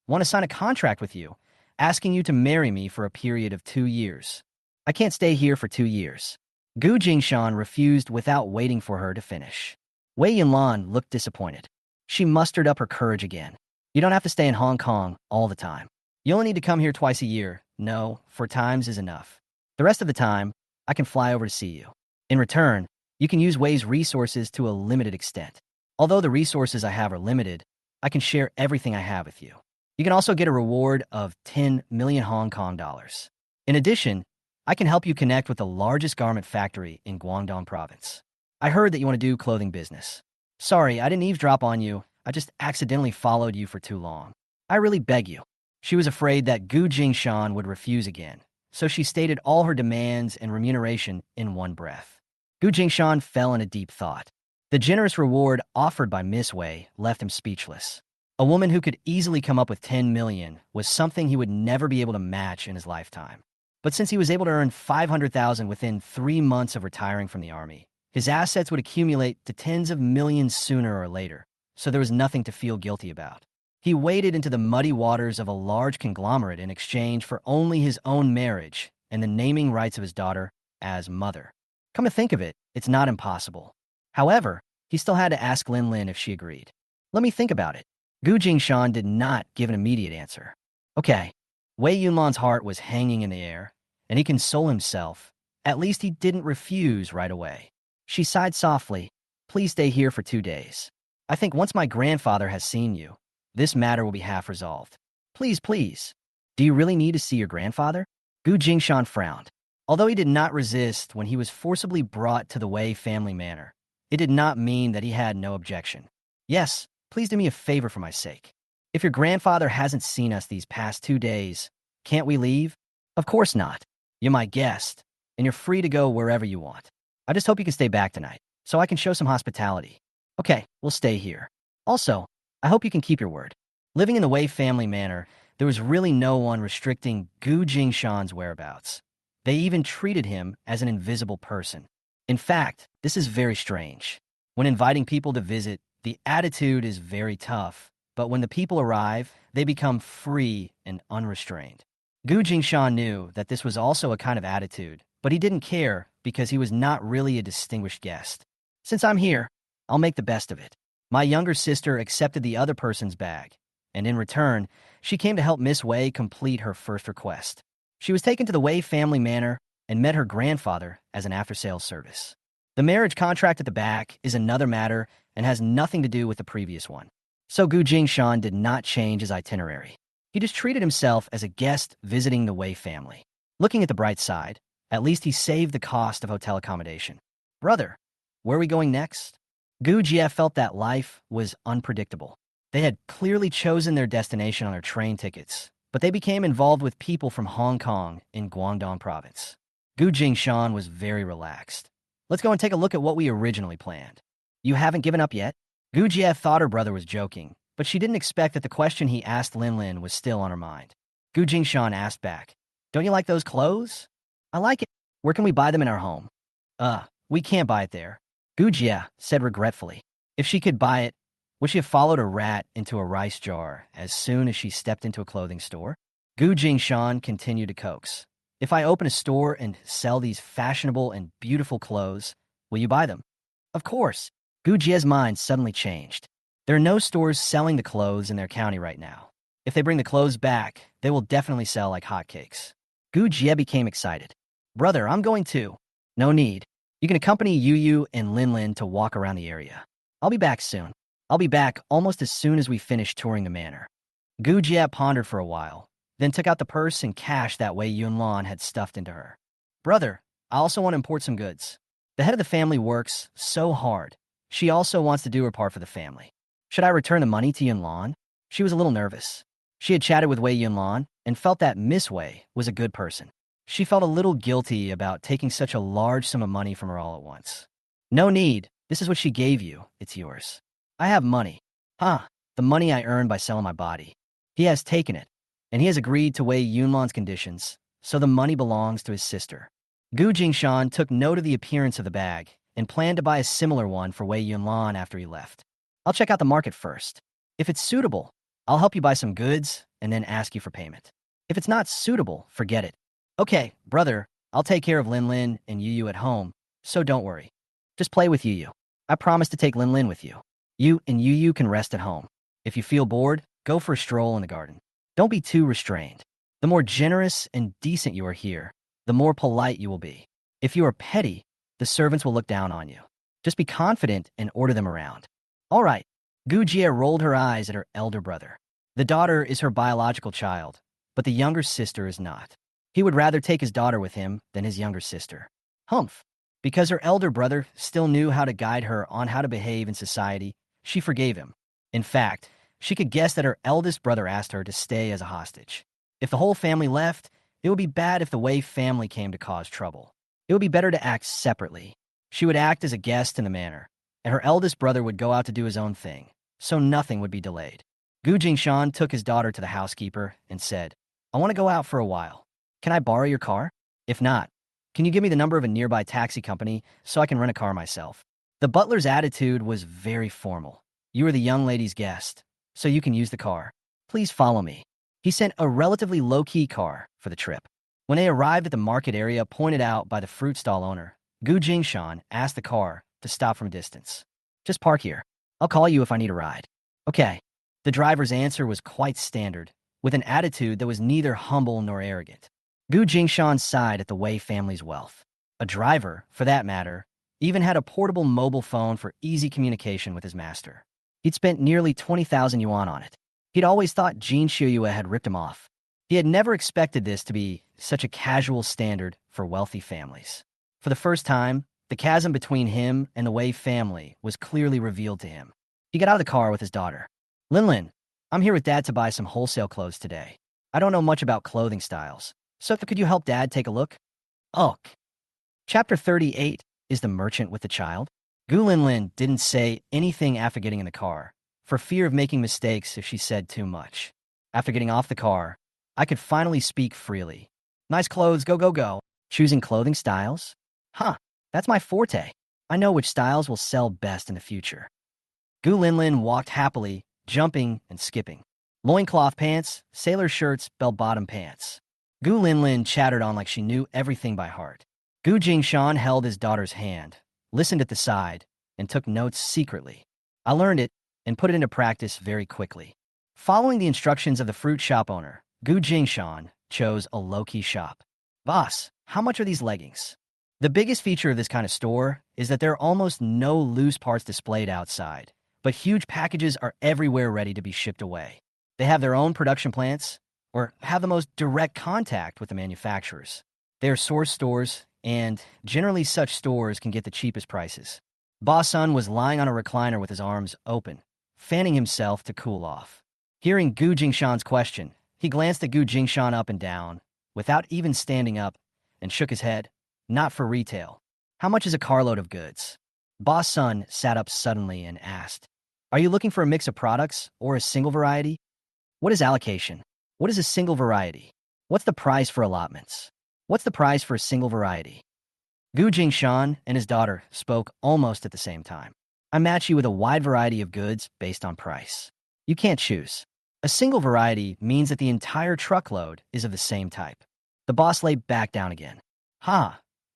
want to sign a contract with you, asking you to marry me for a period of 2 years. I can't stay here for 2 years. Gu Jingshan refused without waiting for her to finish. Wei Yunlan looked disappointed. She mustered up her courage again. You don't have to stay in Hong Kong all the time. You only need to come here twice a year. No, 4 times is enough. The rest of the time, I can fly over to see you. In return, you can use Wei's resources to a limited extent. Although the resources I have are limited, I can share everything I have with you. You can also get a reward of 10 million Hong Kong dollars. In addition, I can help you connect with the largest garment factory in Guangdong province. I heard that you want to do clothing business. Sorry, I didn't eavesdrop on you. I just accidentally followed you for too long. I really beg you. She was afraid that Gu Jingshan would refuse again, so she stated all her demands and remuneration in one breath. Gu Jingshan fell in a deep thought. The generous reward offered by Miss Wei left him speechless. A woman who could easily come up with 10 million was something he would never be able to match in his lifetime. But since he was able to earn 500,000 within 3 months of retiring from the army, his assets would accumulate to tens of millions sooner or later, so there was nothing to feel guilty about. He waded into the muddy waters of a large conglomerate in exchange for only his own marriage and the naming rights of his daughter as mother. Come to think of it, it's not impossible. However, he still had to ask Lin Lin if she agreed. Let me think about it. Gu Jingshan did not give an immediate answer. Okay. Wei Yunlan's heart was hanging in the air, and he consoled himself. At least he didn't refuse right away. She sighed softly. Please stay here for 2 days. I think once my grandfather has seen you, this matter will be half resolved. Please, please. Do you really need to see your grandfather? Gu Jingshan frowned. Although he did not resist when he was forcibly brought to the Wei family manor, it did not mean that he had no objection. Yes, please do me a favor for my sake. If your grandfather hasn't seen us these past 2 days, can't we leave? Of course not. You're my guest, and you're free to go wherever you want. I just hope you can stay back tonight, so I can show some hospitality. Okay, we'll stay here. Also, I hope you can keep your word. Living in the Wei family manor, there was really no one restricting Gu Jingshan's whereabouts. They even treated him as an invisible person. In fact, this is very strange. When inviting people to visit, the attitude is very tough, but when the people arrive, they become free and unrestrained. Gu Jingshan knew that this was also a kind of attitude, but he didn't care because he was not really a distinguished guest. Since I'm here, I'll make the best of it. My younger sister accepted the other person's bag, and in return, she came to help Miss Wei complete her first request. She was taken to the Wei family manor and met her grandfather as an after-sales service. The marriage contract at the back is another matter and has nothing to do with the previous one. So Gu Jingshan did not change his itinerary. He just treated himself as a guest visiting the Wei family. Looking at the bright side, at least he saved the cost of hotel accommodation. Brother, where are we going next? Gu Jie felt that life was unpredictable. They had clearly chosen their destination on their train tickets, but they became involved with people from Hong Kong in Guangdong province. Gu Jingshan was very relaxed. Let's go and take a look at what we originally planned. You haven't given up yet? Gu Jie thought her brother was joking, but she didn't expect that the question he asked Lin Lin was still on her mind. Gu Jingshan asked back, Don't you like those clothes? I like it. Where can we buy them in our home? We can't buy it there. Gu Jie said regretfully. If she could buy it, would she have followed a rat into a rice jar as soon as she stepped into a clothing store? Gu Jingshan continued to coax. If I open a store and sell these fashionable and beautiful clothes, will you buy them? Of course. Gu Jie's mind suddenly changed. There are no stores selling the clothes in their county right now. If they bring the clothes back, they will definitely sell like hotcakes. Gu Jie became excited. Brother, I'm going too. No need. You can accompany Yu and Lin Lin to walk around the area. I'll be back soon. I'll be back almost as soon as we finish touring the manor. Gu Jie pondered for a while, then took out the purse and cash that Wei Yunlan had stuffed into her. Brother, I also want to import some goods. The head of the family works so hard. She also wants to do her part for the family. Should I return the money to Yunlan? She was a little nervous. She had chatted with Wei Yunlan and felt that Miss Wei was a good person. She felt a little guilty about taking such a large sum of money from her all at once. No need. This is what she gave you. It's yours. I have money. The money I earned by selling my body. He has taken it, and he has agreed to Wei Yunlan's conditions, so the money belongs to his sister. Gu Jingshan took note of the appearance of the bag and planned to buy a similar one for Wei Yunlan after he left. I'll check out the market first. If it's suitable, I'll help you buy some goods and then ask you for payment. If it's not suitable, forget it. Okay, brother, I'll take care of Lin Lin and Yu at home, so don't worry. Just play with Yu. I promise to take Lin Lin with you. You and Yu can rest at home. If you feel bored, go for a stroll in the garden. Don't be too restrained. The more generous and decent you are here, the more polite you will be. If you are petty, the servants will look down on you. Just be confident and order them around. All right. Gu Jie rolled her eyes at her elder brother. The daughter is her biological child, but the younger sister is not. He would rather take his daughter with him than his younger sister. Humph. Because her elder brother still knew how to guide her on how to behave in society, she forgave him. In fact, she could guess that her eldest brother asked her to stay as a hostage. If the whole family left, it would be bad if the Wei family came to cause trouble. It would be better to act separately. She would act as a guest in the manor, and her eldest brother would go out to do his own thing, so nothing would be delayed. Gu Jingshan took his daughter to the housekeeper and said, "I want to go out for a while. Can I borrow your car? If not, can you give me the number of a nearby taxi company so I can rent a car myself?" The butler's attitude was very formal. "You are the young lady's guest, so you can use the car. Please follow me." He sent a relatively low-key car for the trip. When they arrived at the market area pointed out by the fruit stall owner, Gu Jingshan asked the car to stop from a distance. "Just park here. I'll call you if I need a ride." "Okay." The driver's answer was quite standard, with an attitude that was neither humble nor arrogant. Gu Jingshan sighed at the Wei family's wealth. A driver, for that matter, even had a portable mobile phone for easy communication with his master. He'd spent nearly 20,000 yuan on it. He'd always thought Jin Shiyue had ripped him off. He had never expected this to be such a casual standard for wealthy families. For the first time, the chasm between him and the Wei family was clearly revealed to him. He got out of the car with his daughter. "Linlin, I'm here with Dad to buy some wholesale clothes today. I don't know much about clothing styles, so could you help Dad take a look?" "Oh." Chapter 38 is the merchant with the child. Gu Linlin didn't say anything after getting in the car, for fear of making mistakes if she said too much. After getting off the car, I could finally speak freely. "Nice clothes, go, go, go." Choosing clothing styles? Huh, that's my forte. I know which styles will sell best in the future. Gu Linlin walked happily, jumping and skipping. Loincloth pants, sailor shirts, bell-bottom pants. Gu Linlin chattered on like she knew everything by heart. Gu Jingshan held his daughter's hand, listened at the side, and took notes secretly. I learned it and put it into practice very quickly. Following the instructions of the fruit shop owner, Gu Jingshan chose a low-key shop. "Boss, how much are these leggings?" The biggest feature of this kind of store is that there are almost no loose parts displayed outside, but huge packages are everywhere ready to be shipped away. They have their own production plants, or have the most direct contact with the manufacturers. They are source stores, and generally such stores can get the cheapest prices. Boss Sun was lying on a recliner with his arms open, fanning himself to cool off. Hearing Gu Jingshan's question, he glanced at Gu Jingshan up and down, without even standing up, and shook his head. "Not for retail. How much is a carload of goods?" Boss Sun sat up suddenly and asked, "Are you looking for a mix of products or a single variety? What is allocation? What is a single variety? What's the price for allotments? What's the price for a single variety?" Gu Jingshan and his daughter spoke almost at the same time. "I match you with a wide variety of goods based on price. You can't choose. A single variety means that the entire truckload is of the same type." The boss lay back down again.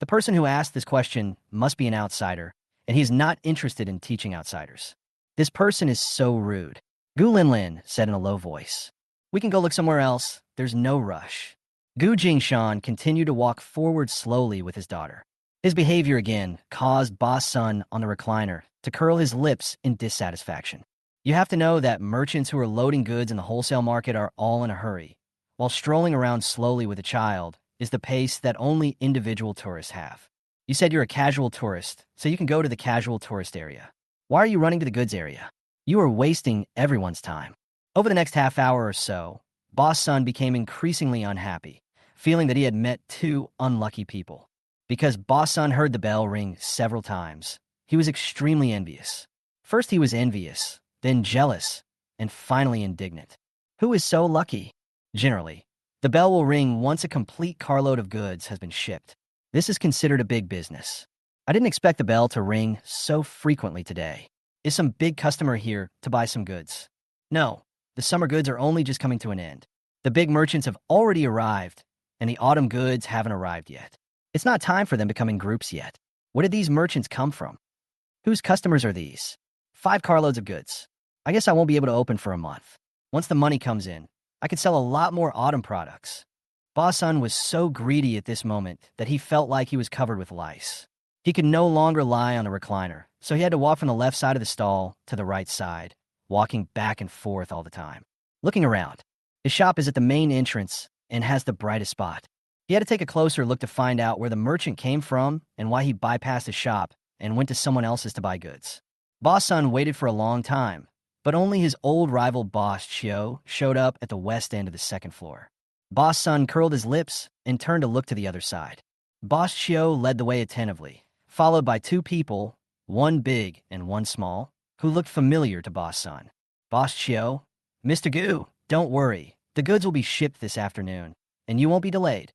The person who asked this question must be an outsider, and he's not interested in teaching outsiders. This person is so rude. Gu Linlin said in a low voice, "We can go look somewhere else. There's no rush." Gu Jingshan continued to walk forward slowly with his daughter. His behavior again caused Boss Sun on the recliner to curl his lips in dissatisfaction. You have to know that merchants who are loading goods in the wholesale market are all in a hurry, while strolling around slowly with a child is the pace that only individual tourists have. You said you're a casual tourist, so you can go to the casual tourist area. Why are you running to the goods area? You are wasting everyone's time. Over the next half hour or so, Boss Sun became increasingly unhappy, feeling that he had met two unlucky people. Because Boss Sun heard the bell ring several times, he was extremely envious. First he was envious, then jealous, and finally indignant. Who is so lucky? Generally, the bell will ring once a complete carload of goods has been shipped. This is considered a big business. I didn't expect the bell to ring so frequently today. Is some big customer here to buy some goods? No, the summer goods are only just coming to an end. The big merchants have already arrived, and the autumn goods haven't arrived yet. It's not time for them to come in groups yet. Where did these merchants come from? Whose customers are these? 5 carloads of goods. I guess I won't be able to open for a month. Once the money comes in, I could sell a lot more autumn products. Boss Sun was so greedy at this moment that he felt like he was covered with lice. He could no longer lie on the recliner, so he had to walk from the left side of the stall to the right side, walking back and forth all the time. Looking around, his shop is at the main entrance and has the brightest spot. He had to take a closer look to find out where the merchant came from and why he bypassed his shop and went to someone else's to buy goods. Boss Sun waited for a long time, but only his old rival Boss Chio showed up at the west end of the second floor. Boss Sun curled his lips and turned to look to the other side. Boss Chio led the way attentively, followed by two people, one big and one small, who looked familiar to Boss Sun. Boss Chio, Mr. Gu, don't worry. The goods will be shipped this afternoon, and you won't be delayed.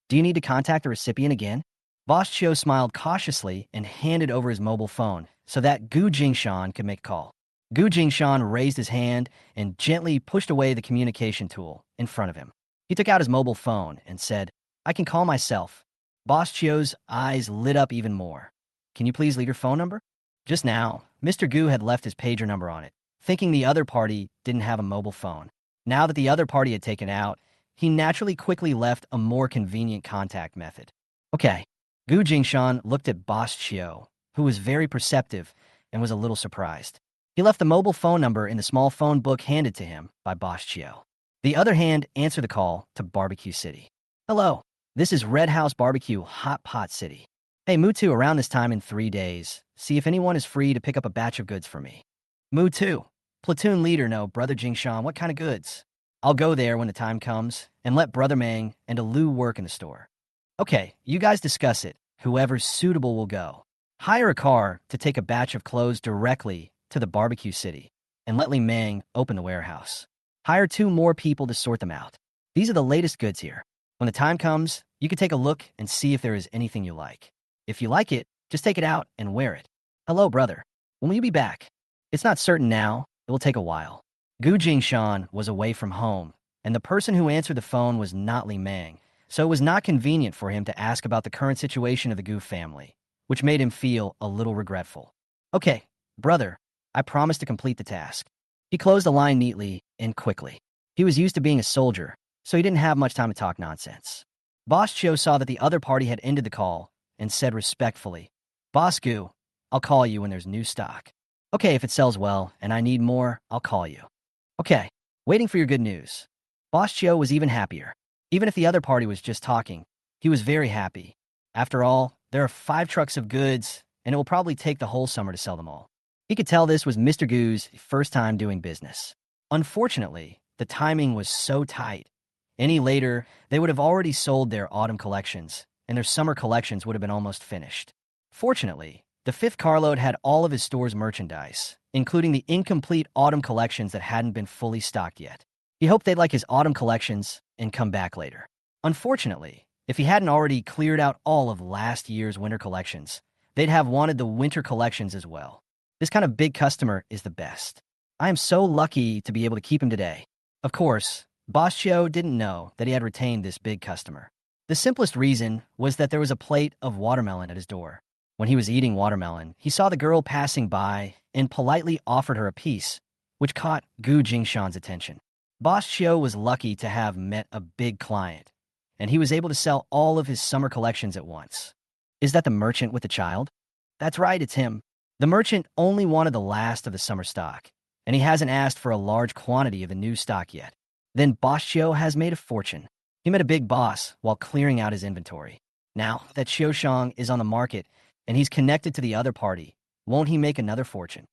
Do you need to contact the recipient again? Boss Chio smiled cautiously and handed over his mobile phone so that Gu Jingshan could make a call. Gu Jingshan raised his hand and gently pushed away the communication tool in front of him. He took out his mobile phone and said, I can call myself. Boss Chio's eyes lit up even more. Can you please leave your phone number? Just now, Mr. Gu had left his pager number on it, thinking the other party didn't have a mobile phone. Now that the other party had taken it out, he naturally quickly left a more convenient contact method. Okay. Gu Jingshan looked at Boss Chio, who was very perceptive and was a little surprised. He left the mobile phone number in the small phone book handed to him by Boss Chio. The other hand answered the call to Barbecue City. Hello, this is Red House Barbecue Hot Pot City. Hey, Mutu, around this time in 3 days, see if anyone is free to pick up a batch of goods for me. Mutu, platoon leader, no, Brother Jingshan, what kind of goods? I'll go there when the time comes and let Brother Mang and Alu work in the store. Okay, you guys discuss it. Whoever's suitable will go. Hire a car to take a batch of clothes directly to the Barbecue City and let Li Mang open the warehouse. Hire 2 more people to sort them out. These are the latest goods here. When the time comes, you can take a look and see if there is anything you like. If you like it, just take it out and wear it. Hello, brother. When will you be back? It's not certain now. It will take a while. Gu Jingshan was away from home, and the person who answered the phone was not Li Mang, so it was not convenient for him to ask about the current situation of the Gu family, which made him feel a little regretful. Okay, brother, I promise to complete the task. He closed the line neatly and quickly. He was used to being a soldier, so he didn't have much time to talk nonsense. Boss Chio saw that the other party had ended the call and said respectfully, Boss Gu, I'll call you when there's new stock. Okay, if it sells well and I need more, I'll call you. Okay, waiting for your good news. Boss Chio was even happier. Even if the other party was just talking, he was very happy. After all, there are 5 trucks of goods, and it will probably take the whole summer to sell them all. He could tell this was Mr. Gu's first time doing business. Unfortunately, the timing was so tight. Any later, they would have already sold their autumn collections, and their summer collections would have been almost finished. Fortunately, the 5th carload had all of his store's merchandise, including the incomplete autumn collections that hadn't been fully stocked yet. He hoped they'd like his autumn collections and come back later. Unfortunately, if he hadn't already cleared out all of last year's winter collections, they'd have wanted the winter collections as well. This kind of big customer is the best. I am so lucky to be able to keep him today. Of course, Boss Chio didn't know that he had retained this big customer. The simplest reason was that there was a plate of watermelon at his door. When he was eating watermelon, he saw the girl passing by and politely offered her a piece, which caught Gu Jingshan's attention. Boss Chio was lucky to have met a big client, and he was able to sell all of his summer collections at once. Is that the merchant with the child? That's right, it's him. The merchant only wanted the last of the summer stock, and he hasn't asked for a large quantity of the new stock yet. Then Boss Chio has made a fortune. He met a big boss while clearing out his inventory. Now that Xiaoshang is on the market and he's connected to the other party, won't he make another fortune?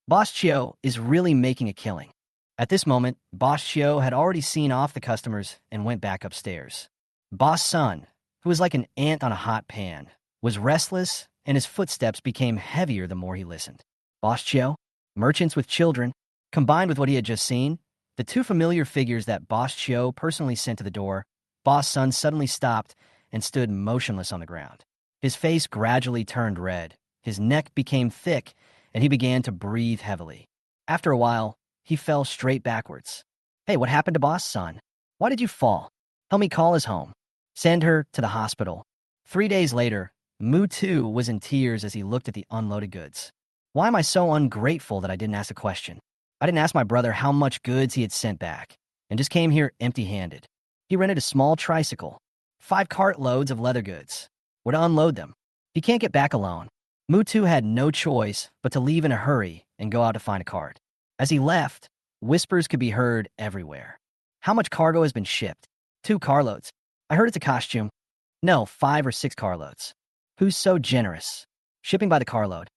Boss Chio is really making a killing. At this moment, Boss Chio had already seen off the customers and went back upstairs. Boss Sun, who was like an ant on a hot pan, was restless and his footsteps became heavier the more he listened. Boss Chio, merchants with children, combined with what he had just seen, the 2 familiar figures that Boss Chio personally sent to the door, Boss Sun suddenly stopped and stood motionless on the ground. His face gradually turned red, his neck became thick, and he began to breathe heavily. After a while, he fell straight backwards. Hey, what happened to Boss Sun? Why did you fall? Help me call his home. Send her to the hospital. 3 days later, Mu too was in tears as he looked at the unloaded goods. Why am I so ungrateful that I didn't ask a question? I didn't ask my brother how much goods he had sent back, and just came here empty-handed. He rented a small tricycle, 5 cartloads of leather goods. Where to unload them? He can't get back alone. Mutu had no choice but to leave in a hurry and go out to find a cart. As he left, whispers could be heard everywhere. How much cargo has been shipped? 2 carloads. I heard it's a costume. No, 5 or 6 carloads. Who's so generous? Shipping by the carload.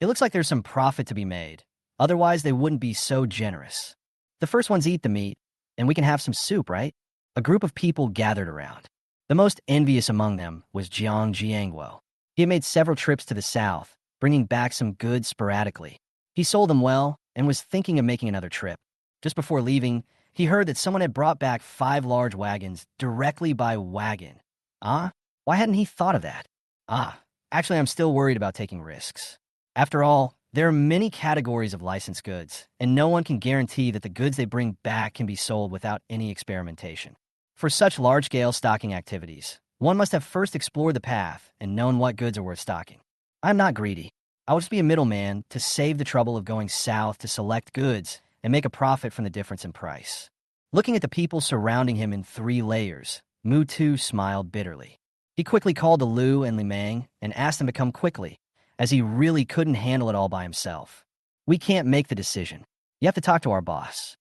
It looks like there's some profit to be made. Otherwise, they wouldn't be so generous. The first ones eat the meat, and we can have some soup, right? A group of people gathered around. The most envious among them was Jiang Jiangguo. He had made several trips to the south, bringing back some goods sporadically. He sold them well and was thinking of making another trip. Just before leaving, he heard that someone had brought back 5 large wagons directly by wagon. Ah, why hadn't he thought of that? Actually, I'm still worried about taking risks. After all, there are many categories of licensed goods, and no one can guarantee that the goods they bring back can be sold without any experimentation. For such large-scale stocking activities, one must have first explored the path and known what goods are worth stocking. I'm not greedy. I will just be a middleman to save the trouble of going south to select goods and make a profit from the difference in price. Looking at the people surrounding him in 3 layers, Mutu smiled bitterly. He quickly called to Lu and Limang and asked them to come quickly, as he really couldn't handle it all by himself. We can't make the decision. You have to talk to our boss.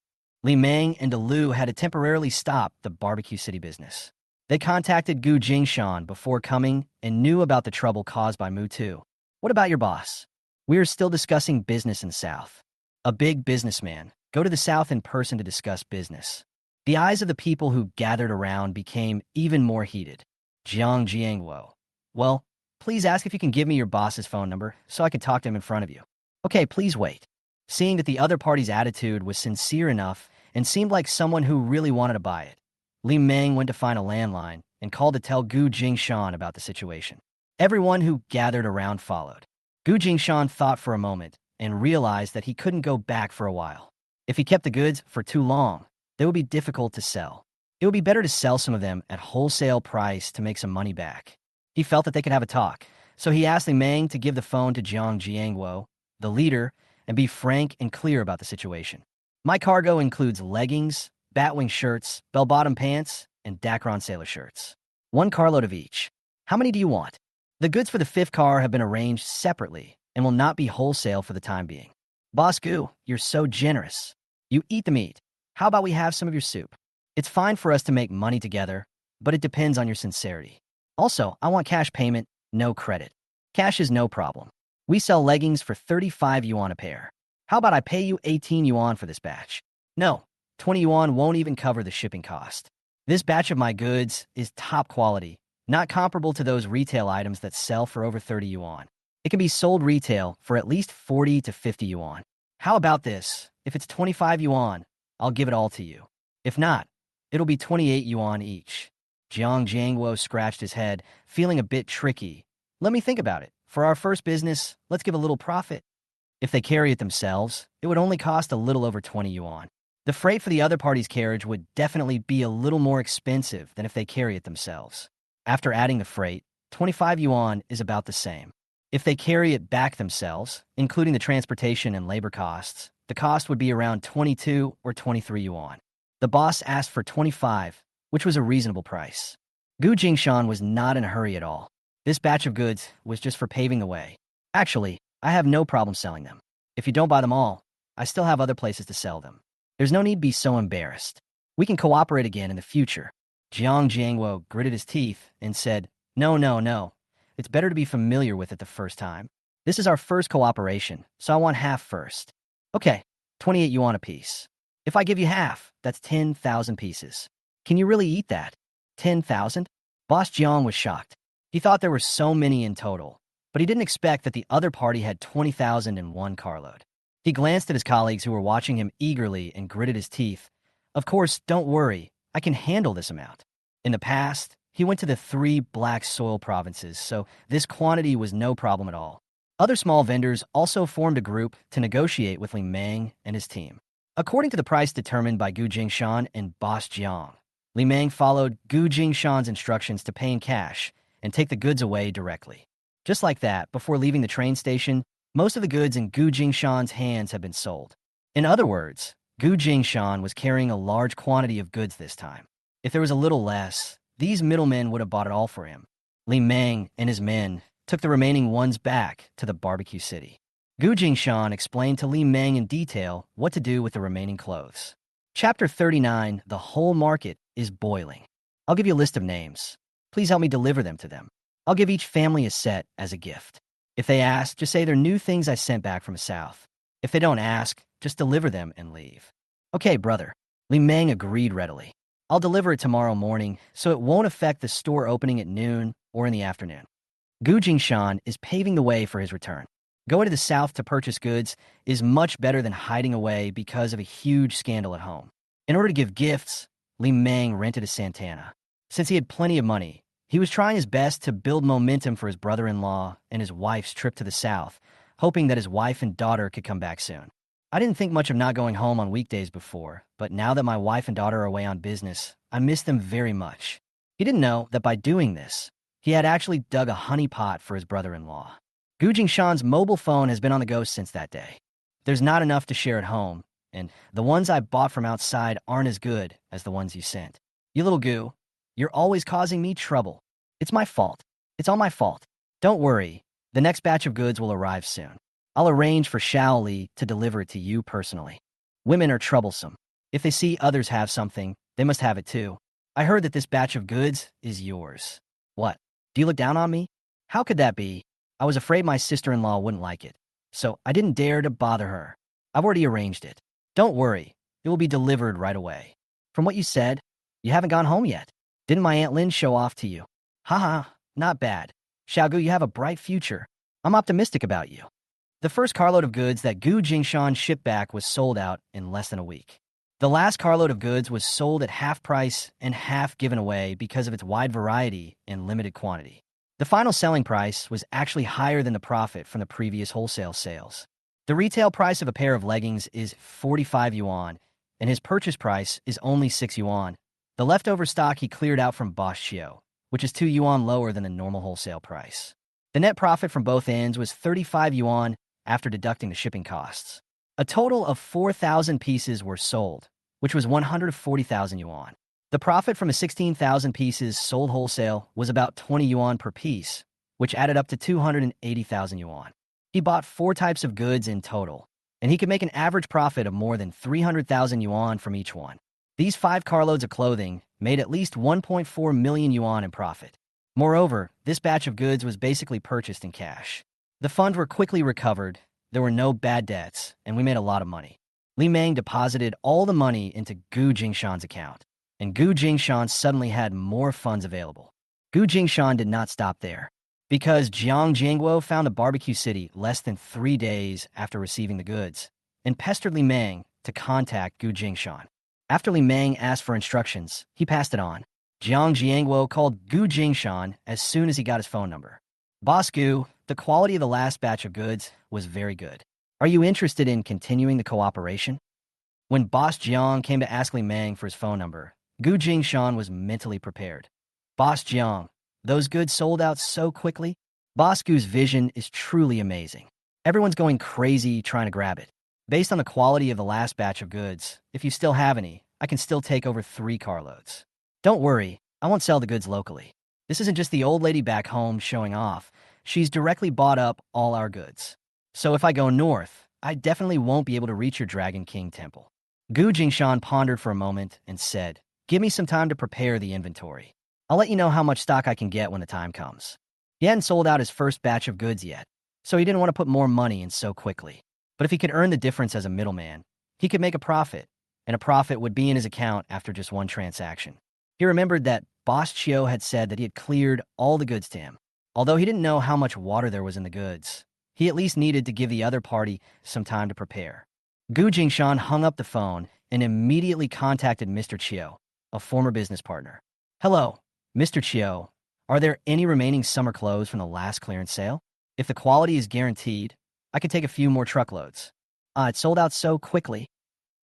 Limang and Lu had to temporarily stop the barbecue city business. They contacted Gu Jingshan before coming and knew about the trouble caused by Mutu. What about your boss? We are still discussing business in the south. A big businessman. Go to the south in person to discuss business. The eyes of the people who gathered around became even more heated. Jiang Jiangwo. Well, please ask if you can give me your boss's phone number so I can talk to him in front of you. Okay, please wait. Seeing that the other party's attitude was sincere enough and seemed like someone who really wanted to buy it, Li Meng went to find a landline and called to tell Gu Jingshan about the situation. Everyone who gathered around followed. Gu Jingshan thought for a moment and realized that he couldn't go back for a while. If he kept the goods for too long, they would be difficult to sell. It would be better to sell some of them at wholesale price to make some money back. He felt that they could have a talk, so he asked Li Meng to give the phone to Jiang Jiangwo, the leader, and be frank and clear about the situation. My cargo includes leggings, batwing shirts, bell-bottom pants, and Dacron sailor shirts. 1 carload of each. How many do you want? The goods for the 5th car have been arranged separately and will not be wholesale for the time being. Boss Gu, you're so generous. You eat the meat. How about we have some of your soup? It's fine for us to make money together, but it depends on your sincerity. Also, I want cash payment, no credit. Cash is no problem. We sell leggings for 35 yuan a pair. How about I pay you 18 yuan for this batch? No, 20 yuan won't even cover the shipping cost. This batch of my goods is top quality, not comparable to those retail items that sell for over 30 yuan. It can be sold retail for at least 40 to 50 yuan. How about this? If it's 25 yuan, I'll give it all to you. If not, it'll be 28 yuan each. Jiang Jiangwo scratched his head, feeling a bit tricky. Let me think about it. For our first business, let's give a little profit. If they carry it themselves, it would only cost a little over 20 yuan. The freight for the other party's carriage would definitely be a little more expensive than if they carry it themselves. After adding the freight, 25 yuan is about the same. If they carry it back themselves, including the transportation and labor costs, the cost would be around 22 or 23 yuan. The boss asked for 25, which was a reasonable price. Gu Jingshan was not in a hurry at all. This batch of goods was just for paving the way. Actually, I have no problem selling them. If you don't buy them all, I still have other places to sell them. There's no need to be so embarrassed. We can cooperate again in the future. Jiang Jiangwo gritted his teeth and said, No. It's better to be familiar with it the first time. This is our first cooperation, so I want half first. Okay, 28 yuan a piece. If I give you half, that's 10,000 pieces. Can you really eat that? 10,000? Boss Jiang was shocked. He thought there were so many in total, but he didn't expect that the other party had 20,000 in 1 carload. He glanced at his colleagues who were watching him eagerly and gritted his teeth. Of course, don't worry, I can handle this amount. In the past, he went to the 3 black soil provinces, so this quantity was no problem at all. Other small vendors also formed a group to negotiate with Li Meng and his team. According to the price determined by Gu Jingshan and Boss Jiang, Li Meng followed Gu Jingshan's instructions to pay in cash and take the goods away directly. Just like that, before leaving the train station, most of the goods in Gu Jingshan's hands had been sold. In other words, Gu Jingshan was carrying a large quantity of goods this time. If there was a little less, these middlemen would have bought it all for him. Li Meng and his men took the remaining ones back to the barbecue city. Gu Jingshan explained to Li Meng in detail what to do with the remaining clothes. Chapter 39, The Whole Market is Boiling. I'll give you a list of names. Please help me deliver them to them. I'll give each family a set as a gift. If they ask, just say they're new things I sent back from the south. If they don't ask, just deliver them and leave. Okay, brother. Li Meng agreed readily. I'll deliver it tomorrow morning, so it won't affect the store opening at noon or in the afternoon. Gu Jingshan is paving the way for his return. Going to the south to purchase goods is much better than hiding away because of a huge scandal at home. In order to give gifts, Li Meng rented a Santana. Since he had plenty of money, he was trying his best to build momentum for his brother-in-law and his wife's trip to the south, hoping that his wife and daughter could come back soon. I didn't think much of not going home on weekdays before, but now that my wife and daughter are away on business, I miss them very much. He didn't know that by doing this, he had actually dug a honey pot for his brother-in-law. Gu Jingshan's mobile phone has been on the go since that day. There's not enough to share at home, and the ones I bought from outside aren't as good as the ones you sent. You little Gu, you're always causing me trouble. It's my fault. It's all my fault. Don't worry, the next batch of goods will arrive soon. I'll arrange for Xiao Li to deliver it to you personally. Women are troublesome. If they see others have something, they must have it too. I heard that this batch of goods is yours. What? Do you look down on me? How could that be? I was afraid my sister-in-law wouldn't like it, so I didn't dare to bother her. I've already arranged it. Don't worry, it will be delivered right away. From what you said, you haven't gone home yet. Didn't my Aunt Lin show off to you? Haha, not bad. Xiaogu, you have a bright future. I'm optimistic about you. The first carload of goods that Gu Jingshan shipped back was sold out in less than a week. The last carload of goods was sold at half price and half given away because of its wide variety and limited quantity. The final selling price was actually higher than the profit from the previous wholesale sales. The retail price of a pair of leggings is 45 yuan, and his purchase price is only 6 yuan. The leftover stock he cleared out from Bosch Chio, which is 2 yuan lower than the normal wholesale price. The net profit from both ends was 35 yuan after deducting the shipping costs. A total of 4,000 pieces were sold, which was 140,000 yuan. The profit from the 16,000 pieces sold wholesale was about 20 yuan per piece, which added up to 280,000 yuan. He bought 4 types of goods in total, and he could make an average profit of more than 300,000 yuan from each one. These 5 carloads of clothing made at least 1.4 million yuan in profit. Moreover, this batch of goods was basically purchased in cash. The funds were quickly recovered, there were no bad debts, and we made a lot of money. Li Meng deposited all the money into Gu Jingshan's account, and Gu Jingshan suddenly had more funds available. Gu Jingshan did not stop there. Because Jiang Jiangguo found a barbecue city less than 3 days after receiving the goods, and pestered Li Meng to contact Gu Jingshan. After Li Meng asked for instructions, he passed it on. Jiang Jiangguo called Gu Jingshan as soon as he got his phone number. Boss Gu, the quality of the last batch of goods was very good. Are you interested in continuing the cooperation? When Boss Jiang came to ask Li Meng for his phone number, Gu Jingshan was mentally prepared. Boss Jiang, those goods sold out so quickly? Boss Gu's vision is truly amazing. Everyone's going crazy trying to grab it. Based on the quality of the last batch of goods, if you still have any, I can still take over 3 carloads. Don't worry, I won't sell the goods locally. This isn't just the old lady back home showing off. She's directly bought up all our goods. So if I go north, I definitely won't be able to reach your Dragon King temple. Gu Jingshan pondered for a moment and said, give me some time to prepare the inventory. I'll let you know how much stock I can get when the time comes. He hadn't sold out his first batch of goods yet, so he didn't want to put more money in so quickly. But if he could earn the difference as a middleman, he could make a profit, and a profit would be in his account after just one transaction. He remembered that Boss Chio had said that he had cleared all the goods to him. Although he didn't know how much water there was in the goods, he at least needed to give the other party some time to prepare. Gu Jingshan hung up the phone and immediately contacted Mr. Chio, a former business partner. Hello, Mr. Chio. Are there any remaining summer clothes from the last clearance sale? If the quality is guaranteed, I could take a few more truckloads. It sold out so quickly.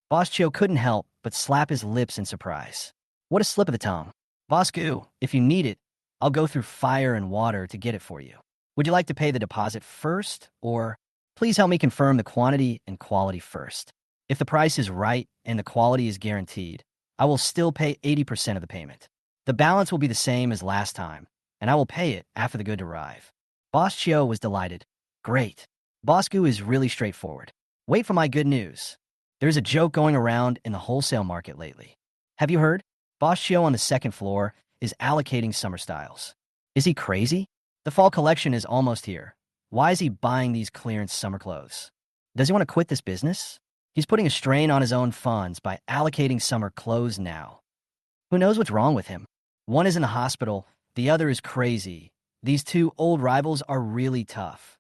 Boss Chio couldn't help but slap his lips in surprise. What a slip of the tongue. Boss Gu, if you need it, I'll go through fire and water to get it for you. Would you like to pay the deposit first, or please help me confirm the quantity and quality first? If the price is right and the quality is guaranteed, I will still pay 80% of the payment. The balance will be the same as last time, and I will pay it after the goods arrive. Boss Chio was delighted. Great. Boss Gu is really straightforward. Wait for my good news. There's a joke going around in the wholesale market lately. Have you heard? Boss Chio on the 2nd floor is allocating summer styles. Is he crazy? The fall collection is almost here. Why is he buying these clearance summer clothes? Does he want to quit this business? He's putting a strain on his own funds by allocating summer clothes now. Who knows what's wrong with him? One is in the hospital, the other is crazy, These two old rivals are really tough.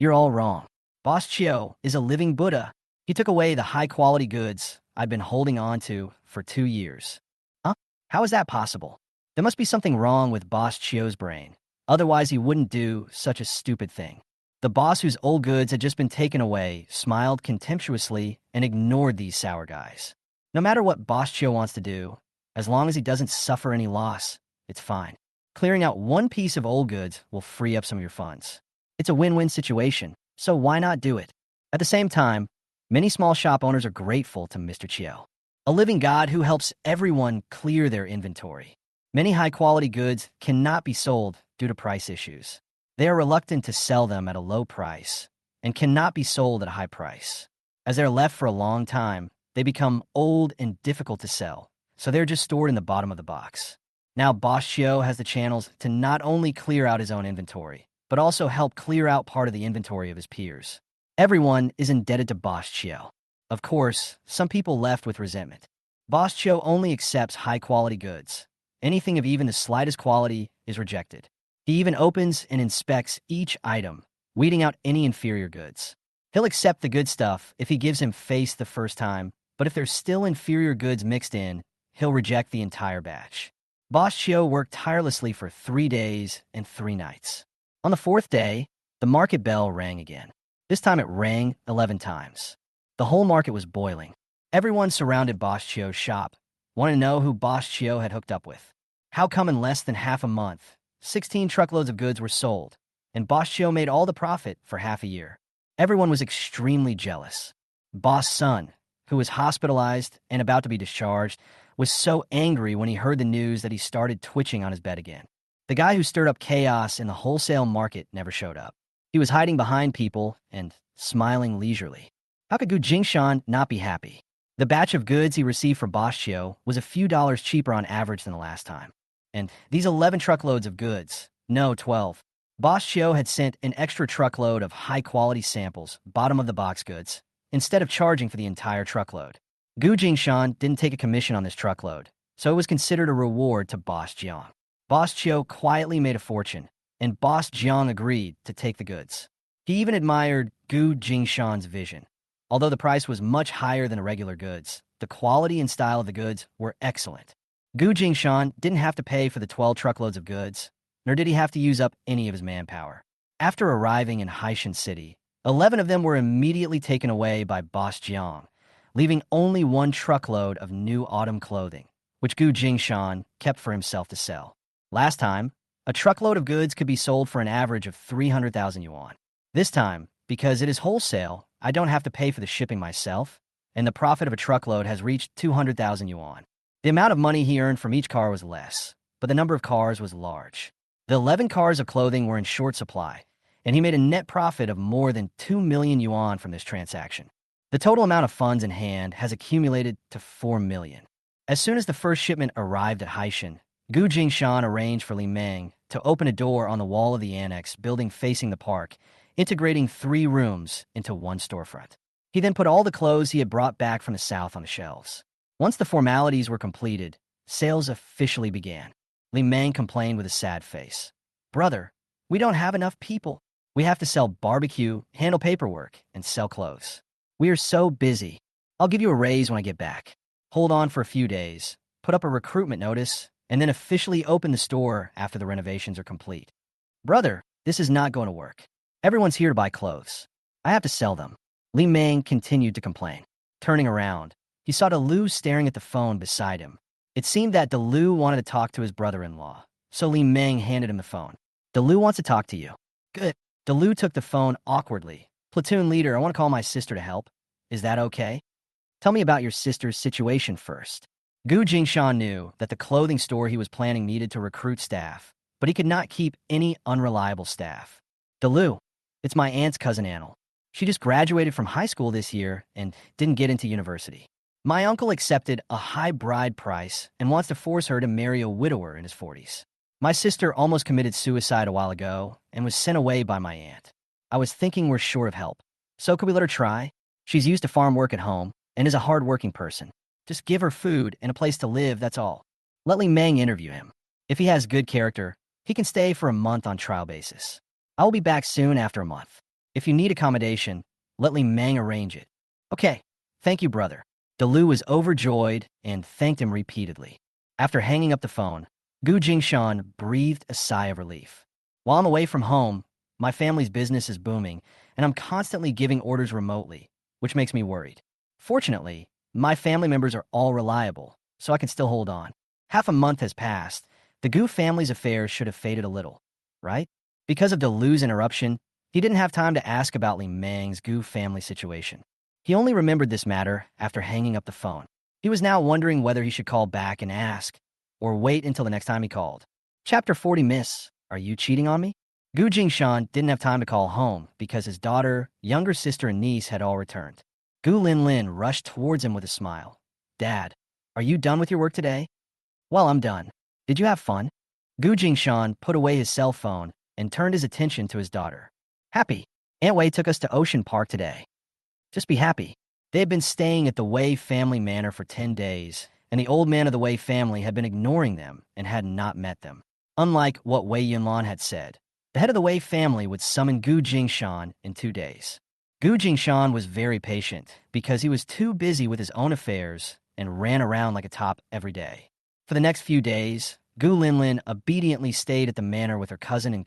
You're all wrong. Boss Chio is a living Buddha. He took away the high-quality goods I've been holding on to for 2 years. Huh? How is that possible? There must be something wrong with Boss Chio's brain. Otherwise, he wouldn't do such a stupid thing. The boss whose old goods had just been taken away smiled contemptuously and ignored these sour guys. No matter what Boss Chio wants to do, as long as he doesn't suffer any loss, it's fine. Clearing out one piece of old goods will free up some of your funds. It's a win-win situation, so why not do it? At the same time, many small shop owners are grateful to Mr. Chio, a living god who helps everyone clear their inventory. Many high-quality goods cannot be sold due to price issues. They are reluctant to sell them at a low price and cannot be sold at a high price. As they're left for a long time, they become old and difficult to sell, so they're just stored in the bottom of the box. Now, Boss Chio has the channels to not only clear out his own inventory, but also help clear out part of the inventory of his peers. Everyone is indebted to Boss Chio. Of course, some people left with resentment. Boss Chio only accepts high-quality goods. Anything of even the slightest quality is rejected. He even opens and inspects each item, weeding out any inferior goods. He'll accept the good stuff if he gives him face the first time, but if there's still inferior goods mixed in, he'll reject the entire batch. Boss Chio worked tirelessly for 3 days and 3 nights. On the 4th day, the market bell rang again. This time it rang 11 times. The whole market was boiling. Everyone surrounded Boss Chio's shop, wanting to know who Boss Chio had hooked up with. How come in less than half a month, 16 truckloads of goods were sold, and Boss Chio made all the profit for half a year? Everyone was extremely jealous. Boss' son, who was hospitalized and about to be discharged, was so angry when he heard the news that he started twitching on his bed again. The guy who stirred up chaos in the wholesale market never showed up. He was hiding behind people and smiling leisurely. How could Gu Jingshan not be happy? The batch of goods he received from Boss Chio was a few dollars cheaper on average than the last time. And these 11 truckloads of goods, no, 12. Boss Chio had sent an extra truckload of high-quality samples, bottom-of-the-box goods, instead of charging for the entire truckload. Gu Jingshan didn't take a commission on this truckload, so it was considered a reward to Boss Jiang. Boss Chio quietly made a fortune, and Boss Jiang agreed to take the goods. He even admired Gu Jingshan's vision. Although the price was much higher than regular goods, the quality and style of the goods were excellent. Gu Jingshan didn't have to pay for the 12 truckloads of goods, nor did he have to use up any of his manpower. After arriving in Haishan City, 11 of them were immediately taken away by Boss Jiang, leaving only 1 truckload of new autumn clothing, which Gu Jingshan kept for himself to sell. Last time, a truckload of goods could be sold for an average of 300,000 yuan. This time, because it is wholesale, I don't have to pay for the shipping myself, and the profit of a truckload has reached 200,000 yuan. The amount of money he earned from each car was less, but the number of cars was large. The 11 cars of clothing were in short supply, and he made a net profit of more than 2 million yuan from this transaction. The total amount of funds in hand has accumulated to 4 million. As soon as the first shipment arrived at Haishan, Gu Jingshan arranged for Li Meng to open a door on the wall of the annex building facing the park, integrating 3 rooms into 1 storefront. He then put all the clothes he had brought back from the south on the shelves. Once the formalities were completed, sales officially began. Li Meng complained with a sad face. "Brother, we don't have enough people. We have to sell barbecue, handle paperwork, and sell clothes. We are so busy. I'll give you a raise when I get back. Hold on for a few days, put up a recruitment notice, and then officially open the store after the renovations are complete." "Brother, this is not going to work. Everyone's here to buy clothes. I have to sell them." Li Meng continued to complain. Turning around, he saw Delu staring at the phone beside him. It seemed that Delu wanted to talk to his brother-in-law, so Li Meng handed him the phone. "Delu wants to talk to you." "Good." Delu took the phone awkwardly. "Platoon leader, I want to call my sister to help. Is that okay?" "Tell me about your sister's situation first." Gu Jingshan knew that the clothing store he was planning needed to recruit staff, but he could not keep any unreliable staff. "Delu, it's my aunt's cousin Annel. She just graduated from high school this year and didn't get into university. My uncle accepted a high bride price and wants to force her to marry a widower in his 40s. My sister almost committed suicide a while ago and was sent away by my aunt. I was thinking we're short of help. So could we let her try? She's used to farm work at home and is a hard-working person. Just give her food and a place to live, that's all. Let Li Meng interview him. If he has good character, He can stay for a month on trial basis. I will be back soon after a month. If you need accommodation, let Li Meng arrange it. Okay, thank you, brother. Dalu was overjoyed and thanked him repeatedly. After hanging up the phone, Gu Jingshan breathed a sigh of relief. While I'm away from home, my family's business is booming, and I'm constantly giving orders remotely, which makes me worried. Fortunately, my family members are all reliable, so I can still hold on. Half a month has passed. The Gu family's affairs should have faded a little, right? Because of Dalu's interruption, he didn't have time to ask about Li Meng's Gu family situation. He only remembered this matter after hanging up the phone. He was now wondering whether he should call back and ask, or wait until the next time he called. Chapter 40. Miss, are you cheating on me? Gu Jingshan didn't have time to call home because his daughter, younger sister, and niece had all returned. Gu Linlin rushed towards him with a smile. Dad, are you done with your work today? Well, I'm done. Did you have fun? Gu Jingshan put away his cell phone and turned his attention to his daughter. Happy. Aunt Wei took us to Ocean Park today. Just be happy. They had been staying at the Wei family manor for 10 days, and the old man of the Wei family had been ignoring them and had not met them. Unlike what Wei Yunlan had said, the head of the Wei family would summon Gu Jingshan in 2 days. Gu Jingshan was very patient because he was too busy with his own affairs and ran around like a top every day. For the next few days, Gu Linlin obediently stayed at the manor with her cousin,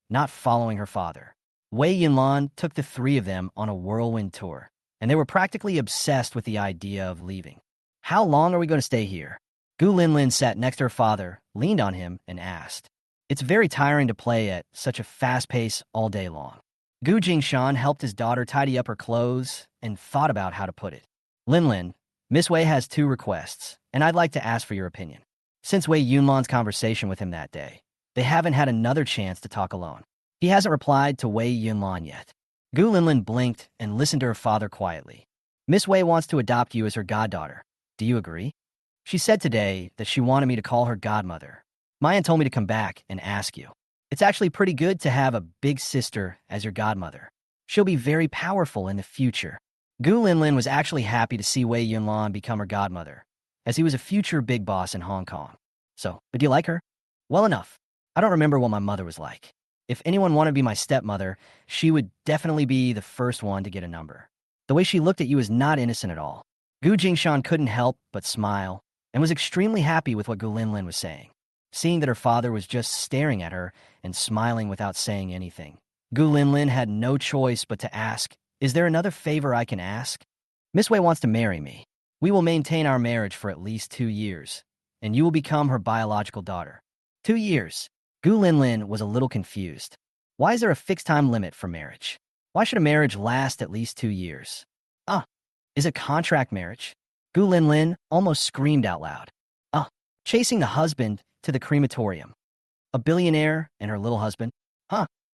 not following her father. Wei Yunlan took the 3 of them on a whirlwind tour, and they were practically obsessed with the idea of leaving. How long are we going to stay here? Gu Linlin sat next to her father, leaned on him, and asked. It's very tiring to play at such a fast pace all day long. Gu Jingshan helped his daughter tidy up her clothes and thought about how to put it. Linlin, Miss Wei has 2 requests, and I'd like to ask for your opinion. Since Wei Yunlan's conversation with him that day, they haven't had another chance to talk alone. He hasn't replied to Wei Yunlan yet. Gu Linlin blinked and listened to her father quietly. Miss Wei wants to adopt you as her goddaughter. Do you agree? She said today that she wanted me to call her godmother. Mayan told me to come back and ask you. It's actually pretty good to have a big sister as your godmother. She'll be very powerful in the future. Gu Linlin was actually happy to see Wei Yunlan become her godmother, as he was a future big boss in Hong Kong. So, do you like her? Well enough. I don't remember what my mother was like. If anyone wanted to be my stepmother, she would definitely be the first one to get a number. The way she looked at you is not innocent at all. Gu Jingshan couldn't help but smile and was extremely happy with what Gu Linlin was saying. Seeing that her father was just staring at her and smiling without saying anything, Gu Linlin had no choice but to ask, is there another favor I can ask? Miss Wei wants to marry me. We will maintain our marriage for at least 2 years, and you will become her biological daughter. 2 years. Gu Linlin was a little confused. Why is there a fixed time limit for marriage? Why should a marriage last at least 2 years? Is it contract marriage? Gu Linlin almost screamed out loud. Chasing the husband to the crematorium. A billionaire and her little husband?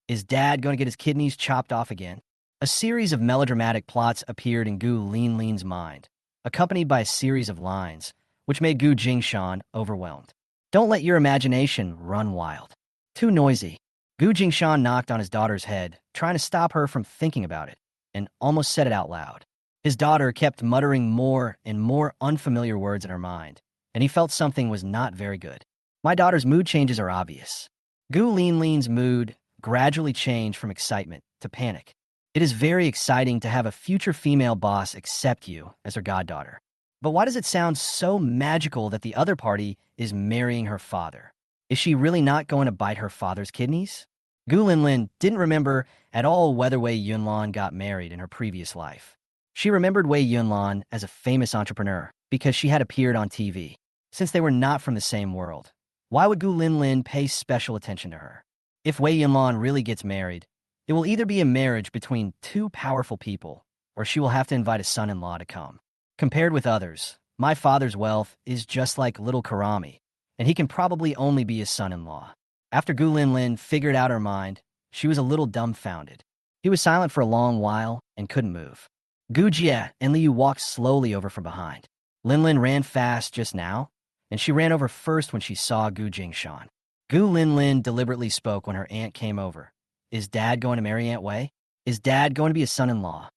Is dad going to get his kidneys chopped off again? A series of melodramatic plots appeared in Gu Linlin's mind, accompanied by a series of lines, which made Gu Jingshan overwhelmed. Don't let your imagination run wild. Too noisy. Gu Jingshan knocked on his daughter's head, trying to stop her from thinking about it, and almost said it out loud. His daughter kept muttering more and more unfamiliar words in her mind, and he felt something was not very good. My daughter's mood changes are obvious. Gu Linlin's mood gradually changed from excitement to panic. It is very exciting to have a future female boss accept you as her goddaughter. But why does it sound so magical that the other party is marrying her father? Is she really not going to bite her father's kidneys? Gu Linlin didn't remember at all whether Wei Yunlan got married in her previous life. She remembered Wei Yunlan as a famous entrepreneur because she had appeared on TV. Since they were not from the same world, why would Gu Linlin pay special attention to her? If Wei Yunlan really gets married, it will either be a marriage between 2 powerful people, or she will have to invite a son-in-law to come. Compared with others, my father's wealth is just like little Karami, and he can probably only be his son-in-law. After Gu Linlin figured out her mind, she was a little dumbfounded. He was silent for a long while and couldn't move. Gu Jie and Liu walked slowly over from behind. Linlin ran fast just now, and she ran over first when she saw Gu Jingshan. Gu Linlin deliberately spoke when her aunt came over. Is dad going to marry Aunt Wei? Is dad going to be a son-in-law?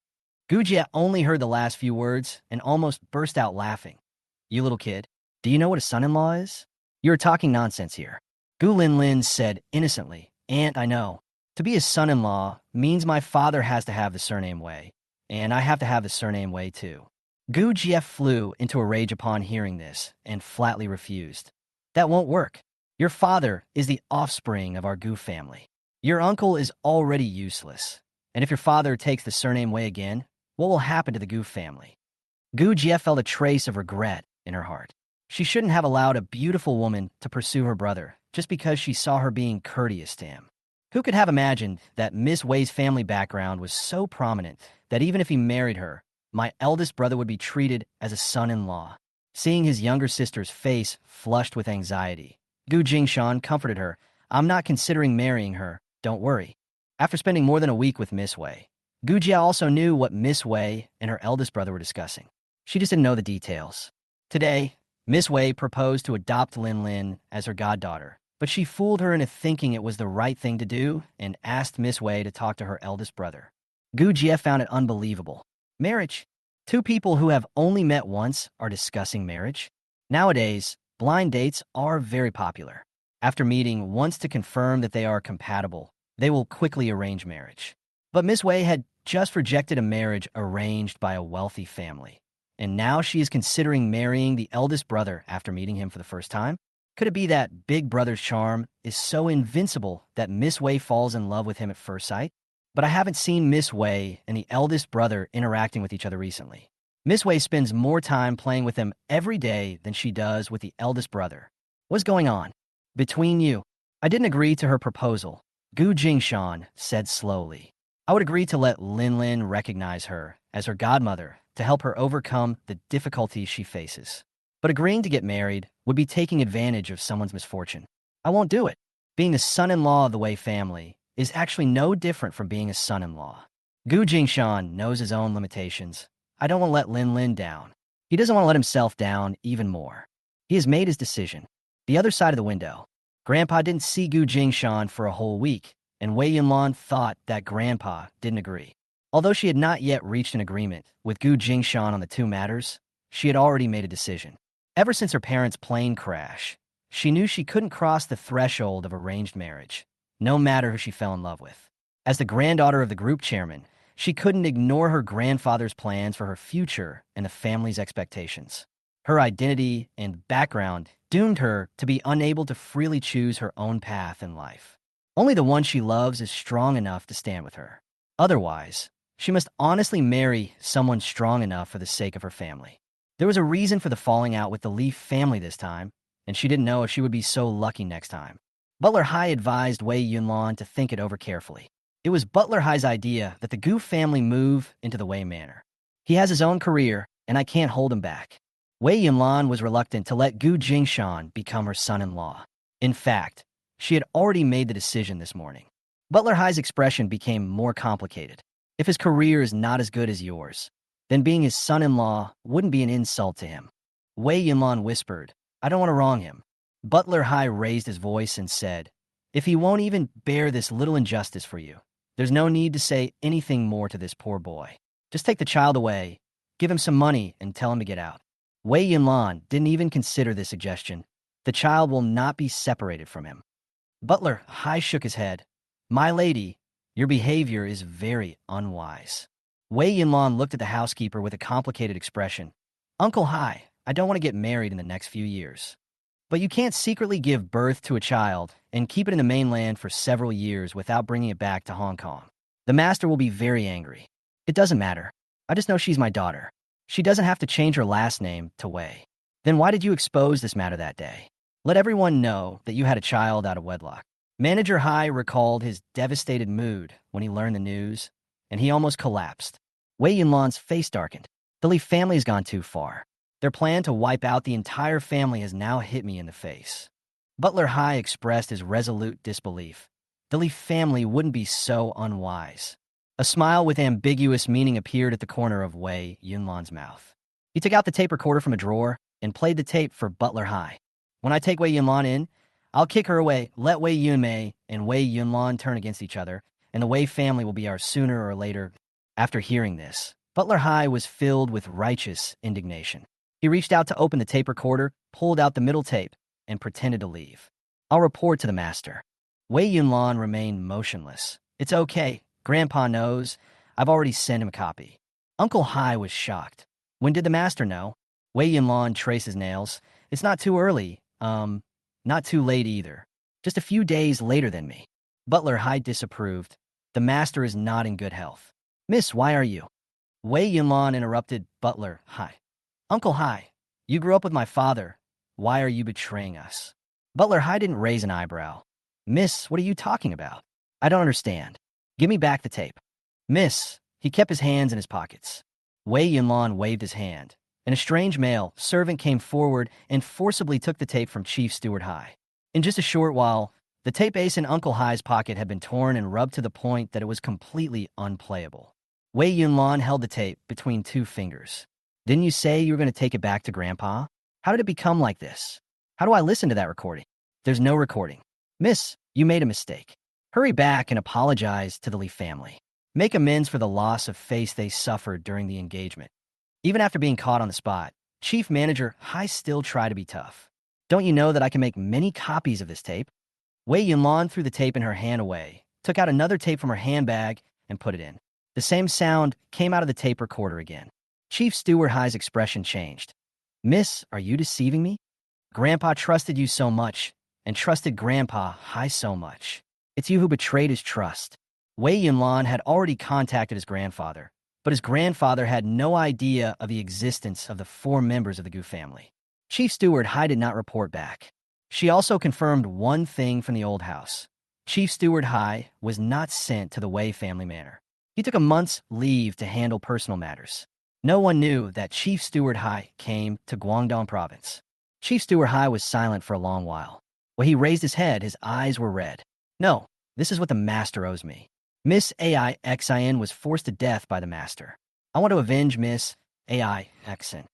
Gu Jie only heard the last few words and almost burst out laughing. You little kid, do you know what a son-in-law is? You're talking nonsense here. Gu Linlin said innocently, "Aunt, I know. To be his son-in-law means my father has to have the surname Wei, and I have to have the surname Wei too." Gu Jie flew into a rage upon hearing this and flatly refused. "That won't work. Your father is the offspring of our Gu family. Your uncle is already useless. And if your father takes the surname Wei again, what will happen to the Gu family?" Gu Jie felt a trace of regret in her heart. She shouldn't have allowed a beautiful woman to pursue her brother just because she saw her being courteous to him. Who could have imagined that Miss Wei's family background was so prominent that even if he married her, my eldest brother would be treated as a son-in-law? Seeing his younger sister's face flushed with anxiety, Gu Jingshan comforted her. "I'm not considering marrying her, don't worry." After spending more than a week with Miss Wei, Gu Jia also knew what Miss Wei and her eldest brother were discussing. She just didn't know the details. Today, Miss Wei proposed to adopt Lin Lin as her goddaughter, but she fooled her into thinking it was the right thing to do and asked Miss Wei to talk to her eldest brother. Gu Jie found it unbelievable. Marriage? Two people who have only met once are discussing marriage? Nowadays, blind dates are very popular. After meeting once to confirm that they are compatible, they will quickly arrange marriage. But Miss Wei had just rejected a marriage arranged by a wealthy family, and now she is considering marrying the eldest brother after meeting him for the first time? Could it be that Big Brother's charm is so invincible that Miss Wei falls in love with him at first sight? But I haven't seen Miss Wei and the eldest brother interacting with each other recently. Miss Wei spends more time playing with him every day than she does with the eldest brother. What's going on? Between you. I didn't agree to her proposal, Gu Jingshan said slowly. I would agree to let Lin Lin recognize her as her godmother to help her overcome the difficulties she faces. But agreeing to get married would be taking advantage of someone's misfortune. I won't do it. Being the son-in-law of the Wei family is actually no different from being a son-in-law. Gu Jingshan knows his own limitations. I don't want to let Lin Lin down. He doesn't want to let himself down even more. He has made his decision. The other side of the window. Grandpa didn't see Gu Jingshan for a whole week, and Wei Yunlan thought that Grandpa didn't agree. Although she had not yet reached an agreement with Gu Jingshan on the two matters, she had already made a decision. Ever since her parents' plane crash, she knew she couldn't cross the threshold of arranged marriage, no matter who she fell in love with. As the granddaughter of the group chairman, she couldn't ignore her grandfather's plans for her future and the family's expectations. Her identity and background doomed her to be unable to freely choose her own path in life. Only the one she loves is strong enough to stand with her. Otherwise, she must honestly marry someone strong enough for the sake of her family. There was a reason for the falling out with the Leaf family this time, and she didn't know if she would be so lucky next time. Butler Hai advised Wei Yunlan to think it over carefully. It was Butler Hai's idea that the Gu family move into the Wei manor. He has his own career, and I can't hold him back. Wei Yunlan was reluctant to let Gu Jingshan become her son-in-law. In fact, she had already made the decision this morning. Butler Hai's expression became more complicated. If his career is not as good as yours, then being his son-in-law wouldn't be an insult to him. Wei Yunlan whispered, I don't want to wrong him. Butler Hai raised his voice and said, if he won't even bear this little injustice for you, there's no need to say anything more to this poor boy. Just take the child away, give him some money, and tell him to get out. Wei Yunlan didn't even consider this suggestion. The child will not be separated from him. Butler Hai shook his head. My lady, your behavior is very unwise. Wei Yunlan looked at the housekeeper with a complicated expression. Uncle Hai, I don't want to get married in the next few years. But you can't secretly give birth to a child and keep it in the mainland for several years without bringing it back to Hong Kong. The master will be very angry. It doesn't matter. I just know she's my daughter. She doesn't have to change her last name to Wei. Then why did you expose this matter that day? Let everyone know that you had a child out of wedlock. Manager Hai recalled his devastated mood when he learned the news, and he almost collapsed. Wei Yunlan's face darkened. The Li family has gone too far. Their plan to wipe out the entire family has now hit me in the face. Butler Hai expressed his resolute disbelief. The Li family wouldn't be so unwise. A smile with ambiguous meaning appeared at the corner of Wei Yunlan's mouth. He took out the tape recorder from a drawer and played the tape for Butler Hai. When I take Wei Yunlan in, I'll kick her away, let Wei Yunmei and Wei Yunlan turn against each other, and the Wei family will be ours sooner or later. After hearing this, Butler Hai was filled with righteous indignation. He reached out to open the tape recorder, pulled out the middle tape, and pretended to leave. I'll report to the master. Wei Yunlan remained motionless. It's okay. Grandpa knows. I've already sent him a copy. Uncle Hai was shocked. When did the master know? Wei Yunlan traced his nails. It's not too early. Not too late either. Just a few days later than me. Butler Hai disapproved. The master is not in good health. Miss, why are you? Wei Yunlan interrupted Butler Hai. Uncle Hai, you grew up with my father. Why are you betraying us? Butler Hai didn't raise an eyebrow. Miss, what are you talking about? I don't understand. Give me back the tape. Miss, he kept his hands in his pockets. Wei Yunlan waved his hand, and a strange male servant came forward and forcibly took the tape from Chief Steward Hai. In just a short while, the tape ace in Uncle Hai's pocket had been torn and rubbed to the point that it was completely unplayable. Wei Yunlan held the tape between two fingers. Didn't you say you were going to take it back to Grandpa? How did it become like this? How do I listen to that recording? There's no recording. Miss, you made a mistake. Hurry back and apologize to the Lee family. Make amends for the loss of face they suffered during the engagement. Even after being caught on the spot, Chief Manager Hai still tried to be tough. Don't you know that I can make many copies of this tape? Wei Yunlan threw the tape in her hand away, took out another tape from her handbag, and put it in. The same sound came out of the tape recorder again. Chief Steward Hai's expression changed. Miss, are you deceiving me? Grandpa trusted you so much, and trusted Grandpa Hai so much. It's you who betrayed his trust. Wei Yunlan had already contacted his grandfather, but his grandfather had no idea of the existence of the 4 members of the Gu family. Chief Steward Hai did not report back. She also confirmed one thing from the old house. Chief Steward Hai was not sent to the Wei family manor. He took a month's leave to handle personal matters. No one knew that Chief Steward Hai came to Guangdong province. Chief Steward Hai was silent for a long while. When he raised his head, his eyes were red. No, this is what the master owes me. Miss AIXIN was forced to death by the master. I want to avenge Miss AIXIN.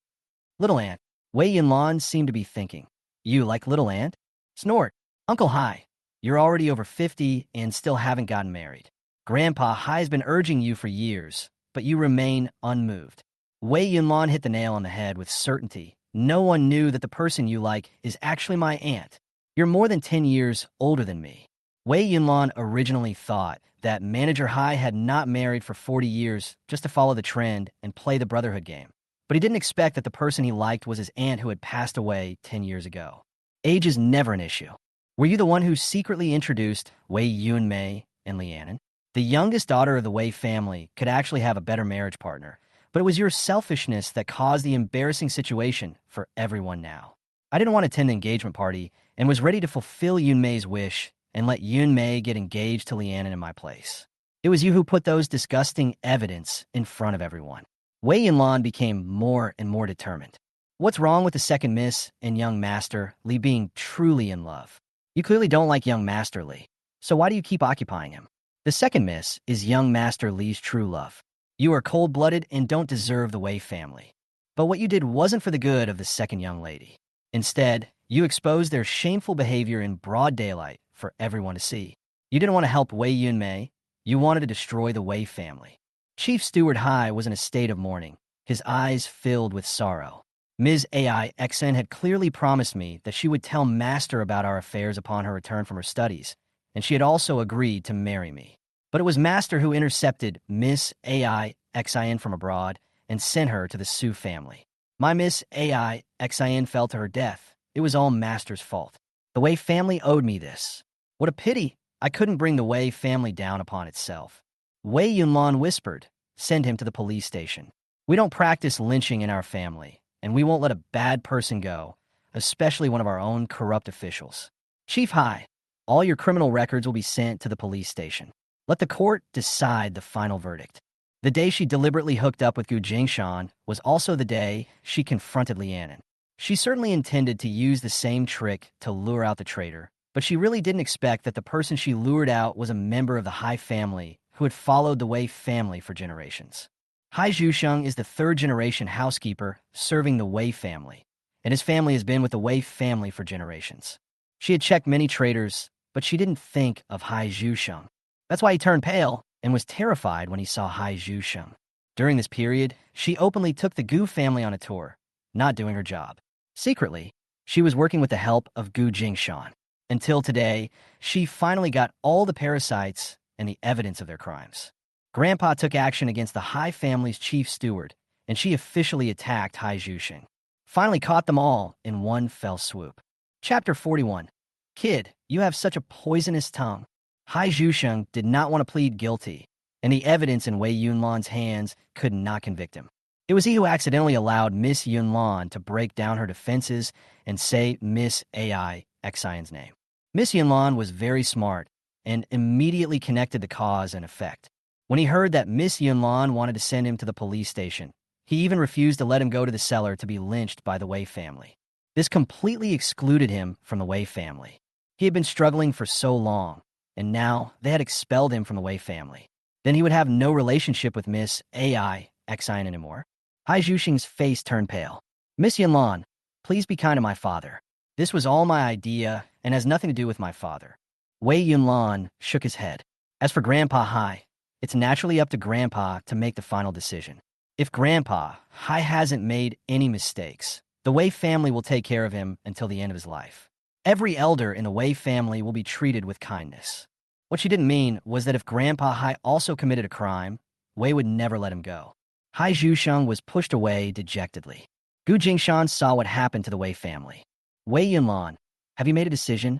Little Ant. Wei Yunlan seemed to be thinking. You like Little Ant? Snort. Uncle Hai, you're already over 50 and still haven't gotten married. Grandpa Hai's been urging you for years, but you remain unmoved. Wei Yunlan hit the nail on the head with certainty. No one knew that the person you like is actually my aunt. You're more than 10 years older than me. Wei Yunlan originally thought that Manager Hai had not married for 40 years just to follow the trend and play the brotherhood game. But he didn't expect that the person he liked was his aunt who had passed away 10 years ago. Age is never an issue. Were you the one who secretly introduced Wei Yunmei and Lianen? The youngest daughter of the Wei family could actually have a better marriage partner, but it was your selfishness that caused the embarrassing situation for everyone now. I didn't want to attend the engagement party and was ready to fulfill Yunmei's wish and let Yunmei get engaged to Lianen in my place. It was you who put those disgusting evidence in front of everyone. Wei Yunlan became more and more determined. What's wrong with the second miss and young master Li being truly in love? You clearly don't like young master Li, so why do you keep occupying him? The second miss is young master Li's true love. You are cold-blooded and don't deserve the Wei family. But what you did wasn't for the good of the second young lady. Instead, you exposed their shameful behavior in broad daylight for everyone to see. You didn't want to help Wei Yunmei. You wanted to destroy the Wei family. Chief Steward Hai was in a state of mourning, his eyes filled with sorrow. Ms. AIXN had clearly promised me that she would tell Master about our affairs upon her return from her studies, and she had also agreed to marry me. But it was Master who intercepted Miss AIXIN from abroad and sent her to the Su family. My Miss AIXIN fell to her death. It was all Master's fault. The Wei family owed me this. What a pity I couldn't bring the Wei family down upon itself. Wei Yunlan whispered, send him to the police station. We don't practice lynching in our family, and we won't let a bad person go, especially one of our own corrupt officials. Chief Hai, all your criminal records will be sent to the police station. Let the court decide the final verdict. The day she deliberately hooked up with Gu Jingshan was also the day she confronted Lianen. She certainly intended to use the same trick to lure out the traitor, but she really didn't expect that the person she lured out was a member of the Hai family who had followed the Wei family for generations. Hai Zhusheng is the third-generation housekeeper serving the Wei family, and his family has been with the Wei family for generations. She had checked many traitors, but she didn't think of Hai Zhusheng. That's why he turned pale and was terrified when he saw Hai Zhusheng. During this period, she openly took the Gu family on a tour, not doing her job. Secretly, she was working with the help of Gu Jingshan. Until today, she finally got all the parasites and the evidence of their crimes. Grandpa took action against the Hai family's chief steward, and she officially attacked Hai Zhusheng. Finally caught them all in one fell swoop. Chapter 41. Kid, you have such a poisonous tongue. Hai Zhusheng did not want to plead guilty, and the evidence in Wei Yunlan's hands could not convict him. It was he who accidentally allowed Miss Yunlan to break down her defenses and say Miss AI Xian's name. Miss Yunlan was very smart and immediately connected the cause and effect. When he heard that Miss Yunlan wanted to send him to the police station, he even refused to let him go to the cellar to be lynched by the Wei family. This completely excluded him from the Wei family. He had been struggling for so long, and now they had expelled him from the Wei family. Then he would have no relationship with Miss AI Xian anymore. Hai Zhusheng's face turned pale. Miss Yunlan, please be kind to my father. This was all my idea and has nothing to do with my father. Wei Yunlan shook his head. As for Grandpa Hai, it's naturally up to Grandpa to make the final decision. If Grandpa Hai hasn't made any mistakes, the Wei family will take care of him until the end of his life. Every elder in the Wei family will be treated with kindness. What she didn't mean was that if Grandpa Hai also committed a crime, Wei would never let him go. Hai Zhusheng was pushed away dejectedly. Gu Jingshan saw what happened to the Wei family. Wei Yunlan, have you made a decision?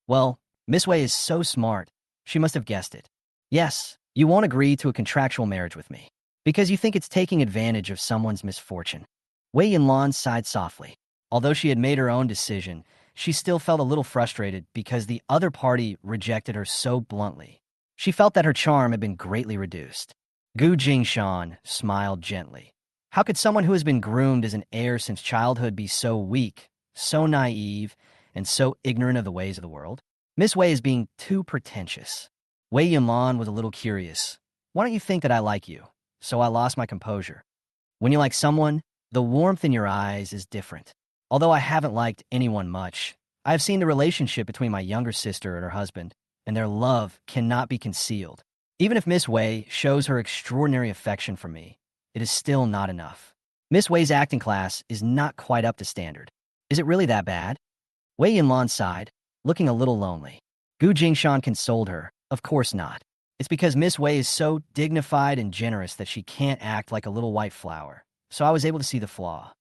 Well, Miss Wei is so smart, she must have guessed it. Yes, you won't agree to a contractual marriage with me, because you think it's taking advantage of someone's misfortune. Wei Yunlan sighed softly. Although she had made her own decision, she still felt a little frustrated because the other party rejected her so bluntly. She felt that her charm had been greatly reduced. Gu Jingshan smiled gently. How could someone who has been groomed as an heir since childhood be so weak, so naive, and so ignorant of the ways of the world? Miss Wei is being too pretentious. Wei Yunlan was a little curious. Why don't you think that I like you? So I lost my composure. When you like someone, the warmth in your eyes is different. Although I haven't liked anyone much, I have seen the relationship between my younger sister and her husband, and their love cannot be concealed. Even if Miss Wei shows her extraordinary affection for me, it is still not enough. Miss Wei's acting class is not quite up to standard. Is it really that bad? Wei Yunlan sighed, looking a little lonely. Gu Jingshan consoled her. Of course not. It's because Miss Wei is so dignified and generous that she can't act like a little white flower. So I was able to see the flaw.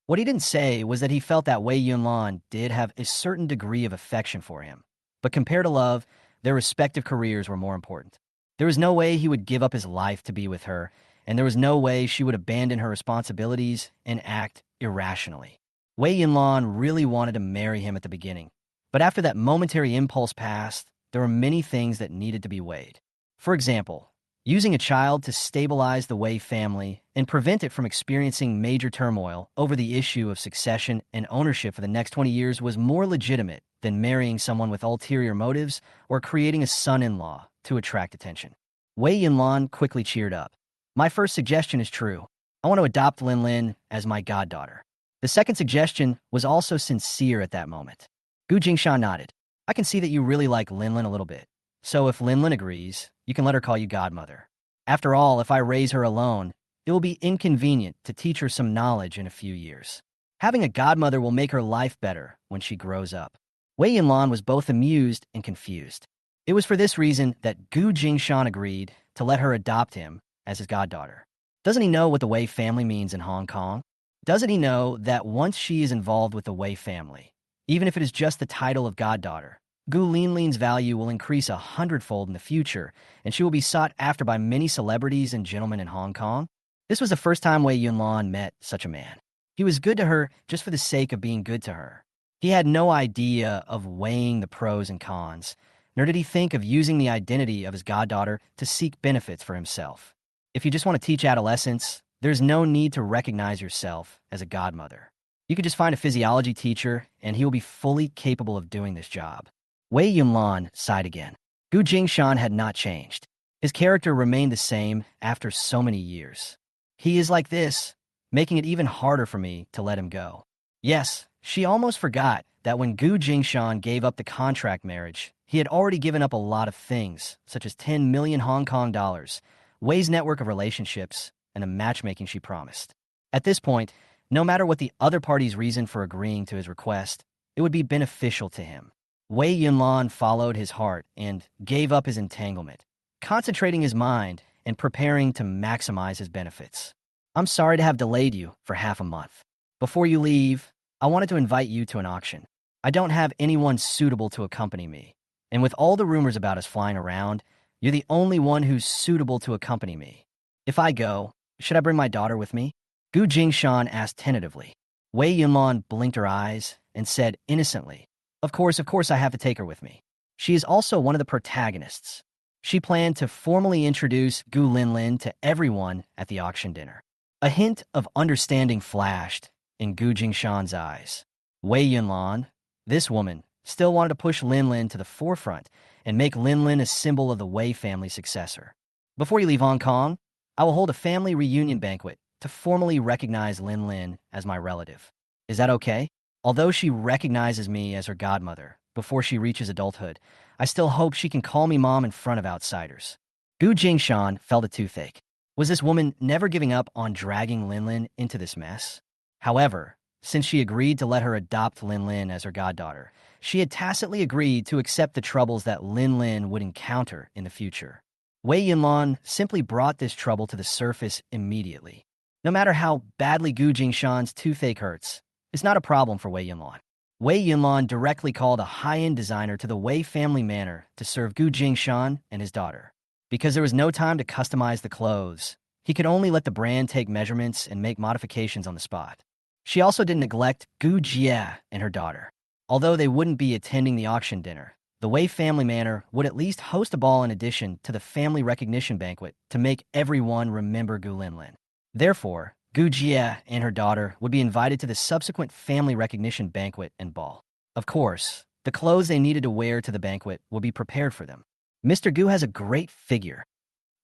What he didn't say was that he felt that Wei Yunlan did have a certain degree of affection for him. But compared to love, their respective careers were more important. There was no way he would give up his life to be with her, and there was no way she would abandon her responsibilities and act irrationally. Wei Yunlan really wanted to marry him at the beginning, but after that momentary impulse passed, there were many things that needed to be weighed. For example, using a child to stabilize the Wei family and prevent it from experiencing major turmoil over the issue of succession and ownership for the next 20 years was more legitimate than marrying someone with ulterior motives or creating a son-in-law to attract attention. Wei Yunlan quickly cheered up. My first suggestion is true. I want to adopt Lin Lin as my goddaughter. The second suggestion was also sincere at that moment. Gu Jingshan nodded. I can see that you really like Lin Lin a little bit. So if Lin Lin agrees, you can let her call you godmother. After all, if I raise her alone, it will be inconvenient to teach her some knowledge in a few years. Having a godmother will make her life better when she grows up. Wei Yunlan was both amused and confused. It was for this reason that Gu Jingshan agreed to let her adopt him as his goddaughter. Doesn't he know what the Wei family means in Hong Kong? Doesn't he know that once she is involved with the Wei family, even if it is just the title of goddaughter, Gu Linlin's value will increase 100-fold in the future, and she will be sought after by many celebrities and gentlemen in Hong Kong? This was the first time Wei Yunlan met such a man. He was good to her just for the sake of being good to her. He had no idea of weighing the pros and cons, nor did he think of using the identity of his goddaughter to seek benefits for himself. If you just want to teach adolescents, there's no need to recognize yourself as a godmother. You could just find a physiology teacher, and he will be fully capable of doing this job. Wei Yunlan sighed again. Gu Jingshan had not changed. His character remained the same after so many years. He is like this, making it even harder for me to let him go. Yes, she almost forgot that when Gu Jingshan gave up the contract marriage, he had already given up a lot of things, such as 10 million Hong Kong dollars, Wei's network of relationships, and the matchmaking she promised. At this point, no matter what the other party's reason for agreeing to his request, it would be beneficial to him. Wei Yunlan followed his heart and gave up his entanglement, concentrating his mind and preparing to maximize his benefits. I'm sorry to have delayed you for half a month. Before you leave, I wanted to invite you to an auction. I don't have anyone suitable to accompany me, and with all the rumors about us flying around, you're the only one who's suitable to accompany me. If I go, should I bring my daughter with me? Gu Jingshan asked tentatively. Wei Yunlan blinked her eyes and said innocently, of course I have to take her with me. She is also one of the protagonists. She planned to formally introduce Gu Linlin to everyone at the auction dinner. A hint of understanding flashed in Gu Jingshan's eyes. Wei Yunlan, this woman, still wanted to push Linlin to the forefront and make Linlin a symbol of the Wei family successor. Before you leave Hong Kong, I will hold a family reunion banquet to formally recognize Linlin as my relative. Is that okay? Although she recognizes me as her godmother before she reaches adulthood, I still hope she can call me mom in front of outsiders. Gu Jingshan felt a toothache. Was this woman never giving up on dragging Linlin into this mess? However, since she agreed to let her adopt Linlin as her goddaughter, she had tacitly agreed to accept the troubles that Linlin would encounter in the future. Wei Yunlan simply brought this trouble to the surface immediately. No matter how badly Gu Jingshan's toothache hurts, it's not a problem for Wei Yunlan. Wei Yunlan directly called a high-end designer to the Wei family manor to serve Gu Jingshan and his daughter. Because there was no time to customize the clothes, he could only let the brand take measurements and make modifications on the spot. She also didn't neglect Gu Jie and her daughter. Although they wouldn't be attending the auction dinner, the Wei family manor would at least host a ball in addition to the family recognition banquet to make everyone remember Gu Linlin. Therefore, Gu Jie and her daughter would be invited to the subsequent family recognition banquet and ball. Of course, the clothes they needed to wear to the banquet would be prepared for them. Mr. Gu has a great figure.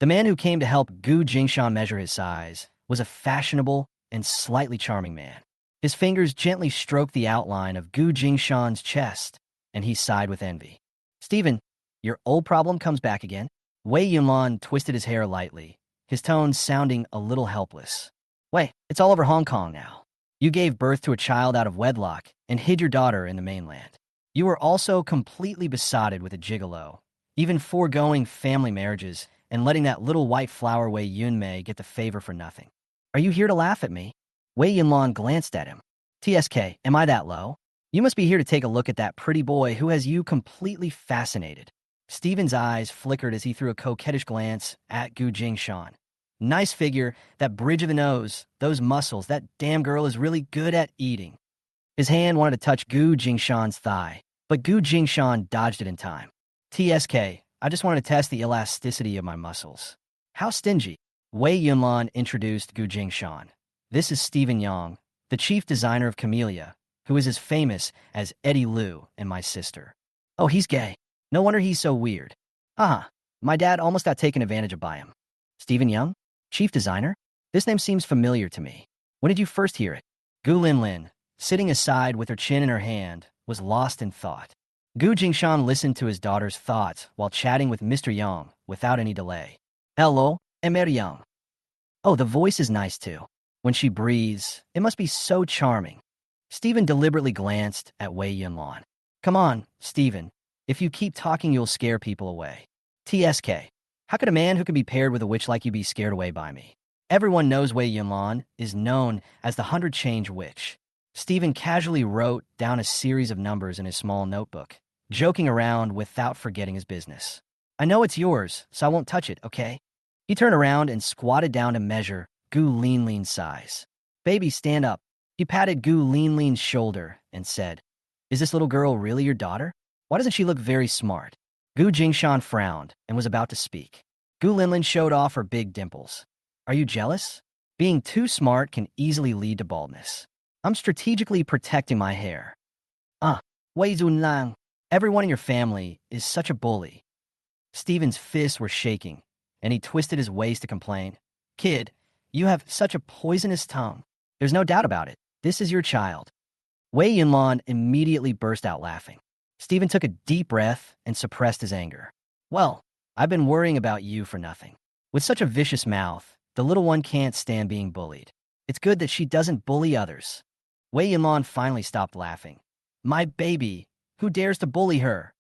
The man who came to help Gu Jingshan measure his size was a fashionable and slightly charming man. His fingers gently stroked the outline of Gu Jingshan's chest, and he sighed with envy. Stephen, your old problem comes back again. Wei Yunlan twisted his hair lightly, his tone sounding a little helpless. Wei, it's all over Hong Kong now. You gave birth to a child out of wedlock and hid your daughter in the mainland. You were also completely besotted with a gigolo, even foregoing family marriages and letting that little white flower Wei Yunmei get the favor for nothing. Are you here to laugh at me? Wei Yunlan glanced at him. TSK, am I that low? You must be here to take a look at that pretty boy who has you completely fascinated. Stephen's eyes flickered as he threw a coquettish glance at Gu Jingshan. Nice figure, that bridge of the nose, those muscles, that damn girl is really good at eating. His hand wanted to touch Gu Jingshan's thigh, but Gu Jingshan dodged it in time. TSK, I just wanted to test the elasticity of my muscles. How stingy. Wei Yunlan introduced Gu Jingshan. This is Stephen Yang, the chief designer of Camellia, who is as famous as Eddie Liu and my sister. Oh, he's gay. No wonder he's so weird. My dad almost got taken advantage of by him. Stephen Yang? Chief designer? This name seems familiar to me. When did you first hear it? Gu Linlin, sitting aside with her chin in her hand, was lost in thought. Gu Jingshan listened to his daughter's thoughts while chatting with Mr. Yang without any delay. Hello, Emer Yang. Oh, the voice is nice too. When she breathes, it must be so charming. Stephen deliberately glanced at Wei Yunlan. Come on, Stephen. If you keep talking, you'll scare people away. TSK. How could a man who can be paired with a witch like you be scared away by me? Everyone knows Wei Yunlan is known as the 100-change witch. Stephen casually wrote down a series of numbers in his small notebook, joking around without forgetting his business. I know it's yours, so I won't touch it, okay? He turned around and squatted down to measure Gu Linlin's size. Baby, stand up. He patted Gu Linlin's shoulder and said, Is this little girl really your daughter? Why doesn't she look very smart? Gu Jingshan frowned and was about to speak. Gu Linlin showed off her big dimples. Are you jealous? Being too smart can easily lead to baldness. I'm strategically protecting my hair. Wei Zunlang, everyone in your family is such a bully. Stephen's fists were shaking, and he twisted his waist to complain. Kid, you have such a poisonous tongue. There's no doubt about it. This is your child. Wei Yunlan immediately burst out laughing. Stephen took a deep breath and suppressed his anger. Well, I've been worrying about you for nothing. With such a vicious mouth, the little one can't stand being bullied. It's good that she doesn't bully others. Wei Yunlan finally stopped laughing. My baby, Who dares to bully her?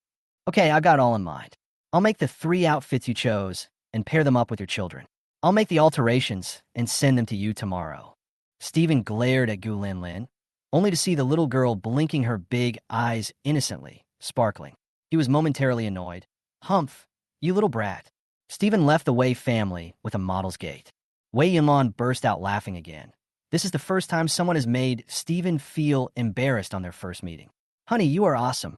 Okay, I got all in mind. I'll make the 3 outfits you chose and pair them up with your children. I'll make the alterations and send them to you tomorrow. Stephen glared at Gu Linlin, only to see the little girl blinking her big eyes innocently, sparkling. He was momentarily annoyed. Humph, you little brat. Stephen left the Wei family with a model's gait. Wei Yunlon burst out laughing again. This is the first time someone has made Stephen feel embarrassed on their first meeting. Honey, you are awesome.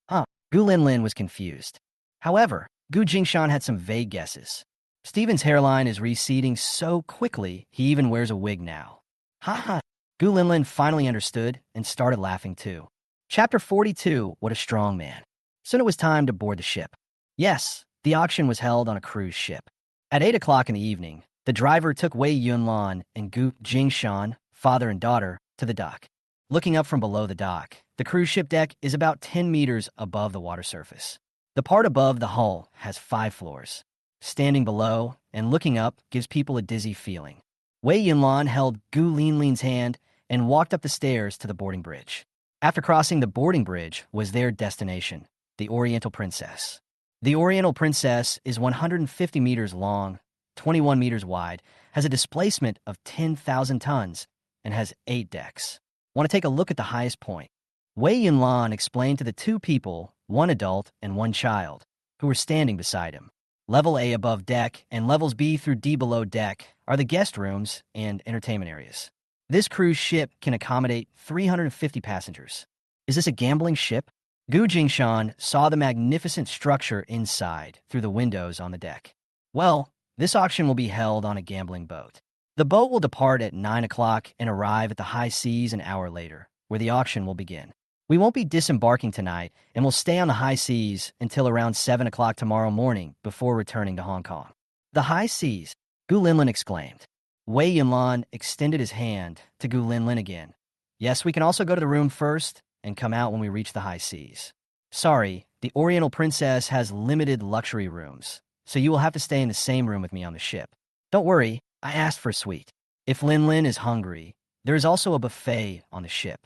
Huh. Gu Linlin was confused. However, Gu Jingshan had some vague guesses. Stephen's hairline is receding so quickly, he even wears a wig now. Ha ha. Gu Linlin finally understood and started laughing too. Chapter 42, What a Strong Man. Soon it was time to board the ship. Yes, the auction was held on a cruise ship. At 8 o'clock in the evening, the driver took Wei Yunlan and Gu Jingshan, father and daughter, to the dock. Looking up from below the dock, the cruise ship deck is about 10 meters above the water surface. The part above the hull has 5 floors. Standing below and looking up gives people a dizzy feeling. Wei Yunlan held Gu Linlin's hand and walked up the stairs to the boarding bridge. After crossing the boarding bridge was their destination, the Oriental Princess. The Oriental Princess is 150 meters long, 21 meters wide, has a displacement of 10,000 tons, and has 8 decks. Want to take a look at the highest point? Wei Yunlan explained to the 2 people, 1 adult and 1 child, who were standing beside him. Level A above deck and levels B through D below deck are the guest rooms and entertainment areas. This cruise ship can accommodate 350 passengers. Is this a gambling ship? Gu Jingshan saw the magnificent structure inside through the windows on the deck. Well, this auction will be held on a gambling boat. The boat will depart at 9 o'clock and arrive at the high seas an hour later, where the auction will begin. We won't be disembarking tonight, and we'll stay on the high seas until around 7 o'clock tomorrow morning before returning to Hong Kong. The high seas, Gu Linlin exclaimed. Wei Yunlan extended his hand to Gu Linlin again. Yes, we can also go to the room first and come out when we reach the high seas. Sorry, the Oriental Princess has limited luxury rooms, so you will have to stay in the same room with me on the ship. Don't worry, I asked for a suite. If Linlin is hungry, there is also a buffet on the ship.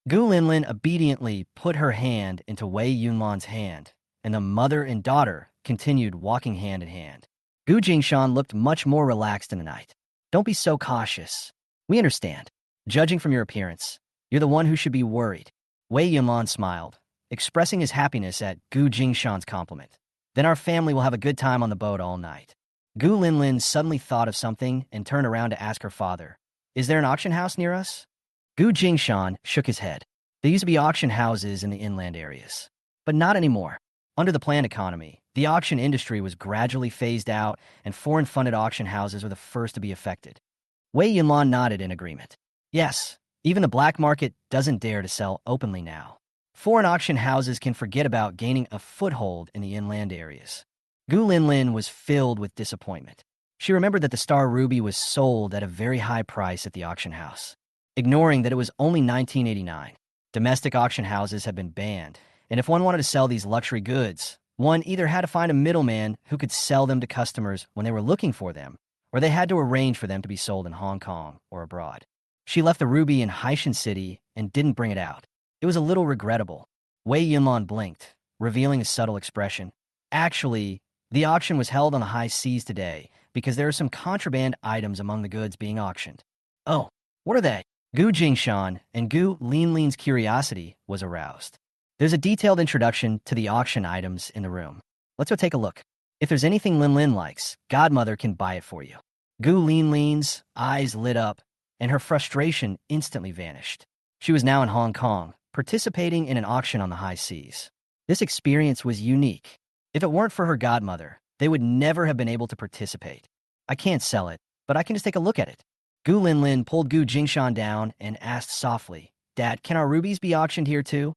Gu Linlin obediently put her hand into Wei Yunlan's hand, and the mother and daughter continued walking hand in hand. Gu Jingshan looked much more relaxed in the night. Don't be so cautious. We understand. Judging from your appearance, you're the one who should be worried. Wei Yunlan smiled, expressing his happiness at Gu Jingshan's compliment. Then our family will have a good time on the boat all night. Gu Linlin suddenly thought of something and turned around to ask her father, Is there an auction house near us? Gu Jingshan shook his head. There used to be auction houses in the inland areas, but not anymore. Under the planned economy, the auction industry was gradually phased out, and foreign-funded auction houses were the first to be affected. Wei Yunlan nodded in agreement. Yes, even the black market doesn't dare to sell openly now. Foreign auction houses can forget about gaining a foothold in the inland areas. Gu Linlin was filled with disappointment. She remembered that the star ruby was sold at a very high price at the auction house. Ignoring that it was only 1989, domestic auction houses had been banned, and if one wanted to sell these luxury goods, one either had to find a middleman who could sell them to customers when they were looking for them, or they had to arrange for them to be sold in Hong Kong or abroad. She left the ruby in Haishan City and didn't bring it out. It was a little regrettable. Wei Yunlan blinked, revealing a subtle expression. Actually, the auction was held on the high seas today because there are some contraband items among the goods being auctioned. Oh, what are they? Gu Jingshan and Gu Linlin's curiosity was aroused. There's a detailed introduction to the auction items in the room. Let's go take a look. If there's anything Linlin likes, Godmother can buy it for you. Gu Linlin's eyes lit up, and her frustration instantly vanished. She was now in Hong Kong, participating in an auction on the high seas. This experience was unique. If it weren't for her godmother, they would never have been able to participate. I can't sell it, but I can just take a look at it. Gu Linlin pulled Gu Jingshan down and asked softly, Dad, can our rubies be auctioned here too?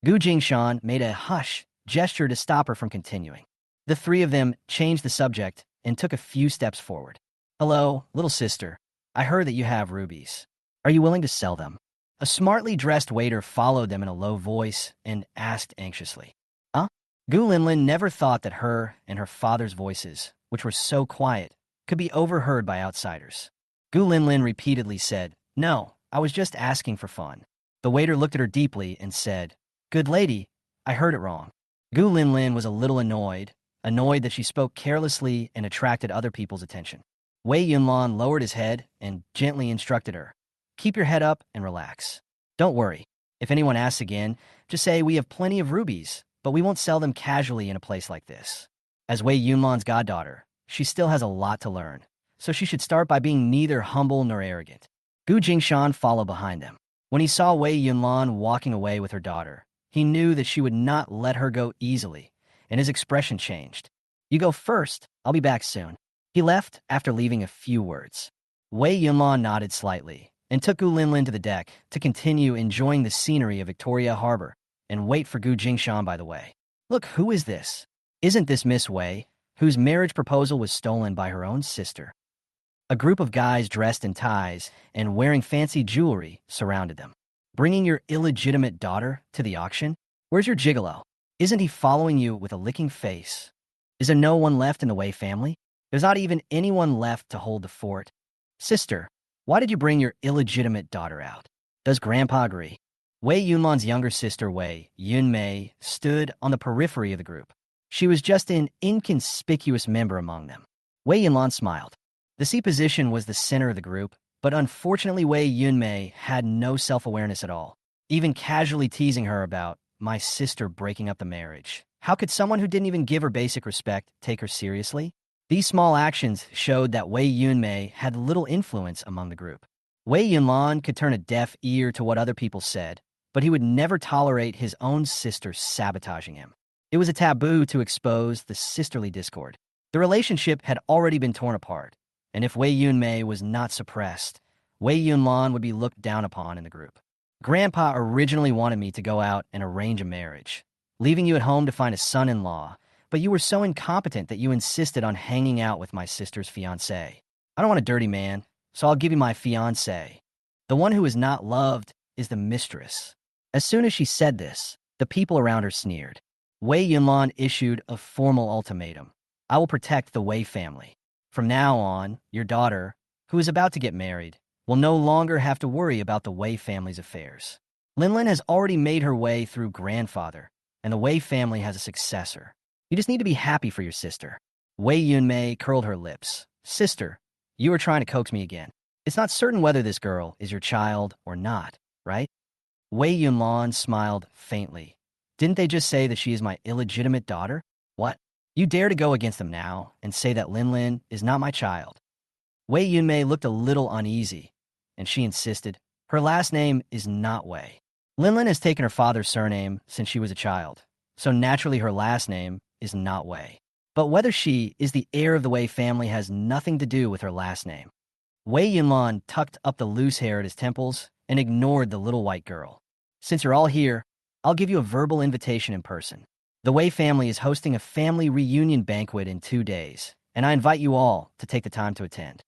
Gu Jingshan made a hush gesture to stop her from continuing. The 3 of them changed the subject and took a few steps forward. Hello, little sister. I heard that you have rubies. Are you willing to sell them? A smartly dressed waiter followed them in a low voice and asked anxiously. Huh? Gu Linlin never thought that her and her father's voices, which were so quiet, could be overheard by outsiders. Gu Linlin repeatedly said, No, I was just asking for fun. The waiter looked at her deeply and said, Good lady, I heard it wrong. Gu Linlin was a little annoyed that she spoke carelessly and attracted other people's attention. Wei Yunlan lowered his head and gently instructed her. Keep your head up and relax. Don't worry. If anyone asks again, just say we have plenty of rubies, but we won't sell them casually in a place like this. As Wei Yunlan's goddaughter, she still has a lot to learn, so she should start by being neither humble nor arrogant. Gu Jingshan followed behind them. When he saw Wei Yunlan walking away with her daughter, he knew that she would not let her go easily, and his expression changed. You go first, I'll be back soon. He left after leaving a few words. Wei Yunlan nodded slightly and took Gu Linlin to the deck to continue enjoying the scenery of Victoria Harbor and wait for Gu Jingshan by the way. Look, who is this? Isn't this Miss Wei, whose marriage proposal was stolen by her own sister? A group of guys dressed in ties and wearing fancy jewelry surrounded them. Bringing your illegitimate daughter to the auction? Where's your gigolo? Isn't he following you with a licking face? Is there no one left in the Wei family? There's not even anyone left to hold the fort. Sister, why did you bring your illegitimate daughter out? Does Grandpa agree? Wei Yunlan's younger sister Wei Yunmei stood on the periphery of the group. She was just an inconspicuous member among them. Wei Yunlan smiled. The C position was the center of the group, but unfortunately Wei Yunmei had no self-awareness at all, even casually teasing her about my sister breaking up the marriage. How could someone who didn't even give her basic respect take her seriously? These small actions showed that Wei Yunmei had little influence among the group. Wei Yunlan could turn a deaf ear to what other people said, but he would never tolerate his own sister sabotaging him. It was a taboo to expose the sisterly discord. The relationship had already been torn apart, and if Wei Yunmei was not suppressed, Wei Yunlan would be looked down upon in the group. Grandpa originally wanted me to go out and arrange a marriage, leaving you at home to find a son-in-law, but you were so incompetent that you insisted on hanging out with my sister's fiancé. I don't want a dirty man, so I'll give you my fiancé. The one who is not loved is the mistress. As soon as she said this, the people around her sneered. Wei Yunlan issued a formal ultimatum. I will protect the Wei family. From now on, your daughter, who is about to get married, will no longer have to worry about the Wei family's affairs. Linlin has already made her way through grandfather, and the Wei family has a successor. You just need to be happy for your sister. Wei Yunmei curled her lips. Sister, you are trying to coax me again. It's not certain whether this girl is your child or not, right? Wei Yunlan smiled faintly. Didn't they just say that she is my illegitimate daughter? What? You dare to go against them now and say that Linlin is not my child? Wei Yunmei looked a little uneasy, and she insisted. Her last name is not Wei. Linlin has taken her father's surname since she was a child, so naturally her last name is not Wei. But whether she is the heir of the Wei family has nothing to do with her last name. Wei Yunlan tucked up the loose hair at his temples and ignored the little white girl. Since you're all here, I'll give you a verbal invitation in person. The Wei family is hosting a family reunion banquet in 2 days, and I invite you all to take the time to attend.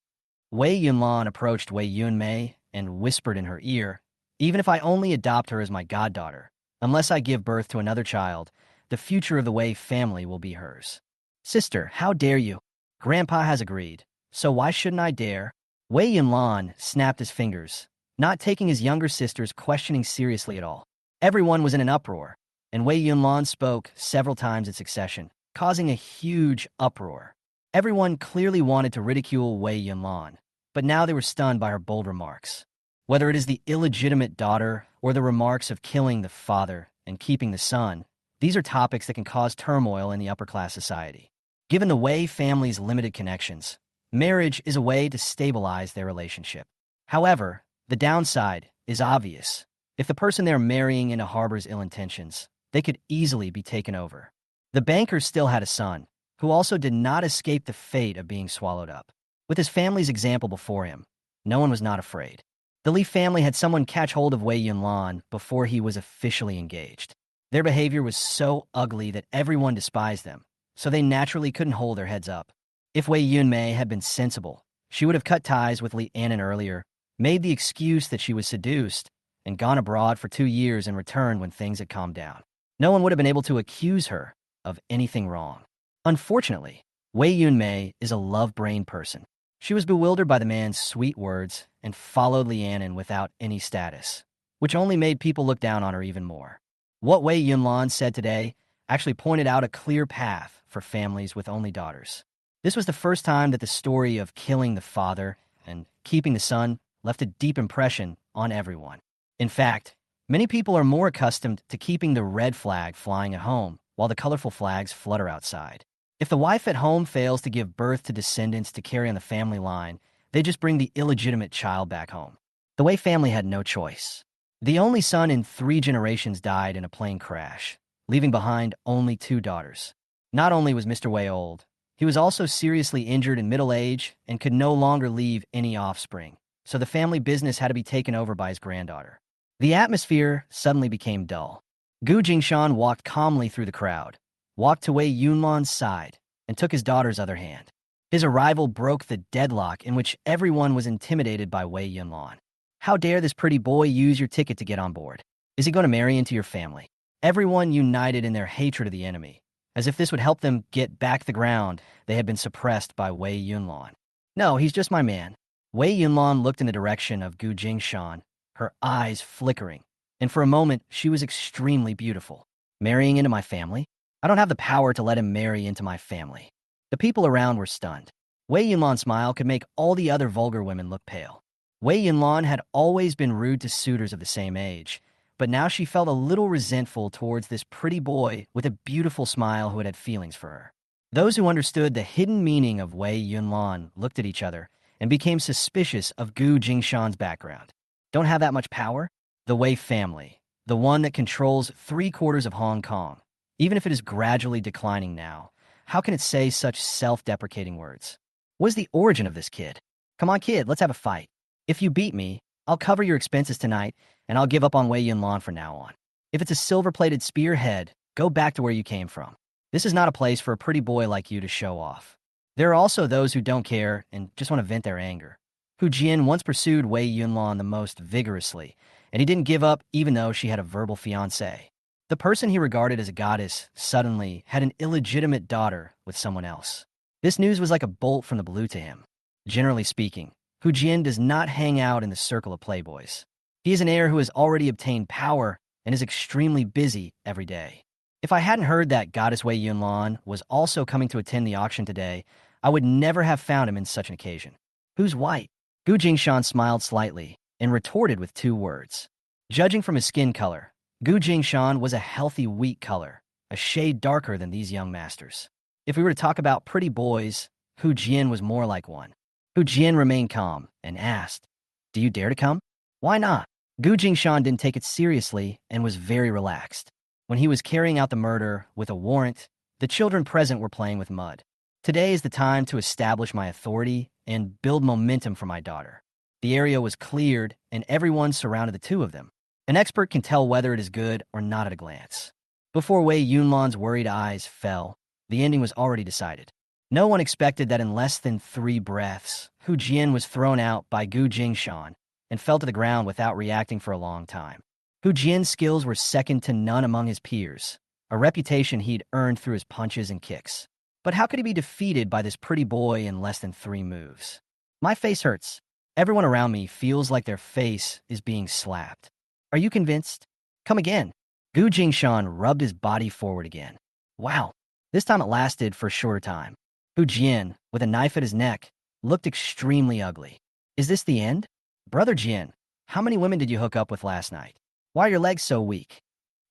Wei Yunlan approached Wei Yunmei and whispered in her ear, even if I only adopt her as my goddaughter, unless I give birth to another child, the future of the Wei family will be hers. Sister, how dare you? Grandpa has agreed, so why shouldn't I dare? Wei Yunlan snapped his fingers, not taking his younger sister's questioning seriously at all. Everyone was in an uproar, and Wei Yunlan spoke several times in succession, causing a huge uproar. Everyone clearly wanted to ridicule Wei Yunlan, but now they were stunned by her bold remarks. Whether it is the illegitimate daughter or the remarks of killing the father and keeping the son, these are topics that can cause turmoil in the upper-class society. Given the Wei family's limited connections, marriage is a way to stabilize their relationship. However, the downside is obvious. If the person they're marrying harbors ill intentions, they could easily be taken over. The banker still had a son, who also did not escape the fate of being swallowed up. With his family's example before him, no one was not afraid. The Li family had someone catch hold of Wei Yunlan before he was officially engaged. Their behavior was so ugly that everyone despised them, so they naturally couldn't hold their heads up. If Wei Yunmei had been sensible, she would have cut ties with Li Annan earlier, made the excuse that she was seduced, and gone abroad for 2 years and returned when things had calmed down. No one would have been able to accuse her of anything wrong. Unfortunately, Wei Yunmei is a love-brained person. She was bewildered by the man's sweet words and followed Li Annan without any status, which only made people look down on her even more. What Wei Yunlan said today actually pointed out a clear path for families with only daughters. This was the first time that the story of killing the father and keeping the son left a deep impression on everyone. In fact, many people are more accustomed to keeping the red flag flying at home while the colorful flags flutter outside. If the wife at home fails to give birth to descendants to carry on the family line, they just bring the illegitimate child back home. The Wei family had no choice. The only son in 3 generations died in a plane crash, leaving behind only 2 daughters. Not only was Mr. Wei old, he was also seriously injured in middle age and could no longer leave any offspring, so the family business had to be taken over by his granddaughter. The atmosphere suddenly became dull. Gu Jingshan walked calmly through the crowd, walked to Wei Yunlan's side, and took his daughter's other hand. His arrival broke the deadlock in which everyone was intimidated by Wei Yunlan. How dare this pretty boy use your ticket to get on board? Is he going to marry into your family? Everyone united in their hatred of the enemy, as if this would help them get back the ground they had been suppressed by Wei Yunlan. No, he's just my man. Wei Yunlan looked in the direction of Gu Jingshan, her eyes flickering, and for a moment she was extremely beautiful. Marrying into my family? I don't have the power to let him marry into my family. The people around were stunned. Wei Yunlan's smile could make all the other vulgar women look pale. Wei Yunlan had always been rude to suitors of the same age, but now she felt a little resentful towards this pretty boy with a beautiful smile who had feelings for her. Those who understood the hidden meaning of Wei Yunlan looked at each other and became suspicious of Gu Jingshan's background. Don't have that much power? The Wei family, the one that controls 3/4 of Hong Kong, even if it is gradually declining now, how can it say such self-deprecating words? What is the origin of this kid? Come on, kid, let's have a fight. If you beat me, I'll cover your expenses tonight, and I'll give up on Wei Yunlan from now on. If it's a silver-plated spearhead, go back to where you came from. This is not a place for a pretty boy like you to show off. There are also those who don't care and just want to vent their anger. Hu Jian once pursued Wei Yunlan the most vigorously, and he didn't give up even though she had a verbal fiancé. The person he regarded as a goddess suddenly had an illegitimate daughter with someone else. This news was like a bolt from the blue to him. Generally speaking, Hu Jian does not hang out in the circle of playboys. He is an heir who has already obtained power and is extremely busy every day. If I hadn't heard that Goddess Wei Yunlan was also coming to attend the auction today, I would never have found him in such an occasion. Who's white? Gu Jingshan smiled slightly and retorted with 2 words. Judging from his skin color, Gu Jingshan was a healthy wheat color, a shade darker than these young masters. If we were to talk about pretty boys, Hu Jian was more like one. Hu Jian remained calm and asked, "Do you dare to come?" "Why not?" Gu Jingshan didn't take it seriously and was very relaxed. When he was carrying out the murder with a warrant, the children present were playing with mud. Today is the time to establish my authority and build momentum for my daughter. The area was cleared and everyone surrounded the 2 of them. An expert can tell whether it is good or not at a glance. Before Wei Yunlan's worried eyes fell, the ending was already decided. No one expected that in less than 3 breaths, Hu Jian was thrown out by Gu Jingshan and fell to the ground without reacting for a long time. Hu Jian's skills were second to none among his peers, a reputation he'd earned through his punches and kicks. But how could he be defeated by this pretty boy in less than 3 moves? My face hurts. Everyone around me feels like their face is being slapped. Are you convinced? Come again. Gu Jingshan rubbed his body forward again. Wow, this time it lasted for a shorter time. Hu Jian, with a knife at his neck, looked extremely ugly. Is this the end? Brother Jian, how many women did you hook up with last night? Why are your legs so weak?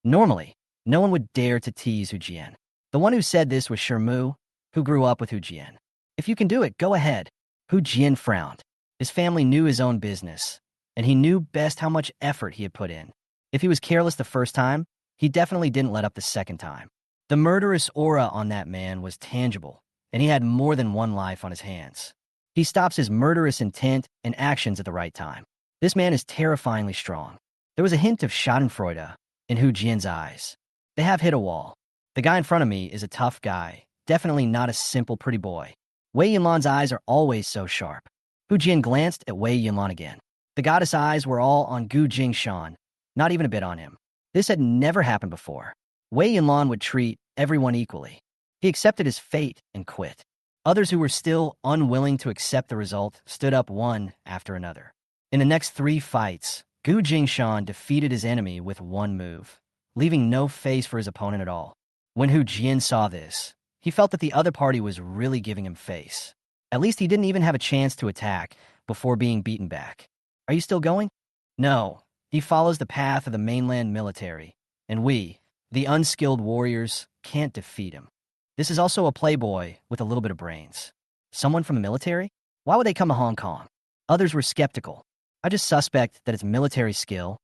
Normally, no one would dare to tease Hu Jian. The one who said this was Shermu, who grew up with Hu Jian. If you can do it, go ahead. Hu Jian frowned. His family knew his own business, and he knew best how much effort he had put in. If he was careless the first time, he definitely didn't let up the second time. The murderous aura on that man was tangible, and he had more than one life on his hands. He stops his murderous intent and actions at the right time. This man is terrifyingly strong. There was a hint of schadenfreude in Hu Jian's eyes. They have hit a wall. The guy in front of me is a tough guy, definitely not a simple pretty boy. Wei Yunlan's eyes are always so sharp. Hu Jian glanced at Wei Yunlan again. The goddess' eyes were all on Gu Jingshan, not even a bit on him. This had never happened before. Wei Yunlan would treat everyone equally. He accepted his fate and quit. Others who were still unwilling to accept the result stood up one after another. In the next 3 fights, Gu Jingshan defeated his enemy with 1 move. leaving no face for his opponent at all. When Hu Jian saw this, he felt that the other party was really giving him face. At least he didn't even have a chance to attack before being beaten back. Are you still going? No. He follows the path of the mainland military, and we, the unskilled warriors, can't defeat him. This is also a playboy with a little bit of brains. Someone from the military? Why would they come to Hong Kong? Others were skeptical. I just suspect that it's military skill,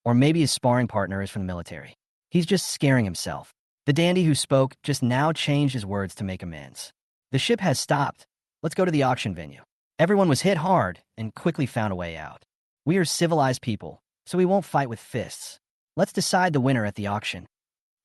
or maybe his sparring partner is from the military. He's just scaring himself. The dandy who spoke just now changed his words to make amends. The ship has stopped. Let's go to the auction venue. Everyone was hit hard and quickly found a way out. We are civilized people, so we won't fight with fists. Let's decide the winner at the auction.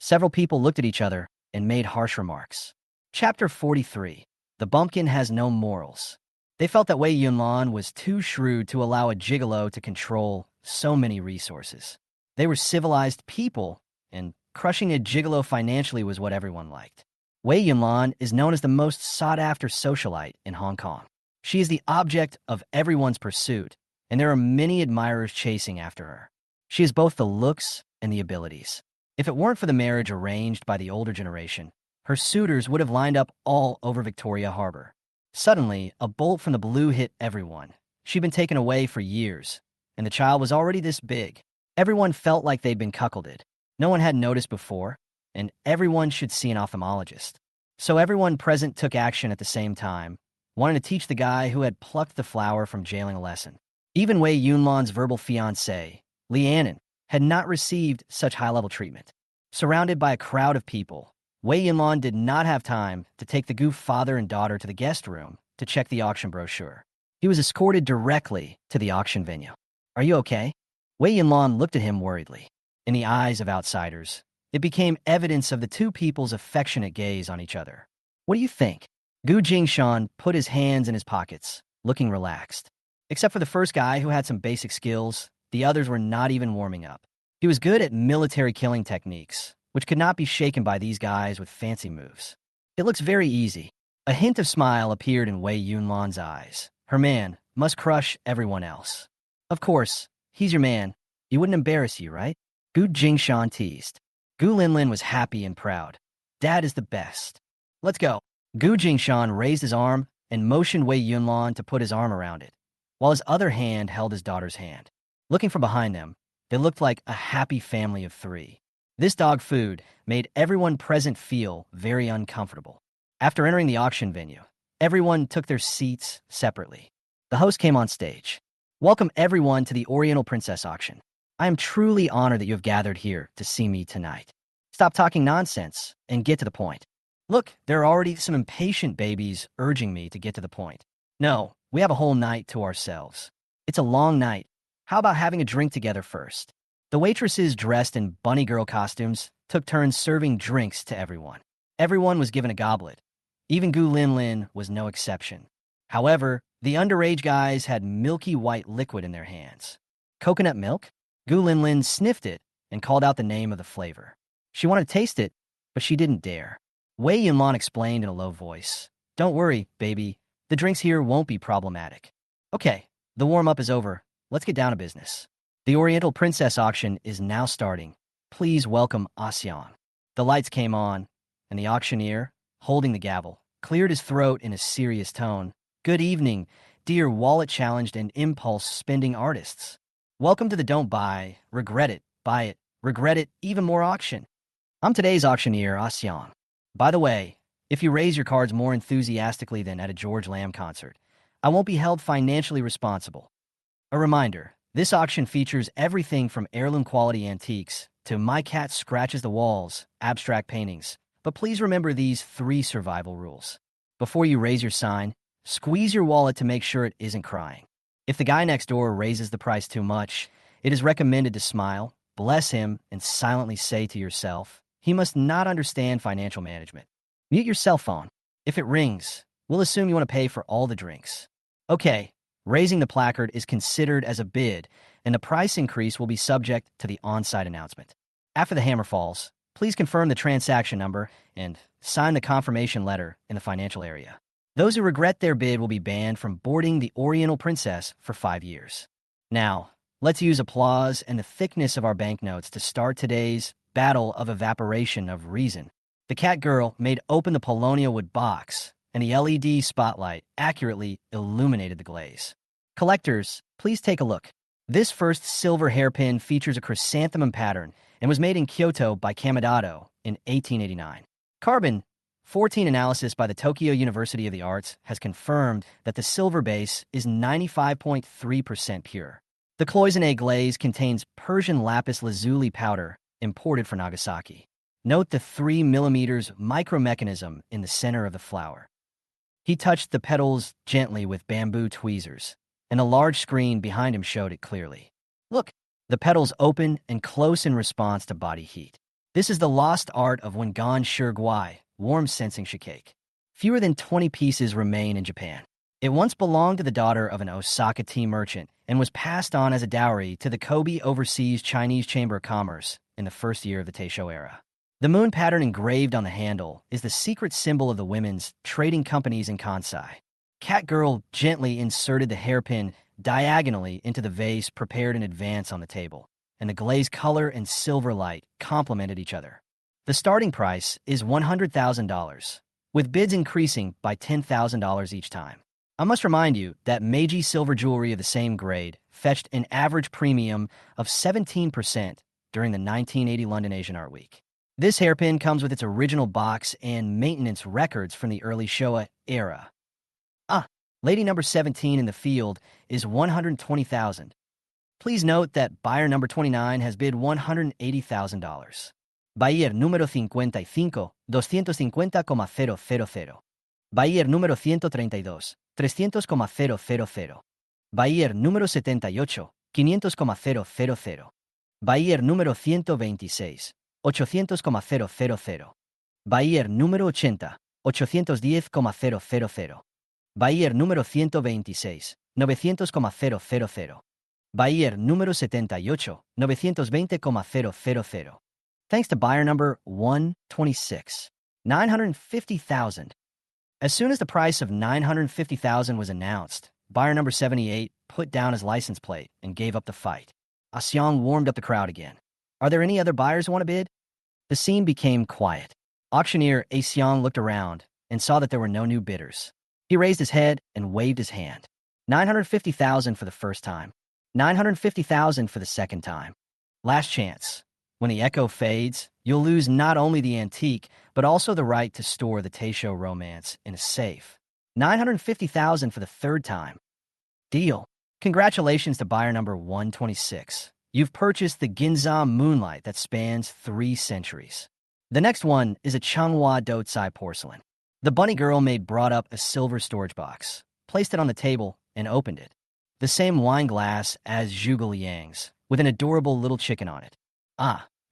Several people looked at each other and made harsh remarks. Chapter 43. The Bumpkin Has No Morals. They felt that Wei Yunlan was too shrewd to allow a gigolo to control so many resources. They were civilized people, and crushing a gigolo financially was what everyone liked. Wei Yunlan is known as the most sought-after socialite in Hong Kong. She is the object of everyone's pursuit, and there are many admirers chasing after her. She has both the looks and the abilities. If it weren't for the marriage arranged by the older generation, her suitors would have lined up all over Victoria Harbor. Suddenly, a bolt from the blue hit everyone. She'd been taken away for years, and the child was already this big. Everyone felt like they'd been cuckolded. No one had noticed before, and everyone should see an ophthalmologist. So everyone present took action at the same time, wanting to teach the guy who had plucked the flower from jailing a lesson. Even Wei Yunlan's verbal fiancée, Li Annan, had not received such high-level treatment. Surrounded by a crowd of people, Wei Yunlan did not have time to take the goof father and daughter to the guest room to check the auction brochure. He was escorted directly to the auction venue. Are you okay? Wei Yunlan looked at him worriedly. In the eyes of outsiders, it became evidence of the two people's affectionate gaze on each other. What do you think? Gu Jingshan put his hands in his pockets, looking relaxed. Except for the first guy who had some basic skills, the others were not even warming up. He was good at military killing techniques, which could not be shaken by these guys with fancy moves. It looks very easy. A hint of smile appeared in Wei Yunlan's eyes. Her man must crush everyone else. Of course, he's your man. He wouldn't embarrass you, right? Gu Jingshan teased. Gu Linlin was happy and proud. Dad is the best. Let's go. Gu Jingshan raised his arm and motioned Wei Yunlan to put his arm around it, while his other hand held his daughter's hand. Looking from behind them, they looked like a happy family of three. This dog food made everyone present feel very uncomfortable. After entering the auction venue, everyone took their seats separately. The host came on stage. Welcome everyone to the Oriental Princess auction. I am truly honored that you have gathered here to see me tonight. Stop talking nonsense and get to the point. Look, there are already some impatient babies urging me to get to the point. No, we have a whole night to ourselves. It's a long night. How about having a drink together first? The waitresses dressed in bunny girl costumes took turns serving drinks to everyone. Everyone was given a goblet. Even Gu Linlin was no exception. However, the underage guys had milky white liquid in their hands. Coconut milk? Gu Linlin sniffed it and called out the name of the flavor. She wanted to taste it, but she didn't dare. Wei Yunlan explained in a low voice. Don't worry, baby. The drinks here won't be problematic. Okay, the warm-up is over. Let's get down to business. The Oriental Princess auction is now starting. Please welcome Asian. The lights came on, and the auctioneer, holding the gavel, cleared his throat in a serious tone. Good evening, dear wallet-challenged and impulse-spending artists. Welcome to the Don't Buy, Regret It, Buy It, Regret It, Even More auction. I'm today's auctioneer, Asian. By the way, if you raise your cards more enthusiastically than at a George Lamb concert, I won't be held financially responsible. A reminder, this auction features everything from heirloom-quality antiques to My Cat Scratches the Walls, abstract paintings. But please remember these 3 survival rules. Before you raise your sign, squeeze your wallet to make sure it isn't crying. If the guy next door raises the price too much, it is recommended to smile, bless him, and silently say to yourself, he must not understand financial management. Mute your cell phone. If it rings, we'll assume you want to pay for all the drinks. Okay, raising the placard is considered as a bid, and the price increase will be subject to the on-site announcement. After the hammer falls, please confirm the transaction number and sign the confirmation letter in the financial area. Those who regret their bid will be banned from boarding the Oriental Princess for 5 years. Now, let's use applause and the thickness of our banknotes to start today's battle of evaporation of reason. The cat girl made open the polonial wood box, and the LED spotlight accurately illuminated the glaze. Collectors, please take a look. This first silver hairpin features a chrysanthemum pattern and was made in Kyoto by Kamadato in 1889. Carbon 14 analysis by the Tokyo University of the Arts has confirmed that the silver base is 95.3% pure. The cloisonné glaze contains Persian lapis lazuli powder imported from Nagasaki. Note the 3 mm micromechanism in the center of the flower. He touched the petals gently with bamboo tweezers, and a large screen behind him showed it clearly. Look, the petals open and close in response to body heat. This is the lost art of Wangan Shirguai, warm sensing shikake. Fewer than 20 pieces remain in Japan. It once belonged to the daughter of an Osaka tea merchant and was passed on as a dowry to the Kobe Overseas Chinese Chamber of Commerce in the first year of the Taisho era. The moon pattern engraved on the handle is the secret symbol of the women's trading companies in Kansai. Catgirl gently inserted the hairpin diagonally into the vase prepared in advance on the table, and the glazed color and silver light complemented each other. The starting price is $100,000, with bids increasing by $10,000 each time. I must remind you that Meiji silver jewelry of the same grade fetched an average premium of 17% during the 1980 London Asian Art Week. This hairpin comes with its original box and maintenance records from the early Showa era. Lady number 17 in the field is $120,000. Please note that buyer number 29 has bid $180,000. Buyer número 55, 250,000. Buyer número 132, 300,000. Buyer número 78, 500,000. Buyer número 126, 800,000. Buyer número 80, 810,000. Buyer número 126, 900,000. Buyer número 78, 920,000. Thanks to buyer number 126, $950,000. As soon as the price of $950,000 was announced, buyer number 78 put down his license plate and gave up the fight. Aseong warmed up the crowd again. Are there any other buyers who want to bid? The scene became quiet. Auctioneer Aseong looked around and saw that there were no new bidders. He raised his head and waved his hand. $950,000 for the first time. $950,000 for the second time. Last chance. When the echo fades, you'll lose not only the antique, but also the right to store the Taisho romance in a safe. $950,000 for the third time. Deal. Congratulations to buyer number 126. You've purchased the Ginza Moonlight that spans 3 centuries. The next one is a Changhua Dotsai porcelain. The bunny girl maid brought up a silver storage box, placed it on the table, and opened it. The same wine glass as Zhuge Liang's, with an adorable little chicken on it.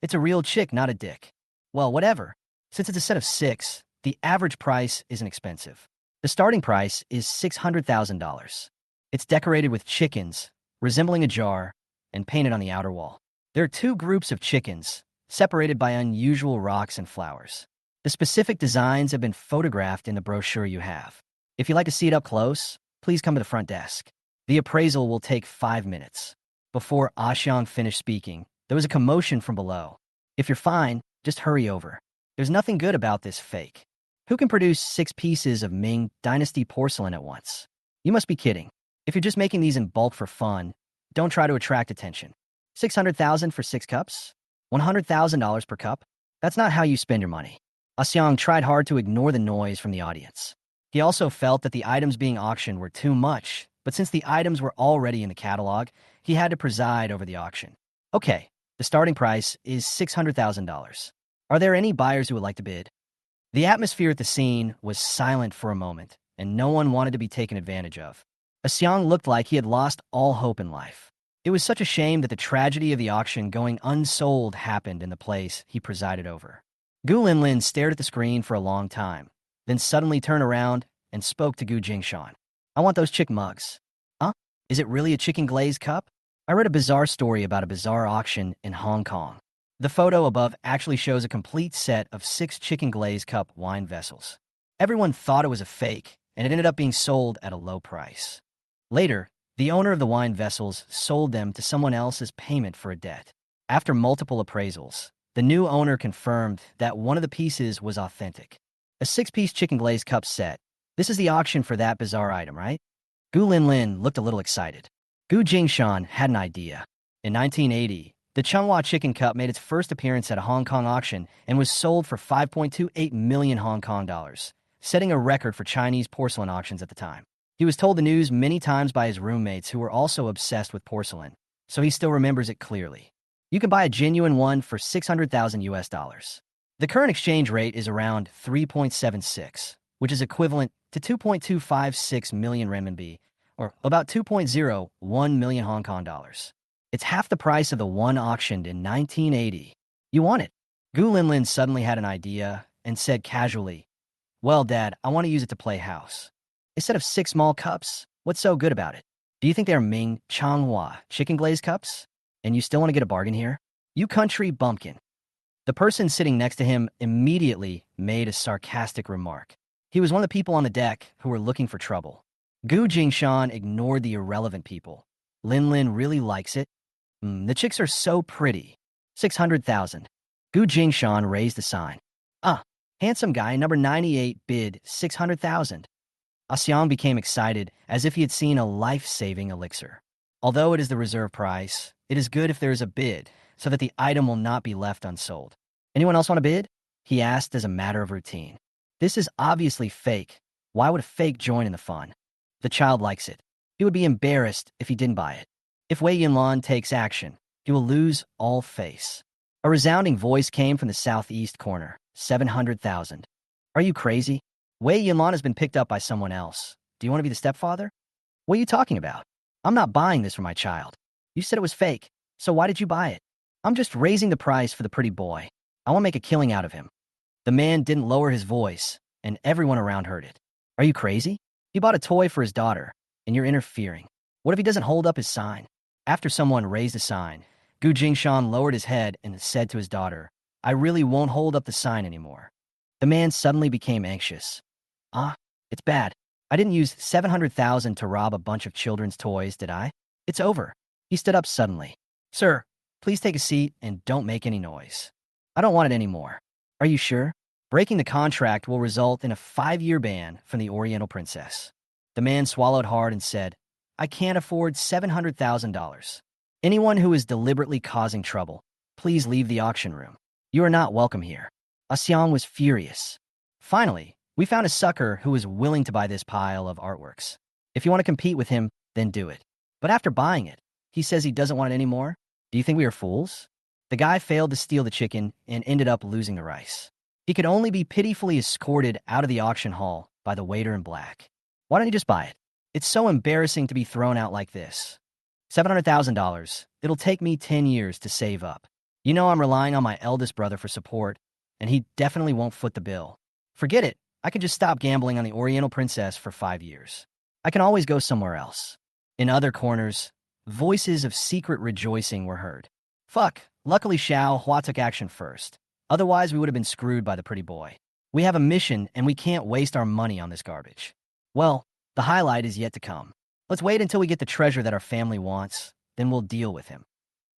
It's a real chick, not a dick. Well, whatever. Since it's a set of 6, the average price isn't expensive. The starting price is $600,000. It's decorated with chickens, resembling a jar, and painted on the outer wall. There are 2 groups of chickens, separated by unusual rocks and flowers. The specific designs have been photographed in the brochure you have. If you'd like to see it up close, please come to the front desk. The appraisal will take 5 minutes. Before Aseong finished speaking, there was a commotion from below. If you're fine, just hurry over. There's nothing good about this fake. Who can produce 6 pieces of Ming Dynasty porcelain at once? You must be kidding. If you're just making these in bulk for fun, don't try to attract attention. $600,000 for 6 cups? $100,000 per cup? That's not how you spend your money. Aseong tried hard to ignore the noise from the audience. He also felt that the items being auctioned were too much, but since the items were already in the catalog, he had to preside over the auction. Okay, the starting price is $600,000. Are there any buyers who would like to bid? The atmosphere at the scene was silent for a moment, and no one wanted to be taken advantage of. Aseong looked like he had lost all hope in life. It was such a shame that the tragedy of the auction going unsold happened in the place he presided over. Gu Linlin stared at the screen for a long time, then suddenly turned around and spoke to Gu Jingshan. I want those chick mugs. Huh? Is it really a chicken glazed cup? I read a bizarre story about a bizarre auction in Hong Kong. The photo above actually shows a complete set of 6 chicken glazed cup wine vessels. Everyone thought it was a fake, and it ended up being sold at a low price. Later, the owner of the wine vessels sold them to someone else as payment for a debt. After multiple appraisals, The new owner confirmed that one of the pieces was authentic. A six-piece chicken glazed cup set. This is the auction for that bizarre item, right? Gu Linlin looked a little excited. Gu Jingshan had an idea. In 1980, the Changhua Chicken Cup made its first appearance at a Hong Kong auction and was sold for 5.28 million Hong Kong dollars, setting a record for Chinese porcelain auctions at the time. He was told the news many times by his roommates who were also obsessed with porcelain, so he still remembers it clearly. You can buy a genuine one for 600,000 US dollars. The current exchange rate is around 3.76, which is equivalent to 2.256 million renminbi, or about 2.01 million Hong Kong dollars. It's half the price of the one auctioned in 1980. You want it? Gu Linlin suddenly had an idea and said casually, "Well, Dad, I want to use it to play house. Instead of 6 small cups, what's so good about it? Do you think they're Ming Changhua chicken glazed cups? And you still want to get a bargain here? You country bumpkin." The person sitting next to him immediately made a sarcastic remark. He was one of the people on the deck who were looking for trouble. Gu Jingshan ignored the irrelevant people. Linlin really likes it. The chicks are so pretty. 600,000. Gu Jingshan raised the sign. Handsome guy, number 98, bid 600,000. Xiang became excited, as if he had seen a life-saving elixir. Although it is the reserve price, it is good if there is a bid, so that the item will not be left unsold. "Anyone else want to bid?" he asked as a matter of routine. This is obviously fake. Why would a fake join in the fun? The child likes it. He would be embarrassed if he didn't buy it. If Wei Yinlan takes action, he will lose all face. A resounding voice came from the southeast corner. 700,000. Are you crazy? Wei Yinlan has been picked up by someone else. Do you want to be the stepfather? What are you talking about? I'm not buying this for my child. You said it was fake, so why did you buy it? I'm just raising the price for the pretty boy. I want to make a killing out of him. The man didn't lower his voice, and everyone around heard it. Are you crazy? He bought a toy for his daughter, and you're interfering. What if he doesn't hold up his sign? After someone raised a sign, Gu Jingshan lowered his head and said to his daughter, "I really won't hold up the sign anymore." The man suddenly became anxious. It's bad. I didn't use 700,000 to rob a bunch of children's toys, did I? It's over. He stood up suddenly. "Sir, please take a seat and don't make any noise. I don't want it anymore." "Are you sure?" Breaking the contract will result in a 5-year ban from the Oriental Princess. The man swallowed hard and said, "I can't afford $700,000. Anyone who is deliberately causing trouble, please leave the auction room. You are not welcome here." Xiang was furious. "Finally, we found a sucker who is willing to buy this pile of artworks. If you want to compete with him, then do it. But after buying it, he says he doesn't want it anymore? Do you think we are fools?" The guy failed to steal the chicken and ended up losing the rice. He could only be pitifully escorted out of the auction hall by the waiter in black. "Why don't you just buy it? It's so embarrassing to be thrown out like this. $700,000. It'll take me 10 years to save up. You know I'm relying on my eldest brother for support, and he definitely won't foot the bill. Forget it. I could just stop gambling on the Oriental Princess for 5 years. I can always go somewhere else." In other corners, voices of secret rejoicing were heard. "Fuck. Luckily Xiao Hua took action first. Otherwise we would have been screwed by the pretty boy. We have a mission and we can't waste our money on this garbage." Well, the highlight is yet to come. Let's wait until we get the treasure that our family wants, then we'll deal with him.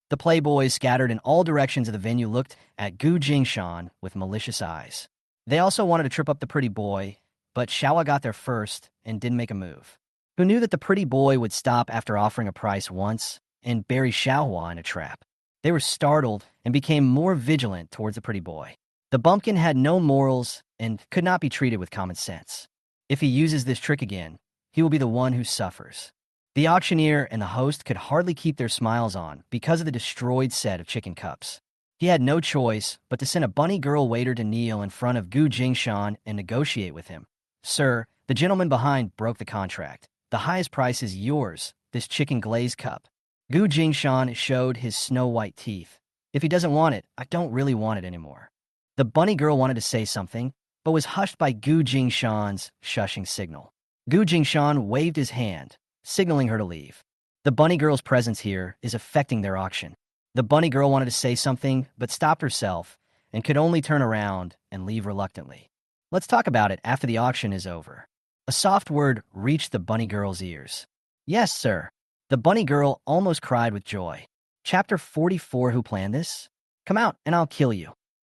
The playboys scattered in all directions of the venue looked at Gu Jingshan with malicious eyes. They also wanted to trip up the pretty boy, but Xiaohua got there first and didn't make a move. Who knew that the pretty boy would stop after offering a price once and bury Xiaohua in a trap? They were startled and became more vigilant towards the pretty boy. The bumpkin had no morals and could not be treated with common sense. If he uses this trick again, he will be the one who suffers. The auctioneer and the host could hardly keep their smiles on because of the destroyed set of chicken cups. He had no choice but to send a bunny girl waiter to kneel in front of Gu Jingshan and negotiate with him. "Sir, the gentleman behind broke the contract. The highest price is yours, this chicken glazed cup." Gu Jingshan showed his snow-white teeth. "If he doesn't want it, I don't really want it anymore." The bunny girl wanted to say something, but was hushed by Gu Jingshan's shushing signal. Gu Jingshan waved his hand, signaling her to leave. The bunny girl's presence here is affecting their auction. The bunny girl wanted to say something, but stopped herself and could only turn around and leave reluctantly. "Let's talk about it after the auction is over." A soft word reached the bunny girl's ears. "Yes, sir." The bunny girl almost cried with joy. Chapter 44. Who planned this? Come out and I'll kill you.